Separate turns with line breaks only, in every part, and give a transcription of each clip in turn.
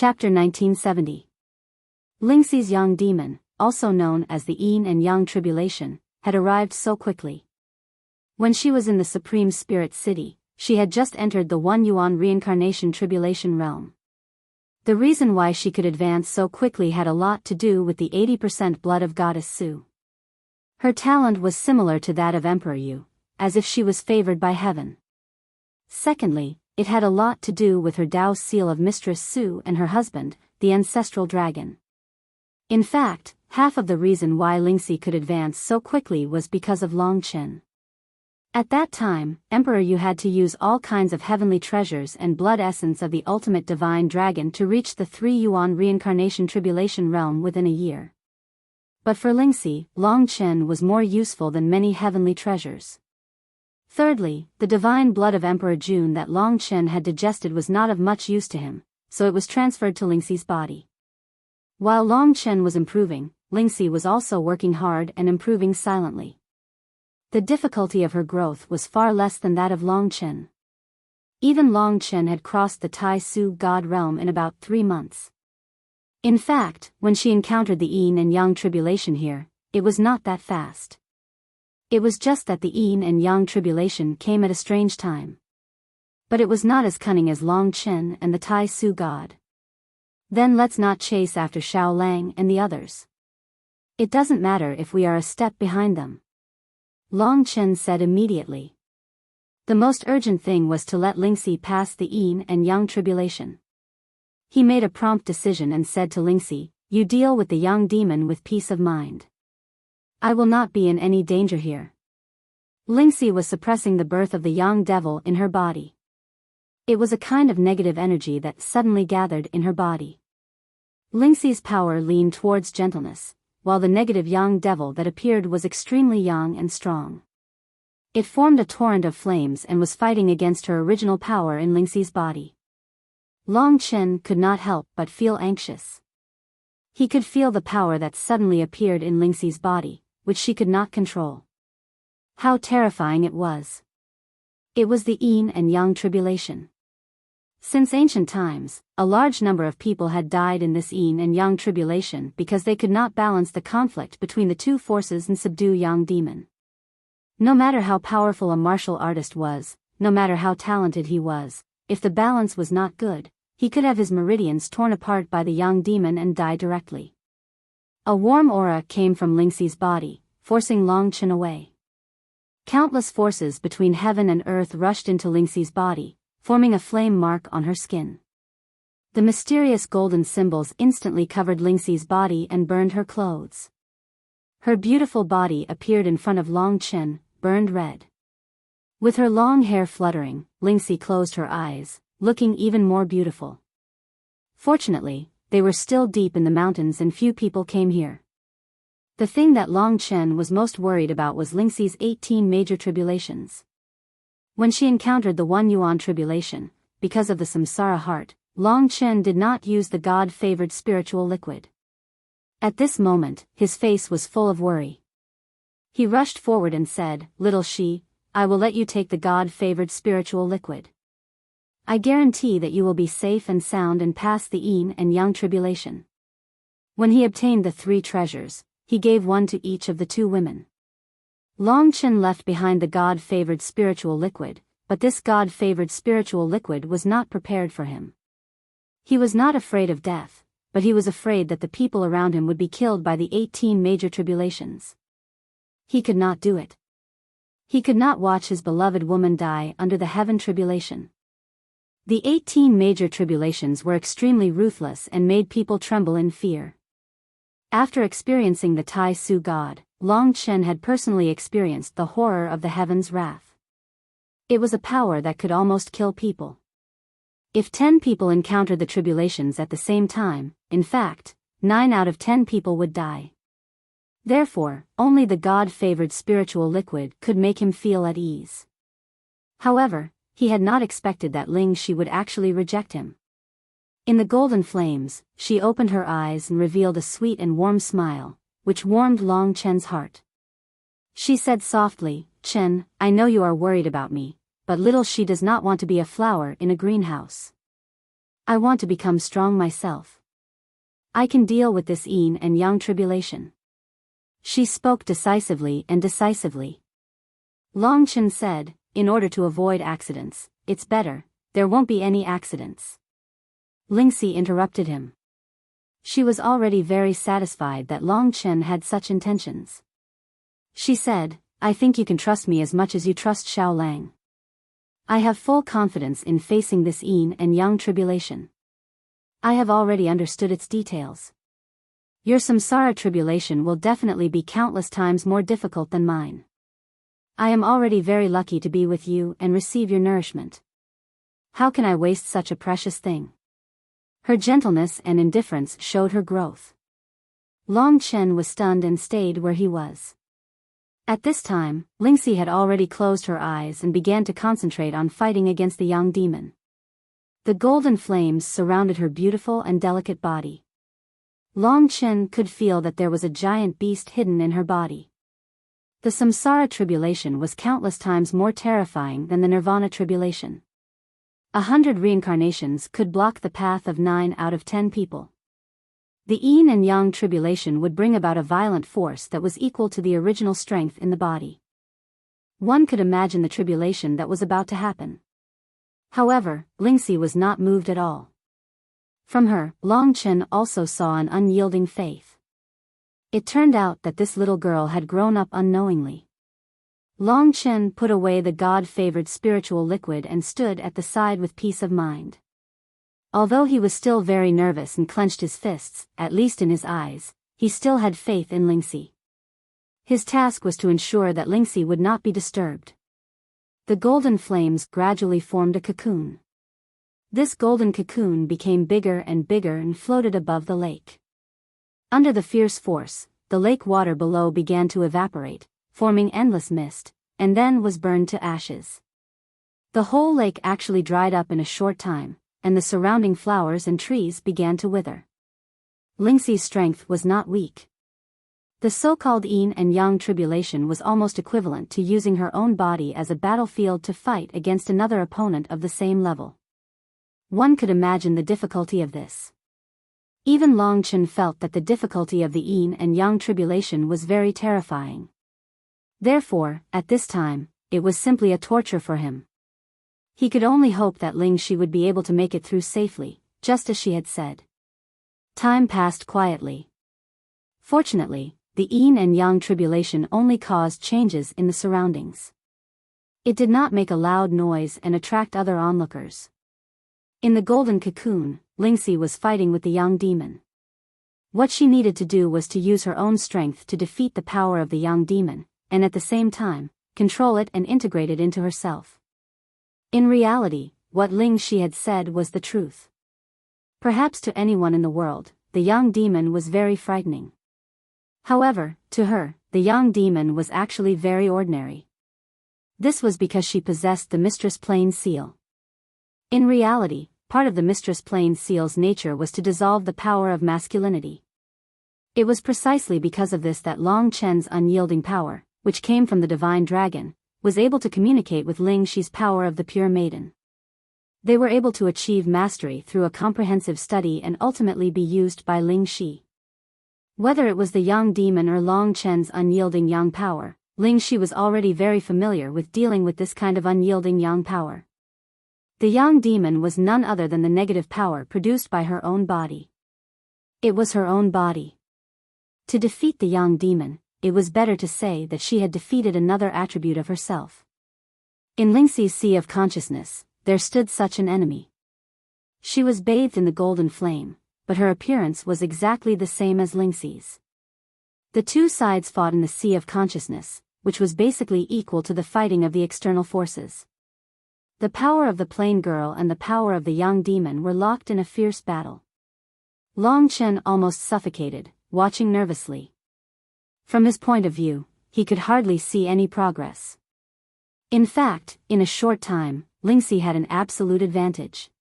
Chapter 1970. Lingxi's young demon, also known as the Yin and Yang Tribulation, had arrived so quickly. When she was in the Supreme Spirit City, she had just entered the One Yuan Reincarnation Tribulation realm. The reason why she could advance so quickly had a lot to do with the 80% blood of Goddess Su. Her talent was similar to that of Emperor Yu, as if she was favored by heaven. Secondly, it had a lot to do with her Tao seal of Mistress Su and her husband, the Ancestral Dragon. In fact, half of the reason why Lingxi could advance so quickly was because of Long Chen. At that time, Emperor Yu had to use all kinds of heavenly treasures and blood essence of the ultimate divine dragon to reach the 3 Yuan Reincarnation Tribulation realm within a year. But for Lingxi, Long Chen was more useful than many heavenly treasures. Thirdly, the divine blood of Emperor Jun that Long Chen had digested was not of much use to him, so it was transferred to Lingxi's body. While Long Chen was improving, Lingxi was also working hard and improving silently. The difficulty of her growth was far less than that of Long Chen. Even Long Chen had crossed the Tai Su God realm in about 3 months. In fact, when she encountered the Yin and Yang Tribulation here, it was not that fast. It was just that the Yin and Yang Tribulation came at a strange time. But it was not as cunning as Long Chen and the Tai Su God. Then let's not chase after Xiao Lang and the others. It doesn't matter if we are a step behind them. Long Chen said immediately. The most urgent thing was to let Lingxi pass the Yin and Yang Tribulation. He made a prompt decision and said to Lingxi, "You deal with the young demon with peace of mind. I will not be in any danger here." Lingxi was suppressing the birth of the young devil in her body. It was a kind of negative energy that suddenly gathered in her body. Lingxi's power leaned towards gentleness, while the negative young devil that appeared was extremely young and strong. It formed a torrent of flames and was fighting against her original power in Lingxi's body. Long Chen could not help but feel anxious. He could feel the power that suddenly appeared in Lingxi's body, which she could not control. How terrifying it was. It was the Yin and Yang Tribulation. Since ancient times, a large number of people had died in this Yin and Yang Tribulation because they could not balance the conflict between the two forces and subdue Yang Demon. No matter how powerful a martial artist was, no matter how talented he was, if the balance was not good, he could have his meridians torn apart by the Yang Demon and die directly. A warm aura came from Lingxi's body, forcing Long Chen away. Countless forces between heaven and earth rushed into Lingxi's body, forming a flame mark on her skin. The mysterious golden symbols instantly covered Lingxi's body and burned her clothes. Her beautiful body appeared in front of Long Chen, burned red. With her long hair fluttering, Lingxi closed her eyes, looking even more beautiful. Fortunately, they were still deep in the mountains and few people came here. The thing that Long Chen was most worried about was Lingxi's 18 major tribulations. When she encountered the One Yuan Tribulation, because of the samsara heart, Long Chen did not use the God-favored spiritual liquid. At this moment, his face was full of worry. He rushed forward and said, "Little Shi, I will let you take the God-favored spiritual liquid. I guarantee that you will be safe and sound and pass the Yin and Yang Tribulation." When he obtained the 3 treasures, he gave one to each of the 2 women. Long Chen left behind the God-favored spiritual liquid, but this God-favored spiritual liquid was not prepared for him. He was not afraid of death, but he was afraid that the people around him would be killed by the 18 major tribulations. He could not do it. He could not watch his beloved woman die under the heaven tribulation. The 18 major tribulations were extremely ruthless and made people tremble in fear. After experiencing the Tai Su God, Long Chen had personally experienced the horror of the heaven's wrath. It was a power that could almost kill people. If 10 people encountered the tribulations at the same time, in fact, 9 out of 10 people would die. Therefore, only the God-favored spiritual liquid could make him feel at ease. However, he had not expected that Lingxi would actually reject him. In the golden flames, she opened her eyes and revealed a sweet and warm smile, which warmed Long Chen's heart. She said softly, "Chen, I know you are worried about me, but little Shi does not want to be a flower in a greenhouse. I want to become strong myself. I can deal with this yin and yang tribulation. She spoke decisively and decisively. Long Chen said, in order to avoid accidents, it's better, there won't be any accidents. Lingxi interrupted him. She was already very satisfied that Long Chen had such intentions. She said, I think you can trust me as much as you trust Xiao Lang. I have full confidence in facing this yin and yang tribulation. I have already understood its details. Your samsara tribulation will definitely be countless times more difficult than mine. I am already very lucky to be with you and receive your nourishment. How can I waste such a precious thing? Her gentleness and indifference showed her growth. Long Chen was stunned and stayed where he was. At this time, Lingxi had already closed her eyes and began to concentrate on fighting against the young demon. The golden flames surrounded her beautiful and delicate body. Long Chen could feel that there was a giant beast hidden in her body. The samsara tribulation was countless times more terrifying than the nirvana tribulation. 100 reincarnations could block the path of 9 out of 10 people. The yin and yang tribulation would bring about a violent force that was equal to the original strength in the body. One could imagine the tribulation that was about to happen. However, Lingxi was not moved at all. From her, Long Chen also saw an unyielding faith. It turned out that this little girl had grown up unknowingly. Long Chen put away the God-favored spiritual liquid and stood at the side with peace of mind. Although he was still very nervous and clenched his fists, at least in his eyes, he still had faith in Lingxi. His task was to ensure that Lingxi would not be disturbed. The golden flames gradually formed a cocoon. This golden cocoon became bigger and floated above the lake. Under the fierce force, the lake water below began to evaporate, forming endless mist, and then was burned to ashes. The whole lake actually dried up in a short time, and the surrounding flowers and trees began to wither. Lingxi's strength was not weak. The so-called yin and yang tribulation was almost equivalent to using her own body as a battlefield to fight against another opponent of the same level. One could imagine the difficulty of this. Even Long Chen felt that the difficulty of the yin and yang tribulation was very terrifying. Therefore, at this time, it was simply a torture for him. He could only hope that Lingxi would be able to make it through safely, just as she had said. Time passed quietly. Fortunately, the yin and yang tribulation only caused changes in the surroundings. It did not make a loud noise and attract other onlookers. In the golden cocoon, Lingxi was fighting with the young demon. What she needed to do was to use her own strength to defeat the power of the young demon, and at the same time, control it and integrate it into herself. In reality, what Lingxi had said was the truth. Perhaps to anyone in the world, the young demon was very frightening. However, to her, the young demon was actually very ordinary. This was because she possessed the Mistress Plane Seal. In reality, part of the Mistress Plane Seal's nature was to dissolve the power of masculinity. It was precisely because of this that Long Chen's unyielding power, which came from the divine dragon, was able to communicate with Lingxi's power of the pure maiden. They were able to achieve mastery through a comprehensive study and ultimately be used by Lingxi. Whether it was the young demon or Long Chen's unyielding yang power, Lingxi was already very familiar with dealing with this kind of unyielding yang power. The young demon was none other than the negative power produced by her own body. It was her own body. To defeat the young demon, it was better to say that she had defeated another attribute of herself. In Lingxi's sea of consciousness, there stood such an enemy. She was bathed in the golden flame, but her appearance was exactly the same as Lingxi's. The two sides fought in the sea of consciousness, which was basically equal to the fighting of the external forces. The power of the plain girl and the power of the young demon were locked in a fierce battle. Long Chen almost suffocated, watching nervously. From his point of view, he could hardly see any progress. In fact, in a short time, Lingxi had an absolute advantage.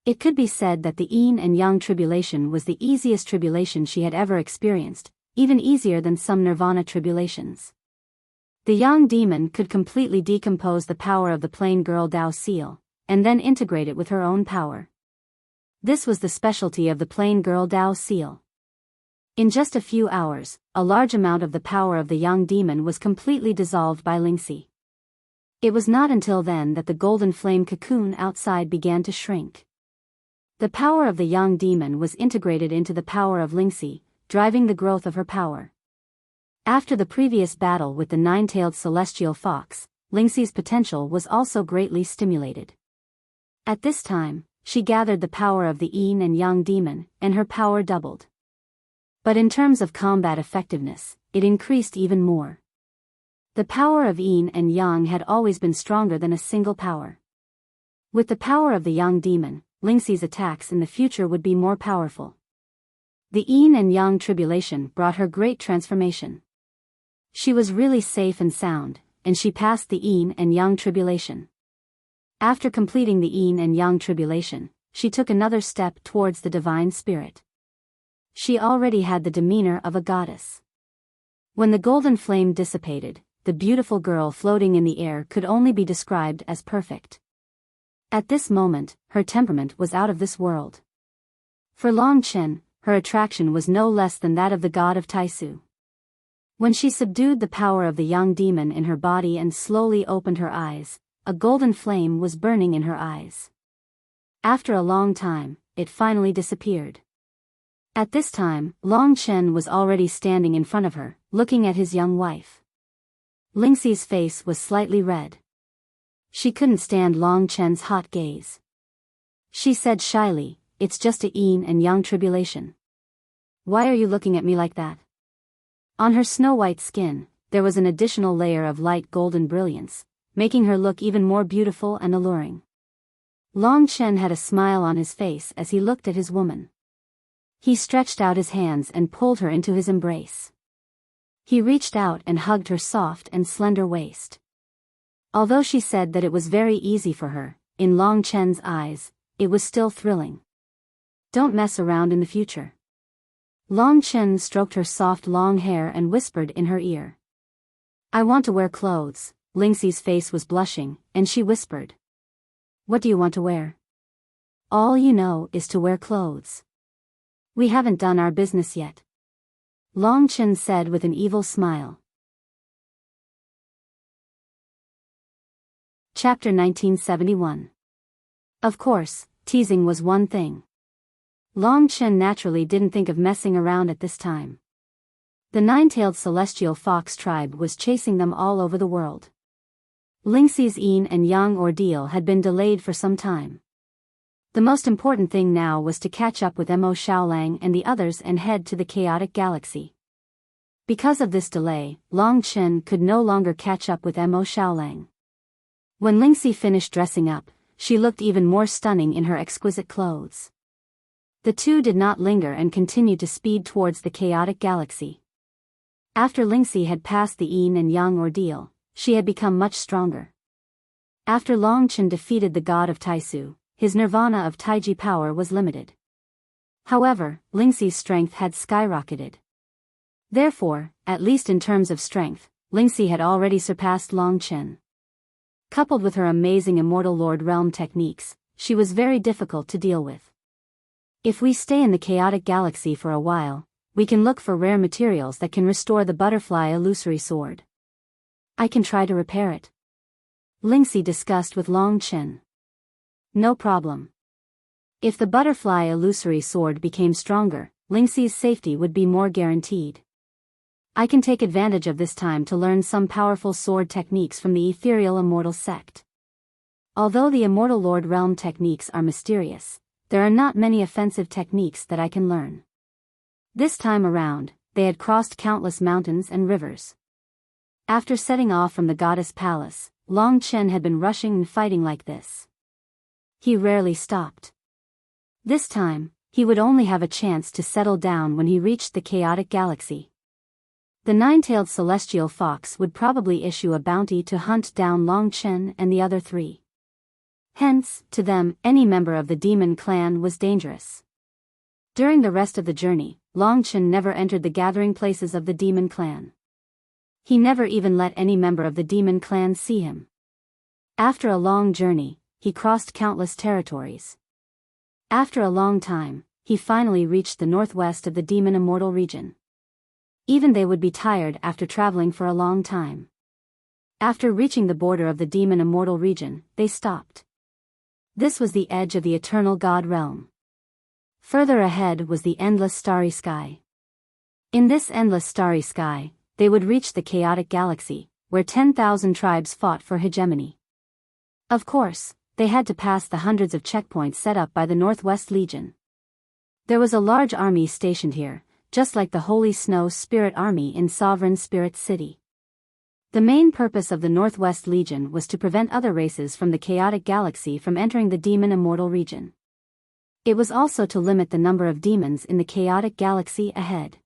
It could be said that the yin and yang tribulation was the easiest tribulation she had ever experienced, even easier than some nirvana tribulations. The young demon could completely decompose the power of the plain girl Dao Seal, and then integrate it with her own power. This was the specialty of the plain girl Dao seal. In just a few hours, a large amount of the power of the young demon was completely dissolved by Lingxi. It was not until then that the golden flame cocoon outside began to shrink. The power of the young demon was integrated into the power of Lingxi, driving the growth of her power. After the previous battle with the nine-tailed celestial fox, Lingxi's potential was also greatly stimulated. At this time, she gathered the power of the yin and yang demon, and her power doubled. But in terms of combat effectiveness, it increased even more. The power of yin and yang had always been stronger than a single power. With the power of the yang demon, Lingxi's attacks in the future would be more powerful. The yin and yang tribulation brought her great transformation. She was really safe and sound, and she passed the yin and yang tribulation. After completing the yin and yang tribulation, she took another step towards the divine spirit. She already had the demeanor of a goddess. When the golden flame dissipated, the beautiful girl floating in the air could only be described as perfect. At this moment, her temperament was out of this world. For Long Chen, her attraction was no less than that of the god of Taisu. When she subdued the power of the young demon in her body and slowly opened her eyes, a golden flame was burning in her eyes. After a long time, it finally disappeared. At this time, Long Chen was already standing in front of her, looking at his young wife. Lingxi's face was slightly red. She couldn't stand Long Chen's hot gaze. She said shyly, "It's just a yin and yang tribulation. Why are you looking at me like that?" On her snow-white skin, there was an additional layer of light golden brilliance, making her look even more beautiful and alluring. Long Chen had a smile on his face as he looked at his woman. He stretched out his hands and pulled her into his embrace. He reached out and hugged her soft and slender waist. Although she said that it was very easy for her, in Long Chen's eyes, it was still thrilling. "Don't mess around in the future." Long Chen stroked her soft long hair and whispered in her ear. "I want to wear clothes." Lingxi's face was blushing, and she whispered. "What do you want to wear?" "All you know is to wear clothes. We haven't done our business yet," Long Chen said with an evil smile. Chapter 1971. Of course, teasing was one thing. Long Chen naturally didn't think of messing around at this time. The nine-tailed celestial fox tribe was chasing them all over the world. Lingxi's yin and yang ordeal had been delayed for some time. The most important thing now was to catch up with Mo Xiaolang and the others and head to the chaotic galaxy. Because of this delay, Long Chen could no longer catch up with Mo Xiaolang. When Lingxi finished dressing up, she looked even more stunning in her exquisite clothes. The two did not linger and continued to speed towards the chaotic galaxy. After Lingxi had passed the yin and yang ordeal, she had become much stronger. After Long Chen defeated the god of Taisu, his nirvana of Taiji power was limited. However, Lingxi's strength had skyrocketed. Therefore, at least in terms of strength, Lingxi had already surpassed Long Chen. Coupled with her amazing Immortal Lord Realm techniques, she was very difficult to deal with. If we stay in the chaotic galaxy for a while, we can look for rare materials that can restore the butterfly illusory sword. I can try to repair it, Lingxi discussed with Long Chen. No problem. If the butterfly illusory sword became stronger, Lingxi's safety would be more guaranteed. I can take advantage of this time to learn some powerful sword techniques from the ethereal immortal sect. Although the Immortal Lord Realm techniques are mysterious, there are not many offensive techniques that I can learn. This time around, they had crossed countless mountains and rivers. After setting off from the goddess palace, Long Chen had been rushing and fighting like this. He rarely stopped. This time, he would only have a chance to settle down when he reached the chaotic galaxy. The nine-tailed celestial fox would probably issue a bounty to hunt down Long Chen and the other three. Hence, to them, any member of the demon clan was dangerous. During the rest of the journey, Long Chen never entered the gathering places of the demon clan. He never even let any member of the demon clan see him. After a long journey, he crossed countless territories. After a long time, he finally reached the northwest of the demon immortal region. Even they would be tired after traveling for a long time. After reaching the border of the demon immortal region, they stopped. This was the edge of the eternal god realm. Further ahead was the endless starry sky. In this endless starry sky, they would reach the chaotic galaxy, where 10,000 tribes fought for hegemony. Of course, they had to pass the hundreds of checkpoints set up by the Northwest Legion. There was a large army stationed here, just like the Holy Snow Spirit Army in Sovereign Spirit City. The main purpose of the Northwest Legion was to prevent other races from the chaotic galaxy from entering the demon immortal region. It was also to limit the number of demons in the chaotic galaxy ahead.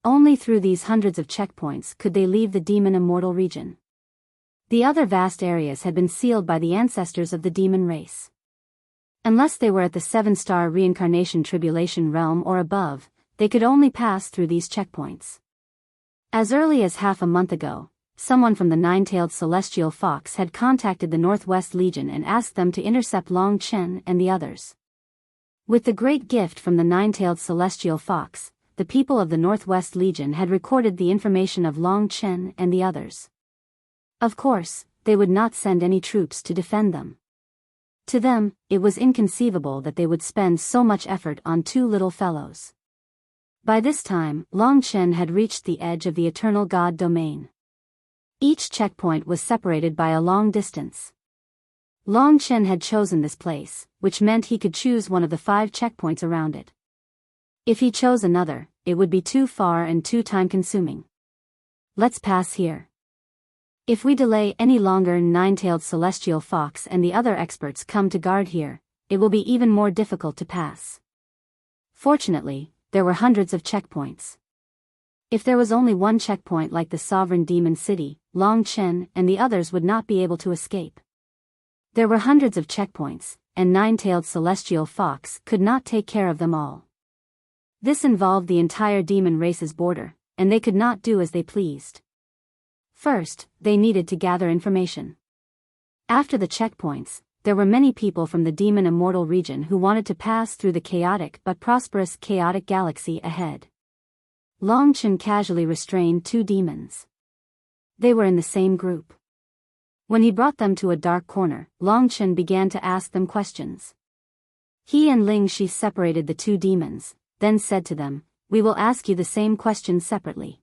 Only through these hundreds of checkpoints could they leave the demon immortal region. The other vast areas had been sealed by the ancestors of the demon race. Unless they were at the 7-star reincarnation tribulation realm or above, they could only pass through these checkpoints. As early as half a month ago, someone from the 9-tailed celestial fox had contacted the Northwest Legion and asked them to intercept Long Chen and the others. With the great gift from the 9-tailed celestial fox, the people of the Northwest Legion had recorded the information of Long Chen and the others. Of course, they would not send any troops to defend them. To them, it was inconceivable that they would spend so much effort on 2 little fellows. By this time, Long Chen had reached the edge of the eternal god domain. Each checkpoint was separated by a long distance. Long Chen had chosen this place, which meant he could choose one of the 5 checkpoints around it. If he chose another, it would be too far and too time-consuming. Let's pass here. If we delay any longer, 9-tailed celestial fox and the other experts come to guard here, it will be even more difficult to pass. Fortunately, there were hundreds of checkpoints. If there was only one checkpoint like the Sovereign Demon City, Long Chen and the others would not be able to escape. There were hundreds of checkpoints, and 9-tailed celestial fox could not take care of them all. This involved the entire demon race's border, and they could not do as they pleased. First, they needed to gather information. After the checkpoints, there were many people from the demon immortal region who wanted to pass through the chaotic but prosperous chaotic galaxy ahead. Long Chen casually restrained 2 demons. They were in the same group. When he brought them to a dark corner, Long Chen began to ask them questions. He and Ling Shi separated the 2 demons, then said to them, "We will ask you the same questions separately.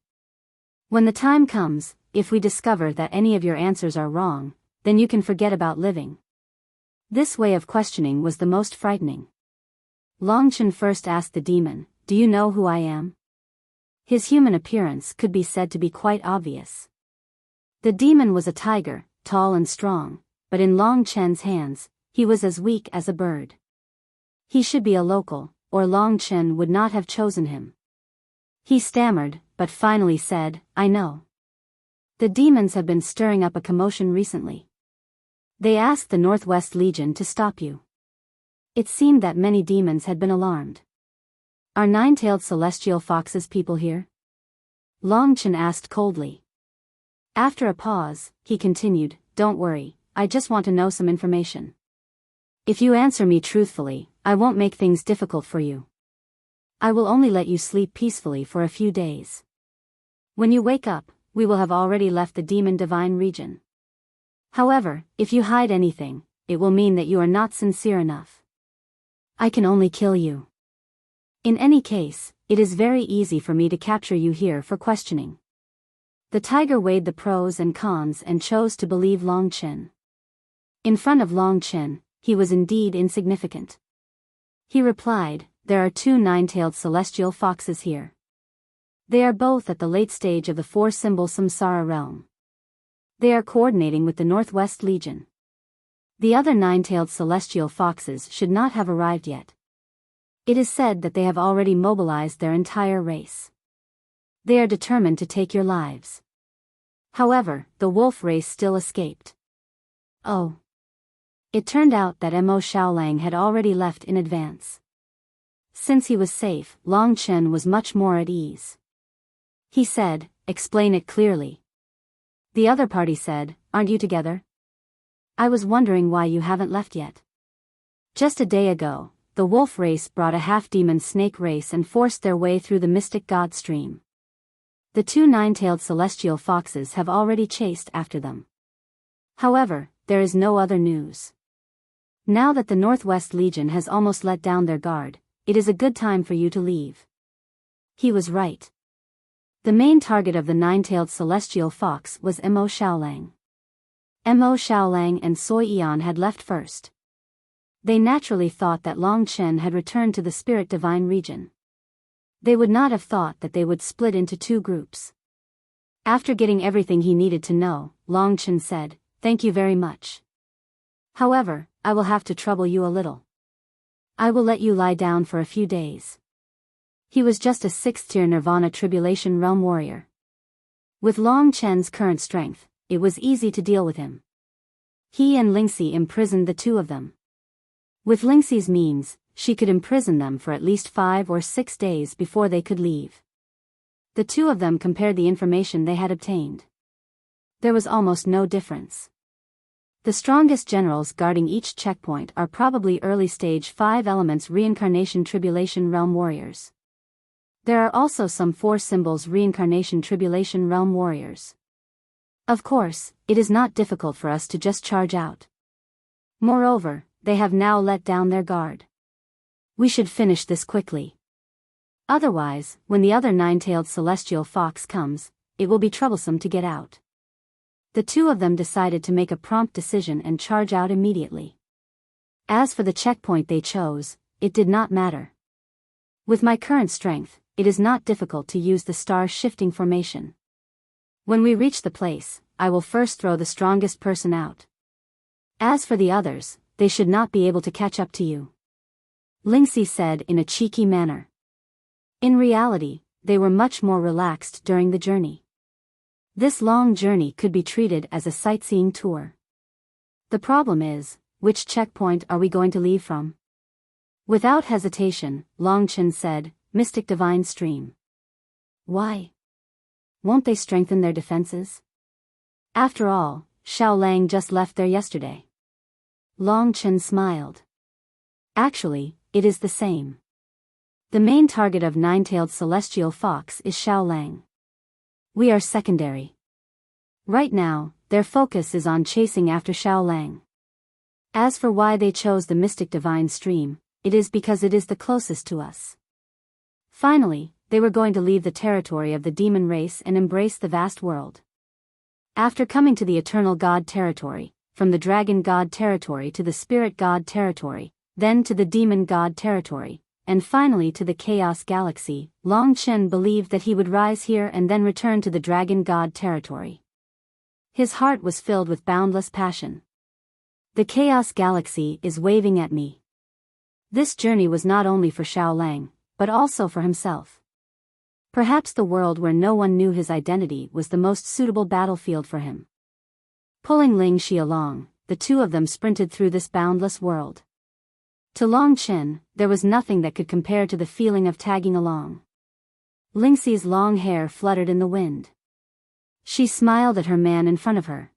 When the time comes, if we discover that any of your answers are wrong, then you can forget about living." This way of questioning was the most frightening. Long Chen first asked the demon, "Do you know who I am?" His human appearance could be said to be quite obvious. The demon was a tiger, tall and strong, but in Long Chen's hands, he was as weak as a bird. He should be a local, or Long Chen would not have chosen him. He stammered, but finally said, "I know. The demons have been stirring up a commotion recently. They asked the Northwest Legion to stop you." It seemed that many demons had been alarmed. "Are 9-tailed celestial foxes people here?" Long Chen asked coldly. After a pause, he continued, "Don't worry, I just want to know some information. If you answer me truthfully, I won't make things difficult for you. I will only let you sleep peacefully for a few days. When you wake up, we will have already left the demon divine region. However, if you hide anything, it will mean that you are not sincere enough. I can only kill you. In any case, it is very easy for me to capture you here for questioning." The tiger weighed the pros and cons and chose to believe Long Chen. In front of Long Chen, he was indeed insignificant. He replied, "There are 2 9-tailed celestial foxes here. They are both at the late stage of the 4-symbol samsara realm. They are coordinating with the Northwest Legion. The other 9-tailed celestial foxes should not have arrived yet. It is said that they have already mobilized their entire race. They are determined to take your lives. However, the wolf race still escaped." Oh. It turned out that Mo Xiaolang had already left in advance. Since he was safe, Long Chen was much more at ease. He said, "Explain it clearly." The other party said, "Aren't you together? I was wondering why you haven't left yet. Just a day ago, the the wolf race brought a half-demon snake race and forced their way through the mystic god stream. The two nine-tailed celestial foxes have already chased after them. However, there is no other news. Now that the Northwest Legion has almost let down their guard, it is a good time for you to leave. He was right. The main target of the nine-tailed celestial fox was Mo Xiaolang. Mo Xiaolang and Sui Yan had left first. They naturally thought that Long Chen had returned to the Spirit Divine region. They would not have thought that they would split into two groups. After getting everything he needed to know, Long Chen said, "Thank you very much. However, I will have to trouble you a little. I will let you lie down for a few days." He was just a 6th-tier Nirvana Tribulation Realm warrior. With Long Chen's current strength, it was easy to deal with him. He and Lingxi imprisoned the two of them. With Lingxi's means, she could imprison them for at least 5 or 6 days before they could leave. The two of them compared the information they had obtained. There was almost no difference. The strongest generals guarding each checkpoint are probably early stage 5 elements reincarnation tribulation realm warriors. There are also some 4 symbols reincarnation tribulation realm warriors. Of course, it is not difficult for us to just charge out. Moreover, they have now let down their guard. We should finish this quickly. Otherwise, when the other nine-tailed celestial fox comes, it will be troublesome to get out. The two of them decided to make a prompt decision and charge out immediately. As for the checkpoint they chose, it did not matter. With my current strength, it is not difficult to use the star shifting formation. When we reach the place, I will first throw the strongest person out. As for the others, they should not be able to catch up to you, Lingxi said in a cheeky manner. In reality, they were much more relaxed during the journey. This long journey could be treated as a sightseeing tour. The problem is, which checkpoint are we going to leave from? Without hesitation, Long Chen said, Mystic Divine Stream. Why? Won't they strengthen their defenses? After all, Xiao Lang just left there yesterday. Long Chen smiled. Actually, it is the same. The main target of nine-tailed celestial fox is Xiao Lang. We are secondary. Right now, their focus is on chasing after Xiao Lang. As for why they chose the Mystic Divine Stream, it is because it is the closest to us. Finally, they were going to leave the territory of the demon race and embrace the vast world. After coming to the Eternal God territory, from the Dragon God territory to the Spirit God territory, then to the Demon God territory, and finally to the Chaos Galaxy, Long Chen believed that he would rise here and then return to the Dragon God territory. His heart was filled with boundless passion. The Chaos Galaxy is waving at me. This journey was not only for Xiao Lang, but also for himself. Perhaps the world where no one knew his identity was the most suitable battlefield for him. Pulling Ling Xi along, the two of them sprinted through this boundless world. To Long Chen, there was nothing that could compare to the feeling of tagging along. Lingxi's long hair fluttered in the wind. She smiled at her man in front of her.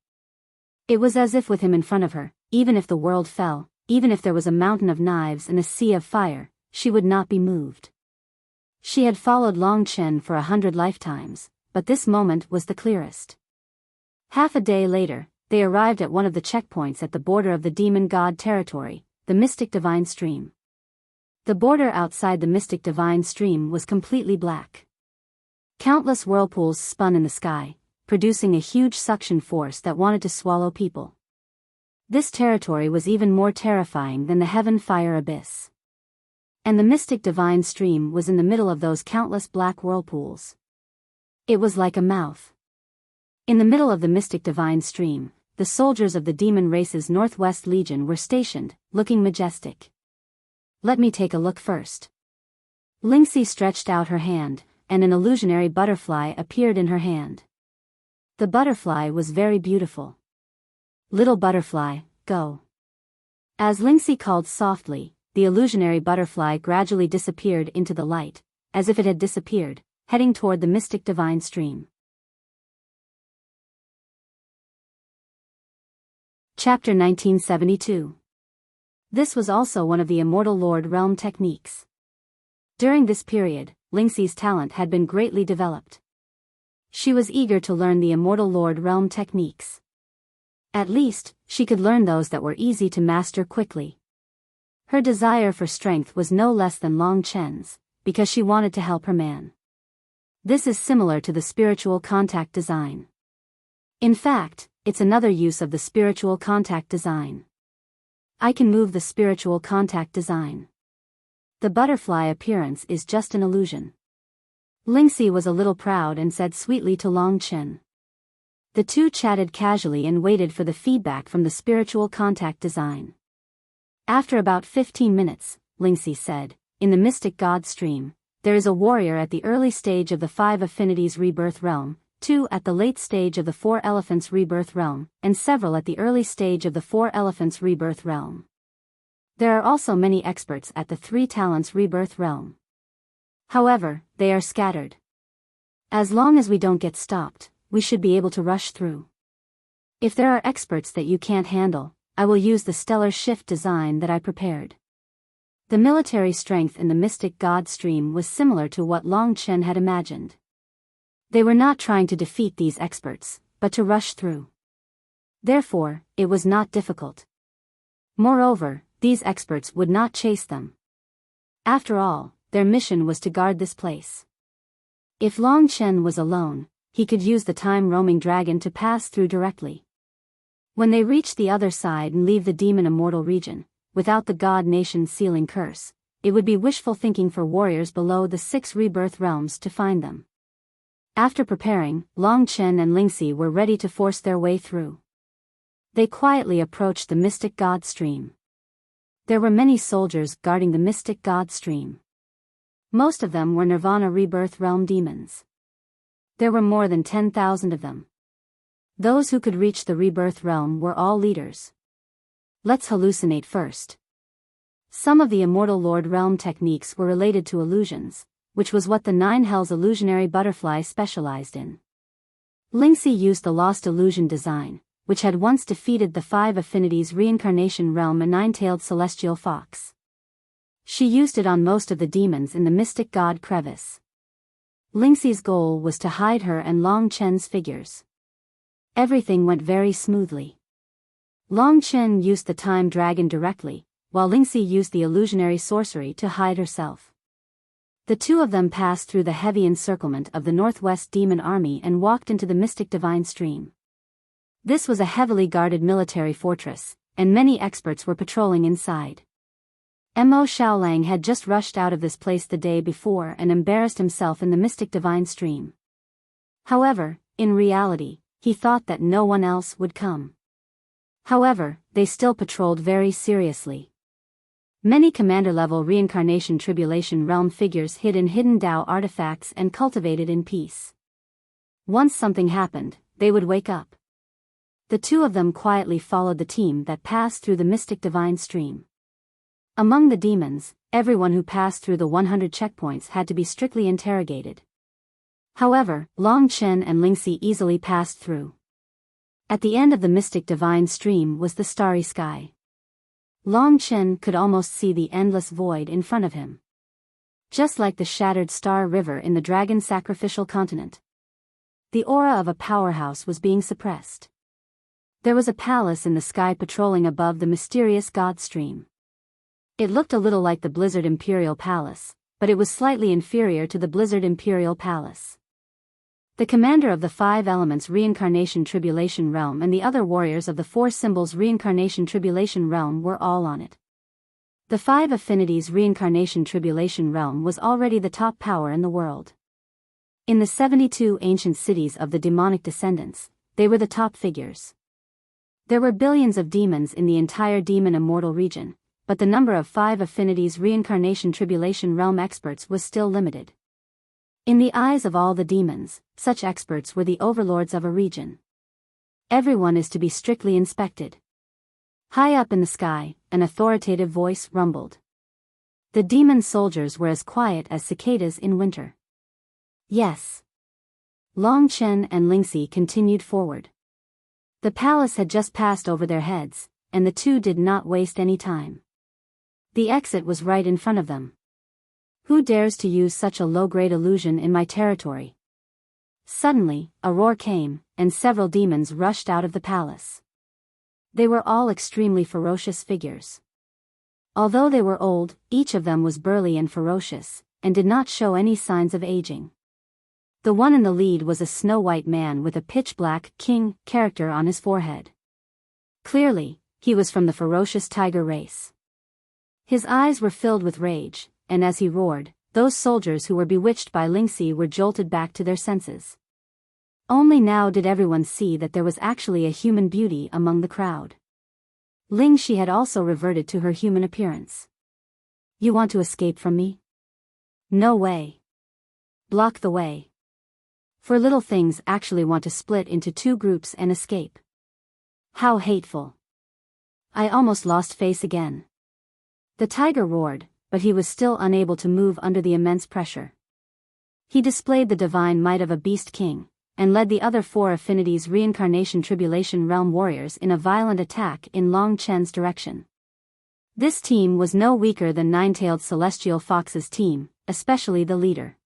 It was as if with him in front of her, even if the world fell, even if there was a mountain of knives and a sea of fire, she would not be moved. She had followed Long Chen for 100 lifetimes, but this moment was the clearest. Half a day later, they arrived at one of the checkpoints at the border of the Demon God territory, the Mystic Divine Stream. The border outside the Mystic Divine Stream was completely black. Countless whirlpools spun in the sky, producing a huge suction force that wanted to swallow people. This territory was even more terrifying than the Heaven Fire Abyss. And the Mystic Divine Stream was in the middle of those countless black whirlpools. It was like a mouth. In the middle of the Mystic Divine Stream, the soldiers of the demon race's Northwest Legion were stationed, looking majestic. Let me take a look first. Lingxi stretched out her hand, and an illusionary butterfly appeared in her hand. The butterfly was very beautiful. Little butterfly, go. As Lingxi called softly, the illusionary butterfly gradually disappeared into the light, as if it had disappeared, heading toward the Mystic Divine Stream. Chapter 1972. This was also one of the Immortal Lord Realm techniques. During this period, Lingxi's talent had been greatly developed. She was eager to learn the Immortal Lord Realm techniques. At least, she could learn those that were easy to master quickly. Her desire for strength was no less than Long Chen's, because she wanted to help her man. This is similar to the spiritual contact design. In fact, it's another use of the spiritual contact design. I can move the spiritual contact design. The butterfly appearance is just an illusion. Lingxi was a little proud and said sweetly to Long Chen. The two chatted casually and waited for the feedback from the spiritual contact design. After about 15 minutes, Lingxi said, "In the Mystic God Stream, there is a warrior at the early stage of the 5 Affinities Rebirth Realm, 2 at the late stage of the 4 Elephants Rebirth Realm, and several at the early stage of the 4 Elephants Rebirth Realm. There are also many experts at the 3 Talents Rebirth Realm. However, they are scattered. As long as we don't get stopped, we should be able to rush through. If there are experts that you can't handle, I will use the stellar shift design that I prepared." The military strength in the Mystic God Stream was similar to what Long Chen had imagined. They were not trying to defeat these experts, but to rush through. Therefore, it was not difficult. Moreover, these experts would not chase them. After all, their mission was to guard this place. If Long Chen was alone, he could use the time-roaming dragon to pass through directly. When they reach the other side and leave the demon immortal region, without the God Nation's sealing curse, it would be wishful thinking for warriors below the 6 rebirth realms to find them. After preparing, Long Chen and Lingxi were ready to force their way through. They quietly approached the Mystic God Stream. There were many soldiers guarding the Mystic God Stream. Most of them were Nirvana Rebirth Realm demons. There were more than 10,000 of them. Those who could reach the Rebirth Realm were all leaders. Let's hallucinate first. Some of the Immortal Lord Realm techniques were related to illusions, which was what the 9 Hells illusionary butterfly specialized in. Lingxi used the Lost Illusion design, which had once defeated the 5 Affinities Reincarnation Realm a 9-tailed celestial fox. She used it on most of the demons in the Mystic God Crevice. Lingxi's goal was to hide her and Long Chen's figures. Everything went very smoothly. Long Chen used the time dragon directly, while Lingxi used the illusionary sorcery to hide herself. The two of them passed through the heavy encirclement of the Northwest Demon Army and walked into the Mystic Divine Stream. This was a heavily guarded military fortress, and many experts were patrolling inside. Mo Xiaolang had just rushed out of this place the day before and embarrassed himself in the Mystic Divine Stream. However, in reality, he thought that no one else would come. However, they still patrolled very seriously. Many commander-level reincarnation tribulation realm figures hid in hidden Dao artifacts and cultivated in peace. Once something happened, they would wake up. The two of them quietly followed the team that passed through the Mystic Divine Stream. Among the demons, everyone who passed through the 100 checkpoints had to be strictly interrogated. However, Long Chen and Lingxi easily passed through. At the end of the Mystic Divine Stream was the starry sky. Long Chen could almost see the endless void in front of him. Just like the shattered star river in the dragon sacrificial continent. The aura of a powerhouse was being suppressed. There was a palace in the sky patrolling above the mysterious God Stream. It looked a little like the Blizzard Imperial Palace, but it was slightly inferior to the Blizzard Imperial Palace. The commander of the 5 Elements Reincarnation Tribulation Realm and the other warriors of the 4 Symbols Reincarnation Tribulation Realm were all on it. The 5 Affinities Reincarnation Tribulation Realm was already the top power in the world. In the 72 ancient cities of the demonic descendants, they were the top figures. There were billions of demons in the entire demon immortal region, but the number of 5 Affinities Reincarnation Tribulation Realm experts was still limited. In the eyes of all the demons, such experts were the overlords of a region. Everyone is to be strictly inspected. High up in the sky, an authoritative voice rumbled. The demon soldiers were as quiet as cicadas in winter. Yes. Long Chen and Lingxi continued forward. The palace had just passed over their heads, and the two did not waste any time. The exit was right in front of them. Who dares to use such a low-grade illusion in my territory? Suddenly, a roar came, and several demons rushed out of the palace. They were all extremely ferocious figures. Although they were old, each of them was burly and ferocious, and did not show any signs of aging. The one in the lead was a snow-white man with a pitch-black king character on his forehead. Clearly, he was from the ferocious tiger race. His eyes were filled with rage, and as he roared, those soldiers who were bewitched by Lingxi were jolted back to their senses. Only now did everyone see that there was actually a human beauty among the crowd. Lingxi had also reverted to her human appearance. You want to escape from me? No way. Block the way. For little things actually want to split into two groups and escape. How hateful. I almost lost face again. The tiger roared, but he was still unable to move under the immense pressure. He displayed the divine might of a beast king, and led the other 4 affinities reincarnation tribulation realm warriors in a violent attack in Long Chen's direction. This team was no weaker than Nine-Tailed Celestial Fox's team, especially the leader.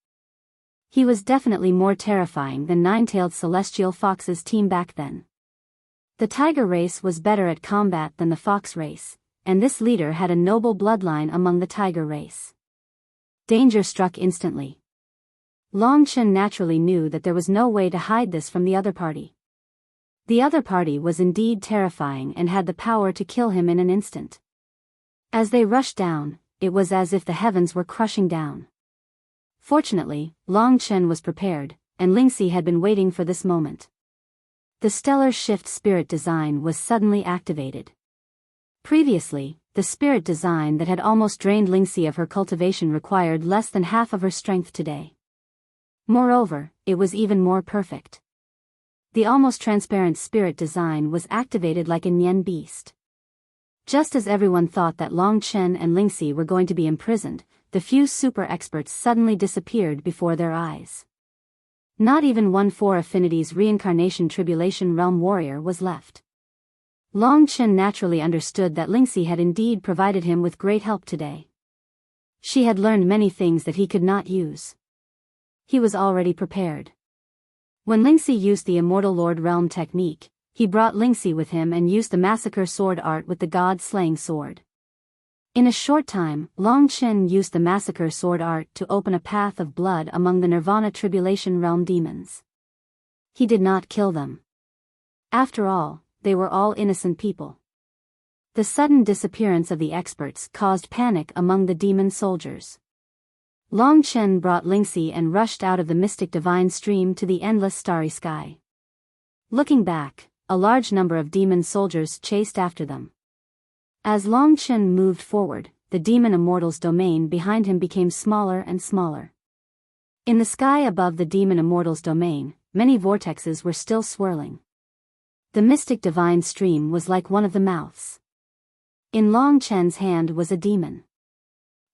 He was definitely more terrifying than Nine-Tailed Celestial Fox's team back then. The tiger race was better at combat than the fox race, and this leader had a noble bloodline among the tiger race. Danger struck instantly. Long Chen naturally knew that there was no way to hide this from the other party. The other party was indeed terrifying and had the power to kill him in an instant. As they rushed down, it was as if the heavens were crushing down. Fortunately, Long Chen was prepared, and Lingxi had been waiting for this moment. The stellar shift spirit design was suddenly activated. Previously, the spirit design that had almost drained Lingxi of her cultivation required less than half of her strength today. Moreover, it was even more perfect. The almost transparent spirit design was activated like a Nian beast. Just as everyone thought that Long Chen and Lingxi were going to be imprisoned, the few super experts suddenly disappeared before their eyes. Not even one 4 affinities reincarnation tribulation realm warrior was left. Long Chen naturally understood that Lingxi had indeed provided him with great help today. She had learned many things that he could not use. He was already prepared. When Lingxi used the Immortal Lord Realm technique, he brought Lingxi with him and used the massacre sword art with the god-slaying sword. In a short time, Long Chen used the massacre sword art to open a path of blood among the Nirvana Tribulation Realm demons. He did not kill them. After all, they were all innocent people. The sudden disappearance of the experts caused panic among the demon soldiers. Long Chen brought Lingxi and rushed out of the mystic divine stream to the endless starry sky. Looking back, a large number of demon soldiers chased after them. As Long Chen moved forward, the demon immortal's domain behind him became smaller and smaller. In the sky above the demon immortal's domain, many vortexes were still swirling. The mystic divine stream was like one of the mouths. In Long Chen's hand was a demon.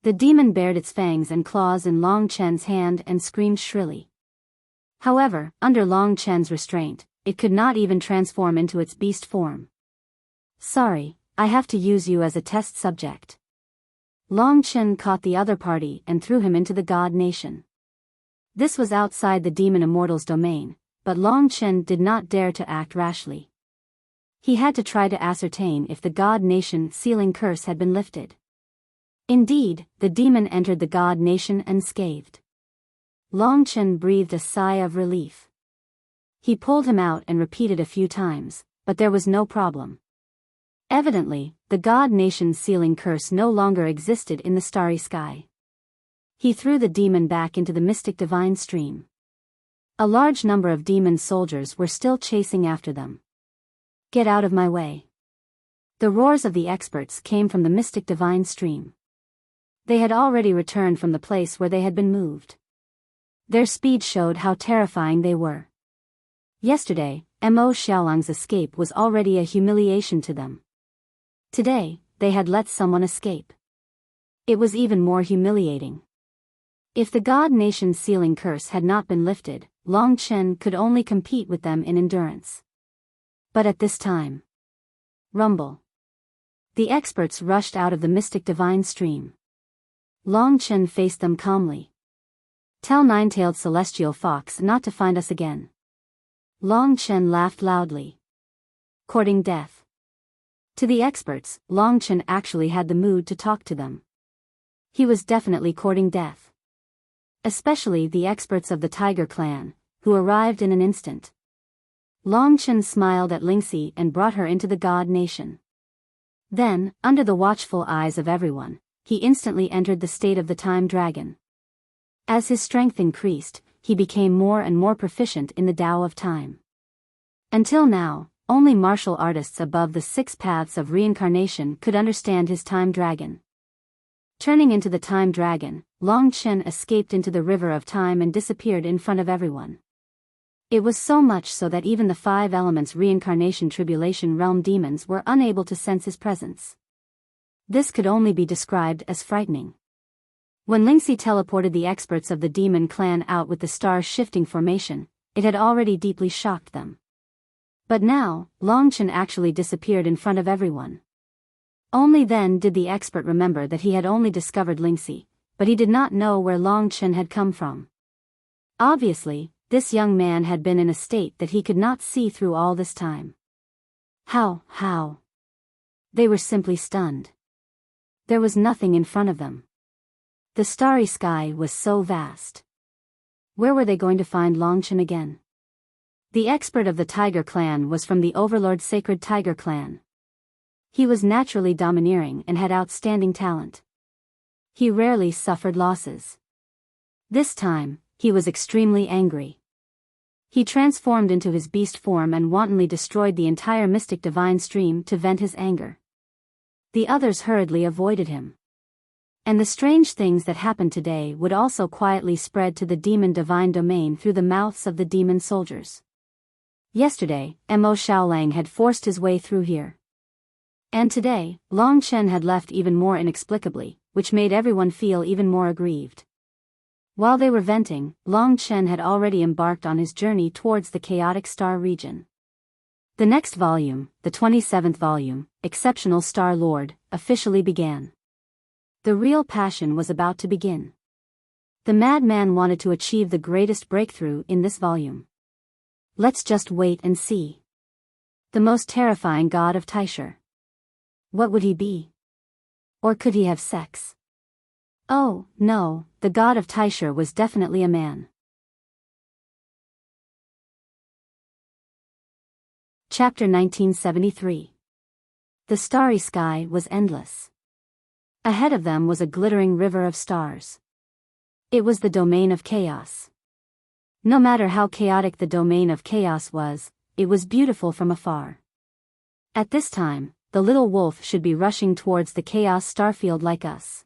The demon bared its fangs and claws in Long Chen's hand and screamed shrilly. However, under Long Chen's restraint, it could not even transform into its beast form. Sorry, I have to use you as a test subject. Long Chen caught the other party and threw him into the god nation. This was outside the demon immortal's domain, but Long Chen did not dare to act rashly. He had to try to ascertain if the god nation sealing curse had been lifted. Indeed, the demon entered the god nation unscathed. Long Chen breathed a sigh of relief. He pulled him out and repeated a few times, but there was no problem. Evidently, the god nation's sealing curse no longer existed in the starry sky. He threw the demon back into the mystic divine stream. A large number of demon soldiers were still chasing after them. Get out of my way. The roars of the experts came from the mystic divine stream. They had already returned from the place where they had been moved. Their speed showed how terrifying they were. Yesterday, Mo Xiaolang's escape was already a humiliation to them. Today, they had let someone escape. It was even more humiliating. If the god nation's sealing curse had not been lifted, Long Chen could only compete with them in endurance. But at this time... Rumble. The experts rushed out of the mystic divine stream. Long Chen faced them calmly. "Tell nine-tailed celestial fox not to find us again." Long Chen laughed loudly. Courting death. To the experts, Long Chen actually had the mood to talk to them. He was definitely courting death. Especially the experts of the Tiger Clan, who arrived in an instant. Long Chen smiled at Lingxi and brought her into the God Nation. Then, under the watchful eyes of everyone, he instantly entered the state of the Time Dragon. As his strength increased, he became more and more proficient in the Tao of Time. Until now, only martial artists above the 6 paths of reincarnation could understand his Time Dragon. Turning into the Time Dragon, Long Chen escaped into the river of time and disappeared in front of everyone. It was so much so that even the 5 elements reincarnation tribulation realm demons were unable to sense his presence. This could only be described as frightening. When Lingxi teleported the experts of the demon clan out with the star-shifting formation, it had already deeply shocked them. But now, Long Chen actually disappeared in front of everyone. Only then did the expert remember that he had only discovered Lingxi, but he did not know where Long Chen had come from. Obviously, this young man had been in a state that he could not see through all this time. How? They were simply stunned. There was nothing in front of them. The starry sky was so vast. Where were they going to find Long Chen again? The expert of the Tiger Clan was from the Overlord Sacred Tiger Clan. He was naturally domineering and had outstanding talent. He rarely suffered losses. This time, he was extremely angry. He transformed into his beast form and wantonly destroyed the entire mystic divine stream to vent his anger. The others hurriedly avoided him. And the strange things that happened today would also quietly spread to the demon divine domain through the mouths of the demon soldiers. Yesterday, Mo Xiaolang had forced his way through here. And today, Long Chen had left even more inexplicably, which made everyone feel even more aggrieved. While they were venting, Long Chen had already embarked on his journey towards the chaotic star region. The next volume, the 27th volume, Exceptional Star Lord, officially began. The real passion was about to begin. The madman wanted to achieve the greatest breakthrough in this volume. Let's just wait and see. The most terrifying god of Taisher. What would he be? Or could he have sex? Oh, no, the god of Taisher was definitely a man. Chapter 1973. The starry sky was endless. Ahead of them was a glittering river of stars. It was the domain of chaos. No matter how chaotic the domain of chaos was, it was beautiful from afar. At this time, the little wolf should be rushing towards the chaos starfield like us.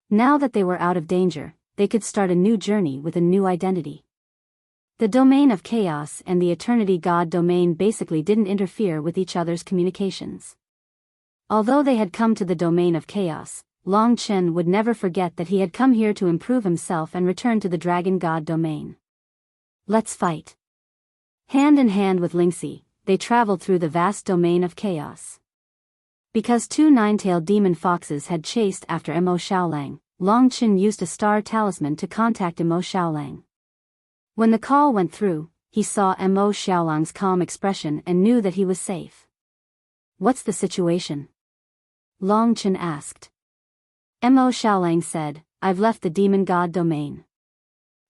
Now that they were out of danger, they could start a new journey with a new identity. The domain of chaos and the eternity god domain basically didn't interfere with each other's communications. Although they had come to the domain of chaos, Long Chen would never forget that he had come here to improve himself and return to the dragon god domain. Let's fight. Hand in hand with Lingxi, they traveled through the vast domain of chaos. Because 2 nine-tailed demon foxes had chased after Mo Xiaolang, Long Chen used a star talisman to contact Mo Xiaolang. When the call went through, he saw Mo Xiaolang's calm expression and knew that he was safe. What's the situation? Long Chen asked. Mo Xiaolang said, I've left the demon god domain.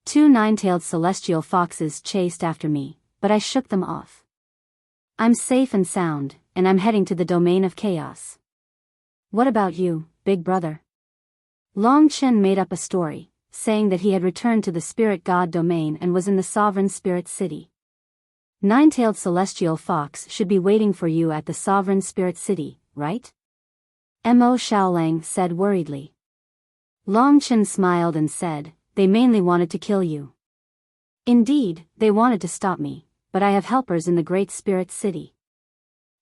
2 nine-tailed celestial foxes chased after me, but I shook them off. I'm safe and sound, and I'm heading to the domain of chaos. What about you, big brother? Long Chen made up a story, saying that he had returned to the spirit god domain and was in the sovereign spirit city. 9-tailed celestial fox should be waiting for you at the sovereign spirit city, right? Mo Xiaolang said worriedly. Long Chen smiled and said, they mainly wanted to kill you. Indeed, they wanted to stop me, but I have helpers in the great spirit city.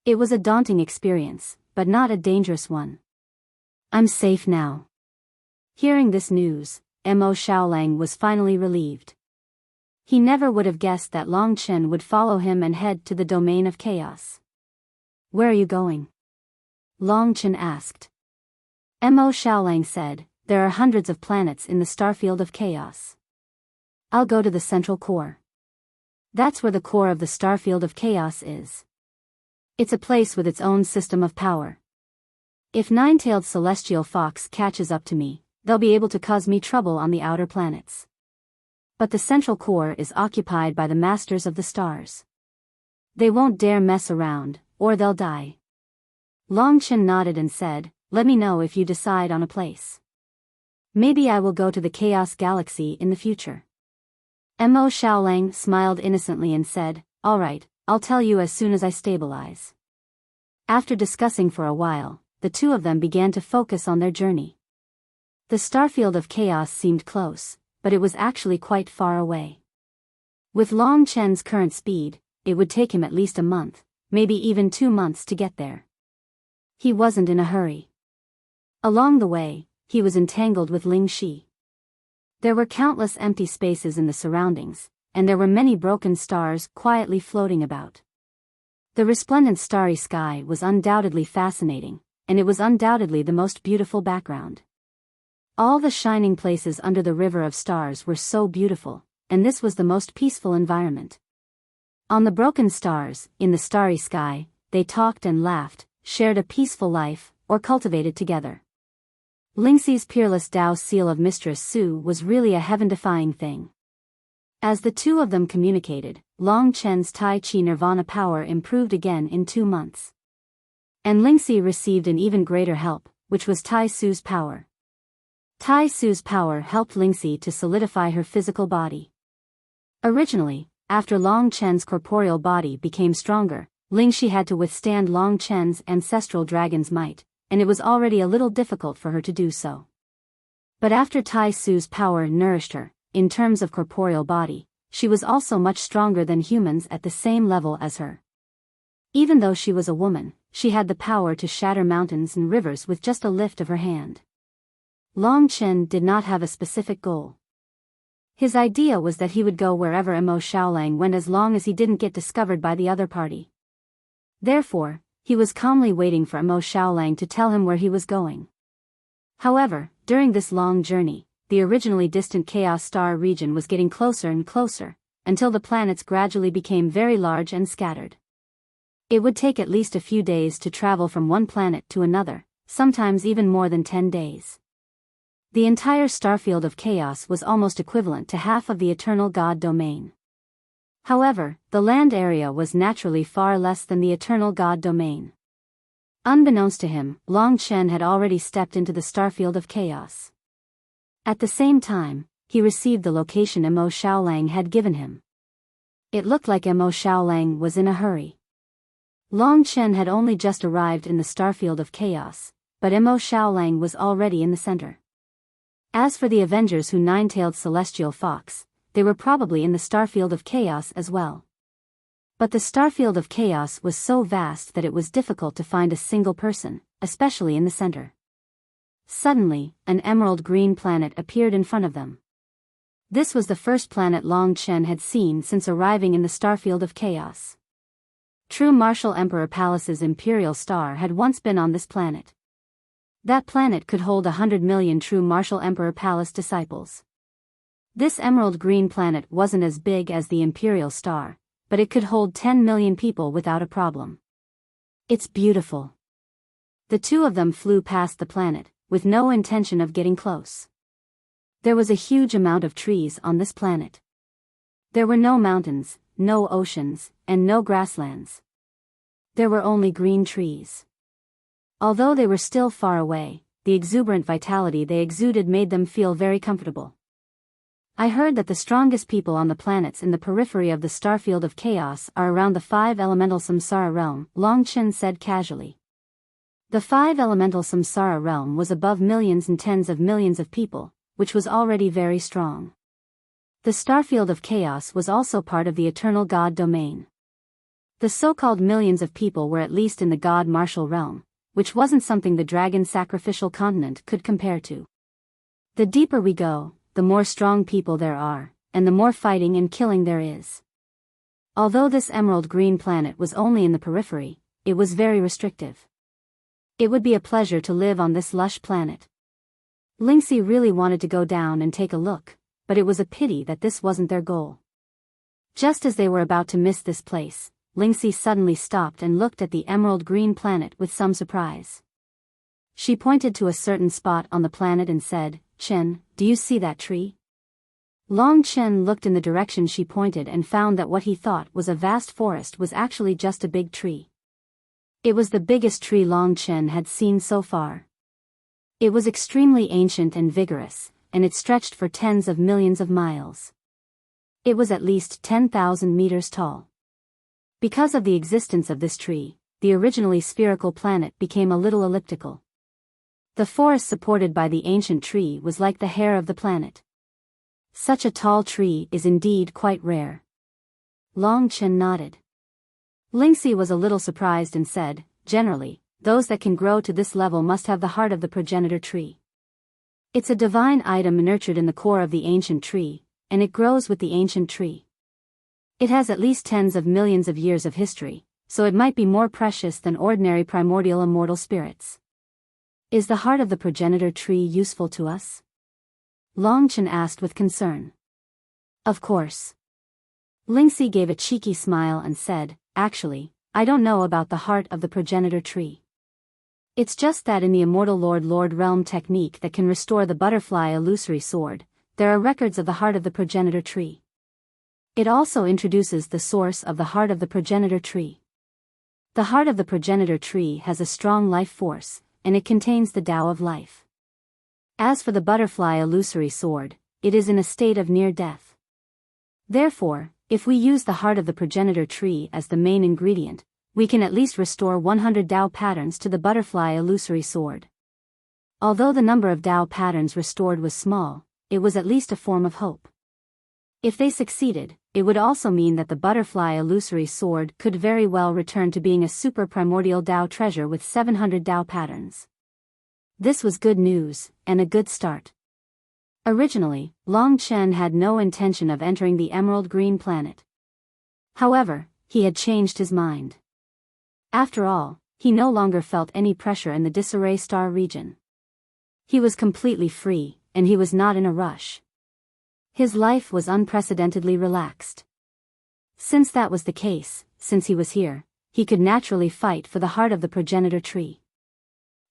It was a daunting experience, but not a dangerous one. I'm safe now. Hearing this news, Mo Xiaolang was finally relieved. He never would have guessed that Long Chen would follow him and head to the domain of chaos. Where are you going? Long Chen asked. Mo Xiaolang said, there are hundreds of planets in the starfield of chaos. I'll go to the central core. That's where the core of the starfield of chaos is. It's a place with its own system of power. If nine-tailed celestial fox catches up to me, they'll be able to cause me trouble on the outer planets. But the central core is occupied by the masters of the stars. They won't dare mess around, or they'll die. Long Chen nodded and said, let me know if you decide on a place. Maybe I will go to the Chaos Galaxy in the future. Mo Xiaolang smiled innocently and said, all right, I'll tell you as soon as I stabilize. After discussing for a while, the two of them began to focus on their journey. The starfield of chaos seemed close, but it was actually quite far away. With Long Chen's current speed, it would take him at least a month, maybe even 2 months to get there. He wasn't in a hurry. Along the way, he was entangled with Ling Shi. There were countless empty spaces in the surroundings, and there were many broken stars quietly floating about. The resplendent starry sky was undoubtedly fascinating, and it was undoubtedly the most beautiful background. All the shining places under the river of stars were so beautiful, and this was the most peaceful environment. On the broken stars, in the starry sky, they talked and laughed, shared a peaceful life, or cultivated together. Lingxi's peerless Tao seal of Mistress Su was really a heaven-defying thing. As the two of them communicated, Long Chen's Tai Chi Nirvana power improved again in 2 months. And Lingxi received an even greater help, which was Tai Su's power. Tai Su's power helped Lingxi to solidify her physical body. Originally, after Long Chen's corporeal body became stronger, Lingxi had to withstand Long Chen's ancestral dragon's might, and it was already a little difficult for her to do so. But after Tai Su's power nourished her, in terms of corporeal body, she was also much stronger than humans at the same level as her. Even though she was a woman, she had the power to shatter mountains and rivers with just a lift of her hand. Long Chen did not have a specific goal. His idea was that he would go wherever Mo Xiaolang went as long as he didn't get discovered by the other party. Therefore, he was calmly waiting for Mo Xiaolang to tell him where he was going. However, during this long journey, the originally distant Chaos Star region was getting closer and closer, until the planets gradually became very large and scattered. It would take at least a few days to travel from one planet to another, sometimes even more than 10 days. The entire starfield of chaos was almost equivalent to half of the Eternal God domain. However, the land area was naturally far less than the Eternal God domain. Unbeknownst to him, Long Chen had already stepped into the starfield of chaos. At the same time, he received the location Mo Xiaolang had given him. It looked like Mo Xiaolang was in a hurry. Long Chen had only just arrived in the starfield of chaos, but Mo Xiaolang was already in the center. As for the Avengers who nine-tailed celestial fox, they were probably in the starfield of chaos as well. But the starfield of chaos was so vast that it was difficult to find a single person, especially in the center. Suddenly, an emerald green planet appeared in front of them. This was the first planet Long Chen had seen since arriving in the starfield of chaos. True Martial Emperor Palace's imperial star had once been on this planet. That planet could hold 100 million true Martial Emperor Palace disciples. This emerald green planet wasn't as big as the imperial star, but it could hold 10 million people without a problem. It's beautiful. The two of them flew past the planet, with no intention of getting close. There was a huge amount of trees on this planet. There were no mountains, no oceans, and no grasslands. There were only green trees. Although they were still far away, the exuberant vitality they exuded made them feel very comfortable. I heard that the strongest people on the planets in the periphery of the starfield of chaos are around the 5 elemental samsara realm, Long Chen said casually. The 5 elemental samsara realm was above millions and tens of millions of people, which was already very strong. The starfield of chaos was also part of the Eternal God domain. The so-called millions of people were at least in the God martial realm, which wasn't something the dragon sacrificial continent could compare to. The deeper we go, the more strong people there are, and the more fighting and killing there is. Although this emerald green planet was only in the periphery, it was very restrictive. It would be a pleasure to live on this lush planet. Lingxi really wanted to go down and take a look, but it was a pity that this wasn't their goal. Just as they were about to miss this place, Lingxi suddenly stopped and looked at the emerald green planet with some surprise. She pointed to a certain spot on the planet and said, "Chen, do you see that tree?" Long Chen looked in the direction she pointed and found that what he thought was a vast forest was actually just a big tree. It was the biggest tree Long Chen had seen so far. It was extremely ancient and vigorous, and it stretched for tens of millions of miles. It was at least 10,000 meters tall. Because of the existence of this tree, the originally spherical planet became a little elliptical. The forest supported by the ancient tree was like the hair of the planet. Such a tall tree is indeed quite rare. Long Chen nodded. Lingxi was a little surprised and said, "Generally, those that can grow to this level must have the heart of the progenitor tree. It's a divine item nurtured in the core of the ancient tree, and it grows with the ancient tree. It has at least tens of millions of years of history, so it might be more precious than ordinary primordial immortal spirits." "Is the heart of the progenitor tree useful to us?" Long Chen asked with concern. "Of course." Lingxi gave a cheeky smile and said, "Actually, I don't know about the heart of the progenitor tree. It's just that in the immortal Lord realm technique that can restore the butterfly illusory sword, there are records of the heart of the progenitor tree. It also introduces the source of the heart of the progenitor tree. The heart of the progenitor tree has a strong life force, and it contains the Tao of life. As for the butterfly illusory sword, it is in a state of near death. Therefore, if we use the heart of the progenitor tree as the main ingredient, we can at least restore 100 Tao patterns to the butterfly illusory sword." Although the number of Tao patterns restored was small, it was at least a form of hope. If they succeeded, it would also mean that the butterfly illusory sword could very well return to being a super primordial Tao treasure with 700 Tao patterns. This was good news, and a good start. Originally, Long Chen had no intention of entering the emerald green planet. However, he had changed his mind. After all, he no longer felt any pressure in the disarray star region. He was completely free, and he was not in a rush. His life was unprecedentedly relaxed. Since that was the case, since he was here, he could naturally fight for the heart of the progenitor tree.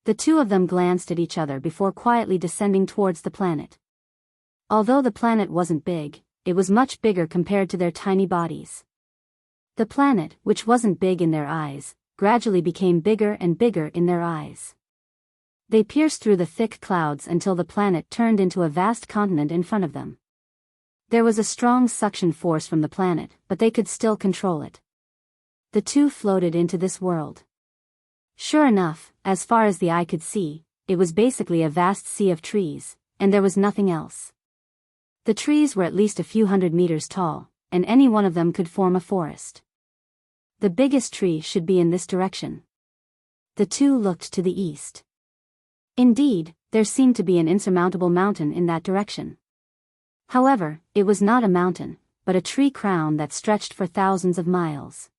The two of them glanced at each other before quietly descending towards the planet. Although the planet wasn't big, it was much bigger compared to their tiny bodies. The planet, which wasn't big in their eyes, gradually became bigger and bigger in their eyes. They pierced through the thick clouds until the planet turned into a vast continent in front of them. There was a strong suction force from the planet, but they could still control it. The two floated into this world. Sure enough, as far as the eye could see, it was basically a vast sea of trees, and there was nothing else. The trees were at least a few hundred meters tall, and any one of them could form a forest. The biggest tree should be in this direction. The two looked to the east. Indeed, there seemed to be an insurmountable mountain in that direction. However, it was not a mountain, but a tree crown that stretched for thousands of miles.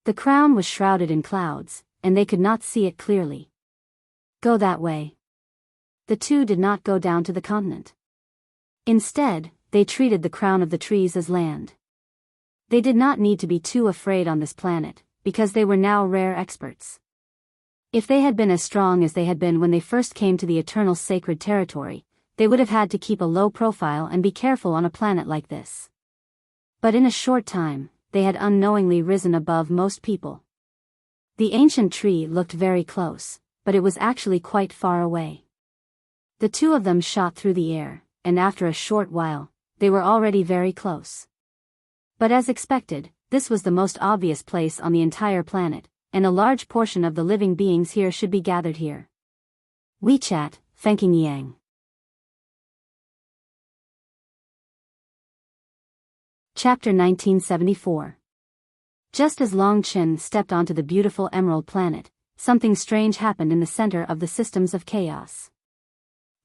The crown was shrouded in clouds, and they could not see it clearly. "Go that way." The two did not go down to the continent. Instead, they treated the crown of the trees as land. They did not need to be too afraid on this planet, because they were now rare experts. If they had been as strong as they had been when they first came to the eternal sacred territory, they would have had to keep a low profile and be careful on a planet like this. But in a short time, they had unknowingly risen above most people. The ancient tree looked very close, but it was actually quite far away. The two of them shot through the air, and after a short while, they were already very close. But as expected, this was the most obvious place on the entire planet, and a large portion of the living beings here should be gathered here. WeChat, Fenking Yang. Chapter 1974. Just as Long Chen stepped onto the beautiful emerald planet, something strange happened in the center of the systems of chaos.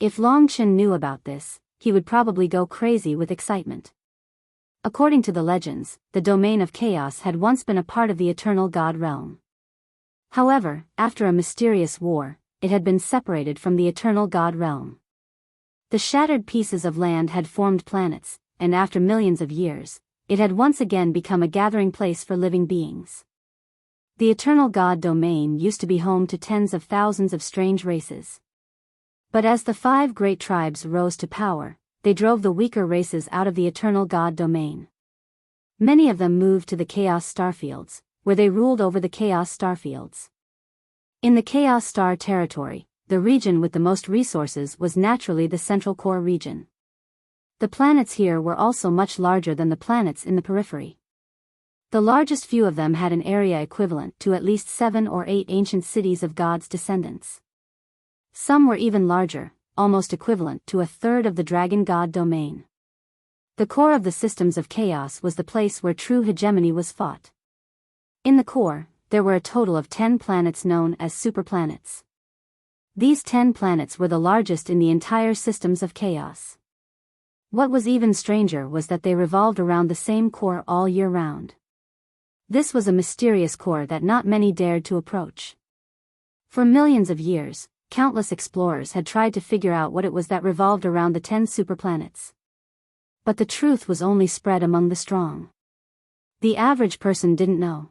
If Long Chen knew about this, he would probably go crazy with excitement. According to the legends, the domain of chaos had once been a part of the eternal God realm. However, after a mysterious war, it had been separated from the eternal God realm. The shattered pieces of land had formed planets, and after millions of years, it had once again become a gathering place for living beings. The eternal God domain used to be home to tens of thousands of strange races. But as the 5 great tribes rose to power, they drove the weaker races out of the eternal God domain. Many of them moved to the Chaos Starfields, where they ruled over the Chaos Starfields. In the Chaos Star territory, the region with the most resources was naturally the Central Core region. The planets here were also much larger than the planets in the periphery. The largest few of them had an area equivalent to at least 7 or 8 ancient cities of God's descendants. Some were even larger, almost equivalent to a third of the Dragon God domain. The core of the systems of chaos was the place where true hegemony was fought. In the core, there were a total of 10 planets known as superplanets. These 10 planets were the largest in the entire systems of chaos. What was even stranger was that they revolved around the same core all year round. This was a mysterious core that not many dared to approach. For millions of years, countless explorers had tried to figure out what it was that revolved around the 10 superplanets. But the truth was only spread among the strong. The average person didn't know.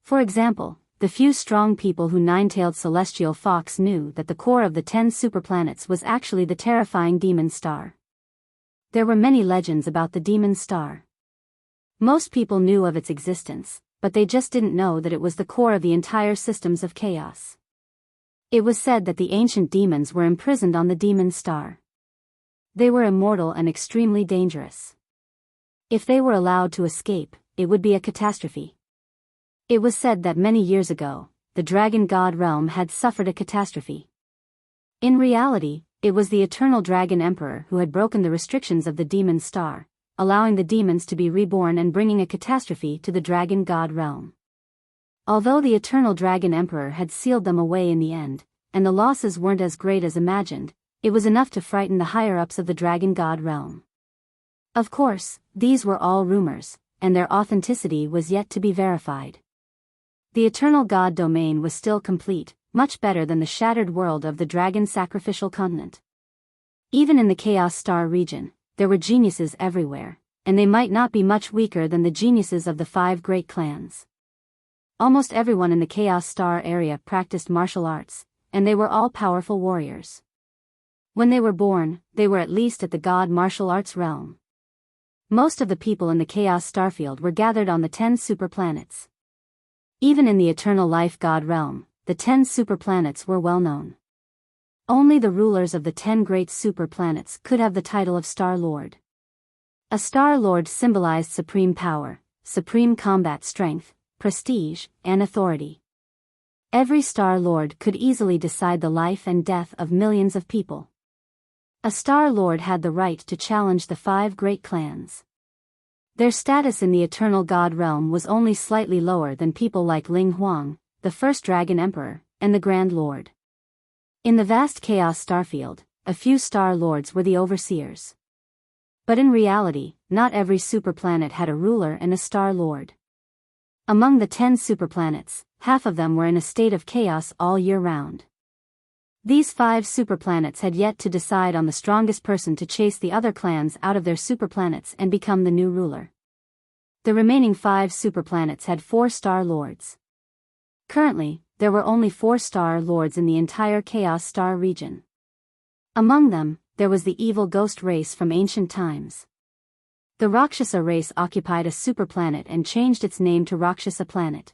For example, the few strong people who nine-tailed celestial fox knew that the core of the 10 superplanets was actually the terrifying demon star. There were many legends about the demon star. Most people knew of its existence, but they just didn't know that it was the core of the entire systems of chaos. It was said that the ancient demons were imprisoned on the demon star. They were immortal and extremely dangerous. If they were allowed to escape, it would be a catastrophe. It was said that many years ago, the Dragon God realm had suffered a catastrophe. In reality, it was the Eternal Dragon Emperor who had broken the restrictions of the demon star, allowing the demons to be reborn and bringing a catastrophe to the Dragon God realm. Although the Eternal Dragon Emperor had sealed them away in the end, and the losses weren't as great as imagined, it was enough to frighten the higher-ups of the Dragon God realm. Of course, these were all rumors, and their authenticity was yet to be verified. The Eternal God domain was still complete, much better than the shattered world of the Dragon Sacrificial Continent. Even in the Chaos Star region, there were geniuses everywhere, and they might not be much weaker than the geniuses of the 5 great clans. Almost everyone in the Chaos Star area practiced martial arts, and they were all powerful warriors. When they were born, they were at least at the God martial arts realm. Most of the people in the Chaos Starfield were gathered on the 10 superplanets. Even in the Eternal Life God realm, the 10 superplanets were well known. Only the rulers of the 10 great superplanets could have the title of Star Lord. A Star Lord symbolized supreme power, supreme combat strength, prestige, and authority. Every Star Lord could easily decide the life and death of millions of people. A Star Lord had the right to challenge the 5 great clans. Their status in the Eternal God realm was only slightly lower than people like Ling Huang, the first Dragon Emperor, and the Grand Lord. In the vast Chaos Starfield, a few Star Lords were the overseers. But in reality, not every superplanet had a ruler and a Star Lord. Among the 10 superplanets, half of them were in a state of chaos all year round. These 5 superplanets had yet to decide on the strongest person to chase the other clans out of their superplanets and become the new ruler. The remaining 5 superplanets had 4 Star Lords. Currently, there were only 4 Star Lords in the entire Chaos Star region. Among them, there was the evil ghost race from ancient times. The Rakshasa race occupied a superplanet and changed its name to Rakshasa Planet.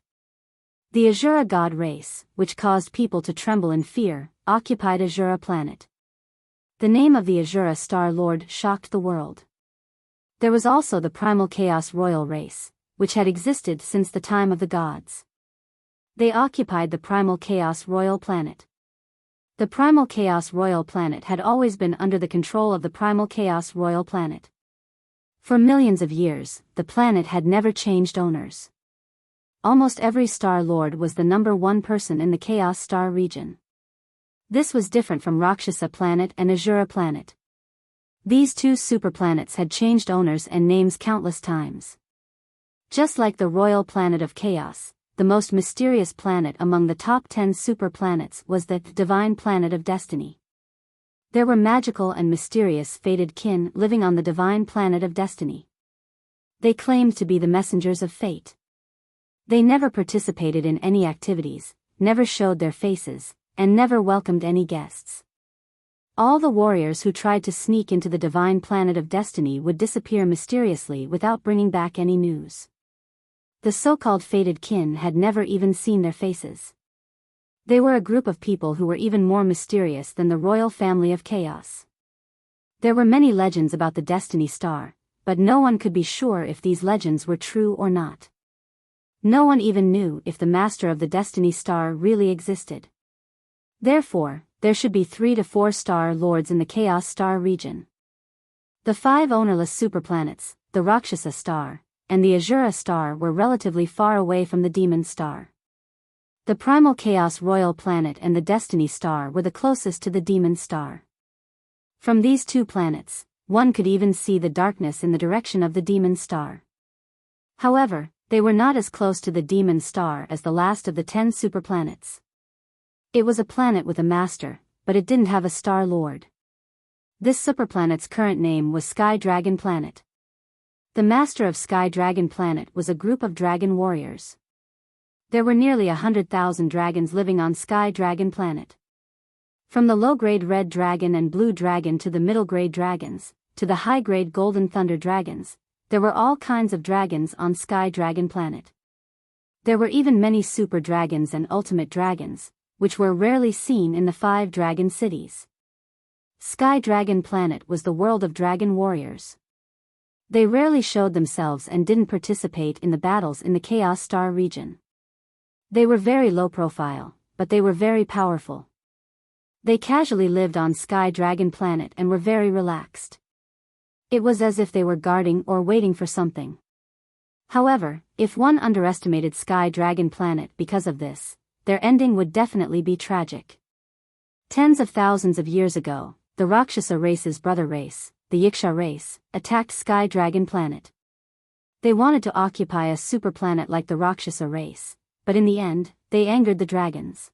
The Azura God race, which caused people to tremble in fear, occupied Azura Planet. The name of the Azura Star Lord shocked the world. There was also the Primal Chaos Royal race, which had existed since the time of the gods. They occupied the Primal Chaos Royal Planet. The Primal Chaos Royal Planet had always been under the control of the Primal Chaos Royal Planet. For millions of years, the planet had never changed owners. Almost every Star Lord was the number 1 person in the Chaos Star region. This was different from Rakshasa Planet and Azura Planet. These 2 superplanets had changed owners and names countless times. Just like the Royal Planet of Chaos, the most mysterious planet among the top 10 superplanets was the divine planet of destiny. There were magical and mysterious fated kin living on the divine planet of destiny. They claimed to be the messengers of fate. They never participated in any activities, never showed their faces, and never welcomed any guests. All the warriors who tried to sneak into the divine planet of destiny would disappear mysteriously without bringing back any news. The so-called fated kin had never even seen their faces. They were a group of people who were even more mysterious than the royal family of chaos. There were many legends about the Destiny Star, but no one could be sure if these legends were true or not. No one even knew if the master of the Destiny Star really existed. Therefore, there should be 3 to 4 star lords in the Chaos Star region. The 5 ownerless superplanets, the Rakshasa Star, and the Azura Star were relatively far away from the Demon Star. The Primal Chaos Royal Planet and the Destiny Star were the closest to the Demon Star. From these 2 planets, one could even see the darkness in the direction of the Demon Star. However, they were not as close to the Demon Star as the last of the 10 superplanets. It was a planet with a master, but it didn't have a star lord. This superplanet's current name was Sky Dragon Planet. The master of Sky Dragon Planet was a group of dragon warriors. There were nearly 100,000 dragons living on Sky Dragon Planet. From the low-grade red dragon and blue dragon to the middle-grade dragons, to the high-grade golden thunder dragons, there were all kinds of dragons on Sky Dragon Planet. There were even many super dragons and ultimate dragons, which were rarely seen in the 5 dragon cities. Sky Dragon Planet was the world of dragon warriors. They rarely showed themselves and didn't participate in the battles in the Chaos Star region. They were very low profile, but they were very powerful. They casually lived on Sky Dragon Planet and were very relaxed. It was as if they were guarding or waiting for something. However, if one underestimated Sky Dragon Planet because of this, their ending would definitely be tragic. Tens of thousands of years ago, the Rakshasa race's brother race, the Wuxia race, attacked Sky Dragon Planet. They wanted to occupy a superplanet like the Rakshasa race, but in the end, they angered the dragons.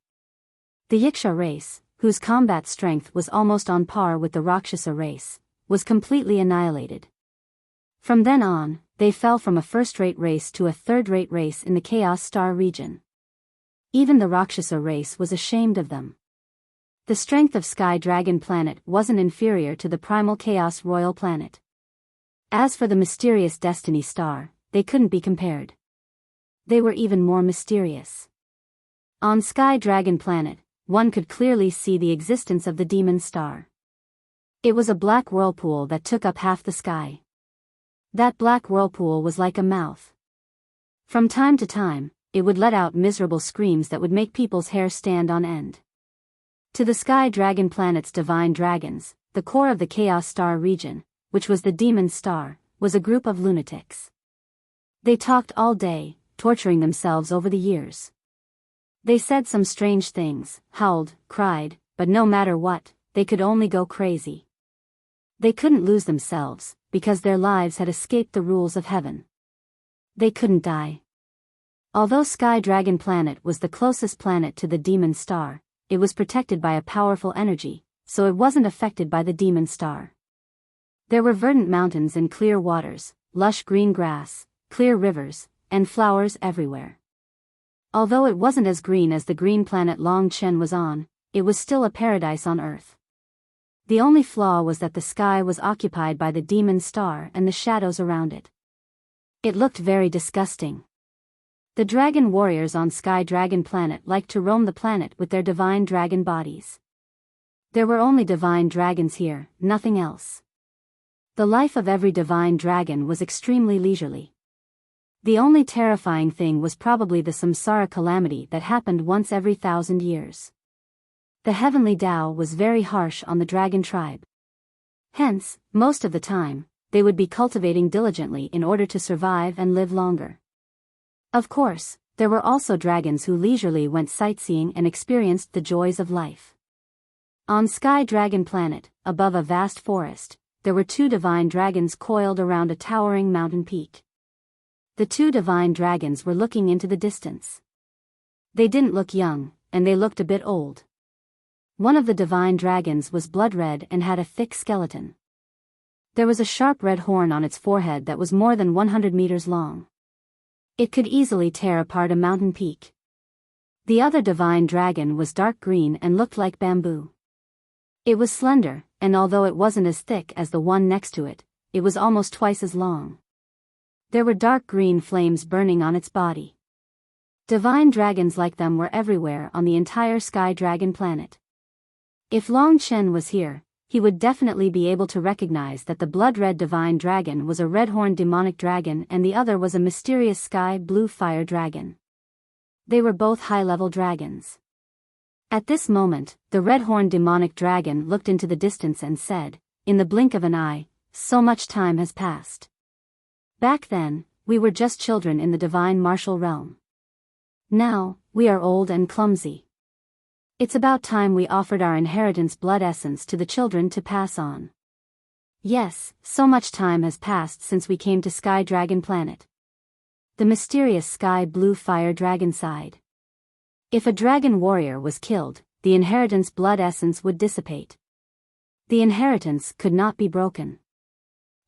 The Wuxia race, whose combat strength was almost on par with the Rakshasa race, was completely annihilated. From then on, they fell from a first-rate race to a third-rate race in the Chaos Star region. Even the Rakshasa race was ashamed of them. The strength of Sky Dragon Planet wasn't inferior to the Primal Chaos Royal Planet. As for the mysterious Destiny Star, they couldn't be compared. They were even more mysterious. On Sky Dragon Planet, one could clearly see the existence of the Demon Star. It was a black whirlpool that took up half the sky. That black whirlpool was like a mouth. From time to time, it would let out miserable screams that would make people's hair stand on end. To the Sky Dragon Planet's divine dragons, the core of the Chaos Star region, which was the Demon Star, was a group of lunatics. They talked all day, torturing themselves over the years. They said some strange things, howled, cried, but no matter what, they could only go crazy. They couldn't lose themselves, because their lives had escaped the rules of heaven. They couldn't die. Although Sky Dragon Planet was the closest planet to the Demon Star, it was protected by a powerful energy, so it wasn't affected by the Demon Star. There were verdant mountains and clear waters, lush green grass, clear rivers, and flowers everywhere. Although it wasn't as green as the green planet Long Chen was on, it was still a paradise on Earth. The only flaw was that the sky was occupied by the Demon Star and the shadows around it. It looked very disgusting. The dragon warriors on Sky Dragon Planet liked to roam the planet with their divine dragon bodies. There were only divine dragons here, nothing else. The life of every divine dragon was extremely leisurely. The only terrifying thing was probably the samsara calamity that happened once every 1,000 years. The heavenly Tao was very harsh on the dragon tribe. Hence, most of the time, they would be cultivating diligently in order to survive and live longer. Of course, there were also dragons who leisurely went sightseeing and experienced the joys of life. On Sky Dragon Planet, above a vast forest, there were 2 divine dragons coiled around a towering mountain peak. The 2 divine dragons were looking into the distance. They didn't look young, and they looked a bit old. One of the divine dragons was blood red and had a thick skeleton. There was a sharp red horn on its forehead that was more than 100 meters long. It could easily tear apart a mountain peak. The other divine dragon was dark green and looked like bamboo. It was slender, and although it wasn't as thick as the one next to it, it was almost twice as long. There were dark green flames burning on its body. Divine dragons like them were everywhere on the entire Sky Dragon planet. If Long Chen was here, he would definitely be able to recognize that the blood-red divine dragon was a red-horned demonic dragon and the other was a mysterious sky blue fire dragon. They were both high-level dragons. At this moment, the red-horned demonic dragon looked into the distance and said, "In the blink of an eye, so much time has passed. Back then, we were just children in the divine martial realm. Now, we are old and clumsy. It's about time we offered our inheritance blood essence to the children to pass on. Yes, so much time has passed since we came to Sky Dragon Planet." The mysterious sky blue fire dragon sighed. If a dragon warrior was killed, the inheritance blood essence would dissipate. The inheritance could not be broken.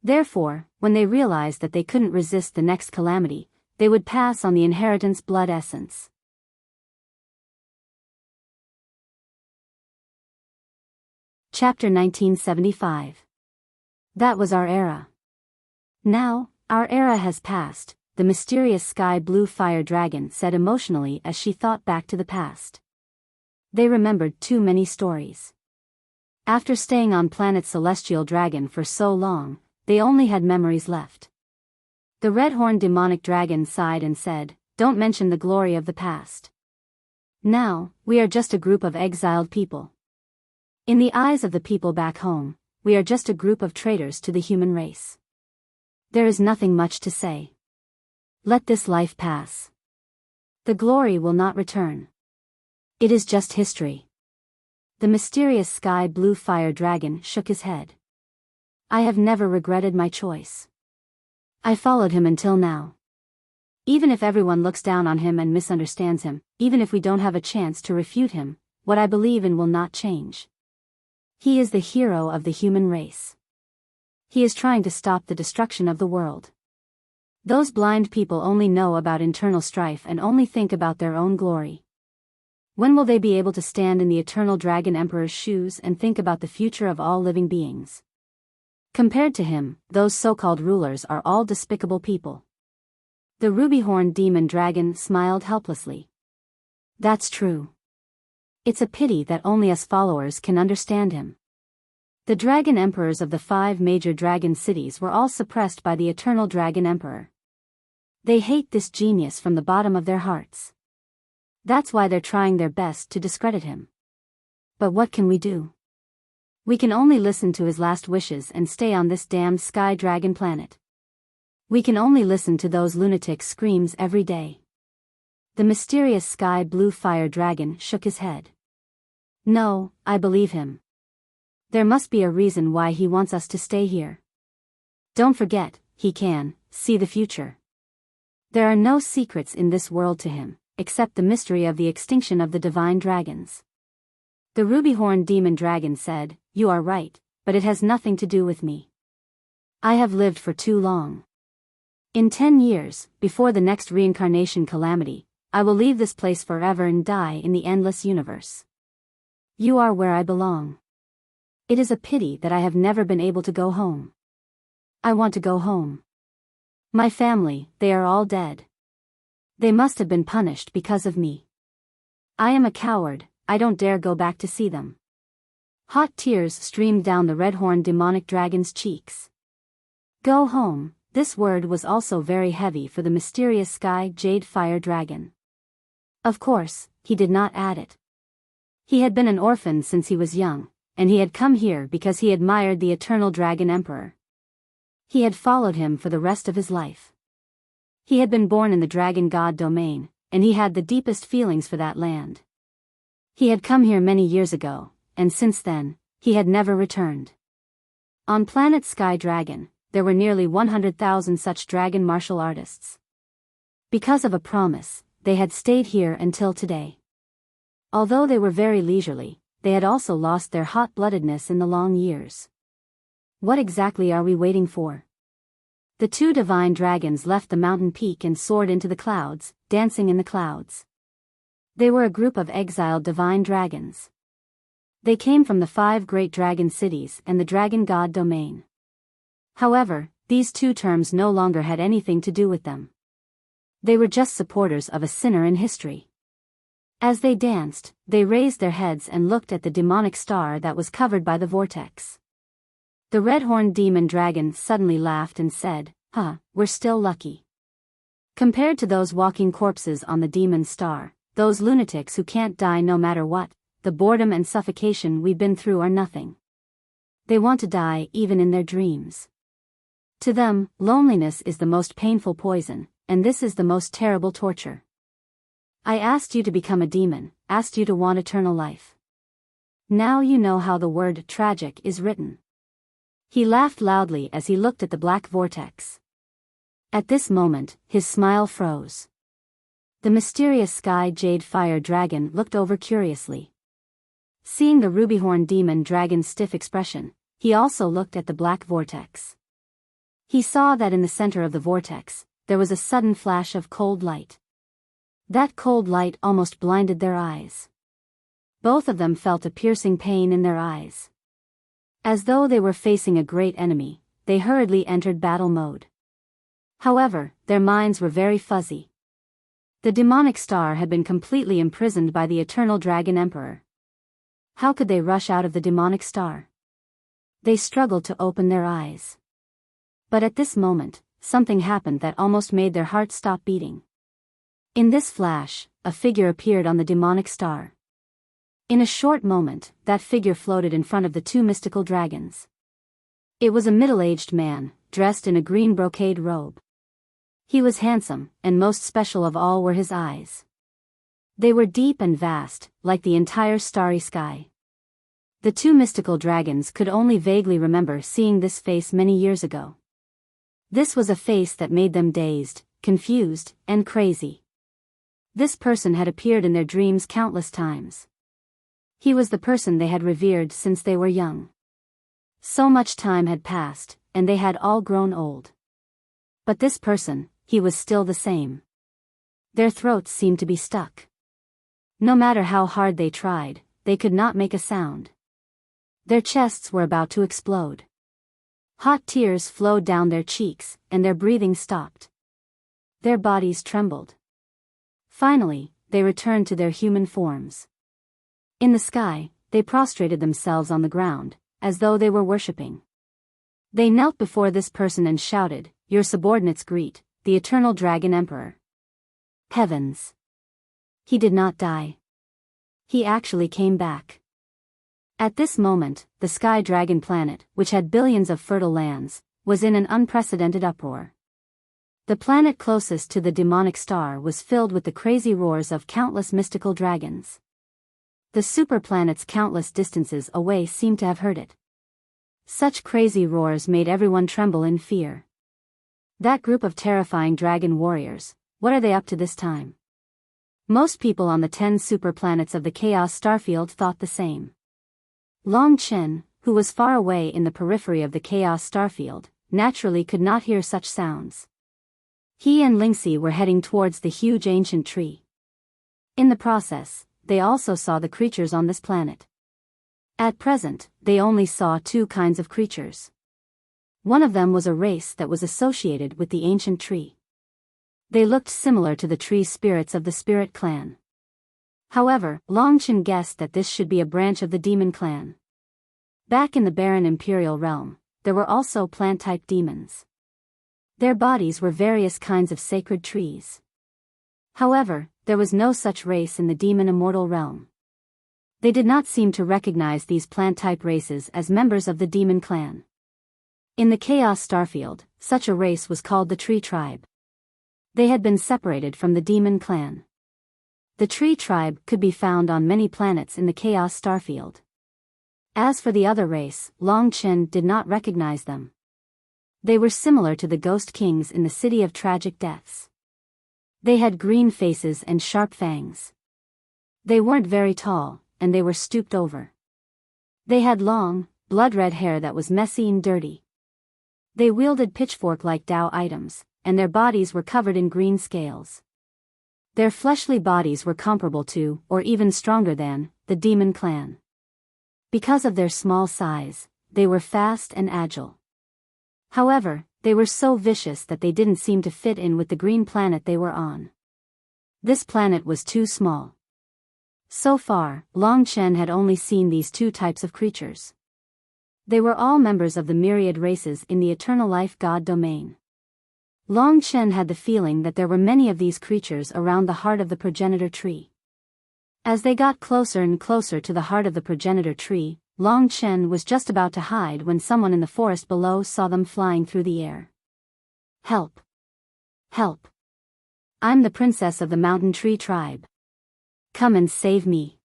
Therefore, when they realized that they couldn't resist the next calamity, they would pass on the inheritance blood essence. Chapter 1975. That was our era. Now, our era has passed, the mysterious sky blue fire dragon said emotionally as she thought back to the past. They remembered too many stories. After staying on planet Celestial Dragon for so long, they only had memories left. The red-horned demonic dragon sighed and said, "Don't mention the glory of the past. Now, we are just a group of exiled people. In the eyes of the people back home, we are just a group of traitors to the human race. There is nothing much to say. Let this life pass. The glory will not return. It is just history." The mysterious sky blue fire dragon shook his head. "I have never regretted my choice. I followed him until now. Even if everyone looks down on him and misunderstands him, even if we don't have a chance to refute him, what I believe in will not change. He is the hero of the human race. He is trying to stop the destruction of the world. Those blind people only know about internal strife and only think about their own glory. When will they be able to stand in the eternal Dragon Emperor's shoes and think about the future of all living beings? Compared to him, those so-called rulers are all despicable people." The ruby-horned demon dragon smiled helplessly. "That's true. It's a pity that only us followers can understand him." The dragon emperors of the 5 major dragon cities were all suppressed by the eternal Dragon Emperor. They hate this genius from the bottom of their hearts. That's why they're trying their best to discredit him. But what can we do? We can only listen to his last wishes and stay on this damned Sky Dragon planet. We can only listen to those lunatic screams every day. The mysterious sky blue fire dragon shook his head. "No, I believe him. There must be a reason why he wants us to stay here. Don't forget, he can see the future. There are no secrets in this world to him, except the mystery of the extinction of the divine dragons." The ruby-horned demon dragon said, "You are right, but it has nothing to do with me. I have lived for too long. In 10 years, before the next reincarnation calamity, I will leave this place forever and die in the endless universe. You are where I belong. It is a pity that I have never been able to go home. I want to go home. My family, they are all dead. They must have been punished because of me. I am a coward, I don't dare go back to see them." Hot tears streamed down the red-horned demonic dragon's cheeks. Go home, this word was also very heavy for the mysterious sky jade fire dragon. Of course, he did not add it. He had been an orphan since he was young, and he had come here because he admired the eternal Dragon Emperor. He had followed him for the rest of his life. He had been born in the Dragon God domain, and he had the deepest feelings for that land. He had come here many years ago, and since then, he had never returned. On planet Sky Dragon, there were nearly 100,000 such dragon martial artists. Because of a promise, they had stayed here until today. Although they were very leisurely, they had also lost their hot-bloodedness in the long years. What exactly are we waiting for? The two divine dragons left the mountain peak and soared into the clouds, dancing in the clouds. They were a group of exiled divine dragons. They came from the 5 great dragon cities and the dragon god domain. However, these two terms no longer had anything to do with them. They were just supporters of a sinner in history. As they danced, they raised their heads and looked at the demonic star that was covered by the vortex. The red-horned demon dragon suddenly laughed and said, we're still lucky. Compared to those walking corpses on the demon star, those lunatics who can't die no matter what, the boredom and suffocation we've been through are nothing. They want to die even in their dreams. To them, loneliness is the most painful poison, and this is the most terrible torture. I asked you to become a demon, asked you to want eternal life. Now you know how the word tragic is written. He laughed loudly as he looked at the black vortex. At this moment, his smile froze. The mysterious sky jade fire dragon looked over curiously. Seeing the rubyhorn demon dragon's stiff expression, he also looked at the black vortex. He saw that in the center of the vortex, there was a sudden flash of cold light. That cold light almost blinded their eyes. Both of them felt a piercing pain in their eyes. As though they were facing a great enemy, they hurriedly entered battle mode. However, their minds were very fuzzy. The demonic star had been completely imprisoned by the eternal dragon emperor. How could they rush out of the demonic star? They struggled to open their eyes. But at this moment, something happened that almost made their hearts stop beating. In this flash, a figure appeared on the demonic star. In a short moment, that figure floated in front of the two mystical dragons. It was a middle-aged man, dressed in a green brocade robe. He was handsome, and most special of all were his eyes. They were deep and vast, like the entire starry sky. The two mystical dragons could only vaguely remember seeing this face many years ago. This was a face that made them dazed, confused, and crazy. This person had appeared in their dreams countless times. He was the person they had revered since they were young. So much time had passed, and they had all grown old. But this person, he was still the same. Their throats seemed to be stuck. No matter how hard they tried, they could not make a sound. Their chests were about to explode. Hot tears flowed down their cheeks, and their breathing stopped. Their bodies trembled. Finally, they returned to their human forms. In the sky, they prostrated themselves on the ground, as though they were worshipping. They knelt before this person and shouted, "Your subordinates greet, the eternal dragon emperor." Heavens! He did not die. He actually came back. At this moment, the Sky Dragon planet, which had billions of fertile lands, was in an unprecedented uproar. The planet closest to the demonic star was filled with the crazy roars of countless mystical dragons. The superplanets countless distances away seemed to have heard it. Such crazy roars made everyone tremble in fear. That group of terrifying dragon warriors, what are they up to this time? Most people on the 10 superplanets of the Chaos Starfield thought the same. Long Chen, who was far away in the periphery of the Chaos Starfield, naturally could not hear such sounds. He and Lingxi were heading towards the huge ancient tree. In the process, they also saw the creatures on this planet. At present, they only saw 2 kinds of creatures. One of them was a race that was associated with the ancient tree. They looked similar to the tree spirits of the Spirit Clan. However, Long Chen guessed that this should be a branch of the Demon Clan. Back in the barren Imperial realm, there were also plant-type demons. Their bodies were various kinds of sacred trees. However, there was no such race in the demon immortal realm. They did not seem to recognize these plant-type races as members of the Demon Clan. In the Chaos Starfield, such a race was called the Tree Tribe. They had been separated from the Demon Clan. The Tree Tribe could be found on many planets in the Chaos Starfield. As for the other race, Long Chen did not recognize them. They were similar to the Ghost Kings in the City of Tragic Deaths. They had green faces and sharp fangs. They weren't very tall, and they were stooped over. They had long, blood-red hair that was messy and dirty. They wielded pitchfork-like Tao items, and their bodies were covered in green scales. Their fleshly bodies were comparable to, or even stronger than, the demon clan. Because of their small size, they were fast and agile. However, they were so vicious that they didn't seem to fit in with the green planet they were on. This planet was too small. So far, Long Chen had only seen these two types of creatures. They were all members of the myriad races in the eternal life god domain. Long Chen had the feeling that there were many of these creatures around the heart of the progenitor tree. As they got closer and closer to the heart of the progenitor tree, Long Chen was just about to hide when someone in the forest below saw them flying through the air. "Help! Help! I'm the princess of the mountain tree tribe. Come and save me."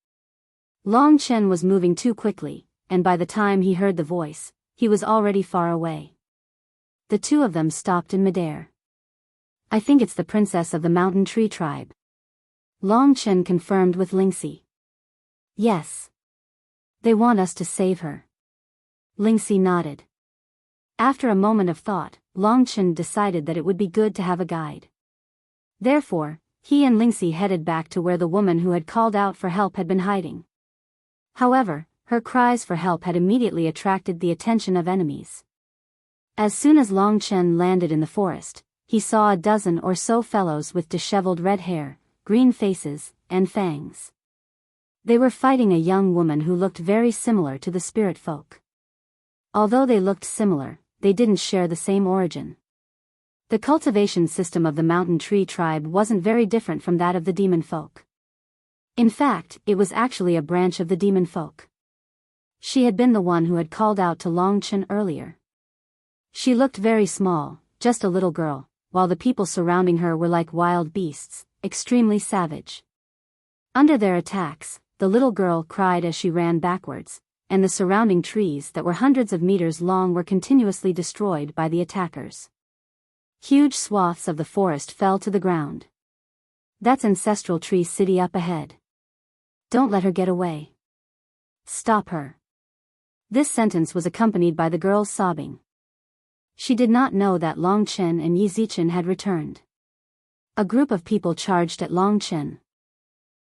Long Chen was moving too quickly, and by the time he heard the voice, he was already far away. The two of them stopped in midair. "I think it's the princess of the mountain tree tribe," Long Chen confirmed with Lingxi. "Yes. They want us to save her." Lingxi nodded. After a moment of thought, Long Chen decided that it would be good to have a guide. Therefore, he and Lingxi headed back to where the woman who had called out for help had been hiding. However, her cries for help had immediately attracted the attention of enemies. As soon as Long Chen landed in the forest, he saw a dozen or so fellows with disheveled red hair, green faces, and fangs. They were fighting a young woman who looked very similar to the spirit folk. Although they looked similar, they didn't share the same origin. The cultivation system of the mountain tree tribe wasn't very different from that of the demon folk. In fact, it was actually a branch of the demon folk. She had been the one who had called out to Long Chen earlier. She looked very small, just a little girl, while the people surrounding her were like wild beasts, extremely savage. Under their attacks, the little girl cried as she ran backwards, and the surrounding trees that were hundreds of meters long were continuously destroyed by the attackers. Huge swaths of the forest fell to the ground. "That's Ancestral Tree City up ahead. Don't let her get away. Stop her." This sentence was accompanied by the girl's sobbing. She did not know that Long Chen and Yi Zichen had returned. A group of people charged at Long Chen.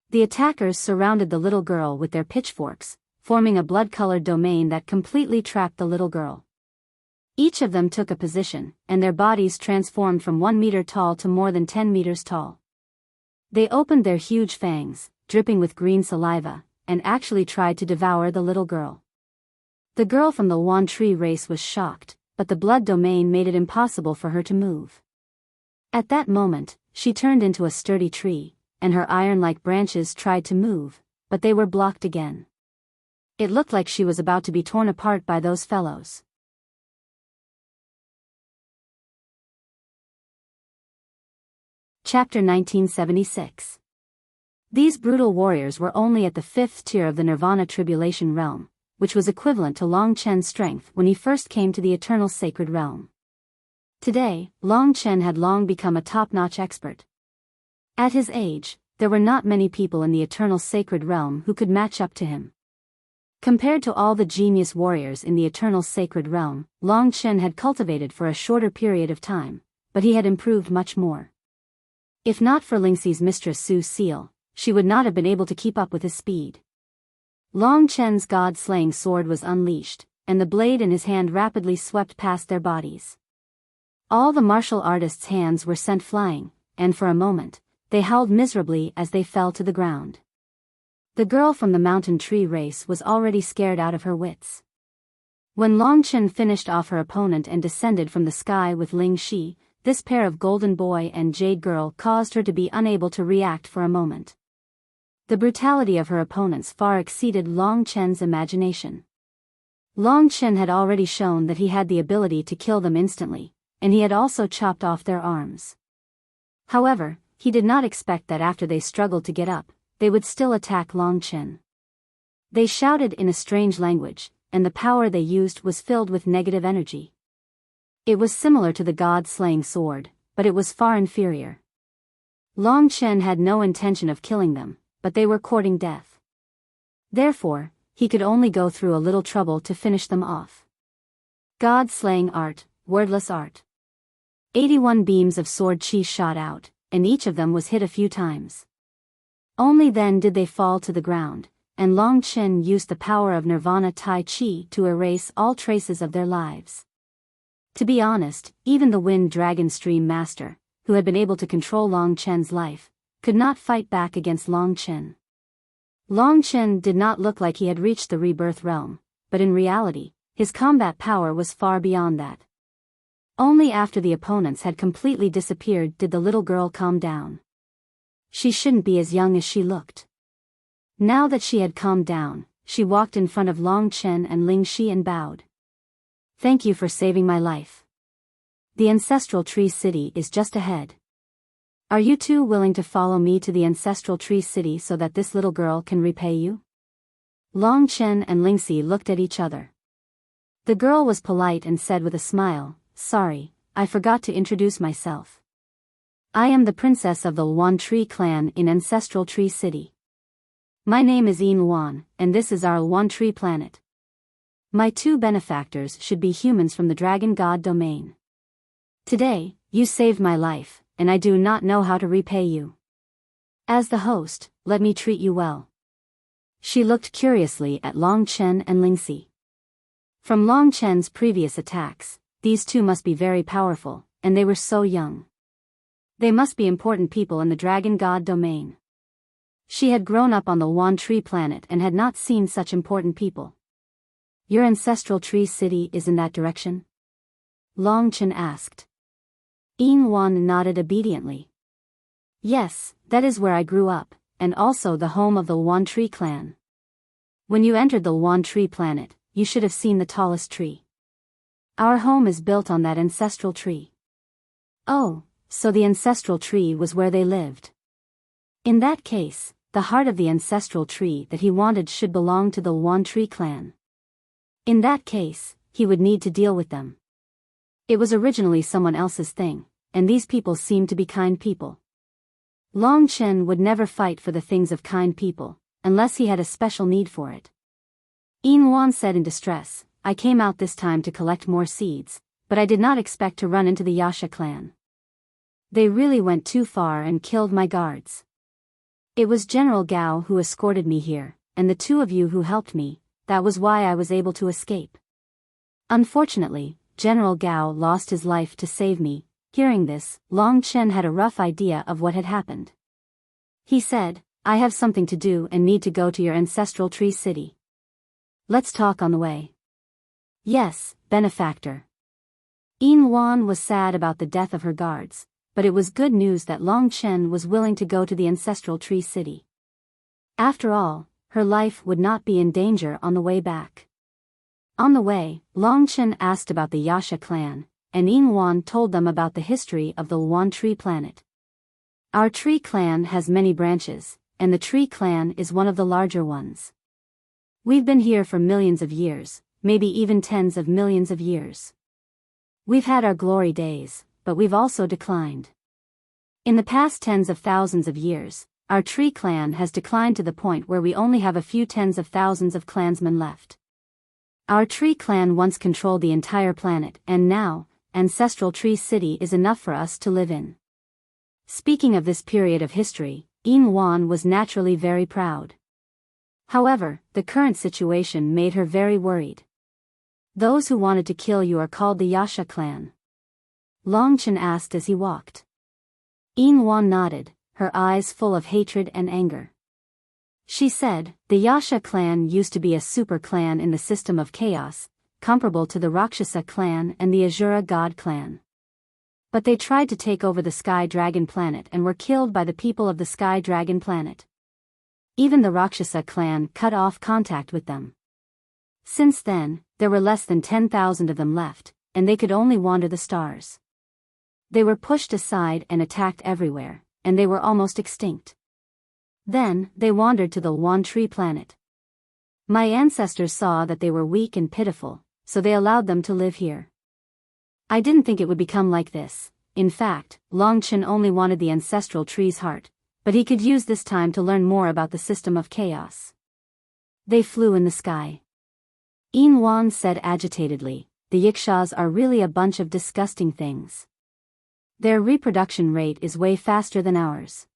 The attackers surrounded the little girl with their pitchforks, forming a blood-colored domain that completely trapped the little girl. Each of them took a position, and their bodies transformed from 1 meter tall to more than 10 meters tall. They opened their huge fangs, dripping with green saliva, and actually tried to devour the little girl. The girl from the Wan Tree race was shocked, but the blood domain made it impossible for her to move. At that moment, she turned into a sturdy tree, and her iron-like branches tried to move, but they were blocked again. It looked like she was about to be torn apart by those fellows. Chapter 1976. These brutal warriors were only at the 5th tier of the Nirvana Tribulation Realm, which was equivalent to Long Chen's strength when he first came to the Eternal Sacred Realm. Today, Long Chen had long become a top-notch expert. At his age, there were not many people in the Eternal Sacred Realm who could match up to him. Compared to all the genius warriors in the Eternal Sacred Realm, Long Chen had cultivated for a shorter period of time, but he had improved much more. If not for Lingxi's mistress Su Seal, she would not have been able to keep up with his speed. Long Chen's god-slaying sword was unleashed, and the blade in his hand rapidly swept past their bodies. All the martial artists' hands were sent flying, and for a moment, they howled miserably as they fell to the ground. The girl from the mountain tree race was already scared out of her wits. When Long Chen finished off her opponent and descended from the sky with Ling Shi, this pair of golden boy and jade girl caused her to be unable to react for a moment. The brutality of her opponents far exceeded Long Chen's imagination. Long Chen had already shown that he had the ability to kill them instantly, and he had also chopped off their arms. However, he did not expect that after they struggled to get up, they would still attack Long Chen. They shouted in a strange language, and the power they used was filled with negative energy. It was similar to the god-slaying sword, but it was far inferior. Long Chen had no intention of killing them, but they were courting death. Therefore, he could only go through a little trouble to finish them off. God-slaying art, wordless art. 81 beams of sword chi shot out, and each of them was hit a few times. Only then did they fall to the ground, and Long Chen used the power of Nirvana Tai Chi to erase all traces of their lives. To be honest, even the Wind Dragon Stream Master, who had been able to control Long Chen's life, could not fight back against Long Chen. Long Chen did not look like he had reached the rebirth realm, but in reality, his combat power was far beyond that. Only after the opponents had completely disappeared did the little girl calm down. She shouldn't be as young as she looked. Now that she had calmed down, she walked in front of Long Chen and Ling Shi and bowed. Thank you for saving my life. The Ancestral Tree City is just ahead. Are you two willing to follow me to the Ancestral Tree City so that this little girl can repay you? Long Chen and Ling Shi looked at each other. The girl was polite and said with a smile, "Sorry, I forgot to introduce myself. I am the princess of the Wan Tree clan in Ancestral Tree City. My name is Yin Wan, and this is our Wan Tree planet. My two benefactors should be humans from the Dragon God domain. Today, you saved my life, and I do not know how to repay you. As the host, let me treat you well." She looked curiously at Long Chen and Ling Shi. From Long Chen's previous attacks, these two must be very powerful, and they were so young. They must be important people in the Dragon God domain. She had grown up on the Wan Tree planet and had not seen such important people. Your Ancestral Tree City is in that direction? Long Chen asked. Yin Wan nodded obediently. Yes, that is where I grew up, and also the home of the Wan Tree clan. When you entered the Wan Tree planet, you should have seen the tallest tree. Our home is built on that ancestral tree. Oh, so the ancestral tree was where they lived. In that case, the heart of the ancestral tree that he wanted should belong to the Wan Tree clan. In that case, he would need to deal with them. It was originally someone else's thing, and these people seemed to be kind people. Long Chen would never fight for the things of kind people, unless he had a special need for it. Yin Wan said in distress, I came out this time to collect more seeds, but I did not expect to run into the Yasha clan. They really went too far and killed my guards. It was General Gao who escorted me here, and the two of you who helped me, that was why I was able to escape. Unfortunately, General Gao lost his life to save me. Hearing this, Long Chen had a rough idea of what had happened. He said, I have something to do and need to go to your Ancestral Tree City. Let's talk on the way. Yes, benefactor. Yin Wan was sad about the death of her guards, but it was good news that Long Chen was willing to go to the Ancestral Tree City. After all, her life would not be in danger on the way back. On the way, Long Chen asked about the Yasha clan, and Yin Wan told them about the history of the Wan Tree planet. Our tree clan has many branches, and the tree clan is one of the larger ones. We've been here for millions of years, maybe even tens of millions of years. We've had our glory days, but we've also declined. In the past tens of thousands of years, our tree clan has declined to the point where we only have a few tens of thousands of clansmen left. Our tree clan once controlled the entire planet, and now, Ancestral Tree City is enough for us to live in. Speaking of this period of history, Yin Wan was naturally very proud. However, the current situation made her very worried. Those who wanted to kill you are called the Yasha clan. Long Chen asked as he walked. Yin Wan nodded, her eyes full of hatred and anger. She said, the Yasha clan used to be a super clan in the system of chaos, comparable to the Rakshasa clan and the Azura god clan. But they tried to take over the Sky Dragon planet and were killed by the people of the Sky Dragon planet. Even the Rakshasa clan cut off contact with them. Since then, there were less than 10,000 of them left, and they could only wander the stars. They were pushed aside and attacked everywhere, and they were almost extinct. Then, they wandered to the Wan Tree planet. My ancestors saw that they were weak and pitiful, so they allowed them to live here. I didn't think it would become like this, In fact, Longchen only wanted the ancestral tree's heart, but he could use this time to learn more about the system of chaos. They flew in the sky. Yin Wan said agitatedly, "The Yikshas are really a bunch of disgusting things. Their reproduction rate is way faster than ours.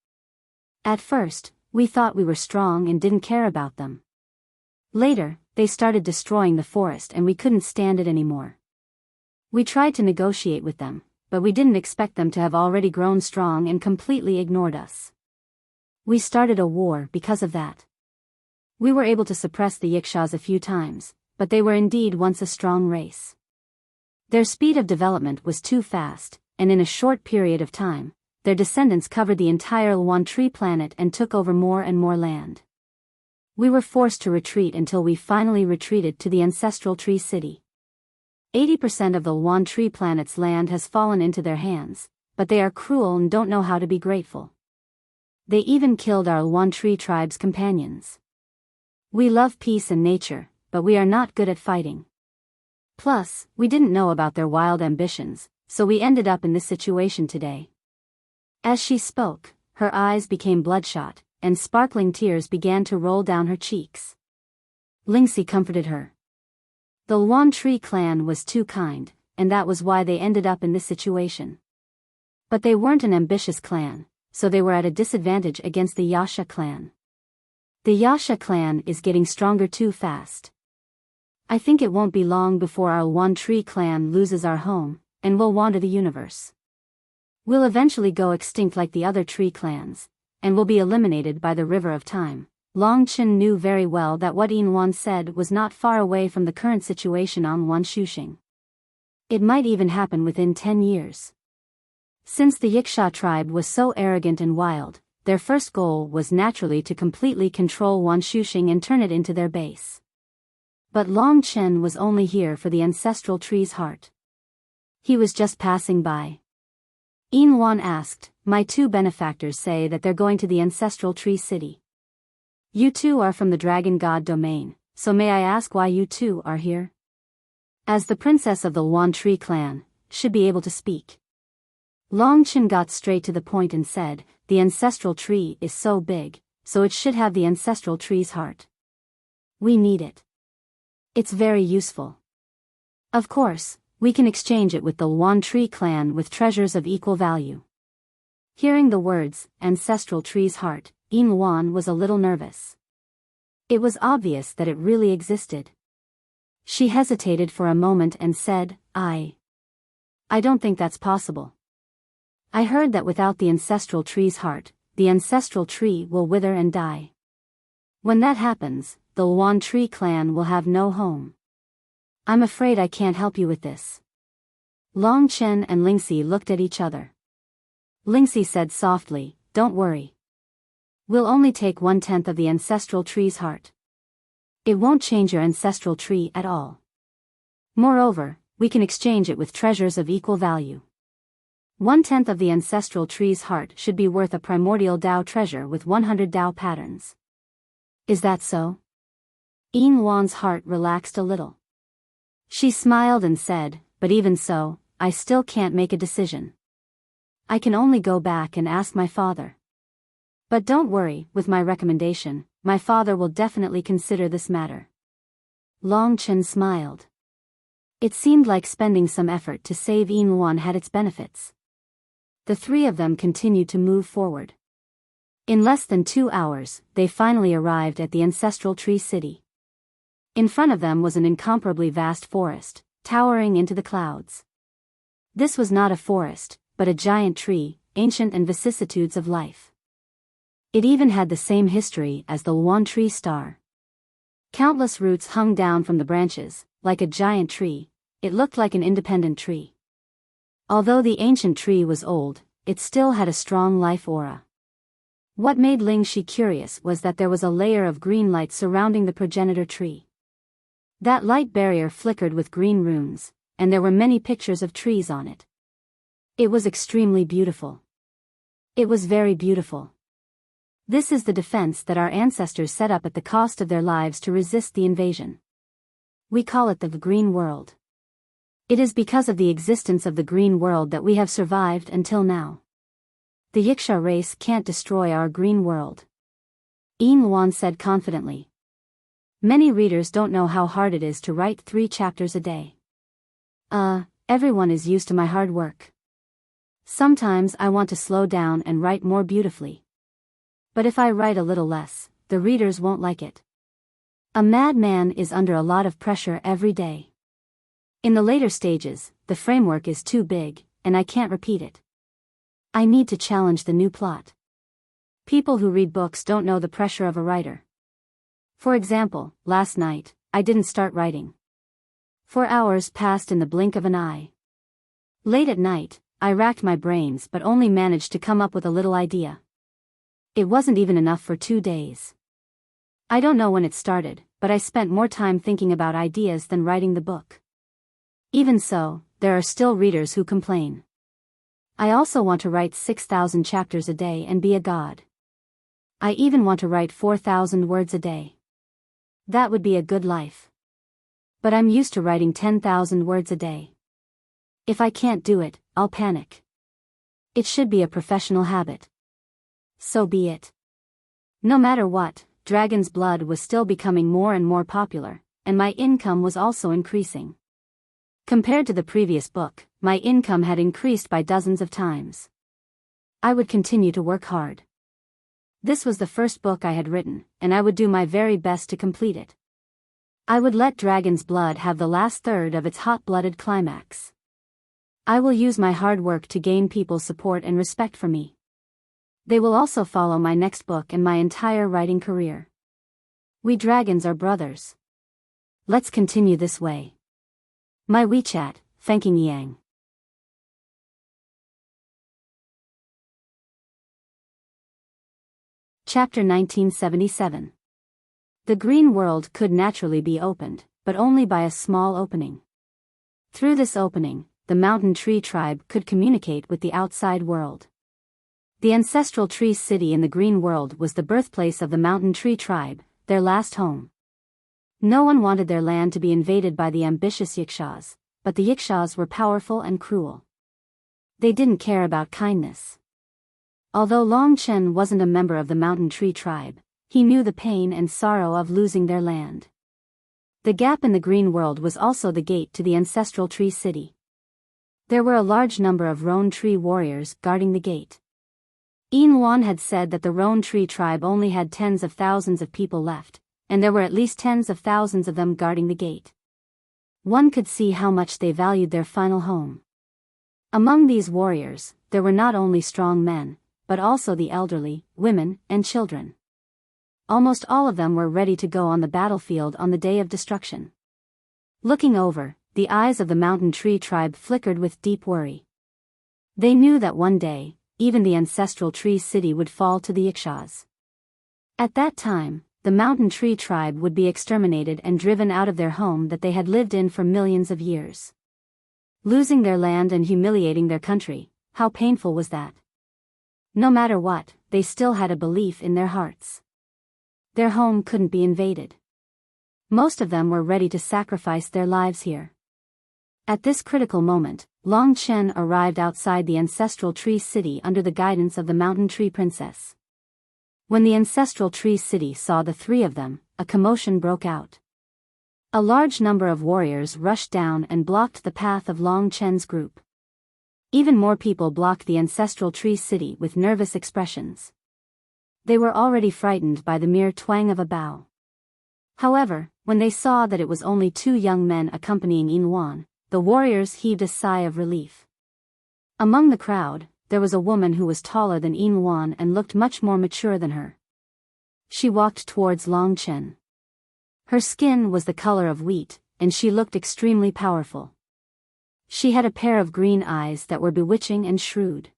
At first, we thought we were strong and didn't care about them. Later, they started destroying the forest and we couldn't stand it anymore. We tried to negotiate with them, but we didn't expect them to have already grown strong and completely ignored us. We started a war because of that. We were able to suppress the Yikshas a few times, but they were indeed once a strong race. Their speed of development was too fast, and in a short period of time, their descendants covered the entire Luan Tree planet and took over more and more land. We were forced to retreat until we finally retreated to the Ancestral Tree City. 80% of the Luan Tree planet's land has fallen into their hands, but they are cruel and don't know how to be grateful. They even killed our Luan Tree tribe's companions. We love peace and nature, but we are not good at fighting. Plus, we didn't know about their wild ambitions, so we ended up in this situation today." As she spoke, her eyes became bloodshot, and sparkling tears began to roll down her cheeks. Lingxi comforted her. The Luan Tree clan was too kind, and that was why they ended up in this situation. But they weren't an ambitious clan, so they were at a disadvantage against the Yasha clan. The Yasha clan is getting stronger too fast. I think it won't be long before our Luan Tree clan loses our home, and will wander the universe. We'll eventually go extinct like the other tree clans, and will be eliminated by the river of time. Longchen knew very well that what Yin Wan said was not far away from the current situation on Luan Shuxing. It might even happen within 10 years. Since the Yiksha tribe was so arrogant and wild, their first goal was naturally to completely control Luan Shuxing and turn it into their base. But Longchen was only here for the ancestral tree's heart. He was just passing by. Yin Wan asked, "My two benefactors say that they're going to the ancestral tree city. You two are from the dragon god domain, so may I ask why you two are here?" As the princess of the Luan Tree clan, should be able to speak. Longchen got straight to the point and said, "The ancestral tree is so big, so it should have the ancestral tree's heart. We need it. It's very useful. Of course, we can exchange it with the Luan Tree clan with treasures of equal value." Hearing the words, ancestral tree's heart, Yin Wan was a little nervous. It was obvious that it really existed. She hesitated for a moment and said, I don't think that's possible. I heard that without the ancestral tree's heart, the ancestral tree will wither and die. When that happens, the Luan Tree clan will have no home. I'm afraid I can't help you with this." Longchen and Lingxi looked at each other. Lingxi said softly, "Don't worry. We'll only take 1/10 of the ancestral tree's heart. It won't change your ancestral tree at all. Moreover, we can exchange it with treasures of equal value. 1/10 of the ancestral tree's heart should be worth a primordial Dao treasure with 100 Dao patterns. Is that so?" Yin Wan's heart relaxed a little. She smiled and said, "But even so, I still can't make a decision. I can only go back and ask my father. But don't worry, with my recommendation, my father will definitely consider this matter." Longchen smiled. It seemed like spending some effort to save Yin Wan had its benefits. The three of them continued to move forward. In less than 2 hours, they finally arrived at the ancestral tree city. In front of them was an incomparably vast forest, towering into the clouds. This was not a forest, but a giant tree, ancient and vicissitudes of life. It even had the same history as the Luan Tree star. Countless roots hung down from the branches, like a giant tree. It looked like an independent tree. Although the ancient tree was old, it still had a strong life aura. What made Lingxi curious was that there was a layer of green light surrounding the progenitor tree. That light barrier flickered with green runes, and there were many pictures of trees on it. It was extremely beautiful. It was very beautiful. This is the defense that our ancestors set up at the cost of their lives to resist the invasion. We call it the Green World. It is because of the existence of the green world that we have survived until now. The Yiksha race can't destroy our green world. Yin Luan said confidently. Many readers don't know how hard it is to write 3 chapters a day. Everyone is used to my hard work. Sometimes I want to slow down and write more beautifully. But if I write a little less, the readers won't like it. A madman is under a lot of pressure every day. In the later stages, the framework is too big, and I can't repeat it. I need to challenge the new plot. People who read books don't know the pressure of a writer. For example, last night, I didn't start writing. 4 hours passed in the blink of an eye. Late at night, I racked my brains but only managed to come up with a little idea. It wasn't even enough for 2 days. I don't know when it started, but I spent more time thinking about ideas than writing the book. Even so, there are still readers who complain. I also want to write 6,000 chapters a day and be a god. I even want to write 4,000 words a day. That would be a good life. But I'm used to writing 10,000 words a day. If I can't do it, I'll panic. It should be a professional habit. So be it. No matter what, Dragon's Blood was still becoming more and more popular, and my income was also increasing. Compared to the previous book, my income had increased by dozens of times. I would continue to work hard. This was the first book I had written, and I would do my very best to complete it. I would let Dragon's Blood have the last third of its hot-blooded climax. I will use my hard work to gain people's support and respect for me. They will also follow my next book and my entire writing career. We dragons are brothers. Let's continue this way. My WeChat, thanking Yang. Chapter 1977. The green world could naturally be opened, but only by a small opening. Through this opening, the mountain tree tribe could communicate with the outside world. The ancestral tree city in the green world was the birthplace of the mountain tree tribe, their last home. No one wanted their land to be invaded by the ambitious Yikshas, but the Yikshas were powerful and cruel. They didn't care about kindness. Although Long Chen wasn't a member of the mountain tree tribe, he knew the pain and sorrow of losing their land. The gap in the green world was also the gate to the ancestral tree city. There were a large number of Roan tree warriors guarding the gate. Yin Luan had said that the Roan tree tribe only had tens of thousands of people left, and there were at least tens of thousands of them guarding the gate. One could see how much they valued their final home. Among these warriors, there were not only strong men, but also the elderly, women, and children. Almost all of them were ready to go on the battlefield on the day of destruction. Looking over, the eyes of the mountain tree tribe flickered with deep worry. They knew that one day, even the ancestral tree city would fall to the Ikshas. At that time, the mountain tree tribe would be exterminated and driven out of their home that they had lived in for millions of years. Losing their land and humiliating their country, how painful was that? No matter what, they still had a belief in their hearts. Their home couldn't be invaded. Most of them were ready to sacrifice their lives here. At this critical moment, Long Chen arrived outside the ancestral tree city under the guidance of the mountain tree princess. When the ancestral tree city saw the 3 of them, a commotion broke out. A large number of warriors rushed down and blocked the path of Long Chen's group. Even more people blocked the ancestral tree city with nervous expressions. They were already frightened by the mere twang of a bow. However, when they saw that it was only 2 young men accompanying Yin Luan, the warriors heaved a sigh of relief. Among the crowd, there was a woman who was taller than Yin Luan and looked much more mature than her. She walked towards Long Chen. Her skin was the color of wheat, and she looked extremely powerful. She had a pair of green eyes that were bewitching and shrewd.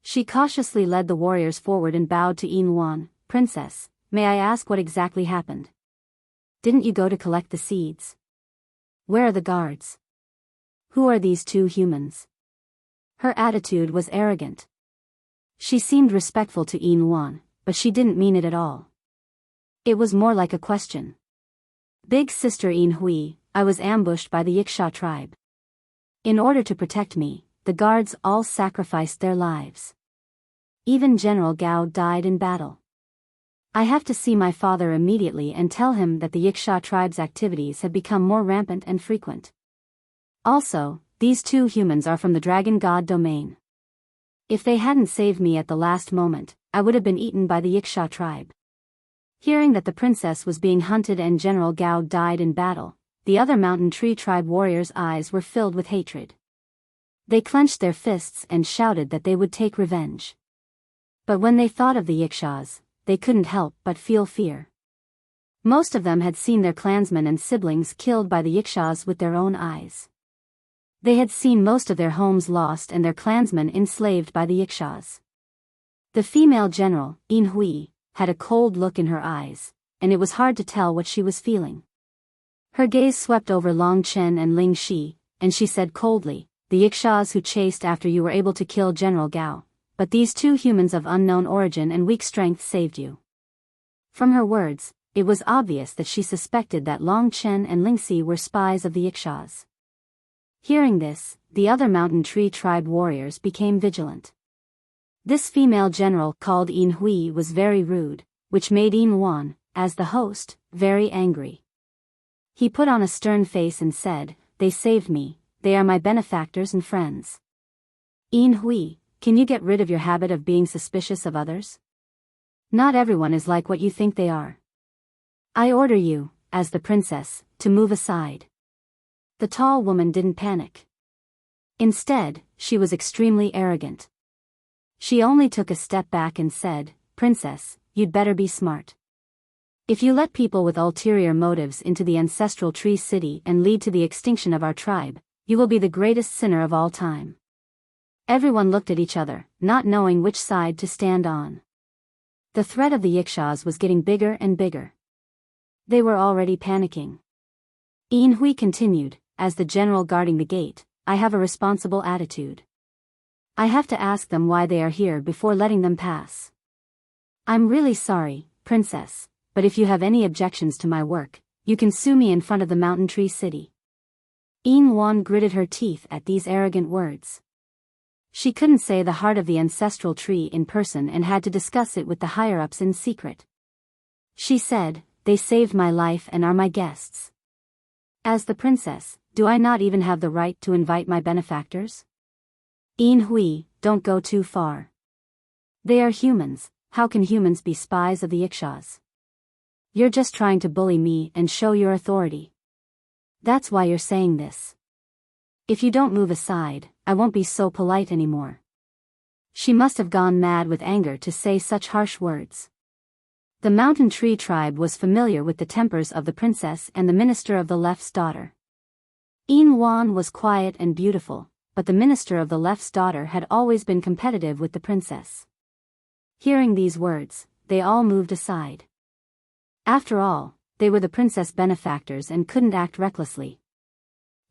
She cautiously led the warriors forward and bowed to Yin Luan. "Princess, may I ask what exactly happened? Didn't you go to collect the seeds? Where are the guards? Who are these 2 humans?" Her attitude was arrogant. She seemed respectful to Yin Luan, but she didn't mean it at all. It was more like a question. "Big sister Yin Hui, I was ambushed by the Yiksha tribe. In order to protect me, the guards all sacrificed their lives. Even General Gao died in battle. I have to see my father immediately and tell him that the Wuxia tribe's activities have become more rampant and frequent. Also, these two humans are from the dragon god domain. If they hadn't saved me at the last moment, I would have been eaten by the Wuxia tribe. Hearing that the princess was being hunted and General Gao died in battle, the other mountain tree tribe warriors' eyes were filled with hatred. They clenched their fists and shouted that they would take revenge. But when they thought of the Wuxias, they couldn't help but feel fear. Most of them had seen their clansmen and siblings killed by the Wuxias with their own eyes. They had seen most of their homes lost and their clansmen enslaved by the Wuxias. The female general, Yin Hui, had a cold look in her eyes, and it was hard to tell what she was feeling. Her gaze swept over Long Chen and Ling Shi, and she said coldly, "The Wuxias who chased after you were able to kill General Gao, but these two humans of unknown origin and weak strength saved you." From her words, it was obvious that she suspected that Long Chen and Ling Shi were spies of the Wuxias. Hearing this, the other mountain tree tribe warriors became vigilant. This female general called Yin Hui was very rude, which made Yin Wan, as the host, very angry. He put on a stern face and said, "They saved me, they are my benefactors and friends. Yin Hui, can you get rid of your habit of being suspicious of others? Not everyone is like what you think they are. I order you, as the princess, to move aside." The tall woman didn't panic. Instead, she was extremely arrogant. She only took a step back and said, "Princess, you'd better be smart. If you let people with ulterior motives into the ancestral tree city and lead to the extinction of our tribe, you will be the greatest sinner of all time." Everyone looked at each other, not knowing which side to stand on. The threat of the Wuxias was getting bigger and bigger. They were already panicking. Yin Hui continued, as the general guarding the gate, "I have a responsible attitude. I have to ask them why they are here before letting them pass. I'm really sorry, princess, but if you have any objections to my work, you can sue me in front of the mountain tree city." Yin Wan gritted her teeth at these arrogant words. She couldn't say the heart of the ancestral tree in person and had to discuss it with the higher-ups in secret. She said, "They saved my life and are my guests. As the princess, do I not even have the right to invite my benefactors?" Yin Hui, don't go too far. They are humans, how can humans be spies of the Wuxias? You're just trying to bully me and show your authority. That's why you're saying this. If you don't move aside, I won't be so polite anymore. She must have gone mad with anger to say such harsh words. The mountain tree tribe was familiar with the tempers of the princess and the minister of the left's daughter. Yin Wan was quiet and beautiful, but the minister of the left's daughter had always been competitive with the princess. Hearing these words, they all moved aside. After all, they were the princess benefactors and couldn't act recklessly.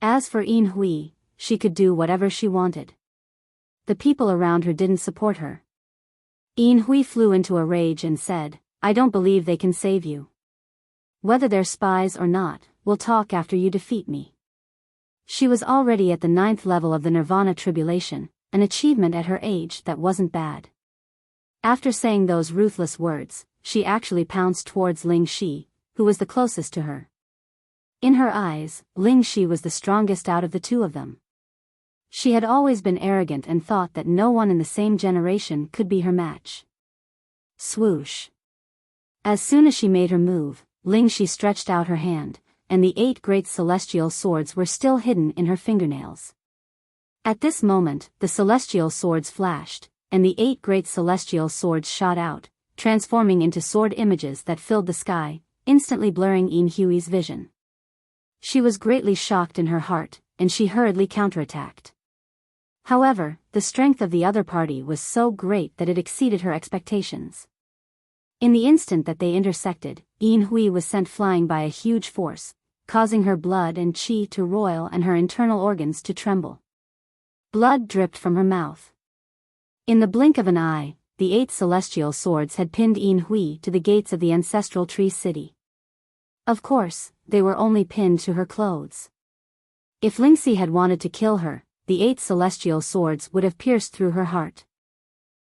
As for Yin Hui, she could do whatever she wanted. The people around her didn't support her. Yin Hui flew into a rage and said, "I don't believe they can save you. Whether they're spies or not, we'll talk after you defeat me." She was already at the 9th level of the Nirvana tribulation, an achievement at her age that wasn't bad. After saying those ruthless words, she actually pounced towards Ling Shi, who was the closest to her. In her eyes, Ling Shi was the strongest out of the two of them. She had always been arrogant and thought that no one in the same generation could be her match. Swoosh. As soon as she made her move, Ling Shi stretched out her hand, and the 8 great celestial swords were still hidden in her fingernails. At this moment, the celestial swords flashed, and the 8 great celestial swords shot out, transforming into sword images that filled the sky, instantly blurring Yin Hui's vision. She was greatly shocked in her heart, and she hurriedly counterattacked. However, the strength of the other party was so great that it exceeded her expectations. In the instant that they intersected, Yin Hui was sent flying by a huge force, causing her blood and qi to roil and her internal organs to tremble. Blood dripped from her mouth. In the blink of an eye, the 8 celestial swords had pinned Yin Hui to the gates of the ancestral tree city. Of course, they were only pinned to her clothes. If Lingxi had wanted to kill her, the 8 celestial swords would have pierced through her heart.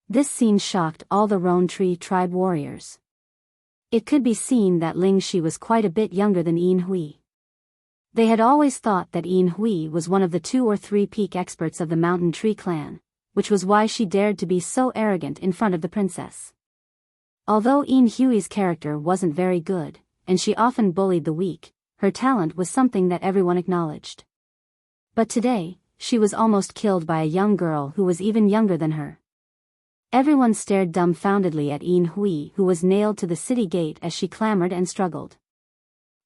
This scene shocked all the Roan Tree tribe warriors. It could be seen that Lingxi was quite a bit younger than Yin Hui. They had always thought that Yin Hui was one of the 2 or 3 peak experts of the Mountain Tree clan, which was why she dared to be so arrogant in front of the princess. Although Yin Hui's character wasn't very good, and she often bullied the weak, her talent was something that everyone acknowledged. But today, she was almost killed by a young girl who was even younger than her. Everyone stared dumbfoundedly at Yin Hui, who was nailed to the city gate as she clamored and struggled.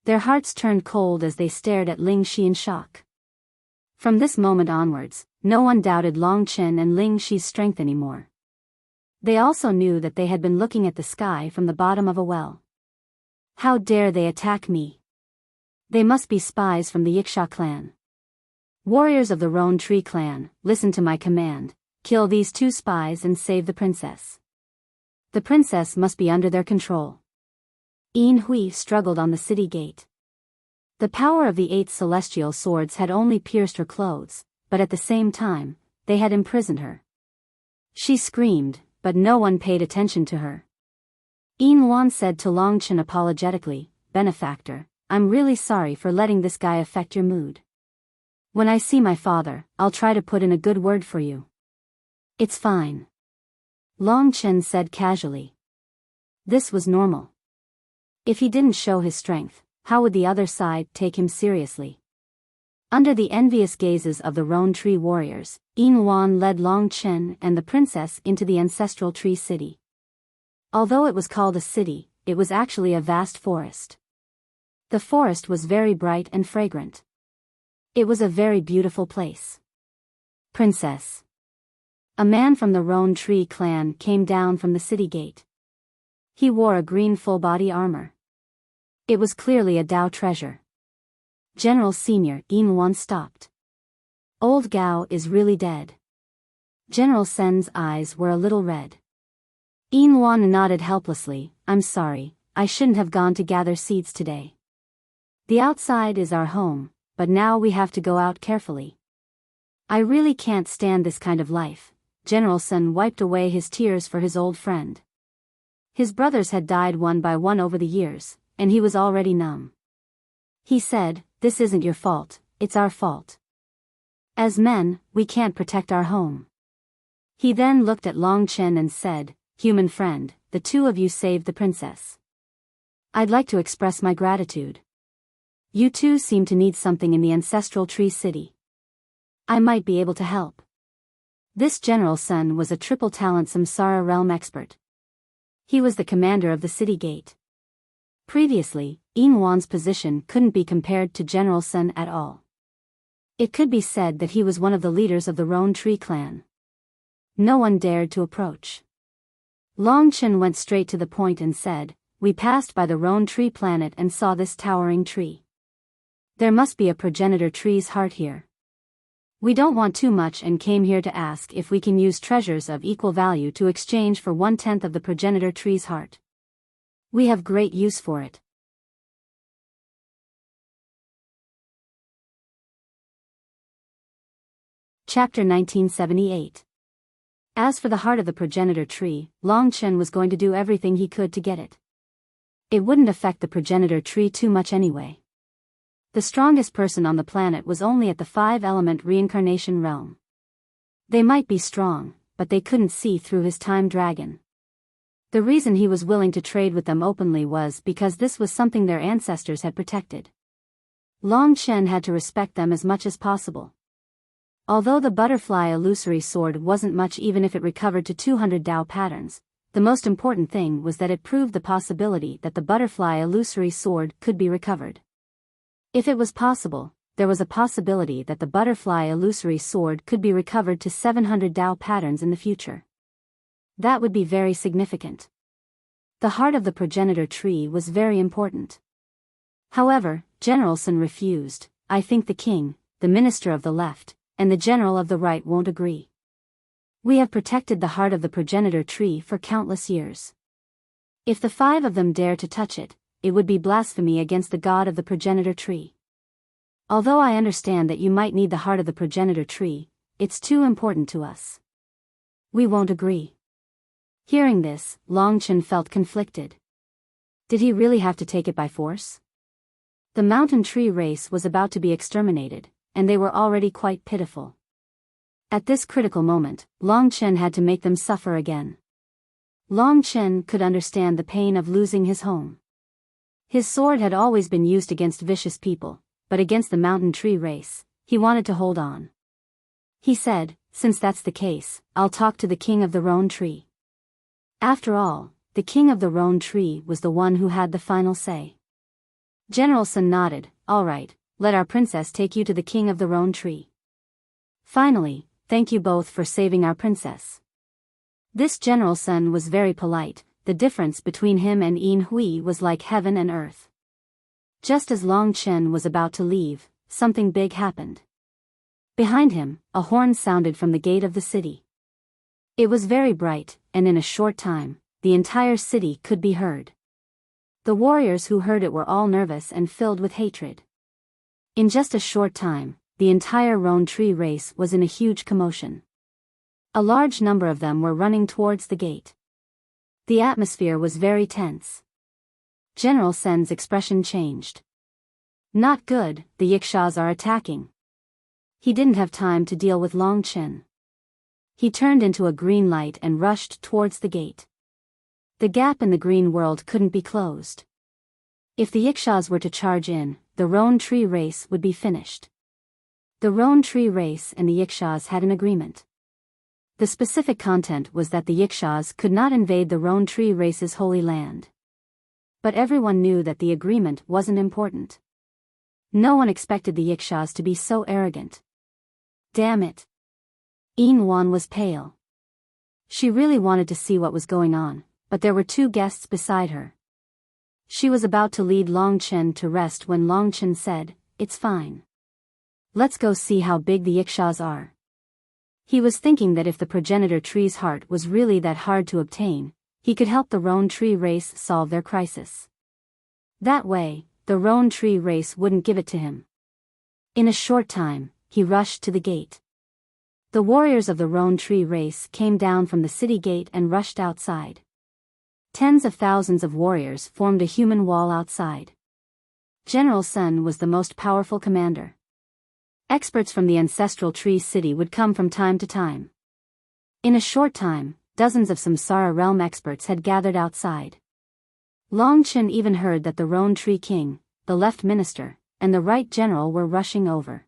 Their hearts turned cold as they stared at Lingxi in shock. From this moment onwards, no one doubted Long Chen and Lingxi's strength anymore. They also knew that they had been looking at the sky from the bottom of a well. How dare they attack me? They must be spies from the Wuxia clan. Warriors of the Roan Tree clan, listen to my command, kill these 2 spies and save the princess. The princess must be under their control. Yin Hui struggled on the city gate. The power of the 8 celestial swords had only pierced her clothes, but at the same time, they had imprisoned her. She screamed, but no one paid attention to her. Yin Wan said to Long Chen apologetically, "Benefactor, I'm really sorry for letting this guy affect your mood. When I see my father, I'll try to put in a good word for you." "It's fine," Long Chen said casually. This was normal. If he didn't show his strength, how would the other side take him seriously? Under the envious gazes of the Roan Tree warriors, Yin Wan led Long Chen and the princess into the Ancestral Tree City. Although it was called a city, it was actually a vast forest. The forest was very bright and fragrant. It was a very beautiful place. "Princess." A man from the Roan Tree clan came down from the city gate. He wore a green full-body armor. It was clearly a Dao treasure. "General Senior," Yin Wan stopped. "Old Gao is really dead." General Sen's eyes were a little red. Yin Wan nodded helplessly. "I'm sorry, I shouldn't have gone to gather seeds today. The outside is our home, but now we have to go out carefully. I really can't stand this kind of life." General Sen wiped away his tears for his old friend. His brothers had died one by one over the years, and he was already numb. He said, "This isn't your fault, it's our fault. As men, we can't protect our home." He then looked at Long Chen and said, "Human friend, the 2 of you saved the princess. I'd like to express my gratitude. You 2 seem to need something in the Ancestral Tree City. I might be able to help." This General Sun was a triple talent Samsara realm expert. He was the commander of the city gate. Previously, Yin Wan's position couldn't be compared to General Sun at all. It could be said that he was one of the leaders of the Roan Tree clan. No one dared to approach. Long Chen went straight to the point and said, "We passed by the Roan Tree planet and saw this towering tree. There must be a progenitor tree's heart here. We don't want too much and came here to ask if we can use treasures of equal value to exchange for 1/10 of the progenitor tree's heart. We have great use for it." Chapter 1978. As for the heart of the progenitor tree, Long Chen was going to do everything he could to get it. It wouldn't affect the progenitor tree too much anyway. The strongest person on the planet was only at the 5-element reincarnation realm. They might be strong, but they couldn't see through his time dragon. The reason he was willing to trade with them openly was because this was something their ancestors had protected. Long Chen had to respect them as much as possible. Although the butterfly illusory sword wasn't much even if it recovered to 200 Dao patterns, the most important thing was that it proved the possibility that the butterfly illusory sword could be recovered. If it was possible, there was a possibility that the butterfly illusory sword could be recovered to 700 Dao patterns in the future. That would be very significant. The heart of the progenitor tree was very important. However, General Sun refused. "I think the king, the minister of the left, and the general of the right won't agree. We have protected the heart of the progenitor tree for countless years. If the 5 of them dare to touch it, it would be blasphemy against the god of the progenitor tree. Although I understand that you might need the heart of the progenitor tree, it's too important to us. We won't agree. Hearing this, Longchen felt conflicted. Did he really have to take it by force? The mountain tree race was about to be exterminated, and they were already quite pitiful. At this critical moment, Longchen had to make them suffer again. Longchen could understand the pain of losing his home. His sword had always been used against vicious people, but against the mountain tree race, he wanted to hold on. He said, since that's the case, I'll talk to the king of the roan tree. After all, the king of the roan tree was the one who had the final say. General Sun nodded, all right, let our princess take you to the king of the roan tree. Finally, thank you both for saving our princess. This General Sun was very polite. The difference between him and Yin Hui was like heaven and earth. Just as Longchen was about to leave, something big happened. Behind him, a horn sounded from the gate of the city. It was very bright, and in a short time, the entire city could be heard. The warriors who heard it were all nervous and filled with hatred. In just a short time, the entire roan tree race was in a huge commotion. A large number of them were running towards the gate. The atmosphere was very tense. General Sen's expression changed. Not good, the Yikshas are attacking. He didn't have time to deal with Longchen. He turned into a green light and rushed towards the gate. The gap in the green world couldn't be closed. If the Yikshas were to charge in, the roan tree race would be finished. The roan tree race and the Yikshas had an agreement. The specific content was that the Yikshas could not invade the roan tree race's holy land. But everyone knew that the agreement wasn't important. No one expected the Yikshas to be so arrogant. Damn it. Yin Wan was pale. She really wanted to see what was going on, but there were two guests beside her. She was about to lead Longchen to rest when Longchen said, "It's fine. Let's go see how big the Yikshas are." He was thinking that if the progenitor tree's heart was really that hard to obtain, he could help the roan tree race solve their crisis. That way, the roan tree race wouldn't give it to him. In a short time, he rushed to the gate. The warriors of the roan tree race came down from the city gate and rushed outside. Tens of thousands of warriors formed a human wall outside. General Sun was the most powerful commander. Experts from the Ancestral Tree City would come from time to time. In a short time, dozens of Samsara realm experts had gathered outside. Longchen even heard that the Roan Tree King, the Left Minister, and the Right General were rushing over.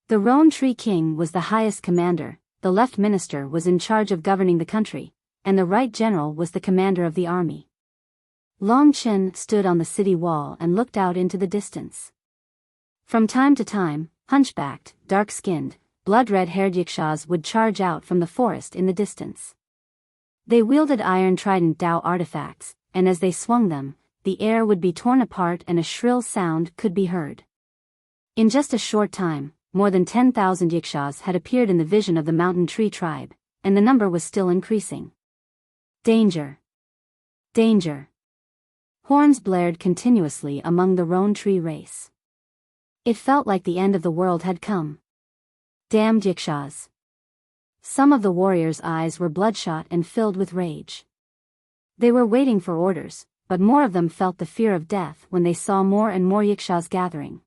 The Roan Tree King was the highest commander, the Left Minister was in charge of governing the country, and the Right General was the commander of the army. Longchen stood on the city wall and looked out into the distance. From time to time, hunchbacked, dark-skinned, blood-red-haired Yikshas would charge out from the forest in the distance. They wielded iron trident Tao artifacts, and as they swung them, the air would be torn apart and a shrill sound could be heard. In just a short time, more than 10,000 Yikshas had appeared in the vision of the mountain tree tribe, and the number was still increasing. Danger! Danger! Horns blared continuously among the roan tree race. It felt like the end of the world had come. Damned Yikshas! Some of the warriors' eyes were bloodshot and filled with rage. They were waiting for orders, but more of them felt the fear of death when they saw more and more Yikshas gathering.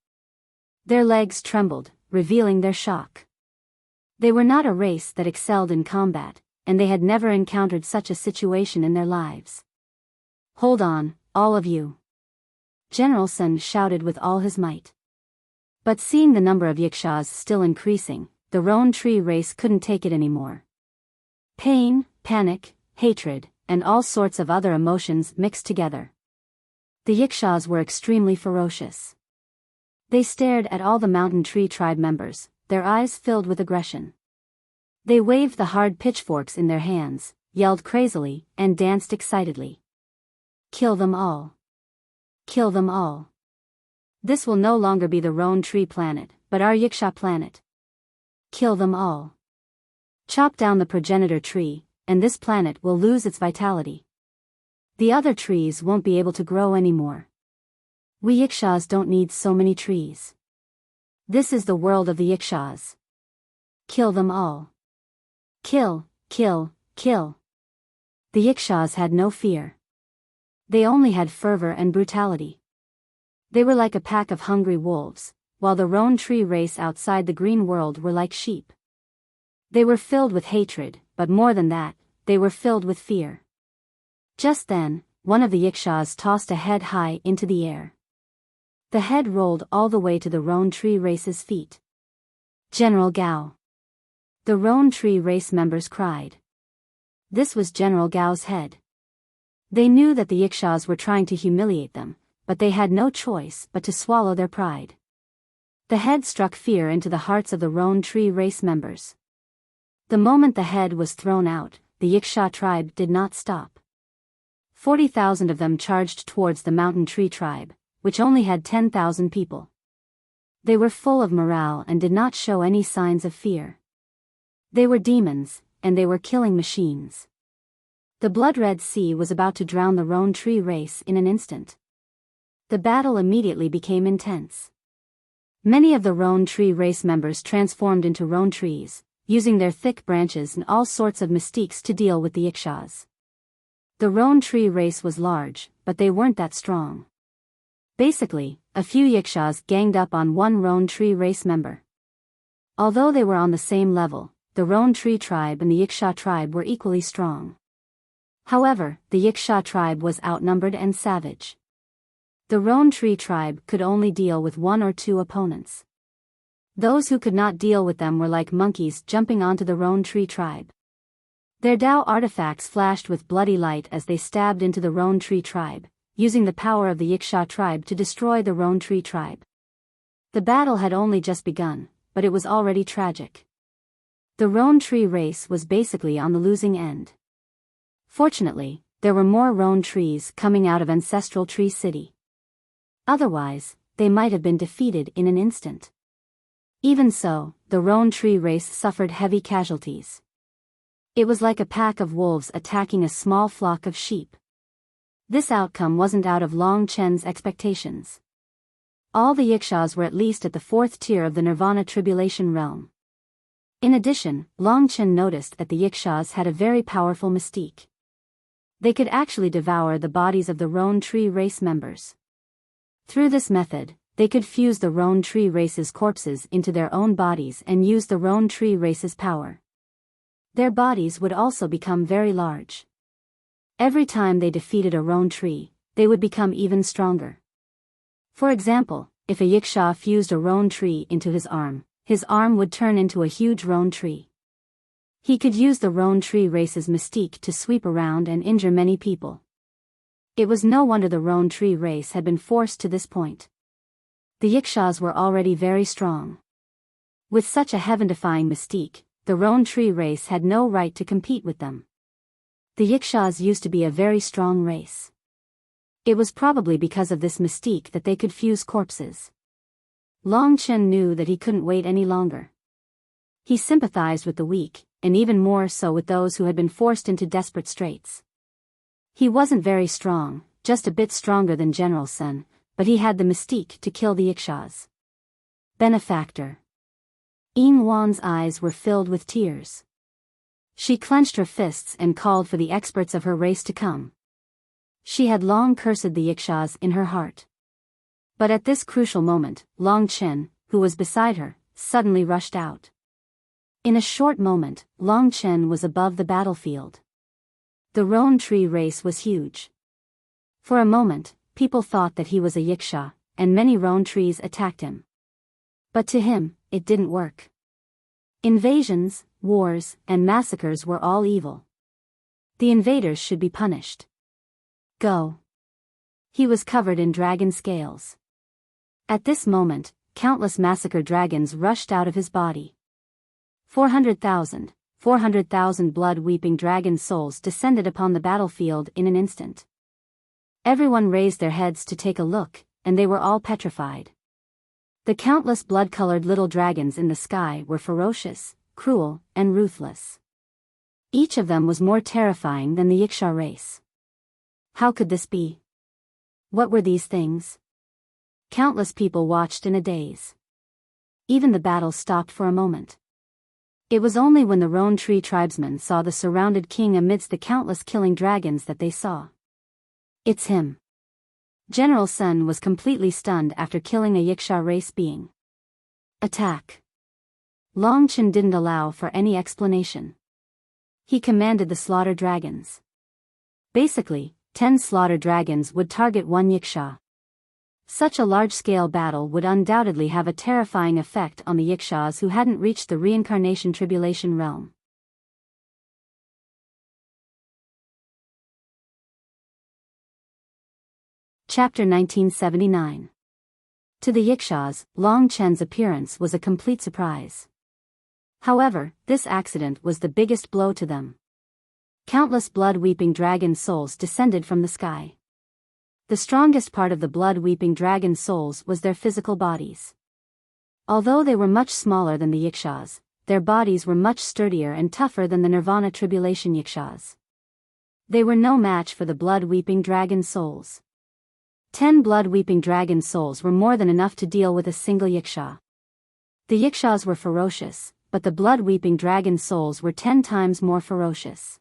Their legs trembled, revealing their shock. They were not a race that excelled in combat, and they had never encountered such a situation in their lives. "Hold on, all of you!" General Sun shouted with all his might. But seeing the number of Yikshas still increasing, the roan tree race couldn't take it anymore. Pain, panic, hatred, and all sorts of other emotions mixed together. The Yikshas were extremely ferocious. They stared at all the mountain tree tribe members, their eyes filled with aggression. They waved the hard pitchforks in their hands, yelled crazily, and danced excitedly. Kill them all. Kill them all. This will no longer be the Roan Tree planet, but our Yiksha planet. Kill them all. Chop down the progenitor tree, and this planet will lose its vitality. The other trees won't be able to grow anymore. We Yikshas don't need so many trees. This is the world of the Ikshas. Kill them all. Kill, kill, kill. The Ikshas had no fear. They only had fervor and brutality. They were like a pack of hungry wolves, while the roan tree race outside the green world were like sheep. They were filled with hatred, but more than that, they were filled with fear. Just then, one of the Ikshas tossed a head high into the air. The head rolled all the way to the roan tree race's feet. General Gao. The roan tree race members cried. This was General Gao's head. They knew that the Ikshas were trying to humiliate them, but they had no choice but to swallow their pride. The head struck fear into the hearts of the roan tree race members. The moment the head was thrown out, the Iksha tribe did not stop. 40,000 of them charged towards the mountain tree tribe, which only had 10,000 people. They were full of morale and did not show any signs of fear. They were demons, and they were killing machines. The blood-red sea was about to drown the roan tree race in an instant. The battle immediately became intense. Many of the roan tree race members transformed into roan trees, using their thick branches and all sorts of mystiques to deal with the Ikshas. The roan tree race was large, but they weren't that strong. Basically, a few Ikshas ganged up on one roan tree race member. Although they were on the same level, the roan tree tribe and the Iksha tribe were equally strong. However, the Iksha tribe was outnumbered and savage. The roan tree tribe could only deal with one or two opponents. Those who could not deal with them were like monkeys jumping onto the roan tree tribe. Their Tao artifacts flashed with bloody light as they stabbed into the roan tree tribe, using the power of the Iksha tribe to destroy the roan tree tribe. The battle had only just begun, but it was already tragic. The roan tree race was basically on the losing end. Fortunately, there were more roan trees coming out of Ancestral Tree City. Otherwise, they might have been defeated in an instant. Even so, the roan tree race suffered heavy casualties. It was like a pack of wolves attacking a small flock of sheep. This outcome wasn't out of Long Chen's expectations. All the Ikshas were at least at the 4th tier of the Nirvana Tribulation realm. In addition, Long Chen noticed that the Ikshas had a very powerful mystique. They could actually devour the bodies of the roan tree race members. Through this method, they could fuse the roan tree race's corpses into their own bodies and use the roan tree race's power. Their bodies would also become very large. Every time they defeated a roan tree, they would become even stronger. For example, if a Yiksha fused a roan tree into his arm would turn into a huge roan tree. He could use the roan tree race's mystique to sweep around and injure many people. It was no wonder the roan tree race had been forced to this point. The Yikshas were already very strong. With such a heaven-defying mystique, the roan tree race had no right to compete with them. The Yikshas used to be a very strong race. It was probably because of this mystique that they could fuse corpses. Long Chen knew that he couldn't wait any longer. He sympathized with the weak, and even more so with those who had been forced into desperate straits. He wasn't very strong, just a bit stronger than General Sun, but he had the mystique to kill the Yikshas. Benefactor. Ying Wan's eyes were filled with tears. She clenched her fists and called for the experts of her race to come. She had long cursed the Yikshas in her heart. But at this crucial moment, Long Chen, who was beside her, suddenly rushed out. In a short moment, Long Chen was above the battlefield. The roan tree race was huge. For a moment, people thought that he was a Yiksha, and many roan trees attacked him. But to him, it didn't work. Invasions, wars, and massacres were all evil. The invaders should be punished. Go. He was covered in dragon scales. At this moment, countless massacre dragons rushed out of his body. 400,000 blood-weeping dragon souls descended upon the battlefield in an instant. Everyone raised their heads to take a look, and they were all petrified. The countless blood-colored little dragons in the sky were ferocious, cruel, and ruthless. Each of them was more terrifying than the Yiksha race. How could this be? What were these things? Countless people watched in a daze. Even the battle stopped for a moment. It was only when the roan tree tribesmen saw the surrounded king amidst the countless killing dragons that they saw. It's him. General Sun was completely stunned after killing a Yiksha race being. Attack. Long Chen didn't allow for any explanation. He commanded the slaughter dragons. Basically, 10 slaughter dragons would target one Yiksha. Such a large-scale battle would undoubtedly have a terrifying effect on the Yikshas who hadn't reached the reincarnation tribulation realm. Chapter 1979. To the Yikshas, Long Chen's appearance was a complete surprise. However, this accident was the biggest blow to them. Countless blood-weeping dragon souls descended from the sky. The strongest part of the blood-weeping dragon souls was their physical bodies. Although they were much smaller than the Yikshas, their bodies were much sturdier and tougher than the Nirvana Tribulation Yikshas. They were no match for the blood-weeping dragon souls. 10 blood-weeping dragon souls were more than enough to deal with a single Yiksha. The Yikshas were ferocious, but the blood-weeping dragon souls were 10 times more ferocious.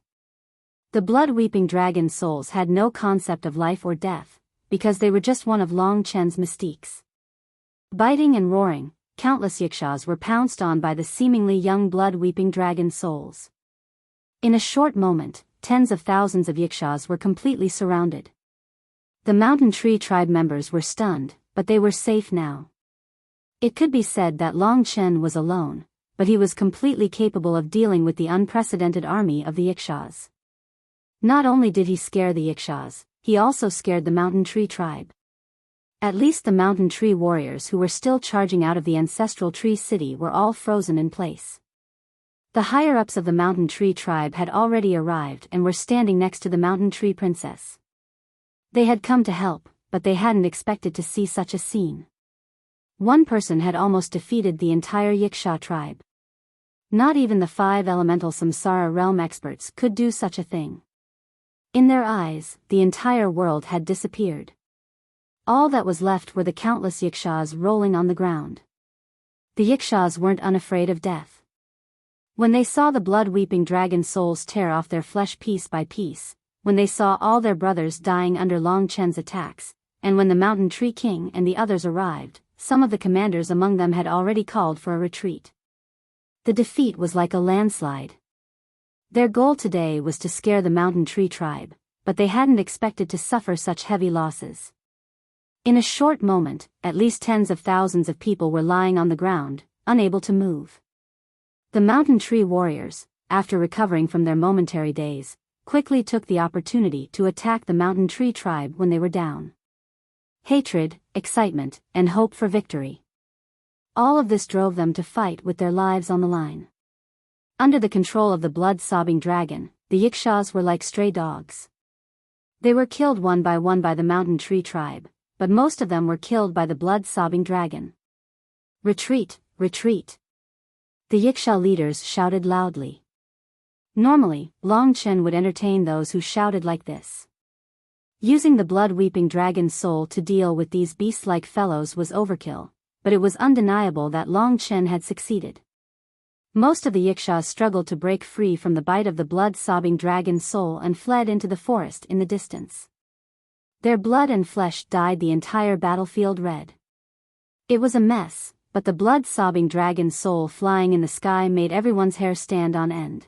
The blood-weeping dragon souls had no concept of life or death, because they were just one of Long Chen's mystiques. Biting and roaring, countless Yikshas were pounced on by the seemingly young blood-weeping dragon souls. In a short moment, tens of thousands of Yikshas were completely surrounded. The Mountain Tree tribe members were stunned, but they were safe now. It could be said that Long Chen was alone, but he was completely capable of dealing with the unprecedented army of the Yikshas. Not only did he scare the Yikshas, he also scared the Mountain Tree tribe. At least the Mountain Tree warriors who were still charging out of the Ancestral Tree City were all frozen in place. The higher-ups of the Mountain Tree tribe had already arrived and were standing next to the Mountain Tree Princess. They had come to help, but they hadn't expected to see such a scene. One person had almost defeated the entire Yiksha tribe. Not even the 5 elemental Samsara realm experts could do such a thing. In their eyes, the entire world had disappeared. All that was left were the countless Yikshas rolling on the ground. The Yikshas weren't unafraid of death. When they saw the blood-weeping dragon souls tear off their flesh piece by piece, when they saw all their brothers dying under Long Chen's attacks, and when the Mountain Tree King and the others arrived, some of the commanders among them had already called for a retreat. The defeat was like a landslide. Their goal today was to scare the Mountain Tree tribe, but they hadn't expected to suffer such heavy losses. In a short moment, at least tens of thousands of people were lying on the ground, unable to move. The Mountain Tree warriors, after recovering from their momentary daze, quickly took the opportunity to attack the Mountain Tree tribe when they were down. Hatred, excitement, and hope for victory. All of this drove them to fight with their lives on the line. Under the control of the blood-sobbing dragon, the Yikshas were like stray dogs. They were killed one by the Mountain Tree tribe, but most of them were killed by the blood-sobbing dragon. Retreat, retreat. The Yiksha leaders shouted loudly. Normally, Long Chen would entertain those who shouted like this. Using the blood-weeping dragon's soul to deal with these beast-like fellows was overkill, but it was undeniable that Long Chen had succeeded. Most of the Yikshas struggled to break free from the bite of the blood-sobbing dragon's soul and fled into the forest in the distance. Their blood and flesh dyed the entire battlefield red. It was a mess, but the blood-sobbing dragon's soul flying in the sky made everyone's hair stand on end.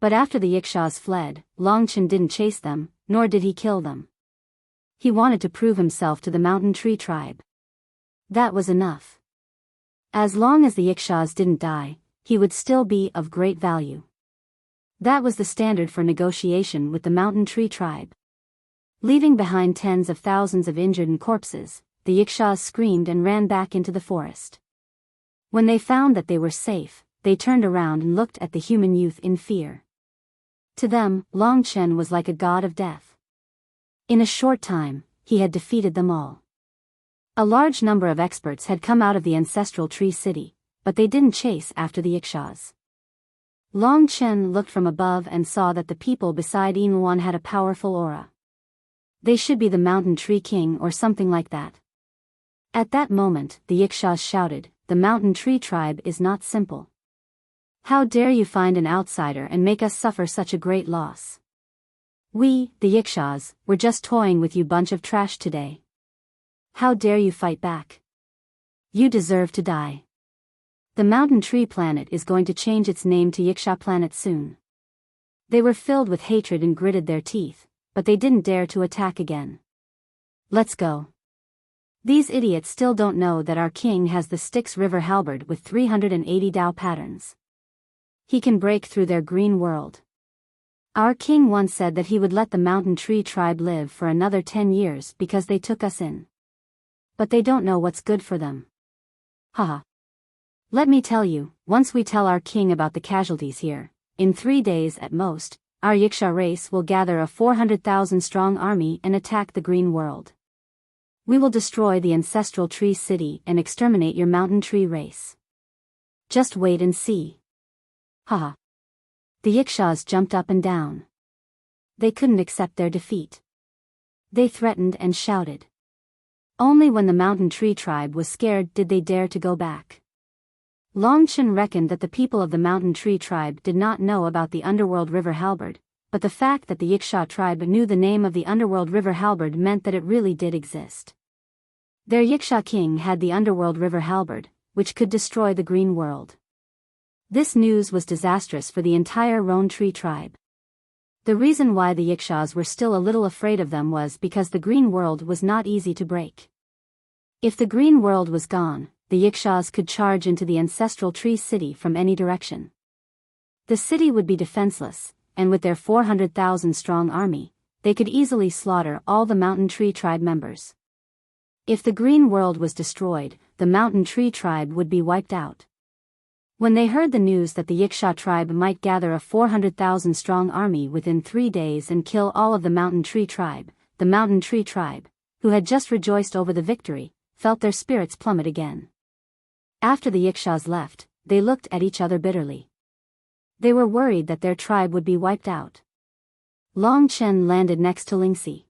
But after the Yikshas fled, Long Chen didn't chase them, nor did he kill them. He wanted to prove himself to the Mountain Tree tribe. That was enough. As long as the Yikshas didn't die, he would still be of great value. That was the standard for negotiation with the Mountain Tree tribe. Leaving behind tens of thousands of injured corpses, the Yikshas screamed and ran back into the forest. When they found that they were safe, they turned around and looked at the human youth in fear. To them, Long Chen was like a god of death. In a short time, he had defeated them all. A large number of experts had come out of the Ancestral Tree City, but they didn't chase after the Yikshas. Long Chen looked from above and saw that the people beside Yinluan had a powerful aura. They should be the Mountain Tree King or something like that. At that moment, the Yikshas shouted, the mountain tree tribe is not simple. How dare you find an outsider and make us suffer such a great loss? We, the Yikshaws, were just toying with you bunch of trash today. How dare you fight back? You deserve to die. The mountain tree planet is going to change its name to Yiksha planet soon. They were filled with hatred and gritted their teeth, but they didn't dare to attack again. Let's go. These idiots still don't know that our king has the Styx River halberd with 380 Dao patterns. He can break through their green world. Our king once said that he would let the mountain tree tribe live for another 10 years because they took us in. But they don't know what's good for them. Haha. Let me tell you, once we tell our king about the casualties here, in 3 days at most, our Yiksha race will gather a 400,000 strong army and attack the green world. We will destroy the ancestral tree city and exterminate your mountain tree race. Just wait and see. Haha. The Yikshaws jumped up and down. They couldn't accept their defeat. They threatened and shouted. Only when the mountain tree tribe was scared did they dare to go back. Long Chen reckoned that the people of the mountain tree tribe did not know about the underworld river halberd, but the fact that the Yiksha tribe knew the name of the underworld river halberd meant that it really did exist. Their Yiksha king had the underworld river halberd, which could destroy the green world. This news was disastrous for the entire Roan tree tribe. The reason why the Yikshaws were still a little afraid of them was because the green world was not easy to break. If the green world was gone, the Yikshaws could charge into the ancestral tree city from any direction. The city would be defenseless, and with their 400,000 strong army, they could easily slaughter all the mountain tree tribe members. If the green world was destroyed, the mountain tree tribe would be wiped out. When they heard the news that the Yiksha tribe might gather a 400,000 strong army within 3 days and kill all of the mountain tree tribe, who had just rejoiced over the victory, felt their spirits plummet again. After the Yikshaws left, they looked at each other bitterly. They were worried that their tribe would be wiped out. Long Chen landed next to Lingxi.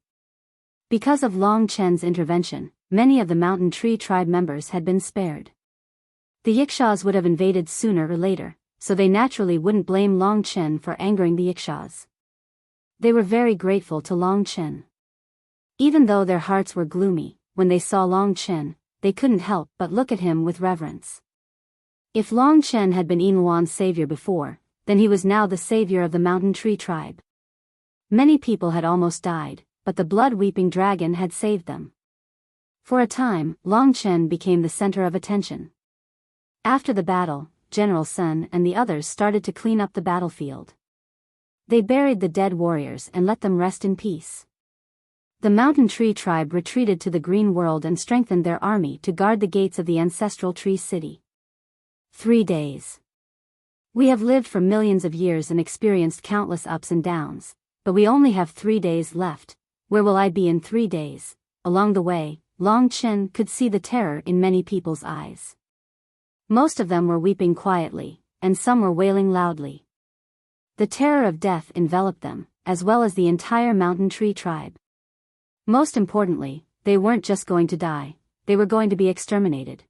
Because of Long Chen's intervention, many of the mountain tree tribe members had been spared. The Yikshaws would have invaded sooner or later, so they naturally wouldn't blame Long Chen for angering the Yikshaws. They were very grateful to Long Chen. Even though their hearts were gloomy, when they saw Long Chen, they couldn't help but look at him with reverence. If Long Chen had been Yinluan's savior before, then he was now the savior of the mountain tree tribe. Many people had almost died, but the blood-weeping dragon had saved them. For a time, Long Chen became the center of attention. After the battle, General Sun and the others started to clean up the battlefield. They buried the dead warriors and let them rest in peace. The mountain tree tribe retreated to the green world and strengthened their army to guard the gates of the ancestral tree city. 3 days. We have lived for millions of years and experienced countless ups and downs, but we only have 3 days left. Where will I be in 3 days? Along the way, Long Chen could see the terror in many people's eyes. Most of them were weeping quietly, and some were wailing loudly. The terror of death enveloped them, as well as the entire mountain tree tribe. Most importantly, they weren't just going to die, they were going to be exterminated.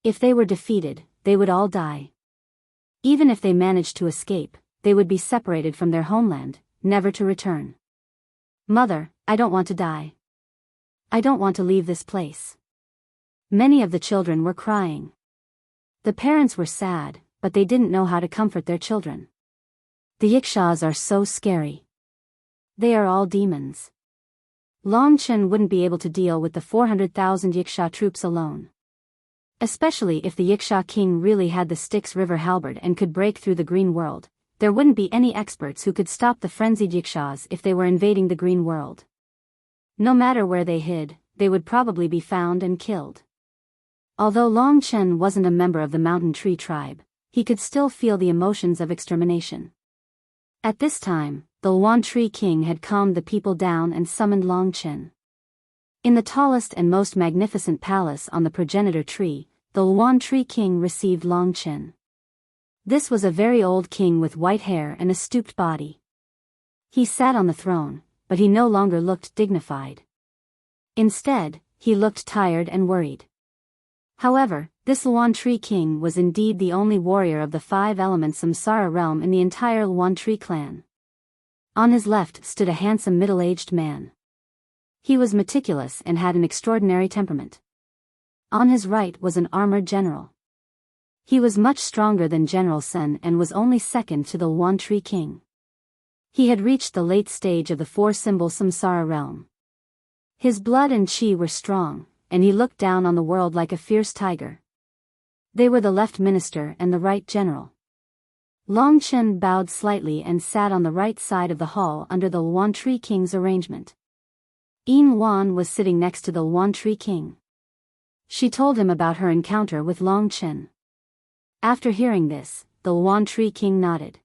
If they were defeated, they would all die. Even if they managed to escape, they would be separated from their homeland, never to return. Mother, I don't want to die. I don't want to leave this place. Many of the children were crying. The parents were sad, but they didn't know how to comfort their children. The Yikshaws are so scary. They are all demons. Long Chen wouldn't be able to deal with the 400,000 Yiksha troops alone. Especially if the Yiksha king really had the Styx River halberd and could break through the green world, there wouldn't be any experts who could stop the frenzied Yikshaws if they were invading the green world. No matter where they hid, they would probably be found and killed. Although Long Chen wasn't a member of the mountain tree tribe, he could still feel the emotions of extermination. At this time, the Luan Tree King had calmed the people down and summoned Long Chen. In the tallest and most magnificent palace on the progenitor tree, the Luan Tree King received Long Chen. This was a very old king with white hair and a stooped body. He sat on the throne, but he no longer looked dignified. Instead, he looked tired and worried. However, This Luan Tree King was indeed the only warrior of the 5 elements Samsara realm in the entire Luan Tree clan. On his left stood a handsome middle-aged man. He was meticulous and had an extraordinary temperament. On his right was an armored general. He was much stronger than General Sen and was only second to the Luan Tree King. He had reached the late stage of the 4-symbol Samsara realm. His blood and chi were strong, and he looked down on the world like a fierce tiger. They were the left minister and the right general. Long Chen bowed slightly and sat on the right side of the hall under the Luan Tree King's arrangement. Yin Wan was sitting next to the Luan Tree King. She told him about her encounter with Long Chen. After hearing this, the Luan Tree King nodded.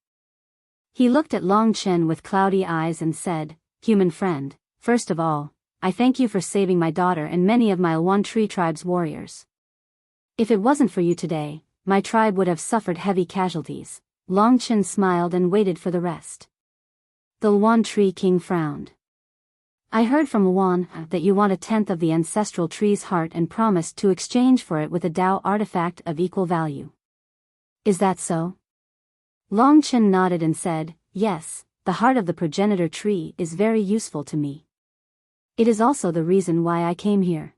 He looked at Long Chen with cloudy eyes and said, "Human friend, first of all, I thank you for saving my daughter and many of my Luan Tree tribe's warriors. If it wasn't for you today, my tribe would have suffered heavy casualties." Long Chen smiled and waited for the rest. The Luan Tree King frowned. "I heard from Luan that you want 1/10 of the ancestral tree's heart and promised to exchange for it with a Tao artifact of equal value. Is that so?" Long Chen nodded and said, "Yes, the heart of the progenitor tree is very useful to me. It is also the reason why I came here.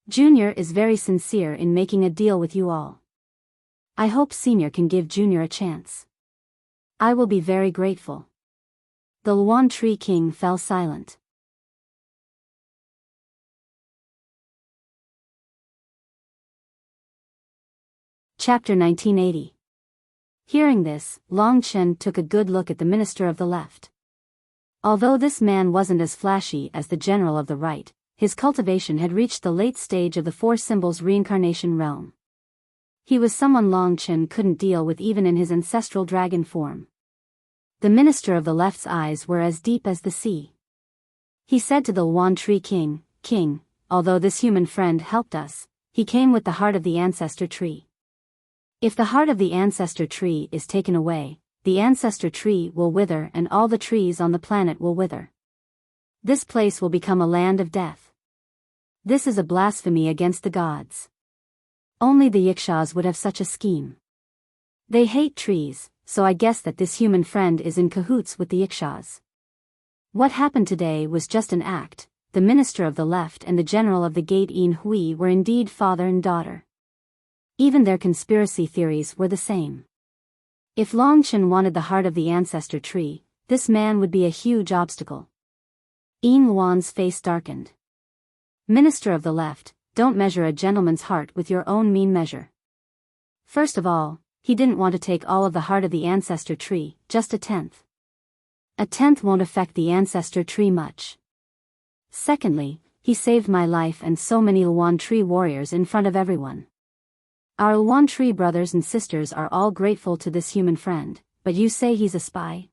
Junior is very sincere in making a deal with you all. I hope Senior can give Junior a chance. I will be very grateful." The Luan Tree King fell silent. Chapter 1980. Hearing this, Long Chen took a good look at the minister of the left. Although this man wasn't as flashy as the general of the right, his cultivation had reached the late stage of the 4 symbols reincarnation realm. He was someone Long Chen couldn't deal with even in his ancestral dragon form. The minister of the left's eyes were as deep as the sea. He said to the Luan Tree King, "King, although this human friend helped us, he came with the heart of the ancestor tree. If the heart of the ancestor tree is taken away, the ancestor tree will wither and all the trees on the planet will wither. This place will become a land of death. This is a blasphemy against the gods. Only the Yikshas would have such a scheme. They hate trees, so I guess that this human friend is in cahoots with the Yikshas. What happened today was just an act. The minister of the left and the general of the gate Yin Hui were indeed father and daughter. Even their conspiracy theories were the same. If Long Chen wanted the heart of the ancestor tree, this man would be a huge obstacle." Yin Wan's face darkened. "Minister of the left, don't measure a gentleman's heart with your own mean measure. First of all, he didn't want to take all of the heart of the ancestor tree, just 1/10. 1/10 won't affect the ancestor tree much. Secondly, he saved my life and so many Luan Tree warriors in front of everyone. Our Luan Tree brothers and sisters are all grateful to this human friend, but you say he's a spy?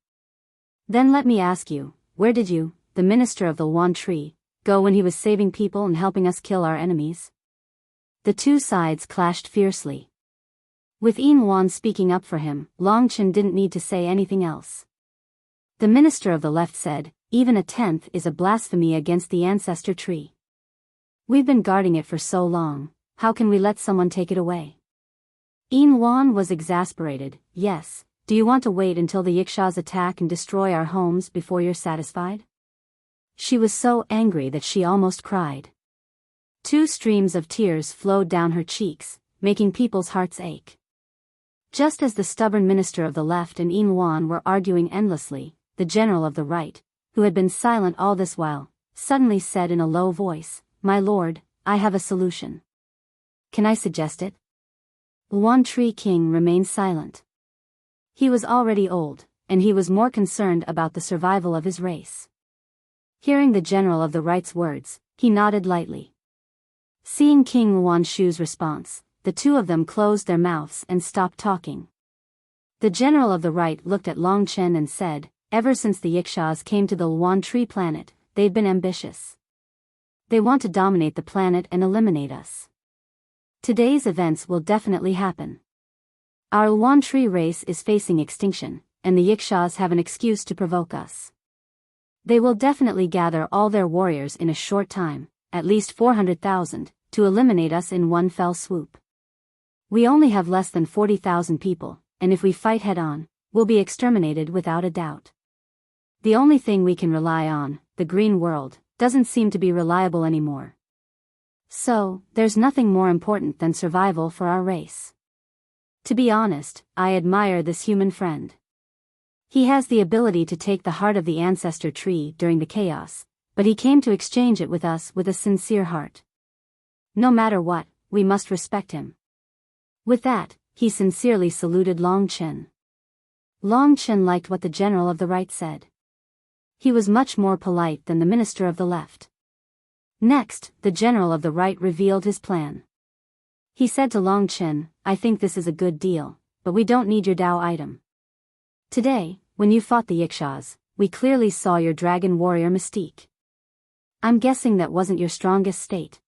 Then let me ask you, where did you, the minister of the Luan Tree, go when he was saving people and helping us kill our enemies?" The two sides clashed fiercely. With Yin Wan speaking up for him, Long Chen didn't need to say anything else. The minister of the left said, "Even 1/10 is a blasphemy against the ancestor tree. We've been guarding it for so long, how can we let someone take it away?" Yin Wan was exasperated. "Yes, do you want to wait until the Yikshas attack and destroy our homes before you're satisfied?" She was so angry that she almost cried. 2 streams of tears flowed down her cheeks, making people's hearts ache. Just as the stubborn minister of the left and Yin Wan were arguing endlessly, the general of the right, who had been silent all this while, suddenly said in a low voice, "My lord, I have a solution. Can I suggest it?" Luan Tree King remained silent. He was already old, and he was more concerned about the survival of his race. Hearing the general of the right's words, he nodded lightly. Seeing King Luan Shu's response, the two of them closed their mouths and stopped talking. The general of the right looked at Long Chen and said, "Ever since the Yikshas came to the Luan Tree planet, they've been ambitious. They want to dominate the planet and eliminate us. Today's events will definitely happen. Our Luan Tree race is facing extinction, and the Yikshas have an excuse to provoke us. They will definitely gather all their warriors in a short time, at least 400,000, to eliminate us in one fell swoop. We only have less than 40,000 people, and if we fight head-on, we'll be exterminated without a doubt. The only thing we can rely on, the green world, doesn't seem to be reliable anymore. So, there's nothing more important than survival for our race. To be honest, I admire this human friend. He has the ability to take the heart of the ancestor tree during the chaos, but he came to exchange it with us with a sincere heart. No matter what, we must respect him. With that, he sincerely saluted Long Chen. Long Chen liked what the general of the right said. He was much more polite than the minister of the left. Next, the general of the right revealed his plan. He said to Long Chen, I think this is a good deal, but we don't need your Dao item. Today, when you fought the Yixas, we clearly saw your dragon warrior mystique. I'm guessing that wasn't your strongest state.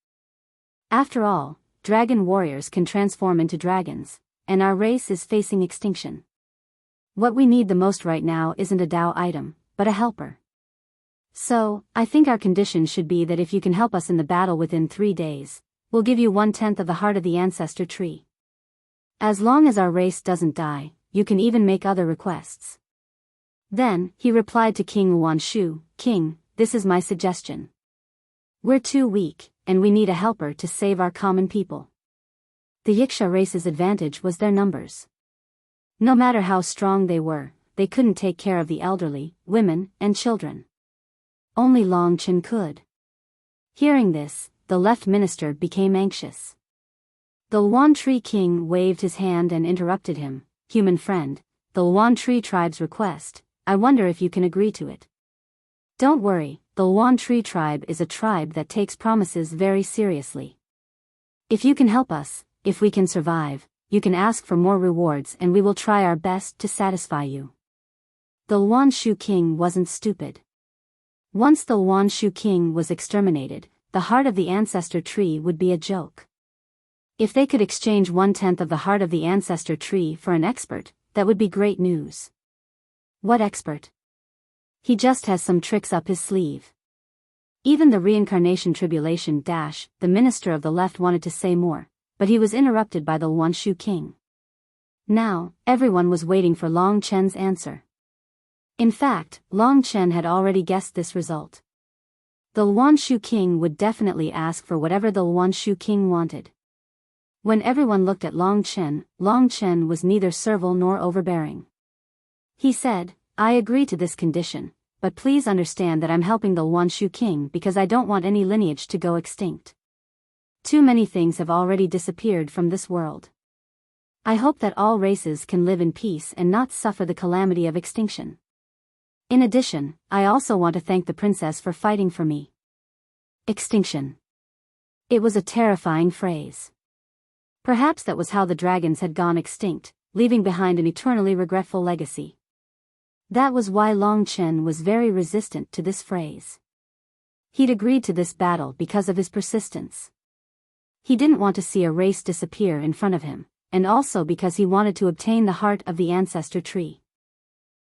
After all, dragon warriors can transform into dragons, and our race is facing extinction. What we need the most right now isn't a Dao item, but a helper. So, I think our condition should be that if you can help us in the battle within 3 days, we'll give you 1/10 of the heart of the ancestor tree. As long as our race doesn't die, you can even make other requests. Then, he replied to King Wanshu, King, this is my suggestion. We're too weak, and we need a helper to save our common people. The Yiksha race's advantage was their numbers. No matter how strong they were, they couldn't take care of the elderly, women, and children. Only Long Chen could. Hearing this, the left minister became anxious. The Luan Tree King waved his hand and interrupted him, Human friend, the Luan Tree tribe's request, I wonder if you can agree to it. Don't worry, the Luan Tree tribe is a tribe that takes promises very seriously. If you can help us, if we can survive, you can ask for more rewards and we will try our best to satisfy you. The Luan Shu King wasn't stupid. Once the Luan Shu King was exterminated, the heart of the ancestor tree would be a joke. If they could exchange 1/10 of the heart of the ancestor tree for an expert, that would be great news. What expert? He just has some tricks up his sleeve. Even the reincarnation tribulation dash, the minister of the left wanted to say more, but he was interrupted by the Luan Shu King. Now, everyone was waiting for Long Chen's answer. In fact, Long Chen had already guessed this result. The Luan Shu King would definitely ask for whatever the Luan Shu King wanted. When everyone looked at Long Chen was neither servile nor overbearing. He said, I agree to this condition, but please understand that I'm helping the Luan Shu King because I don't want any lineage to go extinct. Too many things have already disappeared from this world. I hope that all races can live in peace and not suffer the calamity of extinction. In addition, I also want to thank the princess for fighting for me. Extinction. It was a terrifying phrase. Perhaps that was how the dragons had gone extinct, leaving behind an eternally regretful legacy. That was why Long Chen was very resistant to this phrase. He'd agreed to this battle because of his persistence. He didn't want to see a race disappear in front of him, and also because he wanted to obtain the heart of the ancestor tree.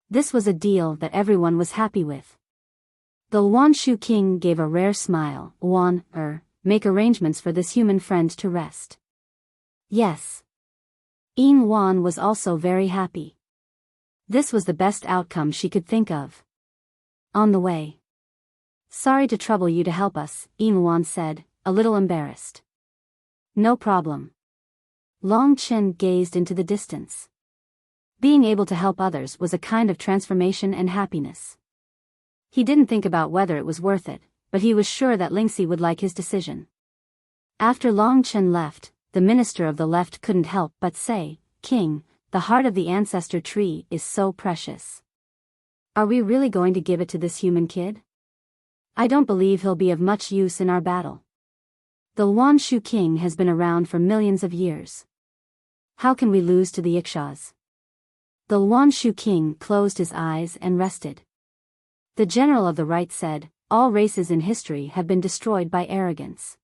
This was a deal that everyone was happy with. The Luan Shu King gave a rare smile. Make arrangements for this human friend to rest. Yes. Yin Wan was also very happy. This was the best outcome she could think of. On the way. Sorry to trouble you to help us, Yin Wan said, a little embarrassed. No problem. Long Chen gazed into the distance. Being able to help others was a kind of transformation and happiness. He didn't think about whether it was worth it, but he was sure that Lingxi would like his decision. After Long Chen left, the minister of the left couldn't help but say, King, the heart of the ancestor tree is so precious. Are we really going to give it to this human kid? I don't believe he'll be of much use in our battle. The Luan Shu King has been around for millions of years. How can we lose to the Yixas? The Luan Shu King closed his eyes and rested. The general of the right said, all races in history have been destroyed by arrogance.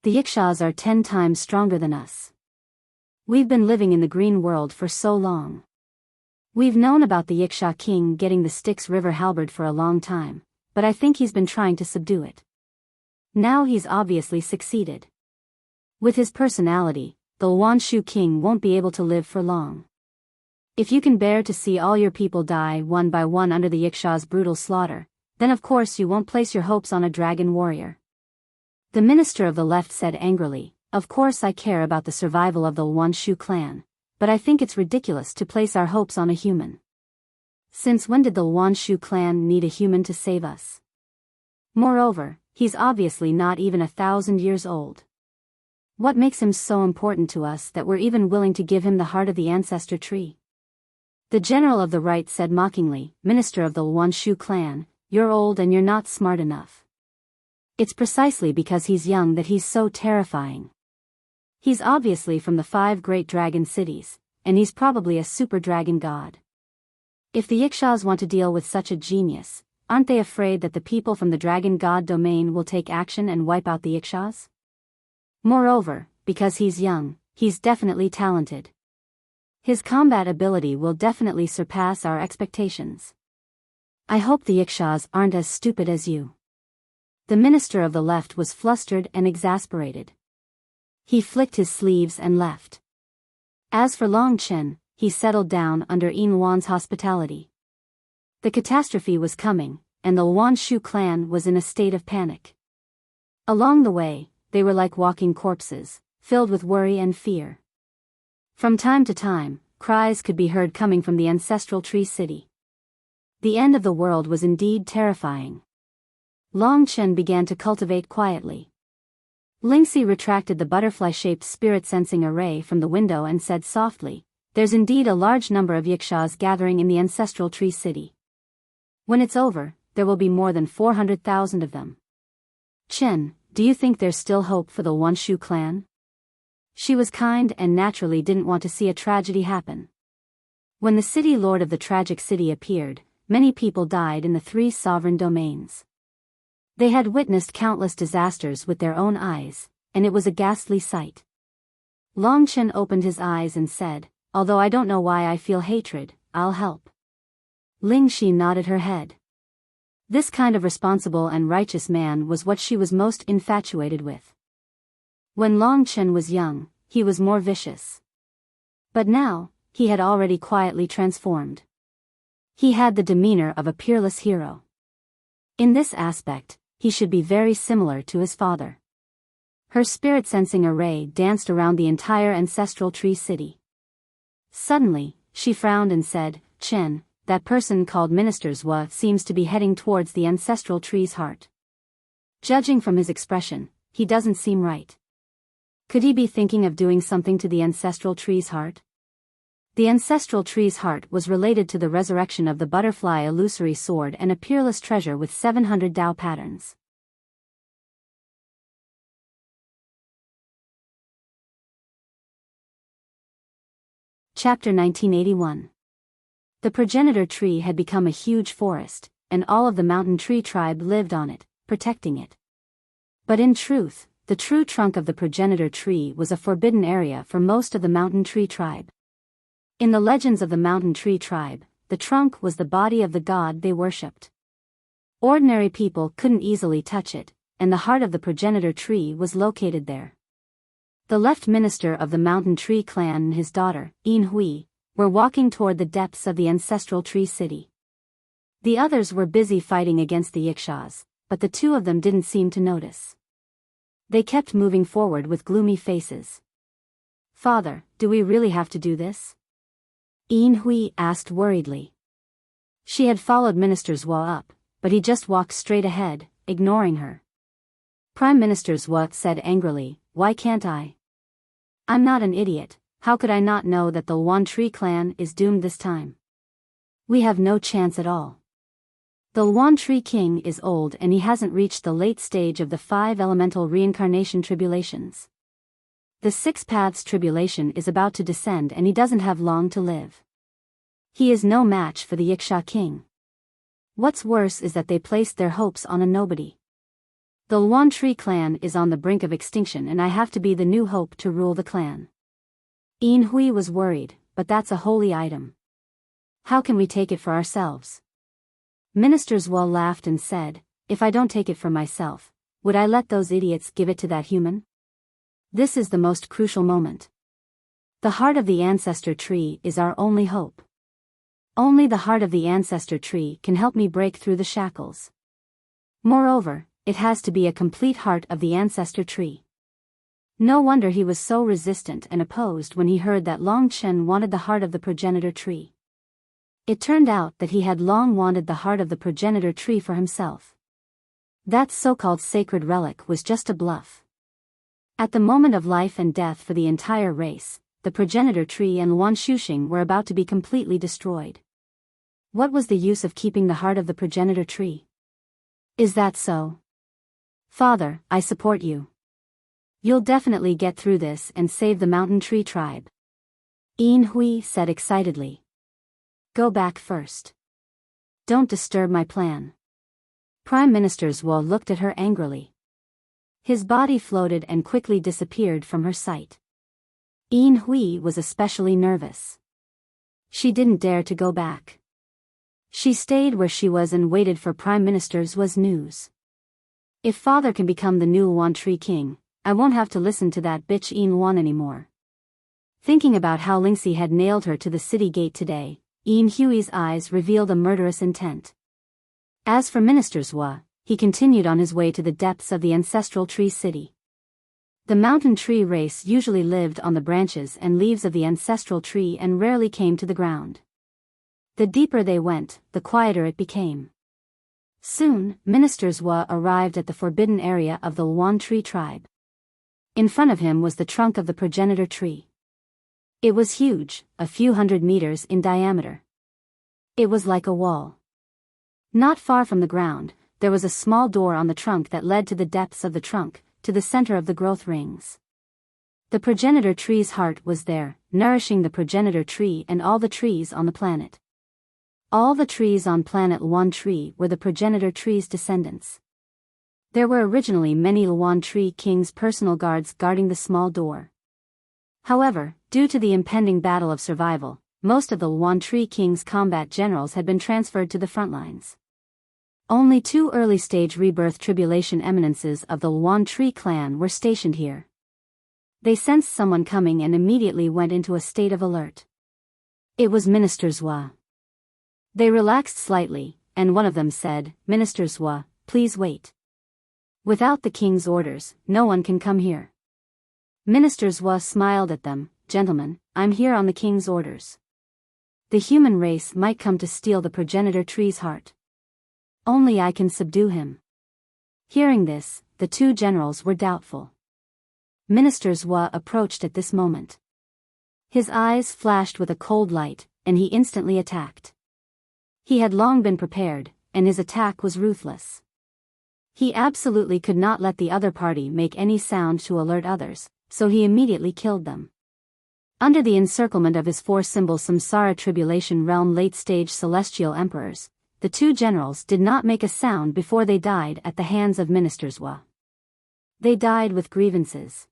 The Yixas are 10 times stronger than us. We've been living in the green world for so long. We've known about the Yiksha king getting the Styx River halberd for a long time, but I think he's been trying to subdue it. Now he's obviously succeeded. With his personality, the Wanshu king won't be able to live for long. If you can bear to see all your people die one by one under the Yiksha's brutal slaughter, then of course you won't place your hopes on a dragon warrior. The minister of the left said angrily, "Of course I care about the survival of the Wanshu clan, but I think it's ridiculous to place our hopes on a human. Since when did the Wanshu clan need a human to save us? Moreover, he's obviously not even 1,000 years old. What makes him so important to us that we're even willing to give him the heart of the ancestor tree?" The general of the right said mockingly, "Minister of the Wanshu clan, you're old and you're not smart enough. It's precisely because he's young that he's so terrifying. He's obviously from the 5 great dragon cities, and he's probably a super dragon god. If the Yikshas want to deal with such a genius, aren't they afraid that the people from the dragon god domain will take action and wipe out the Yikshas? Moreover, because he's young, he's definitely talented. His combat ability will definitely surpass our expectations. I hope the Yikshas aren't as stupid as you." The minister of the left was flustered and exasperated. He flicked his sleeves and left. As for Long Chen, he settled down under Yin Wan's hospitality. The catastrophe was coming, and the Wanshu clan was in a state of panic. Along the way, they were like walking corpses, filled with worry and fear. From time to time, cries could be heard coming from the ancestral tree city. The end of the world was indeed terrifying. Long Chen began to cultivate quietly. Lingxi retracted the butterfly-shaped spirit-sensing array from the window and said softly, "There's indeed a large number of Yikshas gathering in the ancestral tree city. When it's over, there will be more than 400,000 of them. Chen, do you think there's still hope for the Wanshu clan?" She was kind and naturally didn't want to see a tragedy happen. When the city lord of the tragic city appeared, many people died in the 3 sovereign domains. They had witnessed countless disasters with their own eyes, and it was a ghastly sight. Long Chen opened his eyes and said, "Although I don't know why I feel hatred, I'll help." Ling Shi nodded her head. This kind of responsible and righteous man was what she was most infatuated with. When Long Chen was young, he was more vicious. But now, he had already quietly transformed. He had the demeanor of a peerless hero. In this aspect, he should be very similar to his father. Her spirit-sensing array danced around the entire ancestral tree city. Suddenly, she frowned and said, "Chen, that person called Minister Zhua seems to be heading towards the ancestral tree's heart. Judging from his expression, he doesn't seem right. Could he be thinking of doing something to the ancestral tree's heart?" The ancestral tree's heart was related to the resurrection of the butterfly illusory sword and a peerless treasure with 700 Dao patterns. Chapter 1981. The progenitor tree had become a huge forest, and all of the mountain tree tribe lived on it, protecting it. But in truth, the true trunk of the progenitor tree was a forbidden area for most of the mountain tree tribe. In the legends of the mountain tree tribe, the trunk was the body of the god they worshipped. Ordinary people couldn't easily touch it, and the heart of the progenitor tree was located there. The left minister of the mountain tree clan and his daughter, Yin Hui, were walking toward the depths of the ancestral tree city. The others were busy fighting against the Yikshas, but the 2 of them didn't seem to notice. They kept moving forward with gloomy faces. "Father, do we really have to do this?" Yin Hui asked worriedly. She had followed Minister Zhua up, but he just walked straight ahead, ignoring her. Prime Minister Zhua said angrily, "Why can't I? I'm not an idiot, how could I not know that the Wan Tree clan is doomed this time? We have no chance at all. The Wan Tree king is old and he hasn't reached the late stage of the 5 elemental reincarnation tribulations. The 6 paths tribulation is about to descend and he doesn't have long to live. He is no match for the Yiksha king. What's worse is that they placed their hopes on a nobody. The Wan Tree clan is on the brink of extinction and I have to be the new hope to rule the clan." Yin Hui was worried, but that's a holy item. How can we take it for ourselves? Minister Zhuo laughed and said, "If I don't take it for myself, would I let those idiots give it to that human? This is the most crucial moment. The heart of the ancestor tree is our only hope. Only the heart of the ancestor tree can help me break through the shackles. Moreover, it has to be a complete heart of the ancestor tree. No wonder he was so resistant and opposed when he heard that Long Chen wanted the heart of the progenitor tree. It turned out that he had long wanted the heart of the progenitor tree for himself. That so-called sacred relic was just a bluff. At the moment of life and death for the entire race, the progenitor tree and Luan Shuxing were about to be completely destroyed. What was the use of keeping the heart of the progenitor tree? Is that so? Father, I support you. You'll definitely get through this and save the mountain tree tribe. Yin Hui said excitedly. Go back first. Don't disturb my plan. Prime Minister Zhuo looked at her angrily. His body floated and quickly disappeared from her sight. Yin Hui was especially nervous. She didn't dare to go back. She stayed where she was and waited for Prime Minister Zhuo's news. If father can become the new Luan Tree King, I won't have to listen to that bitch Yin Luan anymore. Thinking about how Lingxi had nailed her to the city gate today, Yin Hui's eyes revealed a murderous intent. As for Minister Zhuo, he continued on his way to the depths of the ancestral tree city. The mountain tree race usually lived on the branches and leaves of the ancestral tree and rarely came to the ground. The deeper they went, the quieter it became. Soon, Minister Zhuo arrived at the forbidden area of the Luan tree tribe. In front of him was the trunk of the progenitor tree. It was huge, a few hundred meters in diameter. It was like a wall. Not far from the ground, there was a small door on the trunk that led to the depths of the trunk, to the center of the growth rings. The progenitor tree's heart was there, nourishing the progenitor tree and all the trees on the planet. All the trees on planet Luan Tree were the progenitor tree's descendants. There were originally many Luan Tree King's personal guards guarding the small door. However, due to the impending battle of survival, most of the Luan Tree King's combat generals had been transferred to the front lines. Only 2 early-stage rebirth tribulation eminences of the Luan Tree clan were stationed here. They sensed someone coming and immediately went into a state of alert. It was Minister Zhuo. They relaxed slightly, and one of them said, Minister Zhuo, please wait. Without the king's orders, no one can come here. Minister Zhuo smiled at them, Gentlemen, I'm here on the king's orders. The human race might come to steal the progenitor tree's heart. Only I can subdue him. Hearing this, the 2 generals were doubtful. Minister Zhuo approached at this moment. His eyes flashed with a cold light, and he instantly attacked. He had long been prepared, and his attack was ruthless. He absolutely could not let the other party make any sound to alert others, so he immediately killed them. Under the encirclement of his 4-symbol Samsara Tribulation Realm late-stage celestial emperors, the 2 generals did not make a sound before they died at the hands of Minister Zhuo. They died with grievances.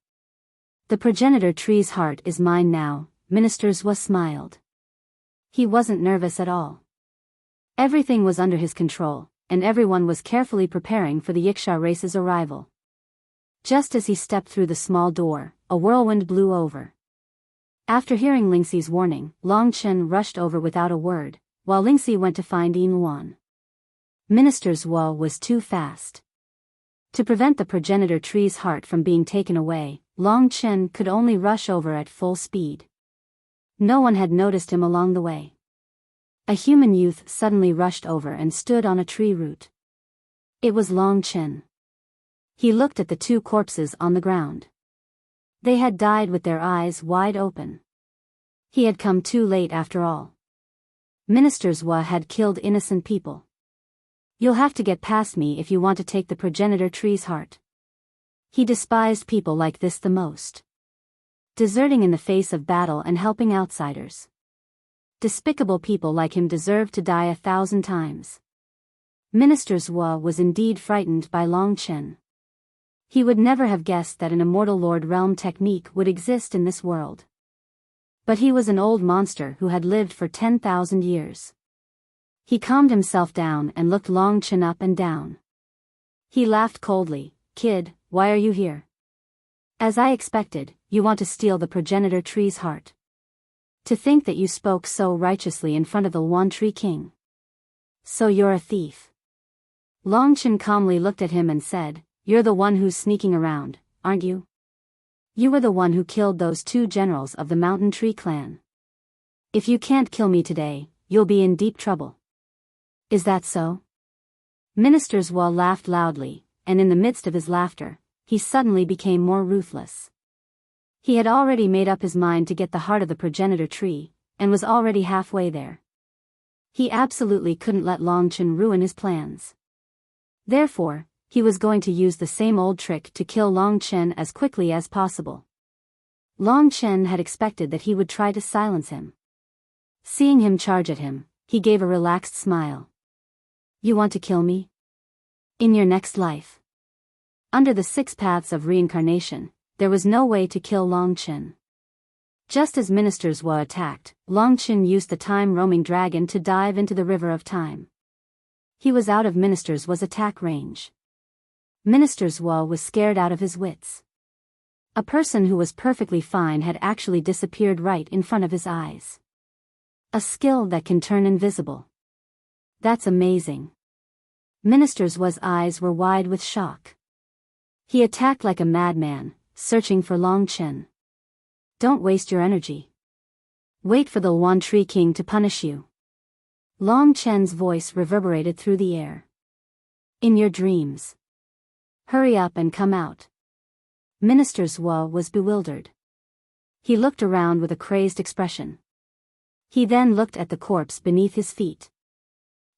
The progenitor tree's heart is mine now, Minister Zhuo smiled. He wasn't nervous at all. Everything was under his control, and everyone was carefully preparing for the Yiksha race's arrival. Just as he stepped through the small door, a whirlwind blew over. After hearing Lingxi's warning, Long Chen rushed over without a word, while Lingxi went to find Yin Luan. Minister Zhuo was too fast. To prevent the progenitor tree's heart from being taken away, Long Chen could only rush over at full speed. No one had noticed him along the way. A human youth suddenly rushed over and stood on a tree root. It was Long Chen. He looked at the 2 corpses on the ground. They had died with their eyes wide open. He had come too late after all. Minister Zhuo had killed innocent people. You'll have to get past me if you want to take the progenitor tree's heart. He despised people like this the most. Deserting in the face of battle and helping outsiders. Despicable people like him deserved to die 1,000 times. Minister Zhuo was indeed frightened by Long Chen. He would never have guessed that an immortal Lord Realm technique would exist in this world. But he was an old monster who had lived for 10,000 years. He calmed himself down and looked Long Chen up and down. He laughed coldly, Kid, why are you here? As I expected, you want to steal the progenitor tree's heart. To think that you spoke so righteously in front of the Yuan Tree King. So you're a thief. Long Chen calmly looked at him and said, "You're the one who's sneaking around, aren't you? You were the one who killed those two generals of the Mountain Tree clan. If you can't kill me today, you'll be in deep trouble." "Is that so?" Minister Zhuo laughed loudly, and in the midst of his laughter, he suddenly became more ruthless. He had already made up his mind to get the heart of the progenitor tree, and was already halfway there. He absolutely couldn't let Long Chen ruin his plans. Therefore, he was going to use the same old trick to kill Long Chen as quickly as possible. Long Chen had expected that he would try to silence him. Seeing him charge at him, he gave a relaxed smile. "You want to kill me? In your next life?" Under the 6 paths of reincarnation, there was no way to kill Long Chen. Just as Minister Zhuo attacked, Long Chen used the time-roaming dragon to dive into the river of time. He was out of Minister Zhuo's attack range. Minister Zhuo was scared out of his wits. A person who was perfectly fine had actually disappeared right in front of his eyes. A skill that can turn invisible. That's amazing. Minister Zhuo's eyes were wide with shock. He attacked like a madman, searching for Long Chen. "Don't waste your energy. Wait for the Yuan Tree King to punish you." Long Chen's voice reverberated through the air. "In your dreams. Hurry up and come out." Minister Zhuo was bewildered. He looked around with a crazed expression. He then looked at the corpse beneath his feet.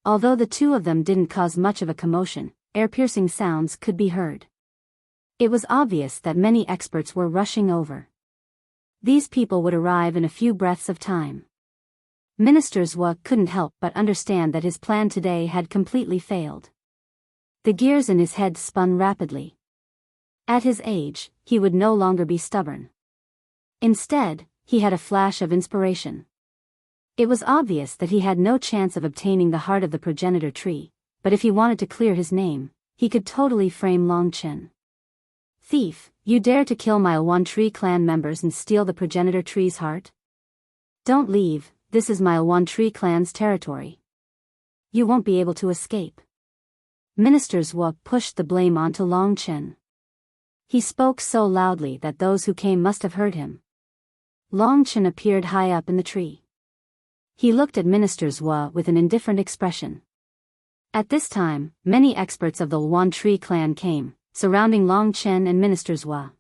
Although the two of them didn't cause much of a commotion, ear-piercing sounds could be heard. It was obvious that many experts were rushing over. These people would arrive in a few breaths of time. Minister Zhuo couldn't help but understand that his plan today had completely failed. The gears in his head spun rapidly. At his age, he would no longer be stubborn. Instead, he had a flash of inspiration. It was obvious that he had no chance of obtaining the heart of the progenitor tree, but if he wanted to clear his name, he could totally frame Long Chen. "Thief, you dare to kill my Yuan Tree clan members and steal the progenitor tree's heart? Don't leave, this is my Yuan Tree clan's territory. You won't be able to escape." Minister Zhuo pushed the blame onto Long Chen. He spoke so loudly that those who came must have heard him. Long Chen appeared high up in the tree. He looked at Minister Zhuo with an indifferent expression. At this time, many experts of the Yuan Tree clan came, surrounding Long Chen and Minister Zhuo.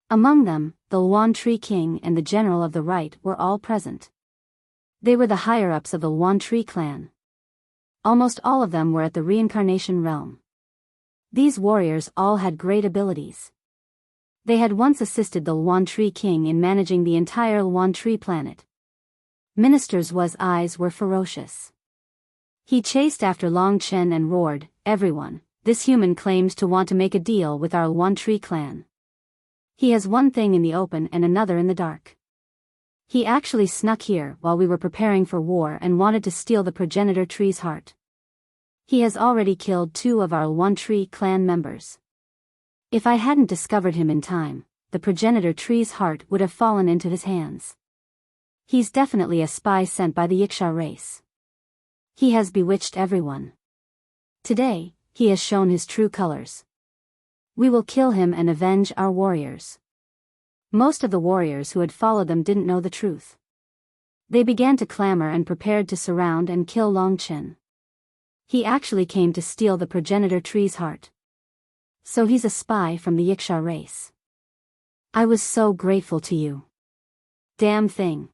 Among them, the Yuan Tree King and the General of the Right were all present. They were the higher-ups of the Yuan Tree clan. Almost all of them were at the reincarnation realm. These warriors all had great abilities. They had once assisted the Yuan Tree King in managing the entire Yuan Tree planet. Minister Zhuo's eyes were ferocious. He chased after Long Chen and roared, "Everyone, this human claims to want to make a deal with our Yuan Tree clan. He has one thing in the open and another in the dark. He actually snuck here while we were preparing for war and wanted to steal the progenitor tree's heart. He has already killed 2 of our Yuan Tree clan members. If I hadn't discovered him in time, the progenitor tree's heart would have fallen into his hands. He's definitely a spy sent by the Wuxia race. He has bewitched everyone. Today, he has shown his true colors. We will kill him and avenge our warriors." Most of the warriors who had followed them didn't know the truth. They began to clamor and prepared to surround and kill Long Chen. He actually came to steal the progenitor tree's heart. So he's a spy from the Wuxia race. I was so grateful to you. Damn thing.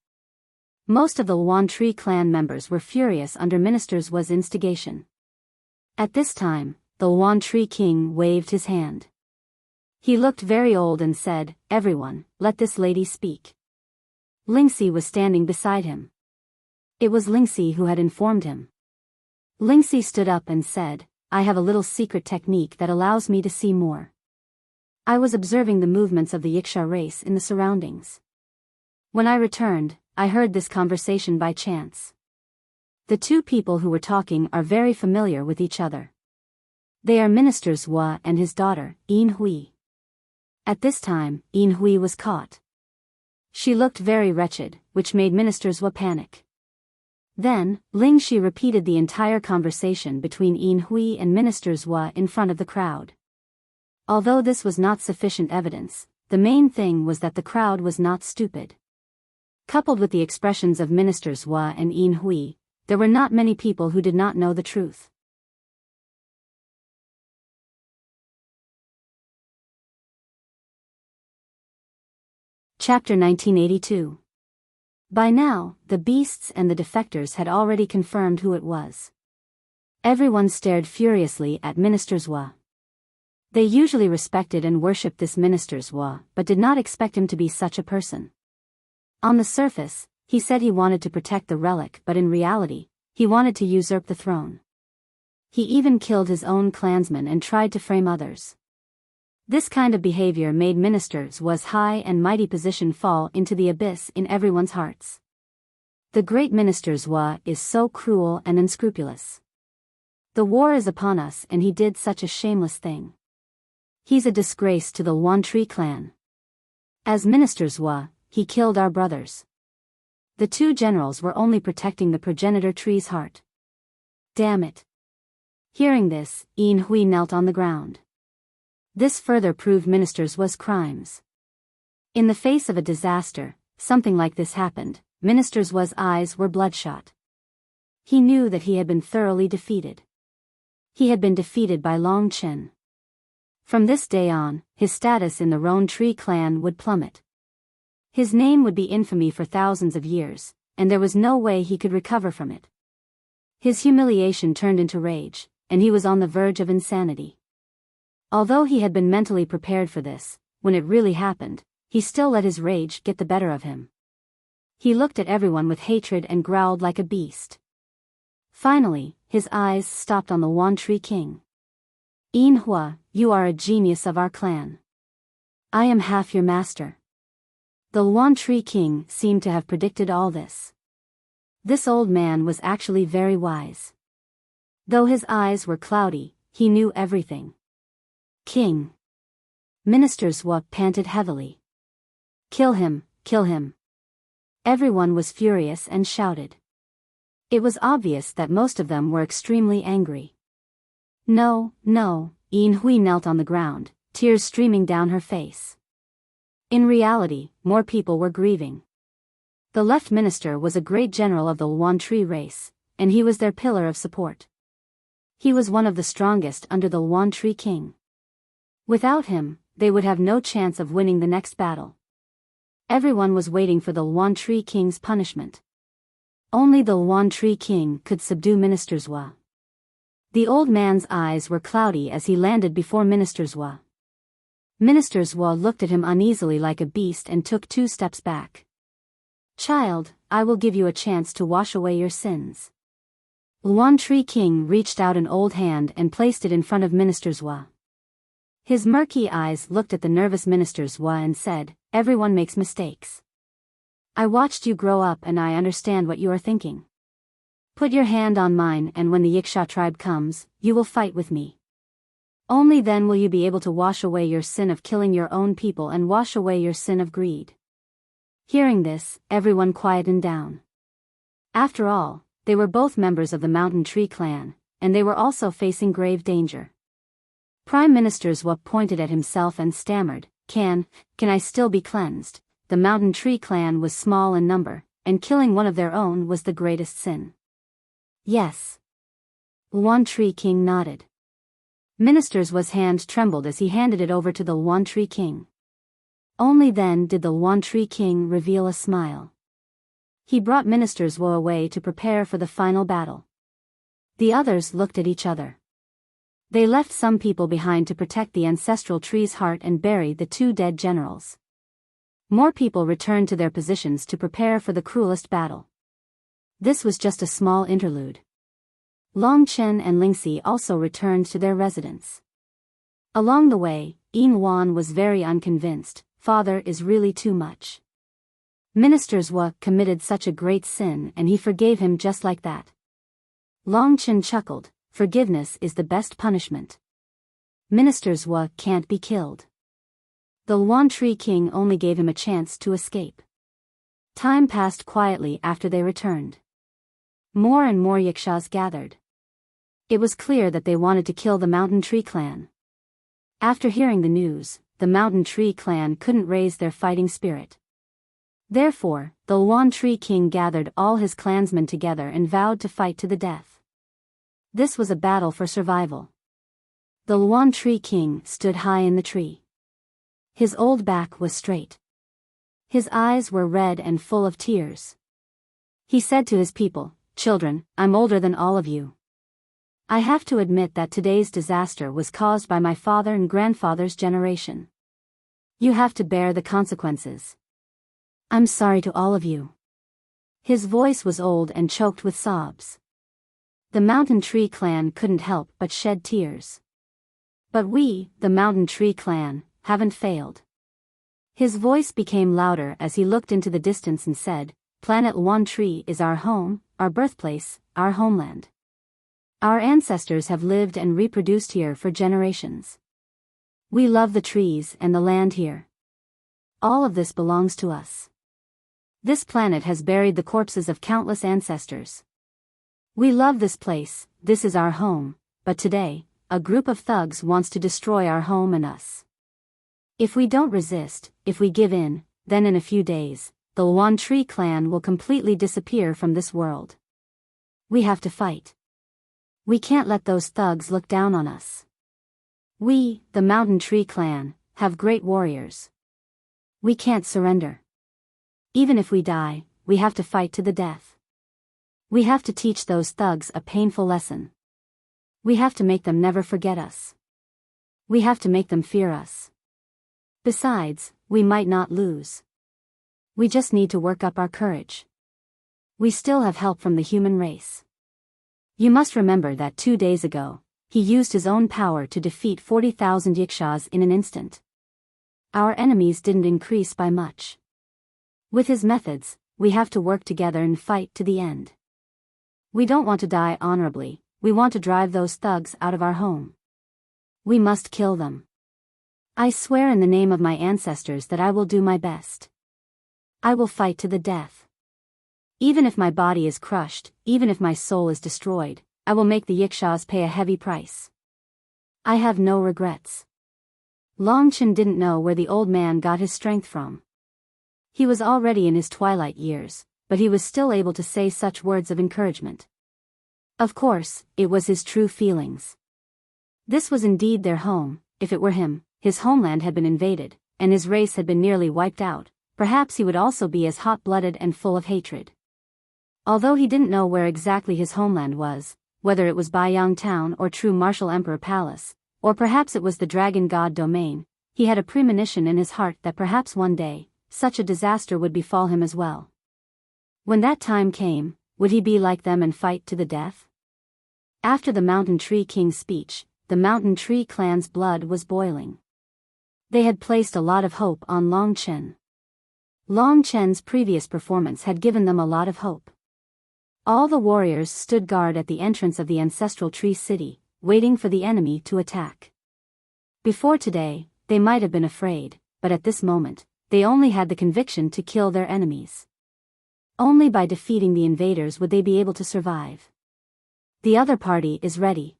Most of the Yuan Tree clan members were furious under Minister Zhuo's instigation. At this time, the Yuan Tree King waved his hand. He looked very old and said, "Everyone, let this lady speak." Lingxi was standing beside him. It was Lingxi who had informed him. Lingxi stood up and said, "I have a little secret technique that allows me to see more. I was observing the movements of the Wuxia race in the surroundings. When I returned, I heard this conversation by chance. The 2 people who were talking are very familiar with each other. They are Minister Zhuo and his daughter, Yin Hui." At this time, Yin Hui was caught. She looked very wretched, which made Minister Zhua panic. Then, Ling Shi repeated the entire conversation between Yin Hui and Minister Zhua in front of the crowd. Although this was not sufficient evidence, the main thing was that the crowd was not stupid. Coupled with the expressions of Minister Zhua and Yin Hui, there were not many people who did not know the truth. Chapter 1982. By now, the beasts and the defectors had already confirmed who it was. Everyone stared furiously at Minister Zhua. They usually respected and worshipped this Minister Zhua, but did not expect him to be such a person. On the surface, he said he wanted to protect the relic, but in reality, he wanted to usurp the throne. He even killed his own clansmen and tried to frame others. This kind of behavior made Minister Zhua's high and mighty position fall into the abyss in everyone's hearts. The great Minister Zhua is so cruel and unscrupulous. The war is upon us and he did such a shameless thing. He's a disgrace to the Wantree clan. As Minister Zhua, he killed our brothers. The two generals were only protecting the progenitor tree's heart. Damn it. Hearing this, Yin Hui knelt on the ground. This further proved Minister Zhua's crimes. In the face of a disaster, something like this happened, Minister Zhua's eyes were bloodshot. He knew that he had been thoroughly defeated. He had been defeated by Long Chen. From this day on, his status in the Roan Tree clan would plummet. His name would be infamy for thousands of years, and there was no way he could recover from it. His humiliation turned into rage, and he was on the verge of insanity. Although he had been mentally prepared for this, when it really happened, he still let his rage get the better of him. He looked at everyone with hatred and growled like a beast. Finally, his eyes stopped on the Wantree king. Yin Hua, you are a genius of our clan. I am half your master. The Wantree king seemed to have predicted all this. This old man was actually very wise. Though his eyes were cloudy, he knew everything. King. Minister Zhua panted heavily. Kill him, kill him. Everyone was furious and shouted. It was obvious that most of them were extremely angry. No, no, Yin Hui knelt on the ground, tears streaming down her face. In reality, more people were grieving. The left minister was a great general of the Wantree race, and he was their pillar of support. He was one of the strongest under the Wantree king. Without him, they would have no chance of winning the next battle. Everyone was waiting for the Wantree king's punishment. Only the Wantree king could subdue Minister Zhua. The old man's eyes were cloudy as he landed before Minister Zhua. Minister Zhua looked at him uneasily like a beast and took 2 steps back. Child, I will give you a chance to wash away your sins. Wantree king reached out an old hand and placed it in front of Minister Zhua. His murky eyes looked at the nervous Minister Zhua and said, everyone makes mistakes. I watched you grow up and I understand what you are thinking. Put your hand on mine and when the Wuxia tribe comes, you will fight with me. Only then will you be able to wash away your sin of killing your own people and wash away your sin of greed. Hearing this, everyone quietened down. After all, they were both members of the Mountain Tree clan, and they were also facing grave danger. Prime Minister Zhua pointed at himself and stammered, Can I still be cleansed? The Mountain Tree clan was small in number, and killing one of their own was the greatest sin. Yes. Wantree king nodded. Minister Zhua's hand trembled as he handed it over to the Wantree king. Only then did the Wantree king reveal a smile. He brought Minister Zhua away to prepare for the final battle. The others looked at each other. They left some people behind to protect the ancestral tree's heart and bury the 2 dead generals. More people returned to their positions to prepare for the cruelest battle. This was just a small interlude. Long Chen and Lingxi also returned to their residence. Along the way, Yin Wan was very unconvinced. Father is really too much. Minister Zhua committed such a great sin and he forgave him just like that. Long Chen chuckled, forgiveness is the best punishment. Minister Zhua can't be killed. The Wantree king only gave him a chance to escape. Time passed quietly after they returned. More and more Yakshas gathered. It was clear that they wanted to kill the Mountain Tree clan. After hearing the news, the Mountain Tree clan couldn't raise their fighting spirit. Therefore, the Luan Tree King gathered all his clansmen together and vowed to fight to the death. This was a battle for survival. The Luan Tree King stood high in the tree. His old back was straight. His eyes were red and full of tears. He said to his people, "Children, I'm older than all of you. I have to admit that today's disaster was caused by my father and grandfather's generation. You have to bear the consequences. I'm sorry to all of you." His voice was old and choked with sobs. The Mountain Tree clan couldn't help but shed tears. But we, the Mountain Tree clan, haven't failed. His voice became louder as he looked into the distance and said, "Planet Luan Tree is our home, our birthplace, our homeland. Our ancestors have lived and reproduced here for generations. We love the trees and the land here. All of this belongs to us. This planet has buried the corpses of countless ancestors. We love this place, this is our home, but today, a group of thugs wants to destroy our home and us. If we don't resist, if we give in, then in a few days, the Luan Tree clan will completely disappear from this world. We have to fight. We can't let those thugs look down on us. We, the Mountain Tree clan, have great warriors. We can't surrender. Even if we die, we have to fight to the death. We have to teach those thugs a painful lesson. We have to make them never forget us. We have to make them fear us. Besides, we might not lose. We just need to work up our courage. We still have help from the human race. You must remember that 2 days ago, he used his own power to defeat 40,000 Yakshas in an instant. Our enemies didn't increase by much. With his methods, we have to work together and fight to the end. We don't want to die honorably, we want to drive those thugs out of our home. We must kill them. I swear in the name of my ancestors that I will do my best. I will fight to the death. Even if my body is crushed, even if my soul is destroyed, I will make the Yakshas pay a heavy price. I have no regrets." Longchen didn't know where the old man got his strength from. He was already in his twilight years, but he was still able to say such words of encouragement. Of course, it was his true feelings. This was indeed their home. If it were him, his homeland had been invaded, and his race had been nearly wiped out, perhaps he would also be as hot-blooded and full of hatred. Although he didn't know where exactly his homeland was, whether it was Biyao town or true Martial Emperor Palace, or perhaps it was the Dragon God domain, he had a premonition in his heart that perhaps one day, such a disaster would befall him as well. When that time came, would he be like them and fight to the death? After the Mountain Tree King's speech, the Mountain Tree clan's blood was boiling. They had placed a lot of hope on Longchen. Longchen's previous performance had given them a lot of hope. All the warriors stood guard at the entrance of the Ancestral Tree City, waiting for the enemy to attack. Before today, they might have been afraid, but at this moment, they only had the conviction to kill their enemies. Only by defeating the invaders would they be able to survive. The other party is ready.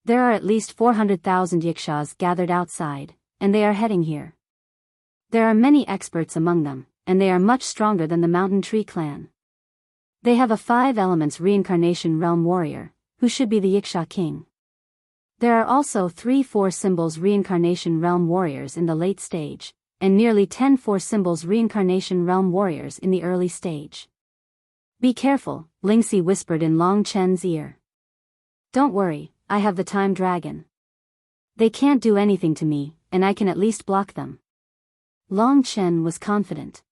There are at least 400,000 Yakshas gathered outside, and they are heading here. There are many experts among them, and they are much stronger than the Mountain Tree clan. They have a 5 elements reincarnation realm warrior, who should be the Yaksha king. There are also 3 4 symbols reincarnation realm warriors in the late stage, and nearly 10 4 symbols reincarnation realm warriors in the early stage. Be careful, Lingxi whispered in Long Chen's ear. Don't worry, I have the time dragon. They can't do anything to me, and I can at least block them. Long Chen was confident.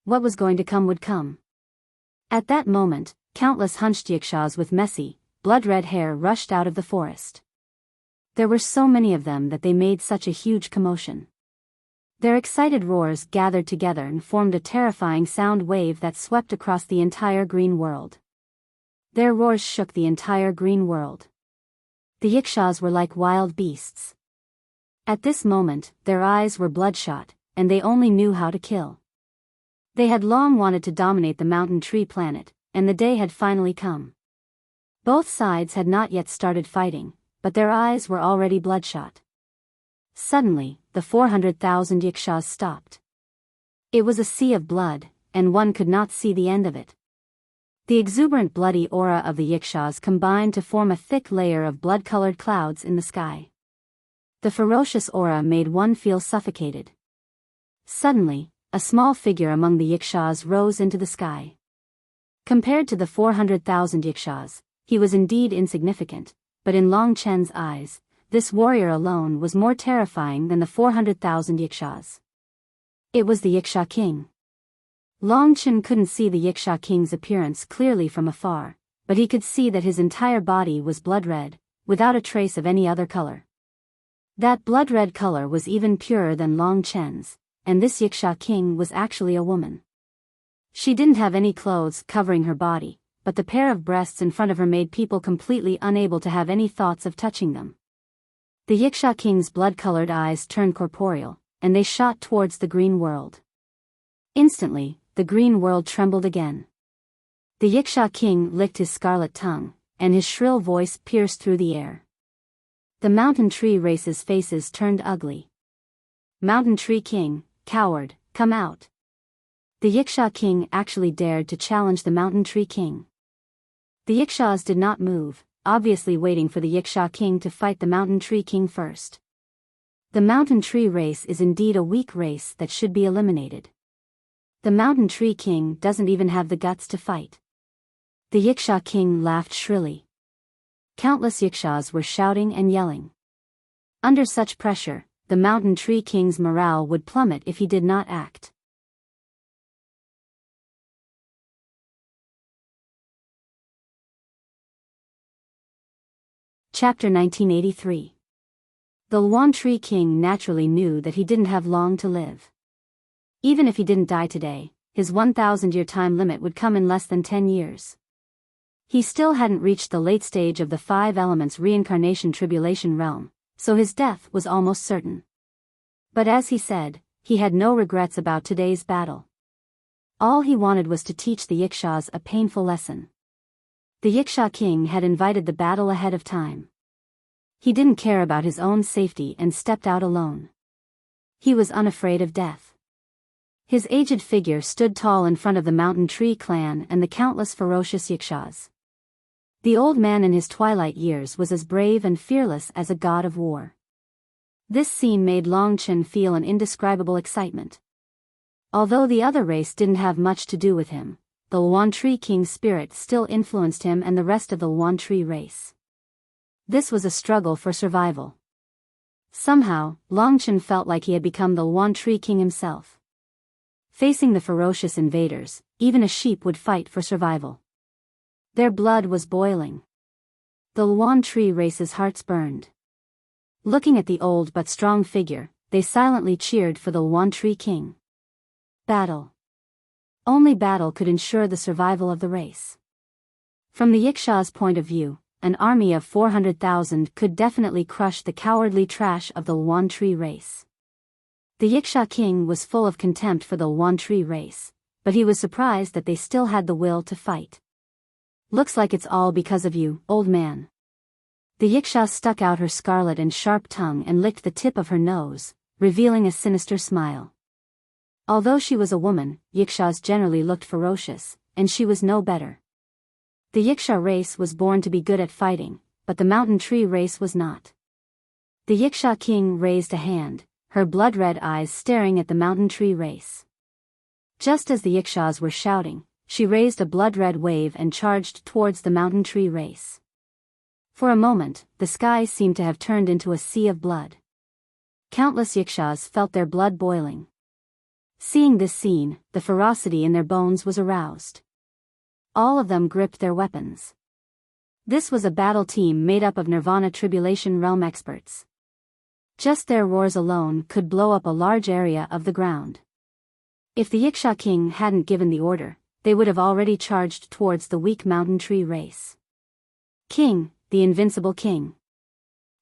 What was going to come would come. At that moment, countless hunched Yakshas with messy, blood-red hair rushed out of the forest. There were so many of them that they made such a huge commotion. Their excited roars gathered together and formed a terrifying sound wave that swept across the entire green world. Their roars shook the entire green world. The Yakshas were like wild beasts. At this moment, their eyes were bloodshot, and they only knew how to kill. They had long wanted to dominate the mountain tree planet, and the day had finally come. Both sides had not yet started fighting, but their eyes were already bloodshot. Suddenly, the 400,000 Yikshaws stopped. It was a sea of blood, and one could not see the end of it. The exuberant bloody aura of the Yikshaws combined to form a thick layer of blood-colored clouds in the sky. The ferocious aura made one feel suffocated. Suddenly, a small figure among the Yikshaws rose into the sky. Compared to the 400,000 Yikshaws, he was indeed insignificant, but in Long Chen's eyes, this warrior alone was more terrifying than the 400,000 Yikshaws. It was the Yiksha king. Long Chen couldn't see the Yiksha king's appearance clearly from afar, but he could see that his entire body was blood-red, without a trace of any other color. That blood-red color was even purer than Long Chen's, and this Yiksha king was actually a woman. She didn't have any clothes covering her body, but the pair of breasts in front of her made people completely unable to have any thoughts of touching them. The Yiksha king's blood-colored eyes turned corporeal, and they shot towards the green world. Instantly, the green world trembled again. The Yiksha king licked his scarlet tongue, and his shrill voice pierced through the air. The mountain tree race's faces turned ugly. Mountain tree king, coward, come out. The Yiksha king actually dared to challenge the mountain tree king. The Yikshaws did not move, obviously waiting for the Yiksha king to fight the mountain tree king first. The mountain tree race is indeed a weak race that should be eliminated. The mountain tree king doesn't even have the guts to fight. The Yiksha king laughed shrilly. Countless Yikshaws were shouting and yelling. Under such pressure, the mountain tree king's morale would plummet if he did not act. Chapter 1983. The Luan Tree King naturally knew that he didn't have long to live. Even if he didn't die today, his 1,000-year time limit would come in less than 10 years. He still hadn't reached the late stage of the 5 elements reincarnation tribulation realm, so his death was almost certain. But as he said, he had no regrets about today's battle. All he wanted was to teach the Yikshaws a painful lesson. The Yiksha king had invited the battle ahead of time. He didn't care about his own safety and stepped out alone. He was unafraid of death. His aged figure stood tall in front of the mountain tree clan and the countless ferocious Yikshaws. The old man in his twilight years was as brave and fearless as a god of war. This scene made Long Chen feel an indescribable excitement. Although the other race didn't have much to do with him, the Luan Tree King's spirit still influenced him and the rest of the Luan Tree race. This was a struggle for survival. Somehow, Long Chen felt like he had become the Luan Tree King himself. Facing the ferocious invaders, even a sheep would fight for survival. Their blood was boiling. The Luan Tree race's hearts burned. Looking at the old but strong figure, they silently cheered for the Luan Tree King. Battle. Only battle could ensure the survival of the race. From the Yiksha's point of view, an army of 400,000 could definitely crush the cowardly trash of the Luan Tree race. The Yiksha king was full of contempt for the Luan Tree race, but he was surprised that they still had the will to fight. Looks like it's all because of you, old man. The Yiksha stuck out her scarlet and sharp tongue and licked the tip of her nose, revealing a sinister smile. Although she was a woman, Yikshas generally looked ferocious, and she was no better. The Yiksha race was born to be good at fighting, but the mountain tree race was not. The Yiksha king raised a hand, her blood-red eyes staring at the mountain tree race. Just as the Yikshas were shouting, she raised a blood-red wave and charged towards the mountain tree race. For a moment, the sky seemed to have turned into a sea of blood. Countless Yikshas felt their blood boiling. Seeing this scene, the ferocity in their bones was aroused. All of them gripped their weapons. This was a battle team made up of Nirvana Tribulation Realm experts. Just their roars alone could blow up a large area of the ground. If the Yiksha king hadn't given the order, they would have already charged towards the weak mountain tree race. King, the invincible king.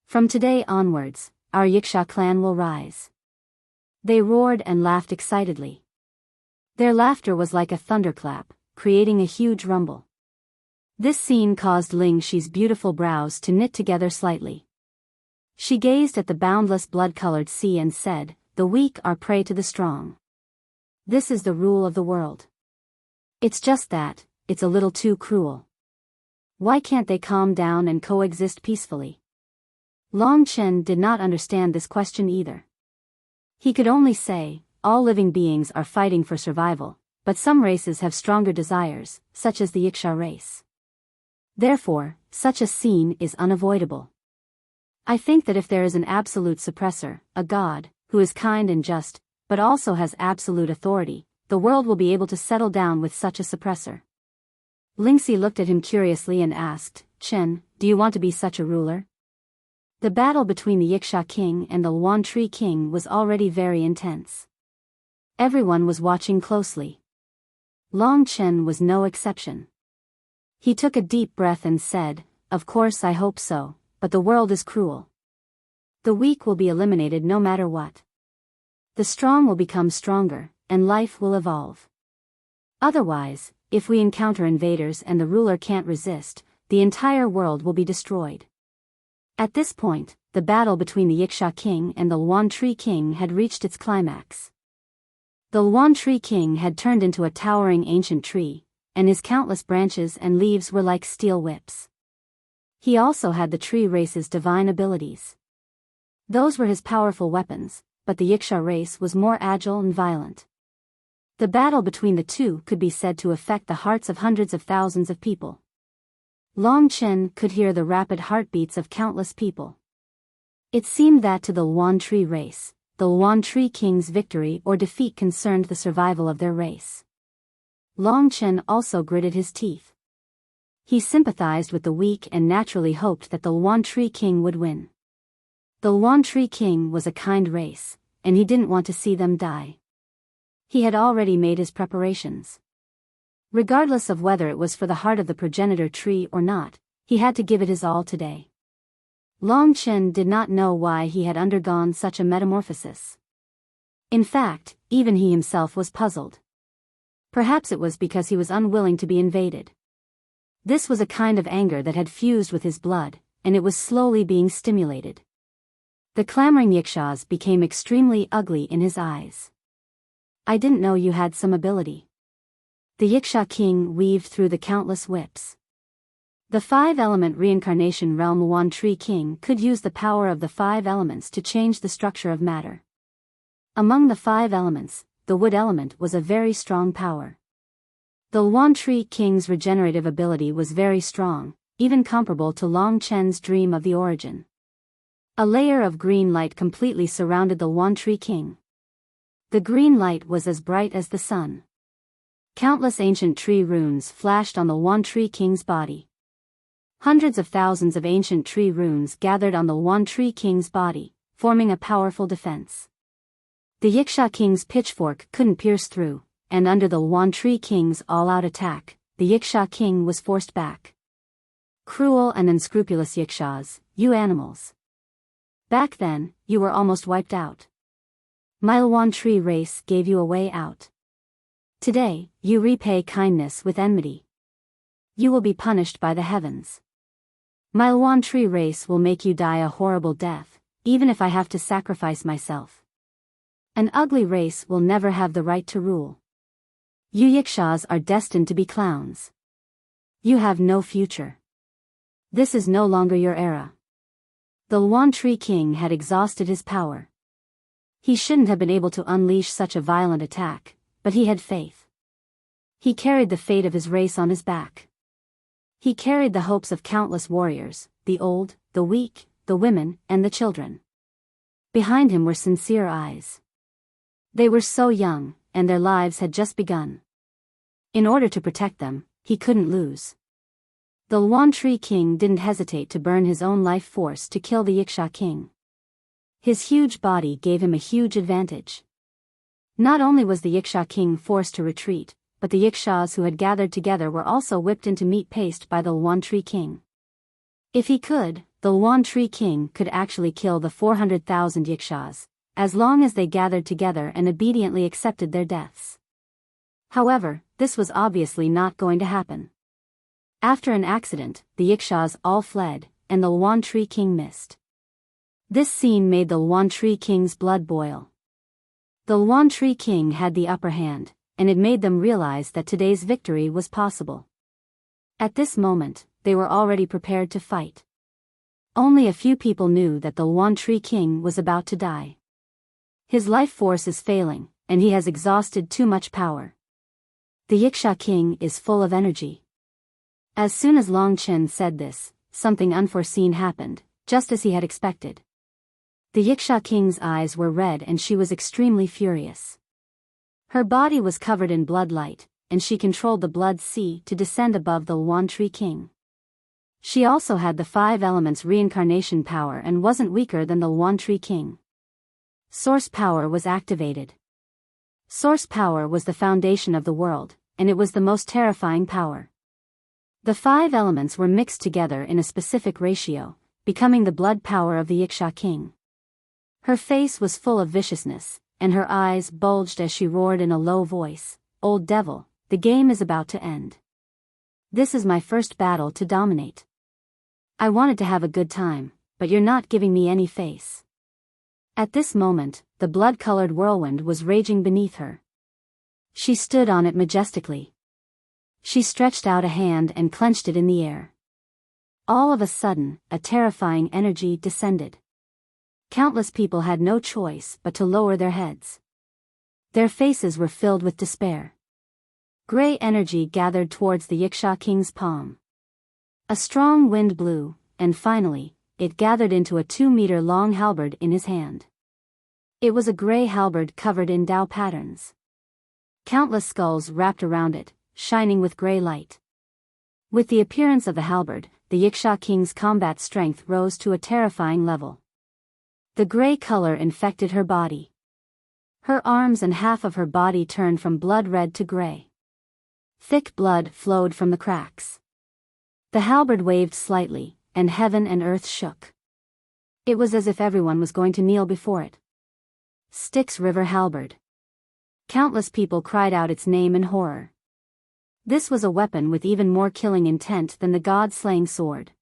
From today onwards, our Yiksha clan will rise. They roared and laughed excitedly. Their laughter was like a thunderclap, creating a huge rumble. This scene caused Ling Shi's beautiful brows to knit together slightly. She gazed at the boundless blood-colored sea and said, "The weak are prey to the strong. This is the rule of the world. It's just that, it's a little too cruel. Why can't they calm down and coexist peacefully?" Long Chen did not understand this question either. He could only say, all living beings are fighting for survival, but some races have stronger desires, such as the Wuxia race. Therefore, such a scene is unavoidable. I think that if there is an absolute suppressor, a god, who is kind and just, but also has absolute authority, the world will be able to settle down with such a suppressor. Lingxi looked at him curiously and asked, "Chen, do you want to be such a ruler?" The battle between the Wuxia king and the Luan Tree king was already very intense. Everyone was watching closely. Long Chen was no exception. He took a deep breath and said, "Of course I hope so, but the world is cruel. The weak will be eliminated no matter what. The strong will become stronger, and life will evolve. Otherwise, if we encounter invaders and the ruler can't resist, the entire world will be destroyed." At this point, the battle between the Wuxia king and the Luan Tree king had reached its climax. The Luan Tree king had turned into a towering ancient tree, and his countless branches and leaves were like steel whips. He also had the tree race's divine abilities. Those were his powerful weapons, but the Wuxia race was more agile and violent. The battle between the two could be said to affect the hearts of hundreds of thousands of people. Long Chen could hear the rapid heartbeats of countless people. It seemed that to the Luan Tree race, the Luan Tree king's victory or defeat concerned the survival of their race. Long Chen also gritted his teeth. He sympathized with the weak and naturally hoped that the Luan Tree king would win. The Luan Tree king was a kind race, and he didn't want to see them die. He had already made his preparations. Regardless of whether it was for the heart of the progenitor tree or not, he had to give it his all today. Long Chen did not know why he had undergone such a metamorphosis. In fact, even he himself was puzzled. Perhaps it was because he was unwilling to be invaded. This was a kind of anger that had fused with his blood, and it was slowly being stimulated. The clamoring Wuxias became extremely ugly in his eyes. "I didn't know you had some ability." The Wuxia king weaved through the countless whips. The five-element reincarnation realm Luan Tree king could use the power of the five elements to change the structure of matter. Among the five elements, the wood element was a very strong power. The Luan Tree king's regenerative ability was very strong, even comparable to Long Chen's dream of the origin. A layer of green light completely surrounded the Luan Tree king. The green light was as bright as the sun. Countless ancient tree runes flashed on the Luan Tree king's body. Hundreds of thousands of ancient tree runes gathered on the Luan Tree king's body, forming a powerful defense. The Wuxia king's pitchfork couldn't pierce through, and under the Luan Tree king's all-out attack, the Wuxia king was forced back. Cruel and unscrupulous Wuxias, you animals. Back then, you were almost wiped out. My Luan Tree race gave you a way out. Today, you repay kindness with enmity. You will be punished by the heavens. My Luan Tree race will make you die a horrible death, even if I have to sacrifice myself. An ugly race will never have the right to rule. You Wuxias are destined to be clowns. You have no future. This is no longer your era. The Luan Tree king had exhausted his power. He shouldn't have been able to unleash such a violent attack, but he had faith. He carried the fate of his race on his back. He carried the hopes of countless warriors, the old, the weak, the women, and the children. Behind him were sincere eyes. They were so young, and their lives had just begun. In order to protect them, he couldn't lose. The Luan Tree king didn't hesitate to burn his own life force to kill the Wuxia king. His huge body gave him a huge advantage. Not only was the Wuxia king forced to retreat, but the Wuxias who had gathered together were also whipped into meat paste by the Luan Tree king. If he could, the Luan Tree king could actually kill the 400,000 Wuxias, as long as they gathered together and obediently accepted their deaths. However, this was obviously not going to happen. After an accident, the Yikshaws all fled, and the Luan Tree King missed. This scene made the Luan Tree King's blood boil. The Luan Tree King had the upper hand, and it made them realize that today's victory was possible. At this moment, they were already prepared to fight. Only a few people knew that the Luan Tree King was about to die. His life force is failing, and he has exhausted too much power. The Yiksha King is full of energy. As soon as Long Chen said this, something unforeseen happened, just as he had expected. The Yiksha King's eyes were red and she was extremely furious. Her body was covered in blood light, and she controlled the blood sea to descend above the Luan Tree King. She also had the 5 elements reincarnation power and wasn't weaker than the Luan Tree King. Source power was activated. Source power was the foundation of the world, and it was the most terrifying power. The 5 elements were mixed together in a specific ratio, becoming the blood power of the Yiksha King. Her face was full of viciousness, and her eyes bulged as she roared in a low voice, "Old devil, the game is about to end. This is my first battle to dominate. I wanted to have a good time, but you're not giving me any face." At this moment, the blood-colored whirlwind was raging beneath her. She stood on it majestically. She stretched out a hand and clenched it in the air. All of a sudden, a terrifying energy descended. Countless people had no choice but to lower their heads. Their faces were filled with despair. Gray energy gathered towards the Yiksha King's palm. A strong wind blew, and finally, it gathered into a 2-meter-long halberd in his hand. It was a gray halberd covered in Tao patterns. Countless skulls wrapped around it, shining with gray light. With the appearance of the halberd, the Yiksha King's combat strength rose to a terrifying level. The gray color infected her body. Her arms and half of her body turned from blood red to gray. Thick blood flowed from the cracks. The halberd waved slightly, and heaven and earth shook. It was as if everyone was going to kneel before it. Styx River Halberd. Countless people cried out its name in horror. This was a weapon with even more killing intent than the god-slaying sword.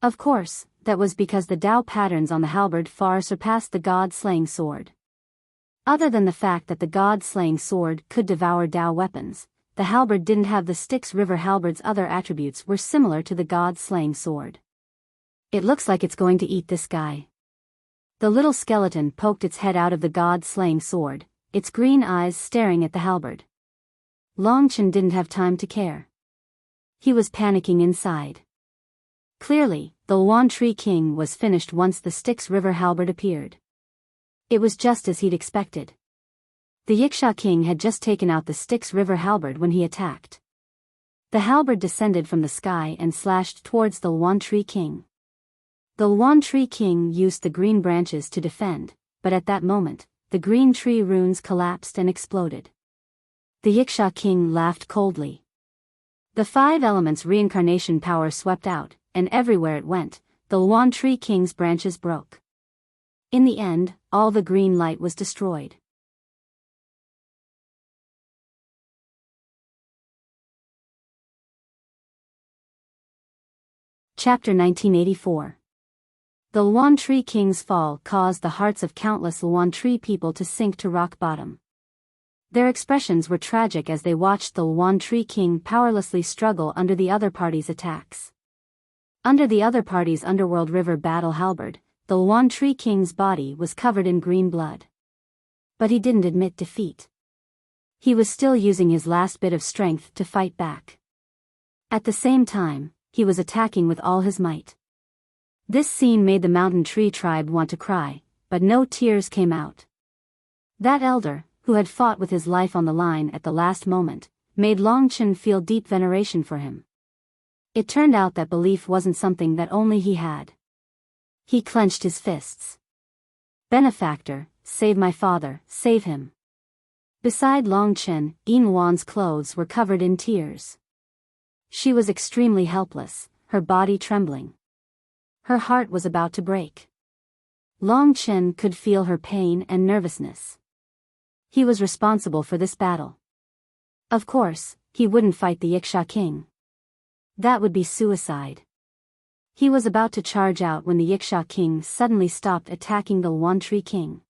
Of course, that was because the Tao patterns on the halberd far surpassed the god-slaying sword. Other than the fact that the god-slaying sword could devour Tao weapons, the halberd didn't have the Styx River halberd's other attributes were similar to the god-slaying sword. It looks like it's going to eat this guy. The little skeleton poked its head out of the god-slaying sword, its green eyes staring at the halberd. Long Chen didn't have time to care. He was panicking inside. Clearly, the Luan Tree King was finished once the Styx River halberd appeared. It was just as he'd expected. The Yiksha King had just taken out the Styx River halberd when he attacked. The halberd descended from the sky and slashed towards the Luan Tree King. The Luan Tree King used the green branches to defend, but at that moment, the green tree runes collapsed and exploded. The Yiksha King laughed coldly. The 5 elements reincarnation power swept out, and everywhere it went, the Luan Tree King's branches broke. In the end, all the green light was destroyed. Chapter 1984. The Luan Tree King's fall caused the hearts of countless Luan Tree people to sink to rock bottom. Their expressions were tragic as they watched the Luan Tree King powerlessly struggle under the other party's attacks. Under the other party's underworld river battle halberd, the Luan Tree King's body was covered in green blood. But he didn't admit defeat. He was still using his last bit of strength to fight back. At the same time, he was attacking with all his might. This scene made the Mountain Tree tribe want to cry, but no tears came out. That elder, who had fought with his life on the line at the last moment, made Long Chen feel deep veneration for him. It turned out that belief wasn't something that only he had. He clenched his fists. "Benefactor, save my father, save him." Beside Long Chen, Yin Wan's clothes were covered in tears. She was extremely helpless, her body trembling. Her heart was about to break. Long Chen could feel her pain and nervousness. He was responsible for this battle. Of course, he wouldn't fight the Yiksha king. That would be suicide. He was about to charge out when the Yiksha king suddenly stopped attacking the Luan Tree king.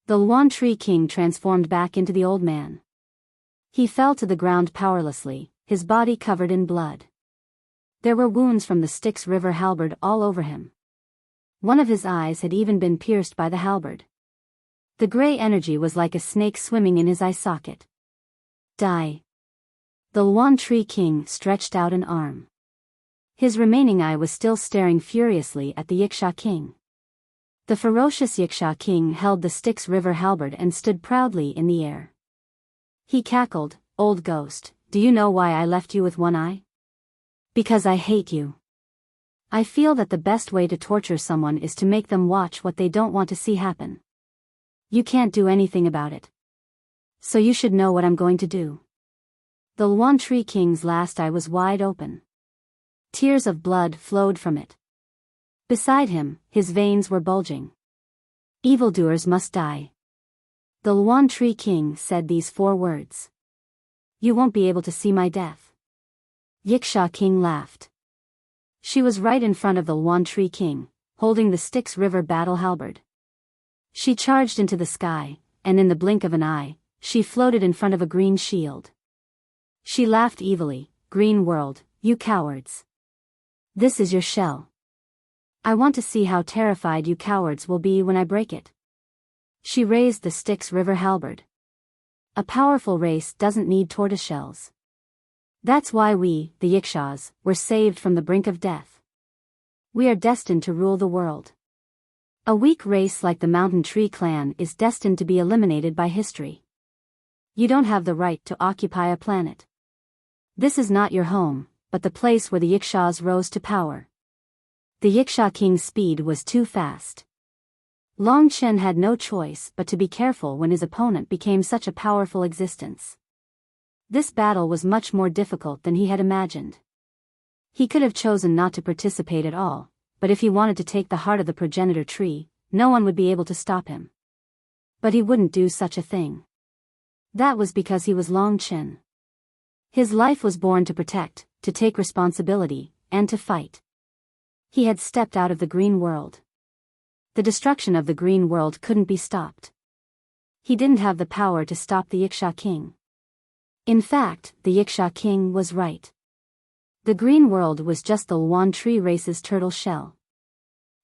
The Luan Tree king transformed back into the old man. He fell to the ground powerlessly, his body covered in blood. There were wounds from the Styx River halberd all over him. One of his eyes had even been pierced by the halberd. The gray energy was like a snake swimming in his eye socket. Die. The Luan Tree king stretched out an arm. His remaining eye was still staring furiously at the Yiksha king. The ferocious Yiksha king held the Styx River halberd and stood proudly in the air. He cackled, "Old ghost, do you know why I left you with one eye? Because I hate you. I feel that the best way to torture someone is to make them watch what they don't want to see happen. You can't do anything about it. So you should know what I'm going to do." The Luan Tree king's last eye was wide open. Tears of blood flowed from it. Beside him, his veins were bulging. "Evildoers must die." The Luan Tree king said these 4 words. "You won't be able to see my death." Yiksha king laughed. She was right in front of the Luan Tree king, holding the Styx River battle halberd. She charged into the sky, and in the blink of an eye, she floated in front of a green shield. She laughed evilly, "Green world, you cowards. This is your shell. I want to see how terrified you cowards will be when I break it." She raised the Styx River halberd. A powerful race doesn't need tortoiseshells. That's why we, the Yikshas, were saved from the brink of death. We are destined to rule the world. A weak race like the Mountain Tree clan is destined to be eliminated by history. You don't have the right to occupy a planet. This is not your home, but the place where the Yikshas rose to power. The Yiksha king's speed was too fast. Long Chen had no choice but to be careful when his opponent became such a powerful existence. This battle was much more difficult than he had imagined. He could have chosen not to participate at all, but if he wanted to take the heart of the progenitor tree, no one would be able to stop him. But he wouldn't do such a thing. That was because he was Long Chen. His life was born to protect, to take responsibility, and to fight. He had stepped out of the green world. The destruction of the green world couldn't be stopped. He didn't have the power to stop the Yiksha king. In fact, the Yiksha king was right. The green world was just the Luan Tree race's turtle shell.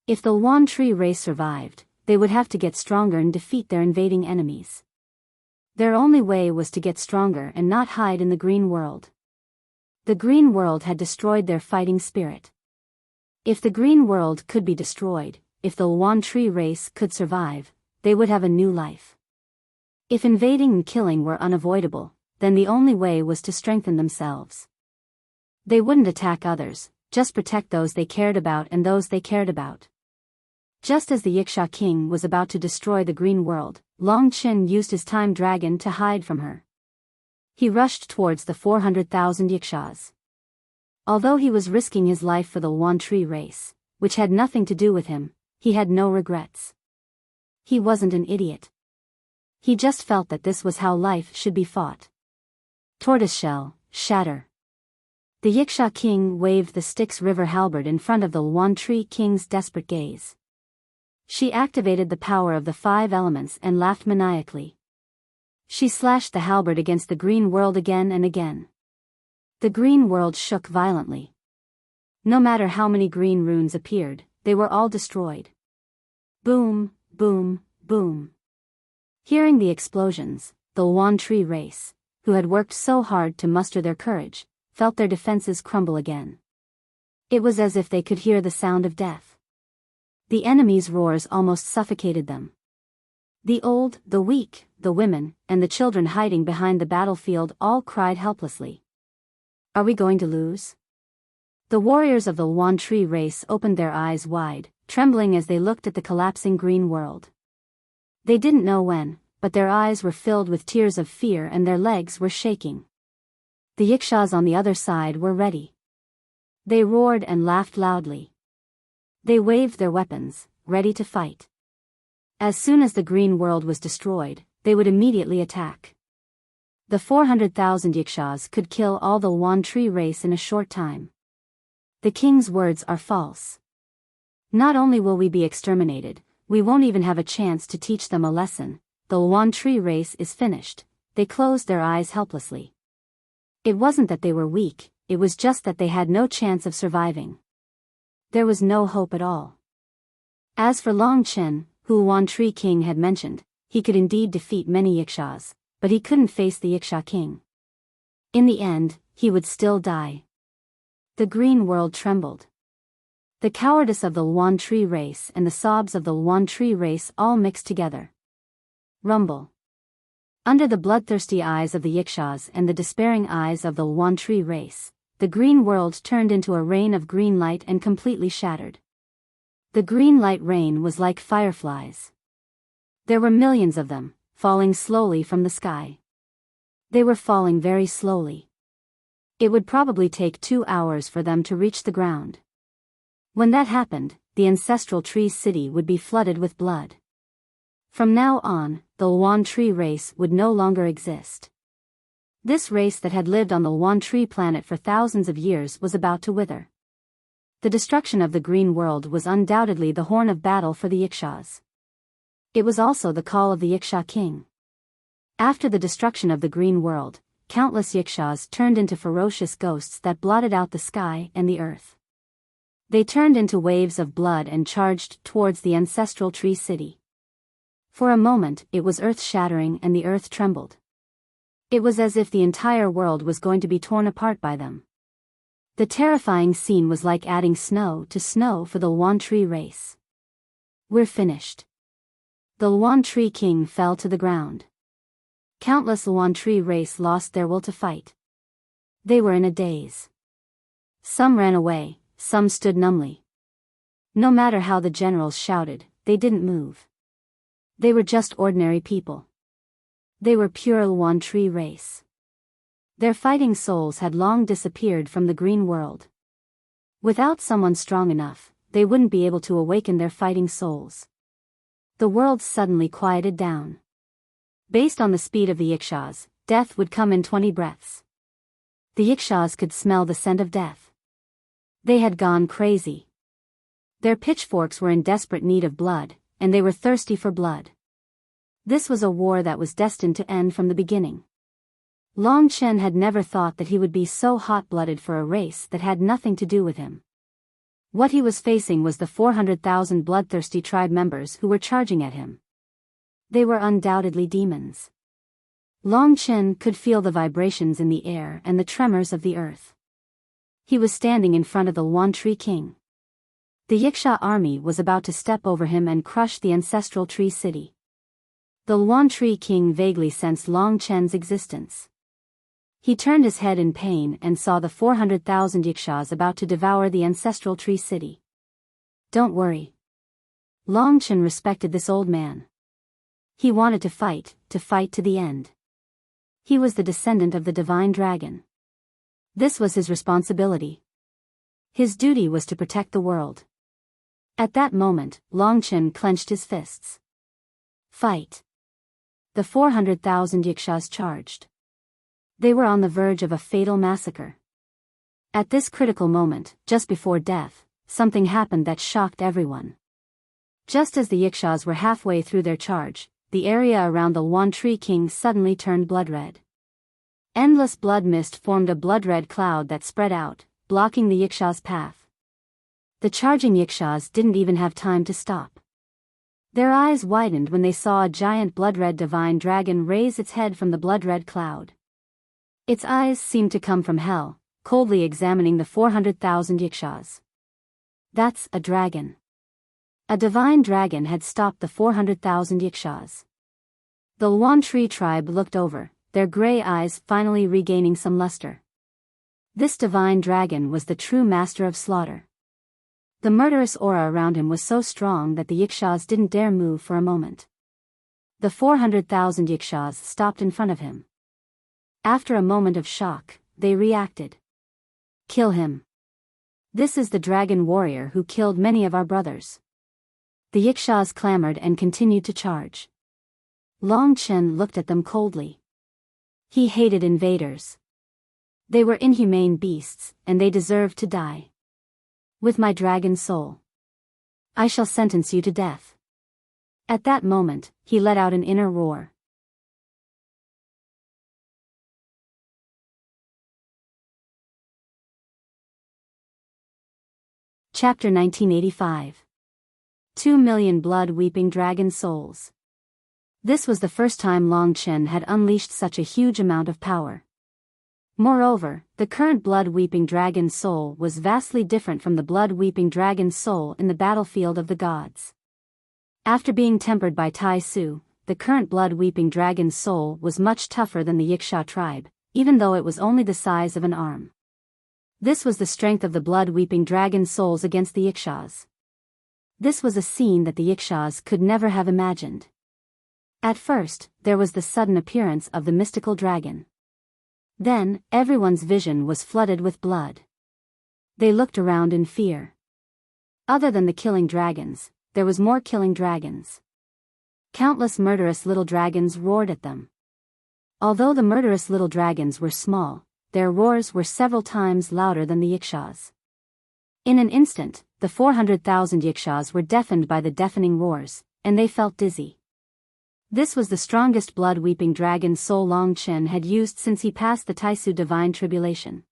If the Luan Tree race survived, they would have to get stronger and defeat their invading enemies. Their only way was to get stronger and not hide in the green world. The green world had destroyed their fighting spirit. If the green world could be destroyed, if the Luan Tree race could survive, they would have a new life. If invading and killing were unavoidable, then the only way was to strengthen themselves. They wouldn't attack others, just protect those they cared about and those they cared about. Just as the Yiksha king was about to destroy the green world, Long Chen used his time dragon to hide from her. He rushed towards the 400,000 Yikshas. Although he was risking his life for the Luan Tree race, which had nothing to do with him, he had no regrets. He wasn't an idiot. He just felt that this was how life should be fought. Tortoiseshell, shatter. The Yiksha king waved the Styx River halberd in front of the Luan Tree king's desperate gaze. She activated the power of the 5 elements and laughed maniacally. She slashed the halberd against the green world again and again. The green world shook violently. No matter how many green runes appeared, they were all destroyed. Boom, boom, boom. Hearing the explosions, the Luan Tree race, who had worked so hard to muster their courage, felt their defenses crumble again. It was as if they could hear the sound of death. The enemy's roars almost suffocated them. The old, the weak, the women, and the children hiding behind the battlefield all cried helplessly. Are we going to lose? The warriors of the Luan Tree race opened their eyes wide, trembling as they looked at the collapsing green world. They didn't know when, but their eyes were filled with tears of fear and their legs were shaking. The Yikshas on the other side were ready. They roared and laughed loudly. They waved their weapons, ready to fight. As soon as the green world was destroyed, they would immediately attack. The 400,000 Yakshas could kill all the Yuan tree race in a short time. The king's words are false. Not only will we be exterminated, we won't even have a chance to teach them a lesson. The Yuan tree race is finished. They closed their eyes helplessly. It wasn't that they were weak, it was just that they had no chance of surviving. There was no hope at all. As for Long Chen, who Yuan tree king had mentioned, he could indeed defeat many Yakshas, but he couldn't face the Yaksha king. In the end, he would still die. The green world trembled. The cowardice of the Yuan tree race and the sobs of the Yuan tree race all mixed together. Rumble. Under the bloodthirsty eyes of the Yakshas and the despairing eyes of the Yuan tree race, the green world turned into a rain of green light and completely shattered. The green light rain was like fireflies. There were millions of them, falling slowly from the sky. They were falling very slowly. It would probably take 2 hours for them to reach the ground. When that happened, the ancestral tree city would be flooded with blood. From now on, the Yuan tree race would no longer exist. This race that had lived on the Yuan tree planet for thousands of years was about to wither. The destruction of the green world was undoubtedly the horn of battle for the Yakshas. It was also the call of the Yaksha king. After the destruction of the green world, countless Yakshas turned into ferocious ghosts that blotted out the sky and the earth. They turned into waves of blood and charged towards the ancestral tree city. For a moment, it was earth-shattering and the earth trembled. It was as if the entire world was going to be torn apart by them. The terrifying scene was like adding snow to snow for the Yuan tree race. We're finished. The Yuan tree king fell to the ground. Countless Yuan tree race lost their will to fight. They were in a daze. Some ran away, some stood numbly. No matter how the generals shouted, they didn't move. They were just ordinary people. They were pure Yuan tree race. Their fighting souls had long disappeared from the green world. Without someone strong enough, they wouldn't be able to awaken their fighting souls. The world suddenly quieted down. Based on the speed of the Yakshas, death would come in 20 breaths. The Yakshas could smell the scent of death. They had gone crazy. Their pitchforks were in desperate need of blood, and they were thirsty for blood. This was a war that was destined to end from the beginning. Long Chen had never thought that he would be so hot-blooded for a race that had nothing to do with him. What he was facing was the 400,000 bloodthirsty tribe members who were charging at him. They were undoubtedly demons. Long Chen could feel the vibrations in the air and the tremors of the earth. He was standing in front of the Yuan tree king. The Yaksha army was about to step over him and crush the ancestral tree city. The Yuan tree king vaguely sensed Long Chen's existence. He turned his head in pain and saw the 400,000 Yakshas about to devour the ancestral tree city. Don't worry. Long Chen respected this old man. He wanted to fight to the end. He was the descendant of the divine dragon. This was his responsibility. His duty was to protect the world. At that moment, Long Chen clenched his fists. Fight. The 400,000 Yakshas charged. They were on the verge of a fatal massacre. At this critical moment, just before death, something happened that shocked everyone. Just as the Yakshas were halfway through their charge, the area around the Yuan tree king suddenly turned blood red. Endless blood mist formed a blood-red cloud that spread out, blocking the Yakshas' path. The charging Yakshas didn't even have time to stop. Their eyes widened when they saw a giant blood-red divine dragon raise its head from the blood-red cloud. Its eyes seemed to come from hell, coldly examining the 400,000 Yakshas. That's a dragon. A divine dragon had stopped the 400,000 Yakshas. The Yuan tree tribe looked over, their gray eyes finally regaining some luster. This divine dragon was the true master of slaughter. The murderous aura around him was so strong that the Yakshas didn't dare move for a moment. The 400,000 Yakshas stopped in front of him. After a moment of shock, they reacted. Kill him. This is the dragon warrior who killed many of our brothers. The Yakshas clamored and continued to charge. Long Chen looked at them coldly. He hated invaders. They were inhumane beasts, and they deserved to die. With my dragon soul, I shall sentence you to death. At that moment, he let out an inner roar. Chapter 1985. 2,000,000 blood-weeping dragon souls. This was the first time Long Chen had unleashed such a huge amount of power. Moreover, the current blood-weeping dragon soul was vastly different from the blood-weeping dragon soul in the battlefield of the gods. After being tempered by Tai Su, the current blood-weeping dragon soul was much tougher than the Wuxia tribe, even though it was only the size of an arm. This was the strength of the blood-weeping dragon souls against the Wuxias. This was a scene that the Wuxias could never have imagined. At first, there was the sudden appearance of the mystical dragon. Then, everyone's vision was flooded with blood. They looked around in fear. Other than the killing dragons, there was more killing dragons. Countless murderous little dragons roared at them. Although the murderous little dragons were small, their roars were several times louder than the Wuxias. In an instant, the 400,000 Wuxias were deafened by the deafening roars, and they felt dizzy. This was the strongest blood-weeping dragon soul Long Chen had used since he passed the Taisu divine tribulation.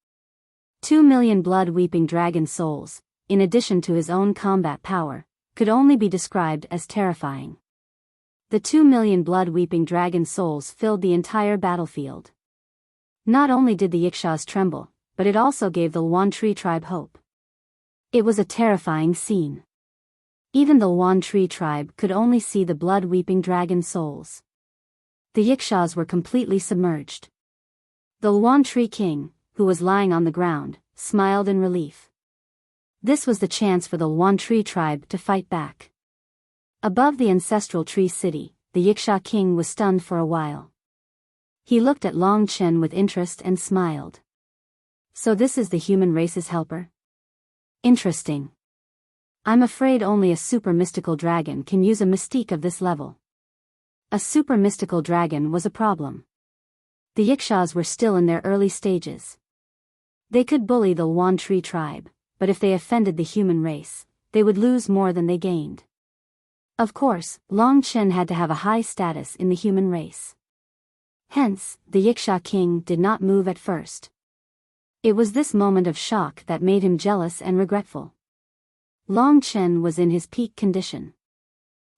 2,000,000 blood-weeping dragon souls, in addition to his own combat power, could only be described as terrifying. The 2,000,000 blood-weeping dragon souls filled the entire battlefield. Not only did the Wuxias tremble, but it also gave the Luan Tree tribe hope. It was a terrifying scene. Even the Luan Tree tribe could only see the blood-weeping dragon souls. The Wuxias were completely submerged. The Luan Tree king, who was lying on the ground, smiled in relief. This was the chance for the Luan Tree tribe to fight back. Above the ancestral tree city, the Wuxia king was stunned for a while. He looked at Long Chen with interest and smiled. So this is the human race's helper? Interesting. I'm afraid only a super mystical dragon can use a mystique of this level. A super mystical dragon was a problem. The Wuxias were still in their early stages. They could bully the Luan Tree tribe, but if they offended the human race, they would lose more than they gained. Of course, Long Chen had to have a high status in the human race. Hence, the Wuxia king did not move at first. It was this moment of shock that made him jealous and regretful. Long Chen was in his peak condition.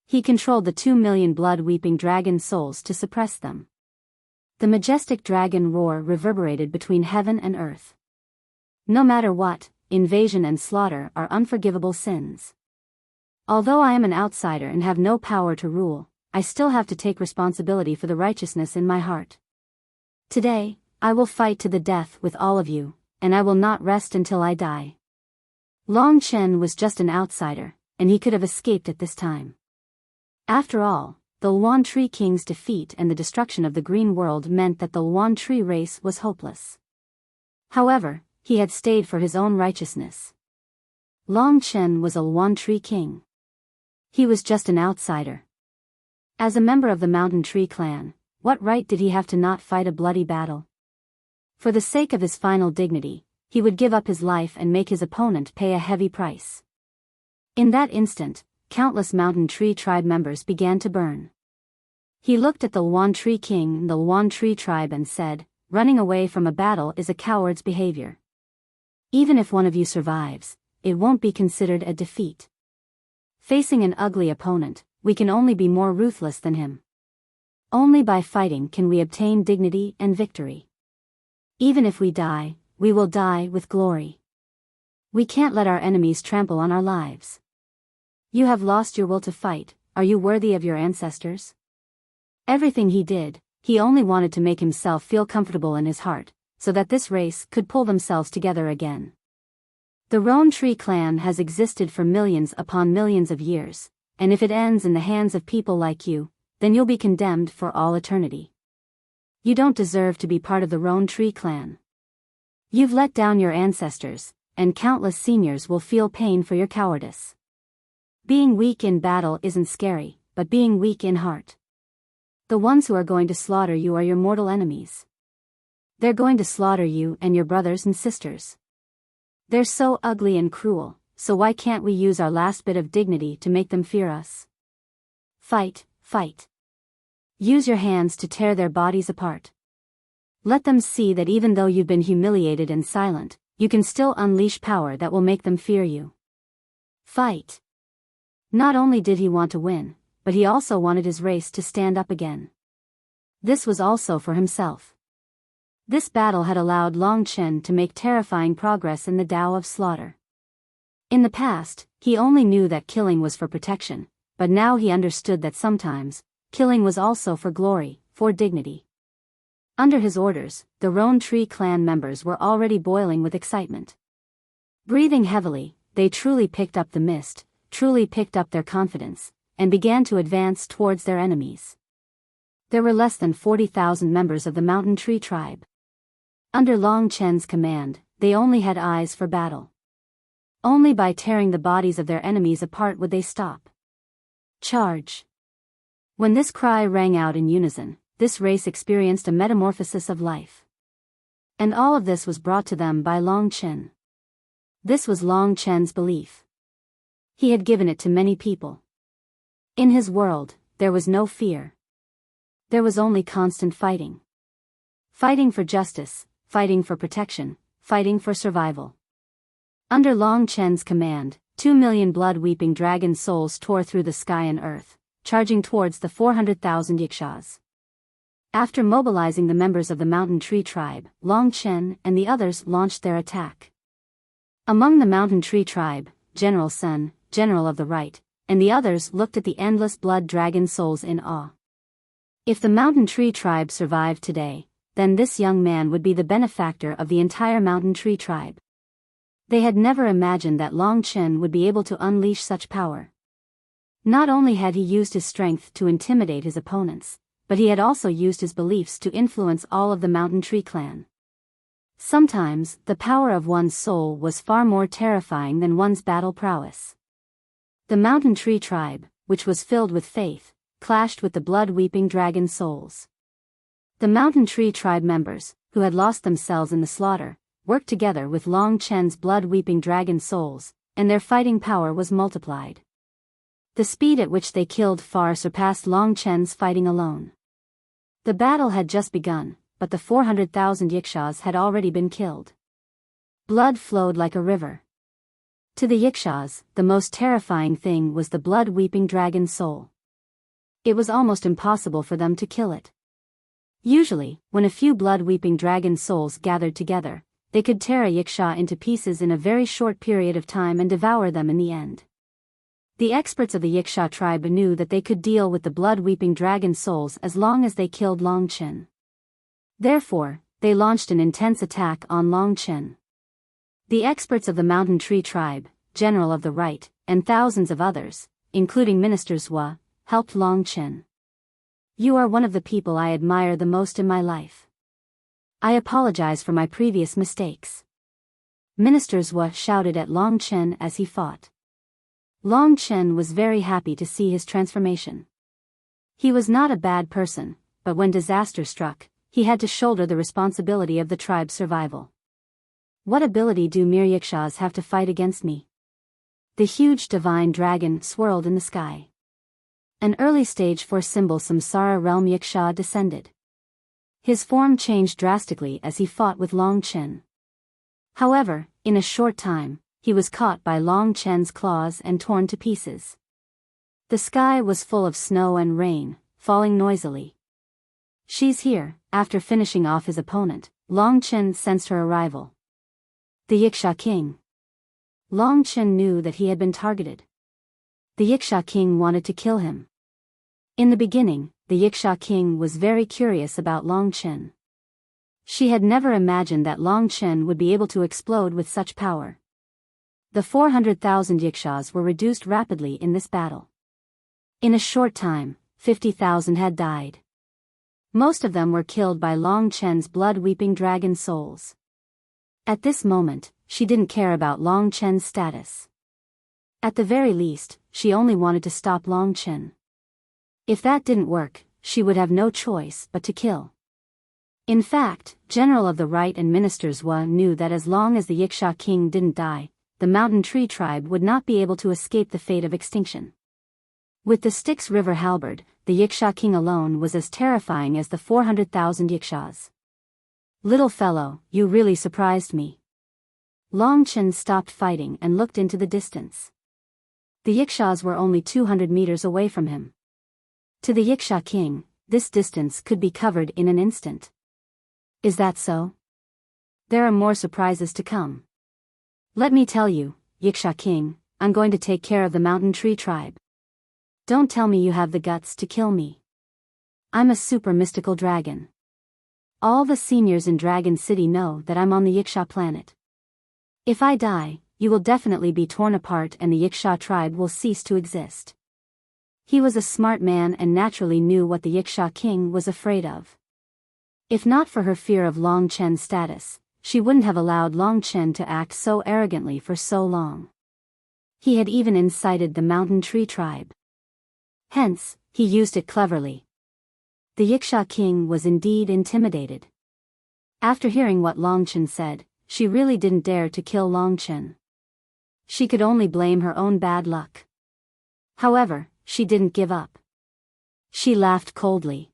He controlled the 2,000,000 blood-weeping dragon souls to suppress them. The majestic dragon roar reverberated between heaven and earth. No matter what, invasion and slaughter are unforgivable sins. Although I am an outsider and have no power to rule, I still have to take responsibility for the righteousness in my heart. Today, I will fight to the death with all of you, and I will not rest until I die. Long Chen was just an outsider, and he could have escaped at this time. After all, the Luan Tree King's defeat and the destruction of the Green World meant that the Luan Tree race was hopeless. However, he had stayed for his own righteousness. Long Chen was a Luan Tree King. He was just an outsider. As a member of the Mountain Tree clan, what right did he have to not fight a bloody battle? For the sake of his final dignity, he would give up his life and make his opponent pay a heavy price. In that instant, countless Mountain Tree tribe members began to burn. He looked at the Luan Tree king and the Luan Tree tribe and said, "Running away from a battle is a coward's behavior. Even if one of you survives, it won't be considered a defeat. Facing an ugly opponent, we can only be more ruthless than him. Only by fighting can we obtain dignity and victory. Even if we die, we will die with glory. We can't let our enemies trample on our lives. You have lost your will to fight. Are you worthy of your ancestors?" Everything he did, he only wanted to make himself feel comfortable in his heart, so that this race could pull themselves together again. The Roan Tree clan has existed for millions upon millions of years, and if it ends in the hands of people like you, then you'll be condemned for all eternity. You don't deserve to be part of the Roan Tree clan. You've let down your ancestors, and countless seniors will feel pain for your cowardice. Being weak in battle isn't scary, but being weak in heart. The ones who are going to slaughter you are your mortal enemies. They're going to slaughter you and your brothers and sisters. They're so ugly and cruel, so why can't we use our last bit of dignity to make them fear us? Fight, fight. Use your hands to tear their bodies apart. Let them see that even though you've been humiliated and silent, you can still unleash power that will make them fear you. Fight. Not only did he want to win, but he also wanted his race to stand up again. This was also for himself. This battle had allowed Long Chen to make terrifying progress in the Tao of slaughter. In the past, he only knew that killing was for protection, but now he understood that sometimes, killing was also for glory, for dignity. Under his orders, the Roan Tree clan members were already boiling with excitement. Breathing heavily, they truly picked up the mist, truly picked up their confidence, and began to advance towards their enemies. There were less than 40,000 members of the Mountain Tree tribe. Under Long Chen's command, they only had eyes for battle. Only by tearing the bodies of their enemies apart would they stop. Charge! When this cry rang out in unison, this race experienced a metamorphosis of life. And all of this was brought to them by Long Chen. This was Long Chen's belief. He had given it to many people. In his world, there was no fear. There was only constant fighting. Fighting for justice, fighting for protection, fighting for survival. Under Long Chen's command, 2 million blood-weeping dragon souls tore through the sky and earth, charging towards the 400,000 Yikshaws. After mobilizing the members of the Mountain Tree tribe, Long Chen and the others launched their attack. Among the Mountain Tree tribe, General Sun, General of the Right, and the others looked at the endless blood dragon souls in awe. If the Mountain Tree tribe survived today, then this young man would be the benefactor of the entire Mountain Tree tribe. They had never imagined that Long Chen would be able to unleash such power. Not only had he used his strength to intimidate his opponents, but he had also used his beliefs to influence all of the Mountain Tree clan. Sometimes, the power of one's soul was far more terrifying than one's battle prowess. The Mountain Tree tribe, which was filled with faith, clashed with the blood-weeping dragon souls. The Mountain Tree tribe members, who had lost themselves in the slaughter, worked together with Long Chen's blood-weeping dragon souls, and their fighting power was multiplied. The speed at which they killed far surpassed Long Chen's fighting alone. The battle had just begun, but the 400,000 Yikshaws had already been killed. Blood flowed like a river. To the Yikshaws, the most terrifying thing was the blood-weeping dragon soul. It was almost impossible for them to kill it. Usually, when a few blood-weeping dragon souls gathered together, they could tear a Yikshaw into pieces in a very short period of time and devour them in the end. The experts of the Yikshaw tribe knew that they could deal with the blood-weeping dragon souls as long as they killed Long Chen. Therefore, they launched an intense attack on Long Chen. The experts of the Mountain Tree tribe, General of the Right, and thousands of others, including Minister Zhua, helped Long Chen. You are one of the people I admire the most in my life. I apologize for my previous mistakes. Minister Zhua shouted at Long Chen as he fought. Long Chen was very happy to see his transformation. He was not a bad person, but when disaster struck, he had to shoulder the responsibility of the tribe's survival. What ability do mere Yikshaws have to fight against me? The huge divine dragon swirled in the sky. An early stage 4 symbol Samsara realm Yikshaw descended. His form changed drastically as he fought with Long Chen. However, in a short time, he was caught by Long Chen's claws and torn to pieces. The sky was full of snow and rain, falling noisily. She's here. After finishing off his opponent, Long Chen sensed her arrival. The Yikshaw King. Long Chen knew that he had been targeted. The Yikshaw King wanted to kill him. In the beginning, the Yikshaw King was very curious about Long Chen. She had never imagined that Long Chen would be able to explode with such power. The 400,000 Yikshaws were reduced rapidly in this battle. In a short time, 50,000 had died. Most of them were killed by Long Chen's blood-weeping dragon souls. At this moment, she didn't care about Long Chen's status. At the very least, she only wanted to stop Long Chen. If that didn't work, she would have no choice but to kill. In fact, General of the Right and Ministers Wa knew that as long as the Yiksha king didn't die, the mountain tree tribe would not be able to escape the fate of extinction. With the Styx River halberd, the Yiksha king alone was as terrifying as the 400,000 Yikshas. Little fellow, you really surprised me. Long Chen stopped fighting and looked into the distance. The Yikshas were only 200 meters away from him. To the Yiksha king, this distance could be covered in an instant. Is that so? There are more surprises to come. Let me tell you, Yiksha king, I'm going to take care of the mountain tree tribe. Don't tell me you have the guts to kill me. I'm a super mystical dragon. All the seniors in Dragon City know that I'm on the Yiksha planet. If I die, you will definitely be torn apart and the Yiksha tribe will cease to exist. He was a smart man and naturally knew what the Yiksha king was afraid of. If not for her fear of Long Chen's status, she wouldn't have allowed Long Chen to act so arrogantly for so long. He had even incited the mountain tree tribe. Hence, he used it cleverly. The Yiksha king was indeed intimidated. After hearing what Long Chen said, she really didn't dare to kill Long Chen. She could only blame her own bad luck. However, she didn't give up. She laughed coldly.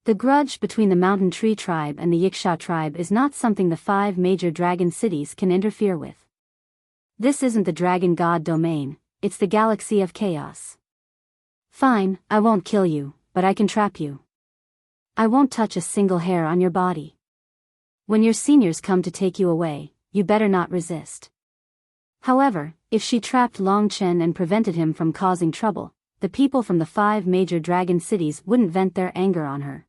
The grudge between the mountain tree tribe and the Yiksha tribe is not something the 5 major dragon cities can interfere with. This isn't the dragon god domain, it's the galaxy of chaos. Fine, I won't kill you, but I can trap you. I won't touch a single hair on your body. When your seniors come to take you away, you better not resist. However, if she trapped Long Chen and prevented him from causing trouble, the people from the 5 major dragon cities wouldn't vent their anger on her.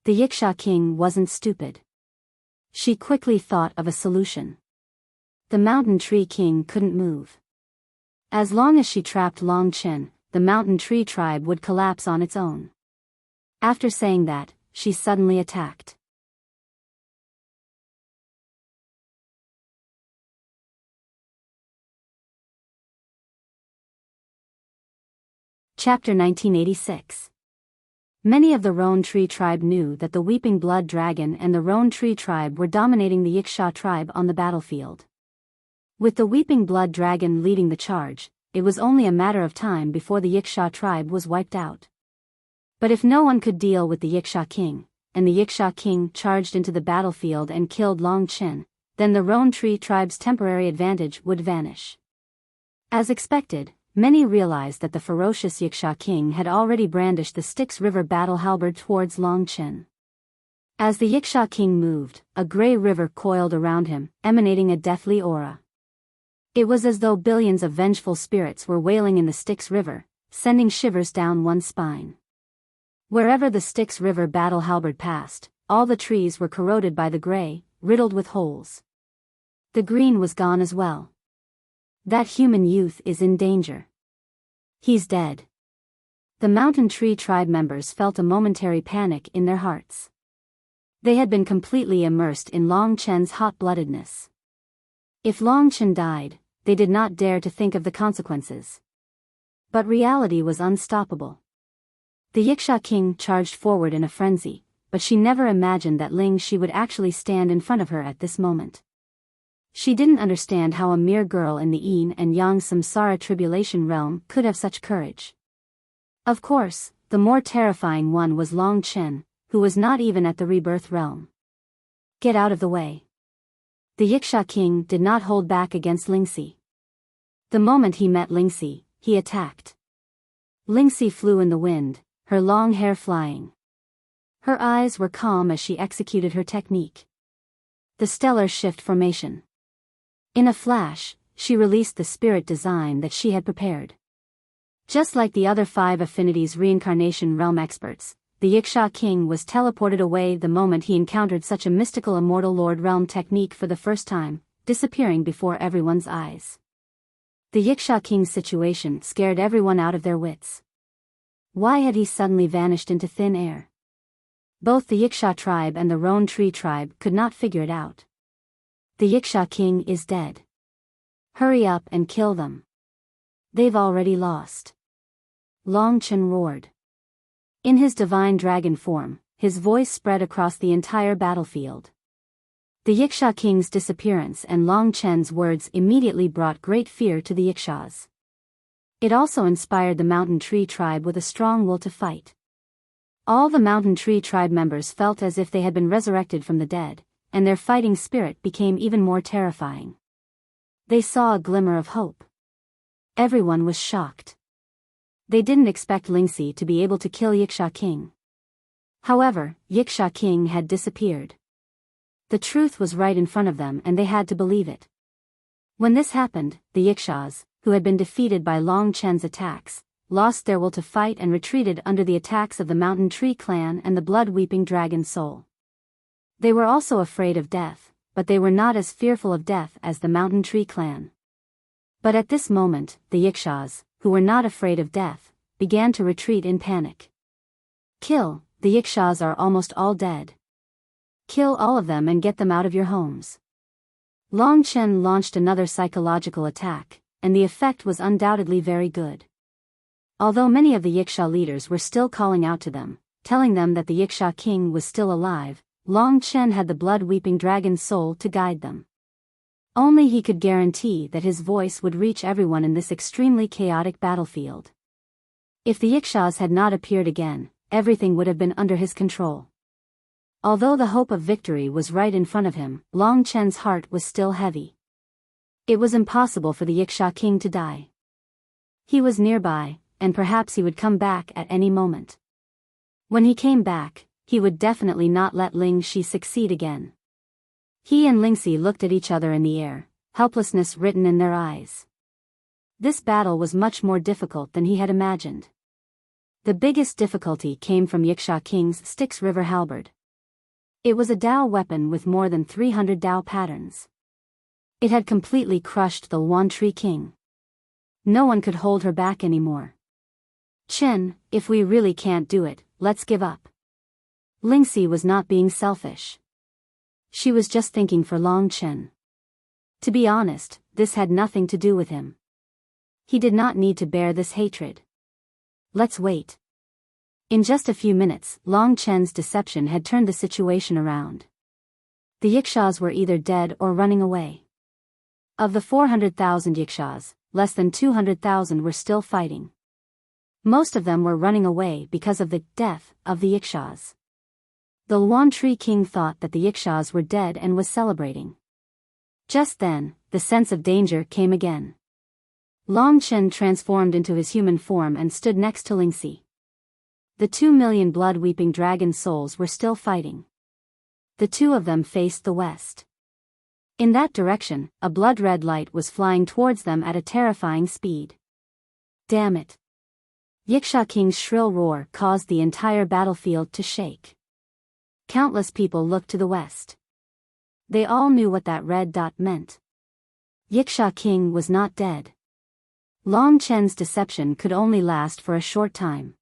The Yiksha king wasn't stupid. She quickly thought of a solution. The mountain tree king couldn't move. As long as she trapped Long Chen, the mountain tree tribe would collapse on its own. After saying that, she suddenly attacked. Chapter 1986. Many of the Roan Tree tribe knew that the Weeping Blood Dragon and the Roan Tree tribe were dominating the Yiksha tribe on the battlefield. With the Weeping Blood Dragon leading the charge, it was only a matter of time before the Yiksha tribe was wiped out. But if no one could deal with the Yiksha king, and the Yiksha king charged into the battlefield and killed Long Chen, then the Roan Tree tribe's temporary advantage would vanish. As expected, many realized that the ferocious Yiksha king had already brandished the Styx River battle halberd towards Long Chen. As the Yiksha king moved, a gray river coiled around him, emanating a deathly aura. It was as though billions of vengeful spirits were wailing in the Styx River, sending shivers down one's spine. Wherever the Styx River battle halberd passed, all the trees were corroded by the gray, riddled with holes. The green was gone as well. That human youth is in danger. He's dead. The mountain tree tribe members felt a momentary panic in their hearts. They had been completely immersed in Long Chen's hot-bloodedness. If Long Chen died, they did not dare to think of the consequences. But reality was unstoppable. The Yiksha king charged forward in a frenzy, but she never imagined that Ling Shi would actually stand in front of her at this moment. She didn't understand how a mere girl in the yin and yang samsara tribulation realm could have such courage. Of course, the more terrifying one was Long Chen, who was not even at the rebirth realm. Get out of the way. The Yiksha king did not hold back against Lingxi. The moment he met Lingxi, he attacked. Lingxi flew in the wind, her long hair flying. Her eyes were calm as she executed her technique. The stellar shift formation. In a flash, she released the spirit design that she had prepared. Just like the other 5 affinities reincarnation realm experts, the Yiksha king was teleported away the moment he encountered such a mystical immortal lord realm technique for the first time, disappearing before everyone's eyes. The Yiksha king's situation scared everyone out of their wits. Why had he suddenly vanished into thin air? Both the Yiksha tribe and the Roan Tree tribe could not figure it out. The Yiksha king is dead. Hurry up and kill them. They've already lost. Long Chen roared. In his divine dragon form, his voice spread across the entire battlefield. The Yiksha king's disappearance and Long Chen's words immediately brought great fear to the Yikshas. It also inspired the Mountain Tree tribe with a strong will to fight. All the Mountain Tree tribe members felt as if they had been resurrected from the dead, and their fighting spirit became even more terrifying. They saw a glimmer of hope. Everyone was shocked. They didn't expect Lingxi to be able to kill Yiksha King. However, Yiksha King had disappeared. The truth was right in front of them and they had to believe it. When this happened, the Yikshas, who had been defeated by Long Chen's attacks, lost their will to fight and retreated under the attacks of the Mountain Tree clan and the blood-weeping dragon soul. They were also afraid of death, but they were not as fearful of death as the Mountain Tree clan. But at this moment, the Yikshas, who were not afraid of death, began to retreat in panic. Kill, the Yikshas are almost all dead. Kill all of them and get them out of your homes. Long Chen launched another psychological attack, and the effect was undoubtedly very good. Although many of the Yiksha leaders were still calling out to them, telling them that the Yiksha king was still alive, Long Chen had the blood-weeping dragon soul to guide them. Only he could guarantee that his voice would reach everyone in this extremely chaotic battlefield. If the Yikshas had not appeared again, everything would have been under his control. Although the hope of victory was right in front of him, Long Chen's heart was still heavy. It was impossible for the Yiksha king to die. He was nearby, and perhaps he would come back at any moment. When he came back, he would definitely not let Ling Shi succeed again. He and Lingxi looked at each other in the air, helplessness written in their eyes. This battle was much more difficult than he had imagined. The biggest difficulty came from Yiksha King's Styx River halberd. It was a Dao weapon with more than 300 Dao patterns. It had completely crushed the Yuan Tree King. No one could hold her back anymore. Chen, if we really can't do it, let's give up. Lingxi was not being selfish. She was just thinking for Long Chen. To be honest, this had nothing to do with him. He did not need to bear this hatred. Let's wait. In just a few minutes, Long Chen's deception had turned the situation around. The Yikshas were either dead or running away. Of the 400,000 Yikshas, less than 200,000 were still fighting. Most of them were running away because of the death of the Yikshas. The Yuan Tree King thought that the Yikshas were dead and was celebrating. Just then, the sense of danger came again. Long Chen transformed into his human form and stood next to Lingxi. The 2 million blood-weeping dragon souls were still fighting. The two of them faced the west. In that direction, a blood-red light was flying towards them at a terrifying speed. Damn it! Yiksha King's shrill roar caused the entire battlefield to shake. Countless people looked to the west. They all knew what that red dot meant. Yiksha King was not dead. Long Chen's deception could only last for a short time.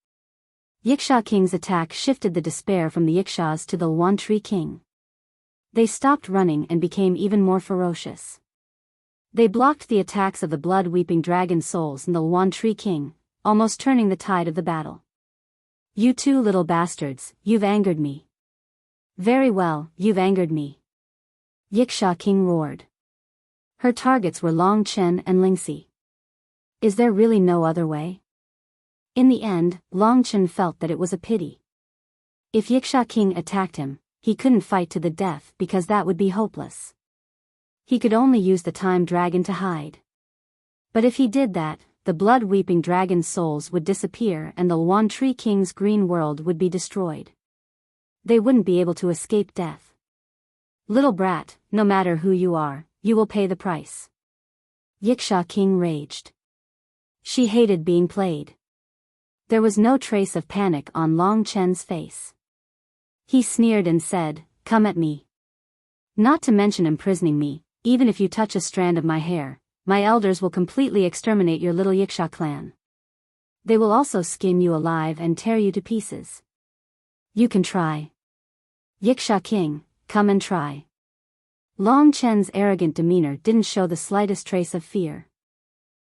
Yiksha King's attack shifted the despair from the Yikshas to the Yuan Tree King. They stopped running and became even more ferocious. They blocked the attacks of the blood-weeping dragon souls and the Yuan Tree King, almost turning the tide of the battle. You two little bastards, you've angered me. Very well, you've angered me. Yiksha King roared. Her targets were Long Chen and Lingxi. Is there really no other way? In the end, Long Chen felt that it was a pity. If Yiksha King attacked him, he couldn't fight to the death because that would be hopeless. He could only use the time dragon to hide. But if he did that, the blood-weeping dragon souls would disappear and the Yuan Tree King's green world would be destroyed. They wouldn't be able to escape death. Little brat, no matter who you are, you will pay the price. Yiksha King raged. She hated being played. There was no trace of panic on Long Chen's face. He sneered and said, "Come at me. Not to mention imprisoning me, even if you touch a strand of my hair, my elders will completely exterminate your little Yiksha clan. They will also skin you alive and tear you to pieces. You can try. Yiksha King, come and try." Long Chen's arrogant demeanor didn't show the slightest trace of fear.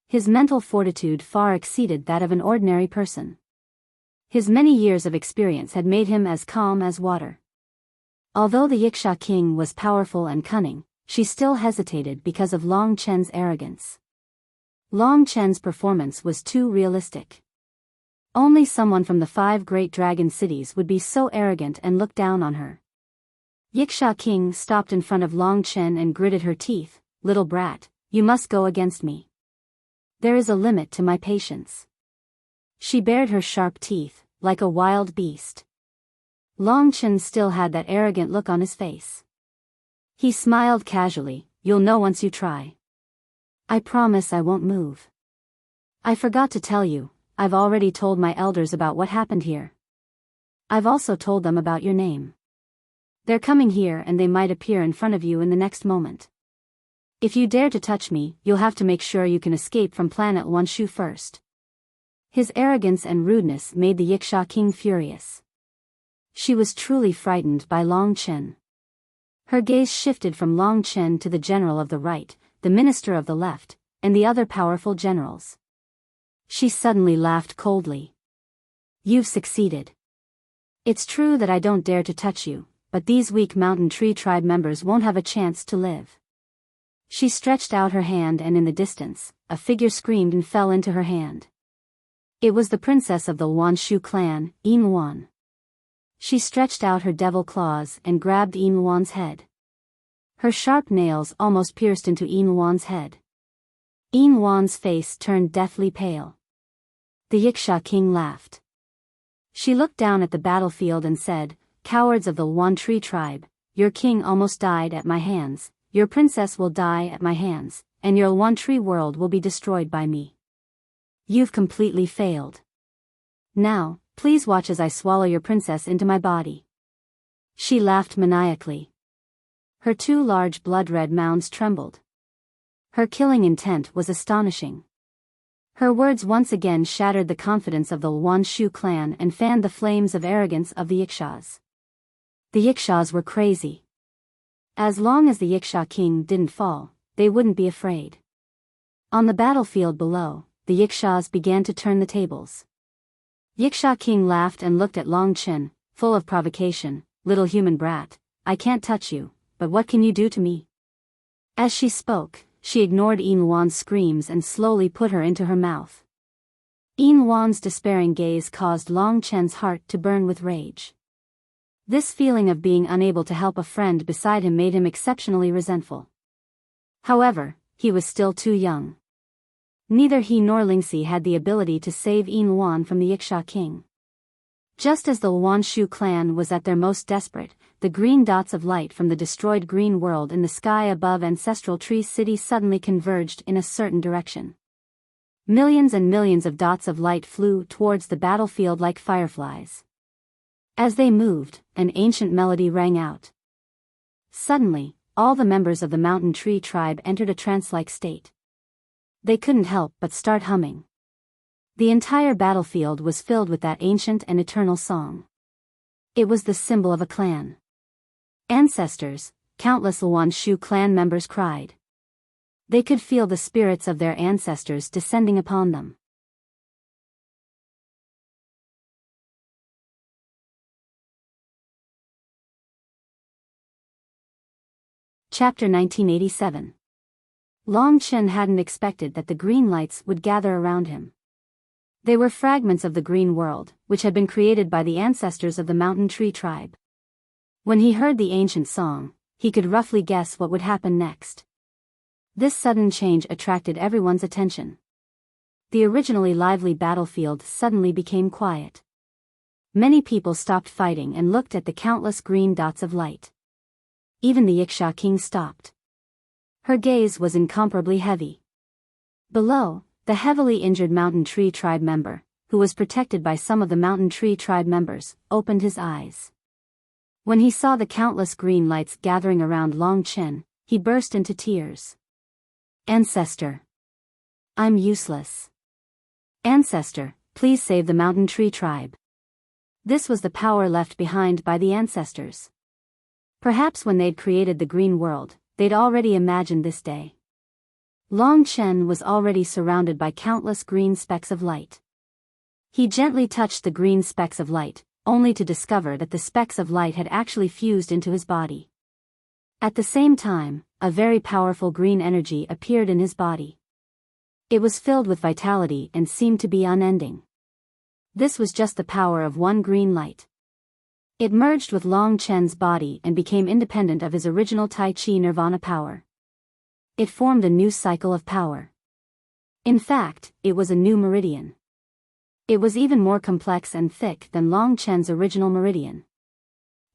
His mental fortitude far exceeded that of an ordinary person. His many years of experience had made him as calm as water. Although the Wuxia king was powerful and cunning, she still hesitated because of Long Chen's arrogance. Long Chen's performance was too realistic. Only someone from the 5 great dragon cities would be so arrogant and look down on her. Wuxia king stopped in front of Long Chen and gritted her teeth. "Little brat, you must go against me. There is a limit to my patience." She bared her sharp teeth, like a wild beast. Long Chen still had that arrogant look on his face. He smiled casually. "You'll know once you try. I promise I won't move. I forgot to tell you, I've already told my elders about what happened here. I've also told them about your name. They're coming here and they might appear in front of you in the next moment. If you dare to touch me, you'll have to make sure you can escape from planet Wanshu first." His arrogance and rudeness made the Wuxia king furious. She was truly frightened by Long Chen. Her gaze shifted from Long Chen to the general of the right, the minister of the left, and the other powerful generals. She suddenly laughed coldly. "You've succeeded. It's true that I don't dare to touch you, but these weak mountain tree tribe members won't have a chance to live." She stretched out her hand and in the distance, a figure screamed and fell into her hand. It was the princess of the Wanshu clan, Yin Wan. She stretched out her devil claws and grabbed Yin Wan's head. Her sharp nails almost pierced into Yin Wan's head. Yin Wan's face turned deathly pale. The Wuxia king laughed. She looked down at the battlefield and said, "Cowards of the Wan Tree tribe, your king almost died at my hands, your princess will die at my hands, and your Wan Tree world will be destroyed by me. You've completely failed. Now, please watch as I swallow your princess into my body." She laughed maniacally. Her 2 large blood-red mounds trembled. Her killing intent was astonishing. Her words once again shattered the confidence of the Wanshu clan and fanned the flames of arrogance of the Wuxias. The Wuxias were crazy. As long as the Wuxia king didn't fall, they wouldn't be afraid. On the battlefield below, the Wuxias began to turn the tables. Wuxia king laughed and looked at Long Chen, full of provocation. "Little human brat, I can't touch you, but what can you do to me?" As she spoke, she ignored Yin Wan's screams and slowly put her into her mouth. Yin Wan's despairing gaze caused Long Chen's heart to burn with rage. This feeling of being unable to help a friend beside him made him exceptionally resentful. However, he was still too young. Neither he nor Lingxi had the ability to save Yin Wan from the Wuxia king. Just as the Wanshu clan was at their most desperate, the green dots of light from the destroyed green world in the sky above Ancestral Tree City suddenly converged in a certain direction. Millions and millions of dots of light flew towards the battlefield like fireflies. As they moved, an ancient melody rang out. Suddenly, all the members of the Mountain Tree tribe entered a trance-like state. They couldn't help but start humming. The entire battlefield was filled with that ancient and eternal song. It was the symbol of a clan. "Ancestors," countless Wanshu clan members cried. They could feel the spirits of their ancestors descending upon them. Chapter 1987. Long Chen hadn't expected that the green lights would gather around him. They were fragments of the green world, which had been created by the ancestors of the Mountain Tree tribe. When he heard the ancient song, he could roughly guess what would happen next. This sudden change attracted everyone's attention. The originally lively battlefield suddenly became quiet. Many people stopped fighting and looked at the countless green dots of light. Even the Wuxia king stopped. Her gaze was incomparably heavy. Below, the heavily injured Mountain Tree tribe member, who was protected by some of the Mountain Tree tribe members, opened his eyes. When he saw the countless green lights gathering around Long Chen, he burst into tears. "Ancestor. I'm useless. Ancestor, please save the Mountain Tree tribe." This was the power left behind by the ancestors. Perhaps when they'd created the green world, they'd already imagined this day. Long Chen was already surrounded by countless green specks of light. He gently touched the green specks of light, only to discover that the specks of light had actually fused into his body. At the same time, a very powerful green energy appeared in his body. It was filled with vitality and seemed to be unending. This was just the power of one green light. It merged with Long Chen's body and became independent of his original Tai Chi Nirvana power. It formed a new cycle of power. In fact, it was a new meridian. It was even more complex and thick than Long Chen's original meridian.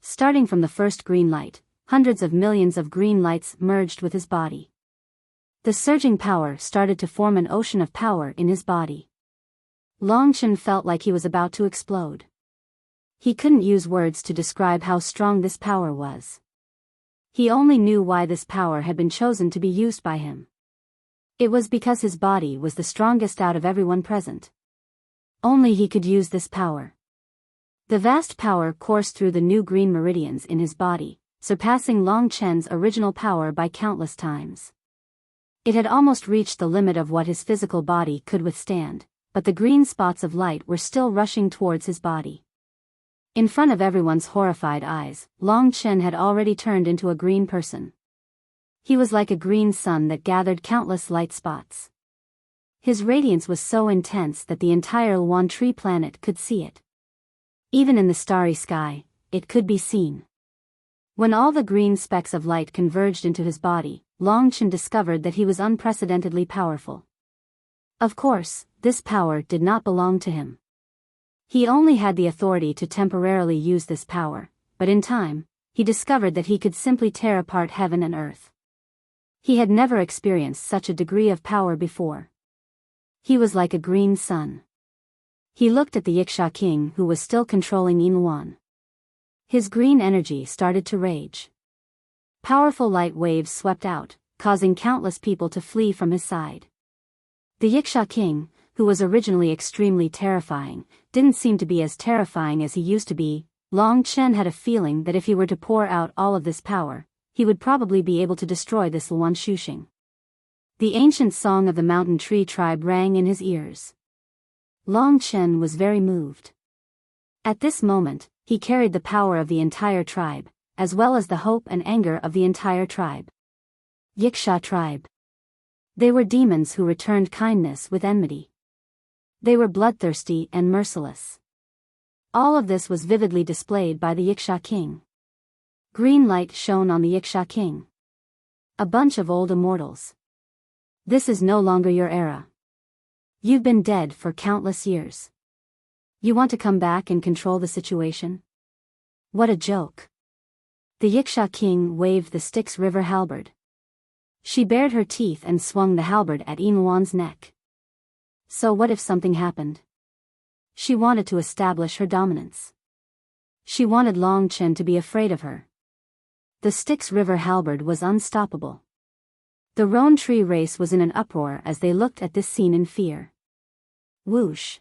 Starting from the first green light, hundreds of millions of green lights merged with his body. The surging power started to form an ocean of power in his body. Long Chen felt like he was about to explode. He couldn't use words to describe how strong this power was. He only knew why this power had been chosen to be used by him. It was because his body was the strongest out of everyone present. Only he could use this power. The vast power coursed through the new green meridians in his body, surpassing Long Chen's original power by countless times. It had almost reached the limit of what his physical body could withstand, but the green spots of light were still rushing towards his body. In front of everyone's horrified eyes, Long Chen had already turned into a green person. He was like a green sun that gathered countless light spots. His radiance was so intense that the entire Luan Tree planet could see it. Even in the starry sky, it could be seen. When all the green specks of light converged into his body, Long Chen discovered that he was unprecedentedly powerful. Of course, this power did not belong to him. He only had the authority to temporarily use this power, but in time, he discovered that he could simply tear apart heaven and earth. He had never experienced such a degree of power before. He was like a green sun. He looked at the Wuxia king who was still controlling Yinluan. His green energy started to rage. Powerful light waves swept out, causing countless people to flee from his side. The Wuxia king, who was originally extremely terrifying, didn't seem to be as terrifying as he used to be. Long Chen had a feeling that if he were to pour out all of this power, he would probably be able to destroy this Luan Shuxing. The ancient song of the mountain tree tribe rang in his ears. Long Chen was very moved. At this moment, he carried the power of the entire tribe, as well as the hope and anger of the entire tribe. Wuxia tribe. They were demons who returned kindness with enmity. They were bloodthirsty and merciless. All of this was vividly displayed by the Wuxia king. Green light shone on the Wuxia king. A bunch of old immortals. This is no longer your era. You've been dead for countless years. You want to come back and control the situation? What a joke. The Wuxia king waved the Styx River halberd. She bared her teeth and swung the halberd at Yinluan's neck. So what if something happened? She wanted to establish her dominance. She wanted Long Chen to be afraid of her. The Styx River halberd was unstoppable. The Roan Tree race was in an uproar as they looked at this scene in fear. Whoosh.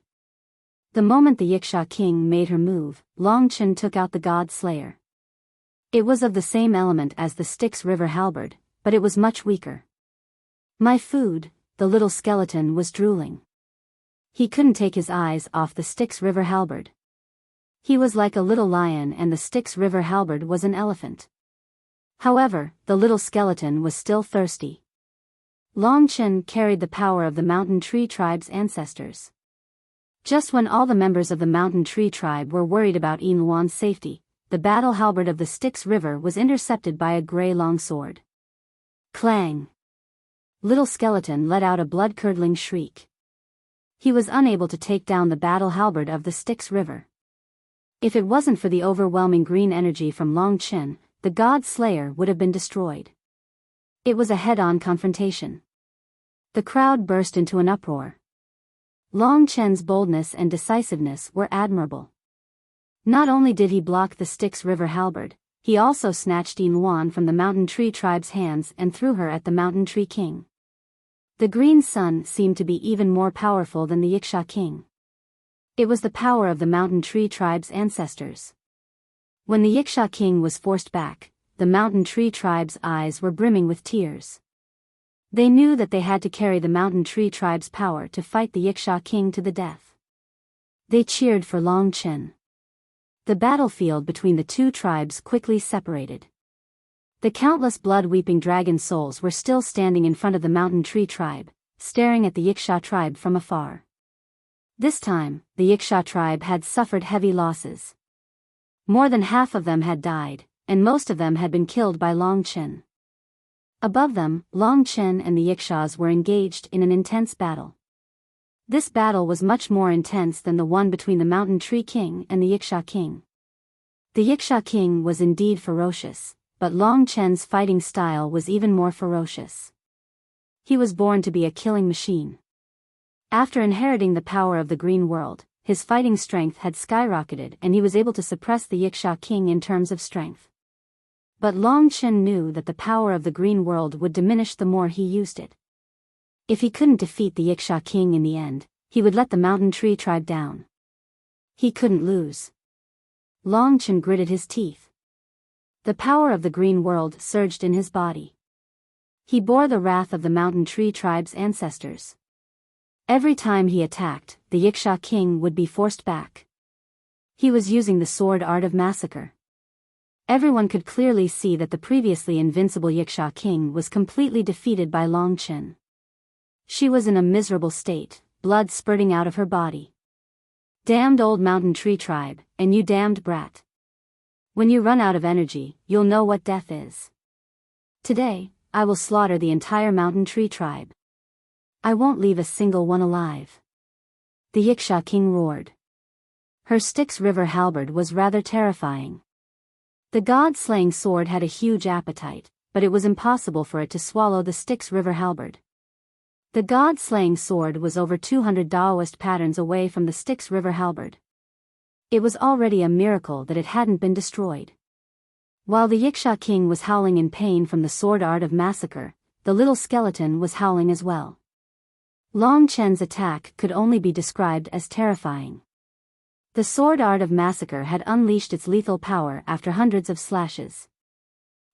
The moment the Wuxia king made her move, Long Chen took out the God Slayer. It was of the same element as the Styx River halberd, but it was much weaker. My food, the little skeleton was drooling. He couldn't take his eyes off the Styx River halberd. He was like a little lion and the Styx River halberd was an elephant. However, the little skeleton was still thirsty. Long Chen carried the power of the Mountain Tree Tribe's ancestors. Just when all the members of the Mountain Tree Tribe were worried about Yinluan's safety, the battle halberd of the Styx River was intercepted by a gray longsword. Clang! Little skeleton let out a blood-curdling shriek. He was unable to take down the battle halberd of the Styx River. If it wasn't for the overwhelming green energy from Long Chen, the God Slayer would have been destroyed. It was a head-on confrontation. The crowd burst into an uproar. Long Chen's boldness and decisiveness were admirable. Not only did he block the Styx River halberd, he also snatched Yinluan from the Mountain Tree Tribe's hands and threw her at the Mountain Tree King. The Green Sun seemed to be even more powerful than the Wuxia king. It was the power of the Mountain Tree Tribe's ancestors. When the Wuxia king was forced back, the Mountain Tree Tribe's eyes were brimming with tears. They knew that they had to carry the Mountain Tree Tribe's power to fight the Wuxia king to the death. They cheered for Long Chen. The battlefield between the two tribes quickly separated. The countless blood-weeping dragon souls were still standing in front of the Mountain Tree tribe, staring at the Wuxia tribe from afar. This time, the Wuxia tribe had suffered heavy losses. More than half of them had died, and most of them had been killed by Long Chen. Above them, Long Chen and the Wuxias were engaged in an intense battle. This battle was much more intense than the one between the Mountain Tree King and the Wuxia King. The Wuxia King was indeed ferocious, but Long Chen's fighting style was even more ferocious. He was born to be a killing machine. After inheriting the power of the Green World, his fighting strength had skyrocketed and he was able to suppress the Wuxia King in terms of strength. But Long Chen knew that the power of the Green World would diminish the more he used it. If he couldn't defeat the Wuxia King in the end, he would let the Mountain Tree tribe down. He couldn't lose. Long Chen gritted his teeth. The power of the Green World surged in his body. He bore the wrath of the Mountain Tree tribe's ancestors. Every time he attacked, the Wuxia King would be forced back. He was using the sword art of massacre. Everyone could clearly see that the previously invincible Wuxia King was completely defeated by Long Chen. She was in a miserable state, blood spurting out of her body. Damned old Mountain Tree tribe, and you damned brat. When you run out of energy, you'll know what death is. Today, I will slaughter the entire Mountain Tree tribe. I won't leave a single one alive. The Wuxia King roared. Her Styx River halberd was rather terrifying. The god-slaying sword had a huge appetite, but it was impossible for it to swallow the Styx River halberd. The god-slaying sword was over 200 Daoist patterns away from the Styx River halberd. It was already a miracle that it hadn't been destroyed. While the Wuxia King was howling in pain from the sword art of massacre, the little skeleton was howling as well. Long Chen's attack could only be described as terrifying. The sword art of massacre had unleashed its lethal power after hundreds of slashes.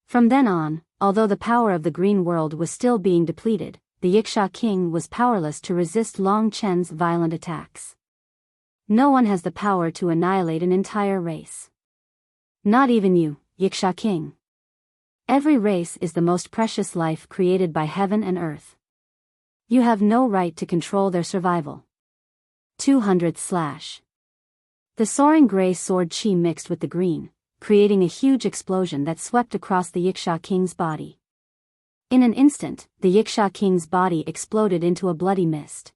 From then on, although the power of the Green World was still being depleted, the Wuxia King was powerless to resist Long Chen's violent attacks. No one has the power to annihilate an entire race. Not even you, Wuxia King. Every race is the most precious life created by heaven and earth. You have no right to control their survival. 200 slash. The soaring gray sword chi mixed with the green, creating a huge explosion that swept across the Wuxia King's body. In an instant, the Wuxia King's body exploded into a bloody mist.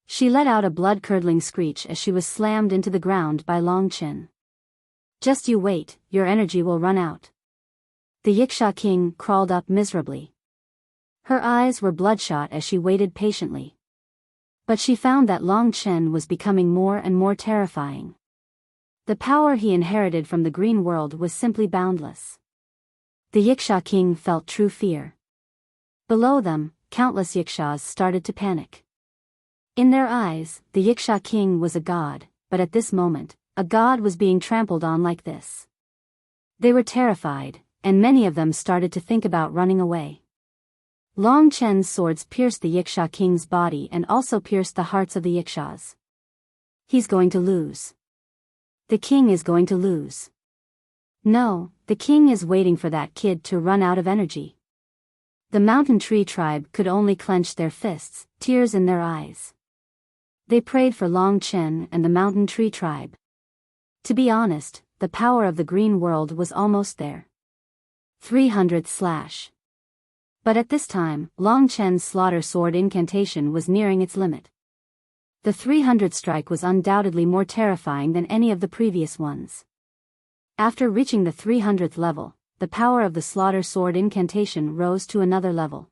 She let out a blood-curdling screech as she was slammed into the ground by Long Chen. Just you wait, your energy will run out. The Wuxia King crawled up miserably. Her eyes were bloodshot as she waited patiently. But she found that Long Chen was becoming more and more terrifying. The power he inherited from the Green World was simply boundless. The Wuxia King felt true fear. Below them, countless Wuxias started to panic. In their eyes, the Wuxia King was a god, but at this moment, a god was being trampled on like this. They were terrified, and many of them started to think about running away. Long Chen's swords pierced the Wuxia King's body and also pierced the hearts of the Wuxias. He's going to lose. The king is going to lose. No, the king is waiting for that kid to run out of energy. The Mountain Tree tribe could only clench their fists, tears in their eyes. They prayed for Long Chen and the Mountain Tree tribe. To be honest, the power of the Green World was almost there. 300 slash. But at this time, Long Chen's slaughter sword incantation was nearing its limit. The 300 strike was undoubtedly more terrifying than any of the previous ones. After reaching the 300th level, the power of the slaughter sword incantation rose to another level.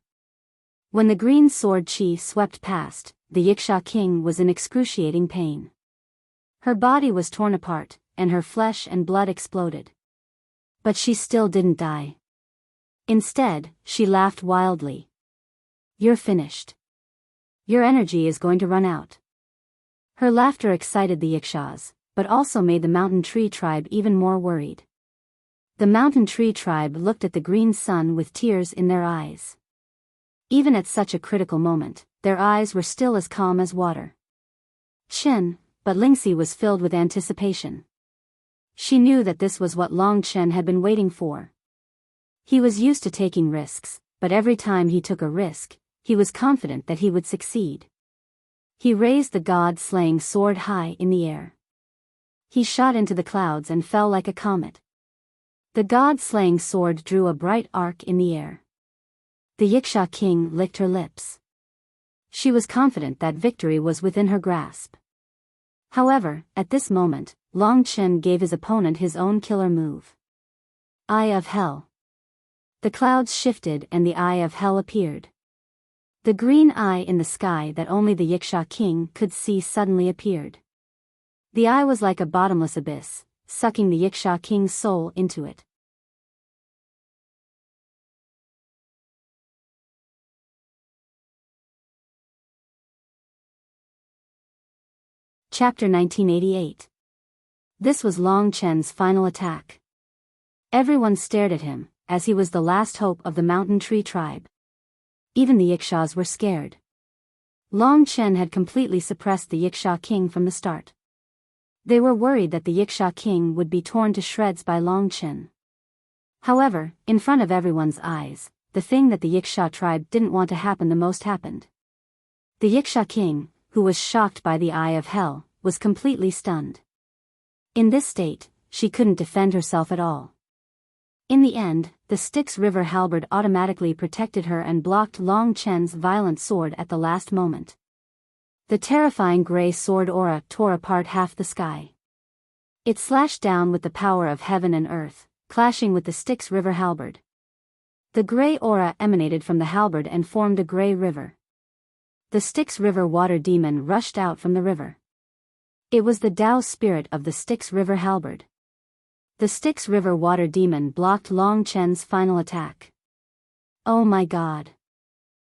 When the green sword chi swept past, the Wuxia King was in excruciating pain. Her body was torn apart, and her flesh and blood exploded. But she still didn't die. Instead, she laughed wildly. You're finished. Your energy is going to run out. Her laughter excited the Wuxias, but also made the Mountain Tree tribe even more worried. The Mountain Tree tribe looked at the green sun with tears in their eyes. Even at such a critical moment, their eyes were still as calm as water. Chen, but Lingxi was filled with anticipation. She knew that this was what Long Chen had been waiting for. He was used to taking risks, but every time he took a risk, he was confident that he would succeed. He raised the god-slaying sword high in the air. He shot into the clouds and fell like a comet. The god-slaying sword drew a bright arc in the air. The Wuxia king licked her lips. She was confident that victory was within her grasp. However, at this moment, Long Chen gave his opponent his own killer move. Eye of Hell. The clouds shifted and the Eye of Hell appeared. The green eye in the sky that only the Wuxia king could see suddenly appeared. The eye was like a bottomless abyss, sucking the Wuxia king's soul into it. Chapter 1988. This was Long Chen's final attack. Everyone stared at him, as he was the last hope of the mountain tree tribe. Even the Wuxias were scared. Long Chen had completely suppressed the Wuxia king from the start. They were worried that the Wuxia king would be torn to shreds by Long Chen. However, in front of everyone's eyes, the thing that the Wuxia tribe didn't want to happen the most happened. The Wuxia king, who was shocked by the Eye of Hell, was completely stunned. In this state, she couldn't defend herself at all. In the end, the Styx River halberd automatically protected her and blocked Long Chen's violent sword at the last moment. The terrifying gray sword aura tore apart half the sky. It slashed down with the power of heaven and earth, clashing with the Styx River halberd. The gray aura emanated from the halberd and formed a gray river. The Styx River water demon rushed out from the river. It was the Tao spirit of the Styx River halberd. The Styx River water demon blocked Long Chen's final attack. Oh my god.